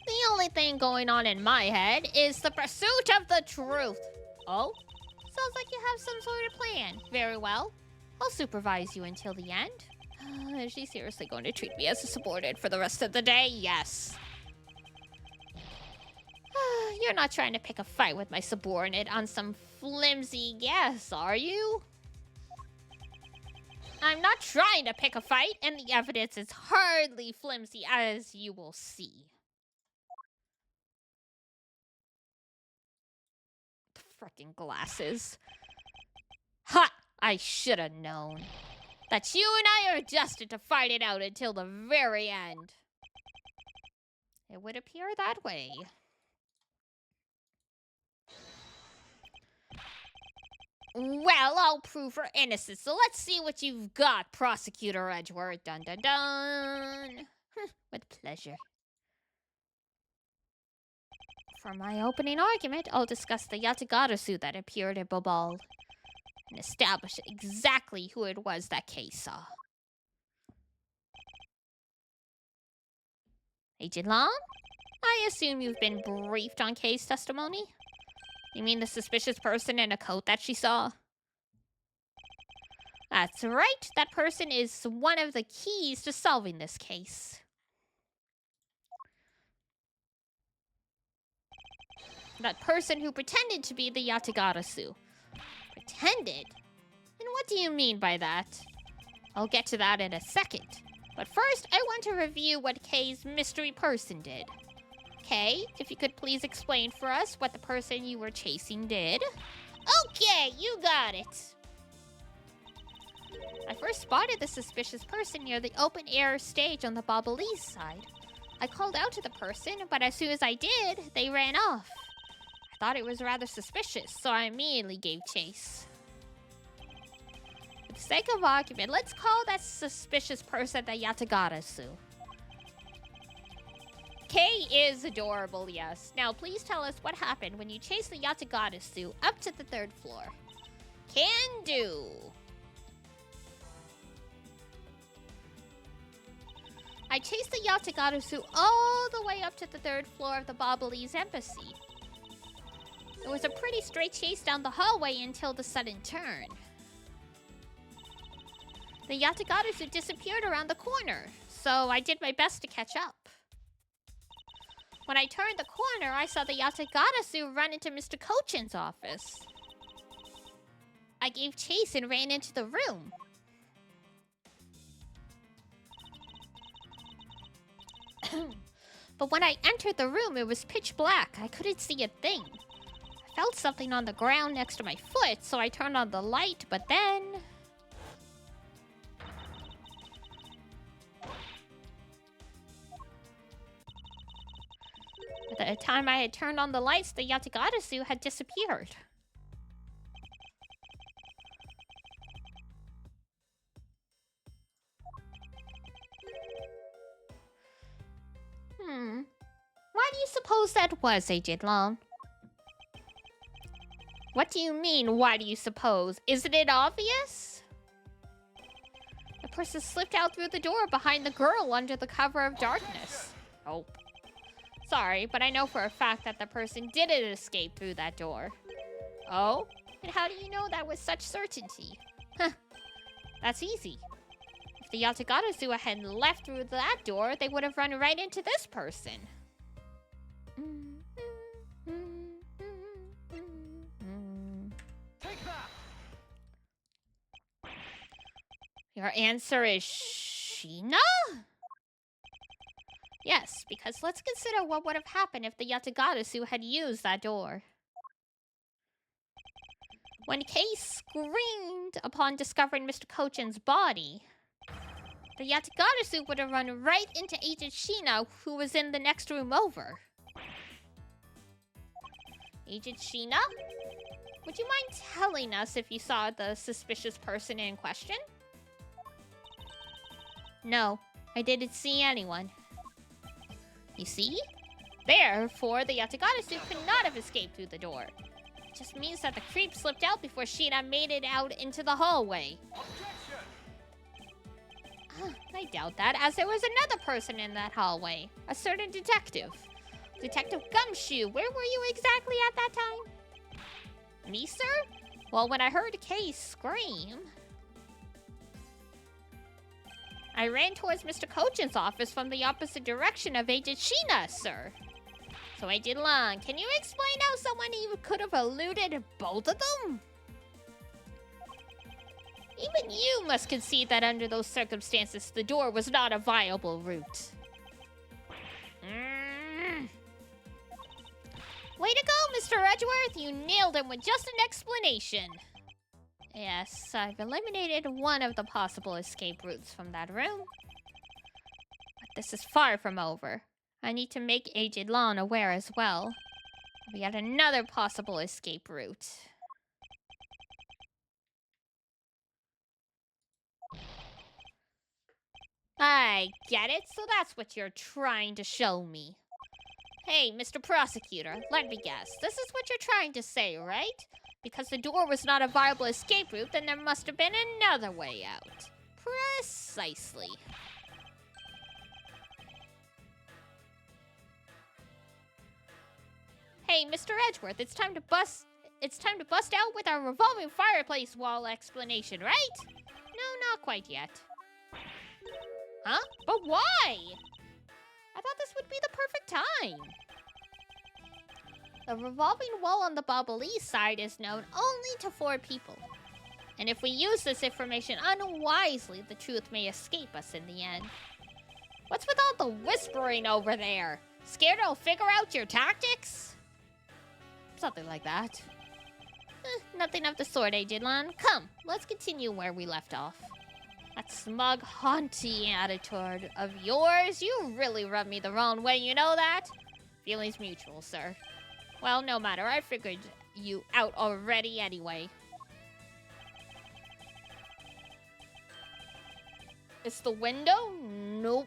The only thing going on in my head is the pursuit of the truth. Oh? Sounds like you have some sort of plan. Very well. I'll supervise you until the end. Is she seriously going to treat me as a subordinate for the rest of the day? Yes. You're not trying to pick a fight with my subordinate on some flimsy guess, are you? I'm not trying to pick a fight, and the evidence is hardly flimsy, as you will see. The frickin' glasses. Ha! I should have known. That you and I are destined to fight it out until the very end. It would appear that way. Well, I'll prove her innocence, so let's see what you've got, Prosecutor Edgeworth. Dun dun dun. With pleasure. For my opening argument, I'll discuss the Yatagata suit that appeared at Bobal and establish exactly who it was that Kay saw. Agent Long? I assume you've been briefed on Kay's testimony? You mean the suspicious person in a coat that she saw? That's right. That person is one of the keys to solving this case. That person who pretended to be the Yatagarasu. Pretended? And what do you mean by that? I'll get to that in a second. But first, I want to review what Kay's mystery person did. Kay, if you could please explain for us what the person you were chasing did. Okay, you got it. I first spotted the suspicious person near the open-air stage on the Bobalese side. I called out to the person, but as soon as I did, they ran off. I thought it was rather suspicious, so I immediately gave chase. For the sake of argument, let's call that suspicious person the Yatagarasu. Kay is adorable, yes. Now, please tell us what happened when you chased the Yatagarasu up to the 3rd floor. Can do. I chased the Yatagarasu all the way up to the 3rd floor of the Bobalese embassy. It was a pretty straight chase down the hallway until the sudden turn. The Yatagarasu disappeared around the corner, so I did my best to catch up. When I turned the corner, I saw the Yatagarasu run into Mr. Kochin's office. I gave chase and ran into the room. But when I entered the room, it was pitch black. I couldn't see a thing. I felt something on the ground next to my foot, so I turned on the light, but then... By the time I had turned on the lights, the Yatagarasu had disappeared. Why do you suppose that was, Agent Long? What do you mean, why do you suppose? Isn't it obvious? The person slipped out through the door behind the girl under the cover of darkness. Oh. Sorry, but I know for a fact that the person didn't escape through that door. Oh? And how do you know that with such certainty? Huh. That's easy. If the Yatagarasu had left through that door, they would have run right into this person. Take that! Your answer is Sheena? Yes, because let's consider what would have happened if the Yatagarasu had used that door. When Kay screamed upon discovering Mr. Kochin's body, the Yatagarasu would have run right into Agent Sheena, who was in the next room over. Agent Sheena? Would you mind telling us if you saw the suspicious person in question? No, I didn't see anyone. You see? Therefore, the Yatagarasu could not have escaped through the door. It just means that the creep slipped out before Sheena made it out into the hallway. I doubt that, as there was another person in that hallway. A certain detective. Detective Gumshoe, where were you exactly at that time? Me, sir? Well, when I heard Kay scream... I ran towards Mr. Kochin's office from the opposite direction of Agent Sheena, sir. So, Agent Long, can you explain how someone even could have eluded both of them? Even you must concede that under those circumstances, the door was not a viable route. Way to go, Mr. Edgeworth! You nailed him with just an explanation. Yes, I've eliminated one of the possible escape routes from that room. But this is far from over. I need to make Agent Long aware as well. We had another possible escape route. I get it, so that's what you're trying to show me. Hey, Mr. Prosecutor, let me guess. This is what you're trying to say, right? Because the door was not a viable escape route, then there must have been another way out. Precisely. Hey, Mr. Edgeworth, it's time to bust out with our revolving fireplace wall explanation, right? No, not quite yet. Huh? But why? I thought this would be the perfect time. The revolving wall on the Bobbly side is known only to 4 people. And if we use this information unwisely, the truth may escape us in the end. What's with all the whispering over there? Scared I'll figure out your tactics? Something like that. Nothing of the sort, Lon. Come, let's continue where we left off. That smug, haughty attitude of yours, you really rub me the wrong way, you know that? Feelings mutual, sir. Well, no matter, I figured you out already anyway. It's the window? Nope.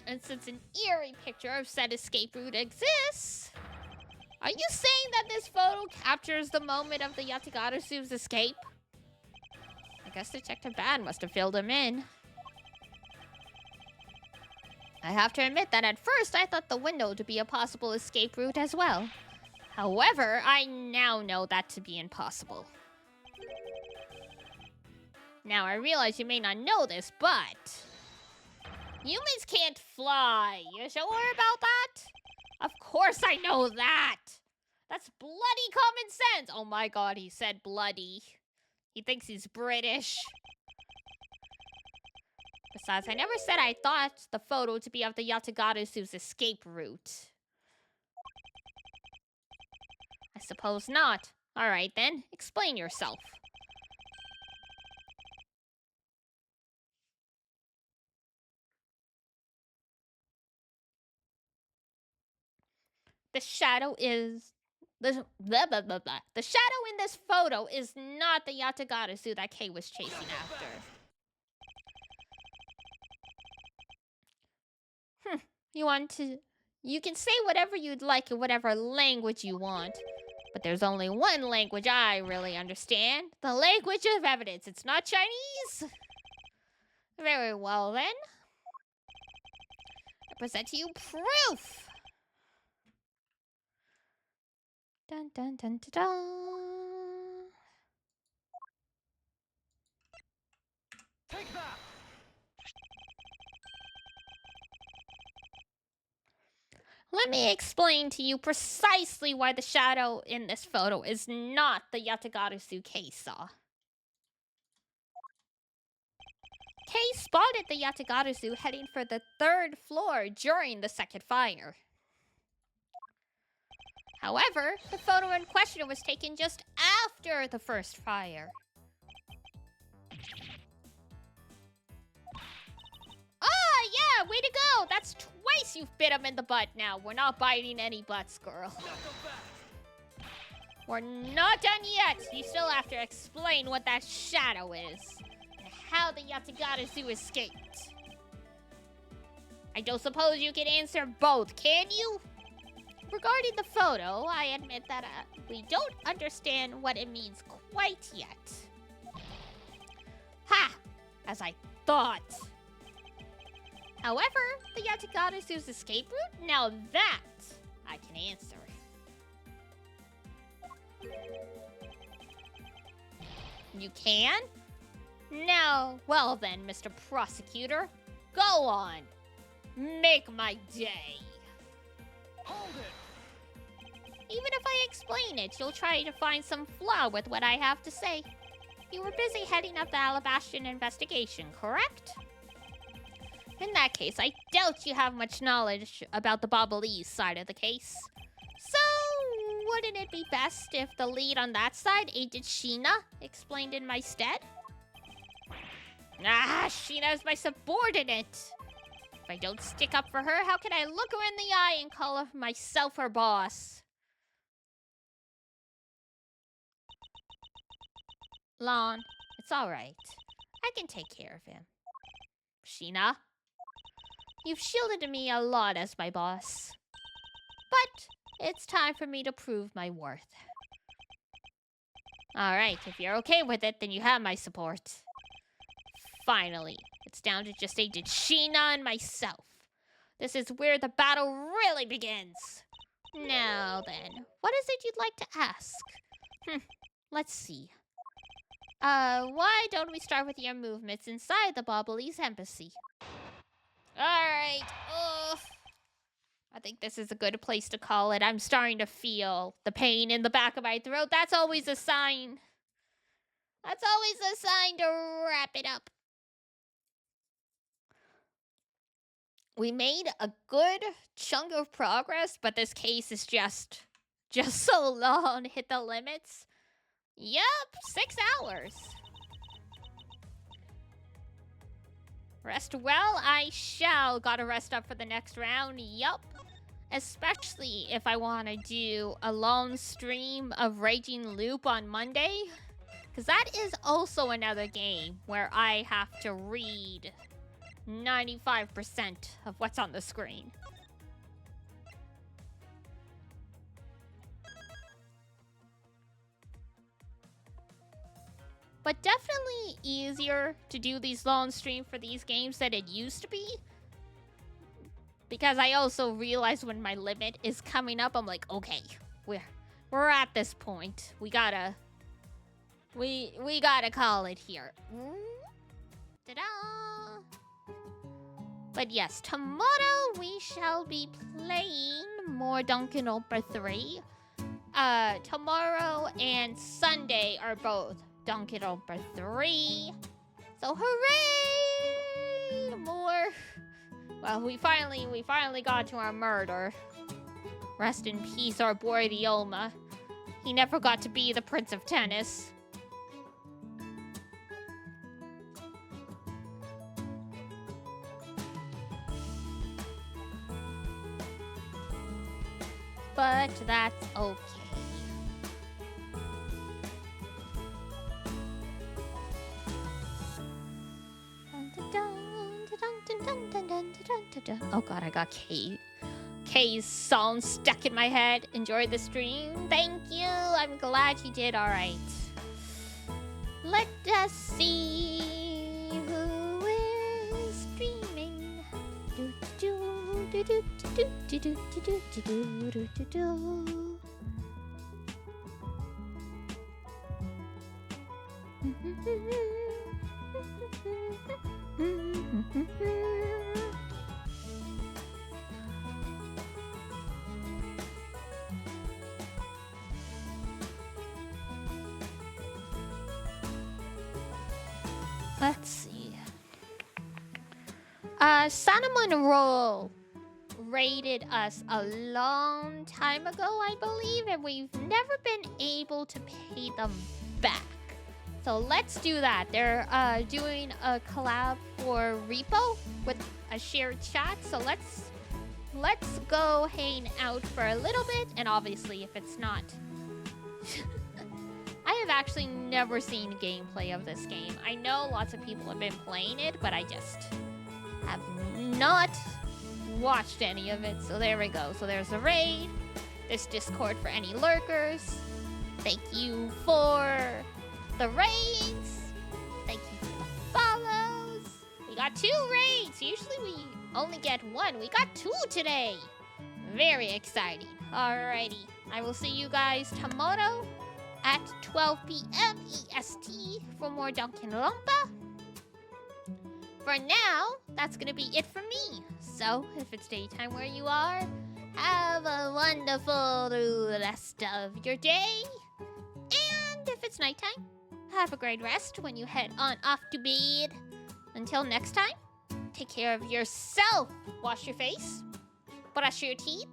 And since an eerie picture of said escape route exists, are you saying that this photo captures the moment of the Yatagarazu's escape? I guess Detective Bad must have filled him in. I have to admit that at first I thought the window to be a possible escape route as well. However, I now know that to be impossible. Now, I realize you may not know this, but humans can't fly. You sure about that? Of course I know that. That's bloody common sense. Oh my god, he said bloody. He thinks he's British. Besides, I never said I thought the photo to be of the Yatagarazu's escape route. I suppose not. Alright then, explain yourself. The shadow is... The shadow in this photo is not the Yatagarazu that Kay was chasing after. You can say whatever you'd like in whatever language you want. But there's only one language I really understand. The language of evidence. It's not Chinese. Very well then. I present to you proof. Dun dun dun dun dun. Take that! Let me explain to you precisely why the shadow in this photo is not the Yatagarazu Kay saw. Kay spotted the Yatagarazu heading for the 3rd floor during the 2nd fire. However, the photo in question was taken just after the 1st fire. Ah, yeah, way to go! That's twice you've bit him in the butt now. We're not biting any butts, girl. We're not done yet. You still have to explain what that shadow is. And how the Yatagarazu escaped. I don't suppose you can answer both, can you? Regarding the photo, I admit that we don't understand what it means quite yet. Ha! As I thought. However, the Yatagarazu's escape route? Now that I can answer. You can? Now, well then, Mr. Prosecutor, go on. Make my day. Hold it! Even if I explain it, you'll try to find some flaw with what I have to say. You were busy heading up the Alabastian investigation, correct? In that case, I doubt you have much knowledge about the Bobbly side of the case. So, wouldn't it be best if the lead on that side, Agent Sheena, explained in my stead? Ah, Sheena is my subordinate. If I don't stick up for her, how can I look her in the eye and call myself her boss? Lon, it's alright. I can take care of him. Sheena, you've shielded me a lot as my boss. But it's time for me to prove my worth. Alright, if you're okay with it, then you have my support. Finally, it's down to just Agent Sheena and myself. This is where the battle really begins. Now then, what is it you'd like to ask? Let's see. Why don't we start with your movements inside the Bobbly's embassy? Alright, I think this is a good place to call it. I'm starting to feel the pain in the back of my throat. That's always a sign. That's always a sign to wrap it up. We made a good chunk of progress, but this case is just so long. Hit the limits. Yup, 6 hours. Rest well, I shall. Gotta rest up for the next round. Yup. Especially if I want to do a long stream of Raging Loop on Monday. Because that is also another game where I have to read 95% of what's on the screen. But definitely easier to do these long streams for these games than it used to be. Because I also realize when my limit is coming up, I'm like, okay, we're at this point. We gotta call it here. Ta-da! But yes, tomorrow we shall be playing more Danganronpa 3. Tomorrow and Sunday are both Danganronpa 3. So hooray! More. Well, we finally got to our murder. Rest in peace, our boy Ryoma. He never got to be the Prince of Tennis. But that's okay. Oh god, I got Kay's song stuck in my head. Enjoyed the stream. Thank you. I'm glad you did. Alright. Let us see who is streaming. Let's see. Cinnamon Roll raided us a long time ago, I believe, and we've never been able to pay them back. So let's do that. They're doing a collab for Repo with a shared chat. So let's go hang out for a little bit. And obviously, if it's not, I have actually never seen gameplay of this game. I know lots of people have been playing it, but I just have not watched any of it. So there we go. So there's the raid. There's Discord for any lurkers. Thank you for the raids. Thank you for the follows. We got 2 raids. Usually we only get 1. We got 2 today. Very exciting. Alrighty. I will see you guys tomorrow at 12 p.m. EST for more Danganronpa. For now, that's gonna be it for me. So, if it's daytime where you are, have a wonderful rest of your day. And if it's nighttime, have a great rest when you head on off to bed. Until next time, take care of yourself. Wash your face, brush your teeth,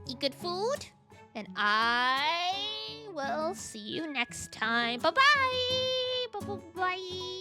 eat good food, and I will see you next time. Bye-bye. Bye-bye.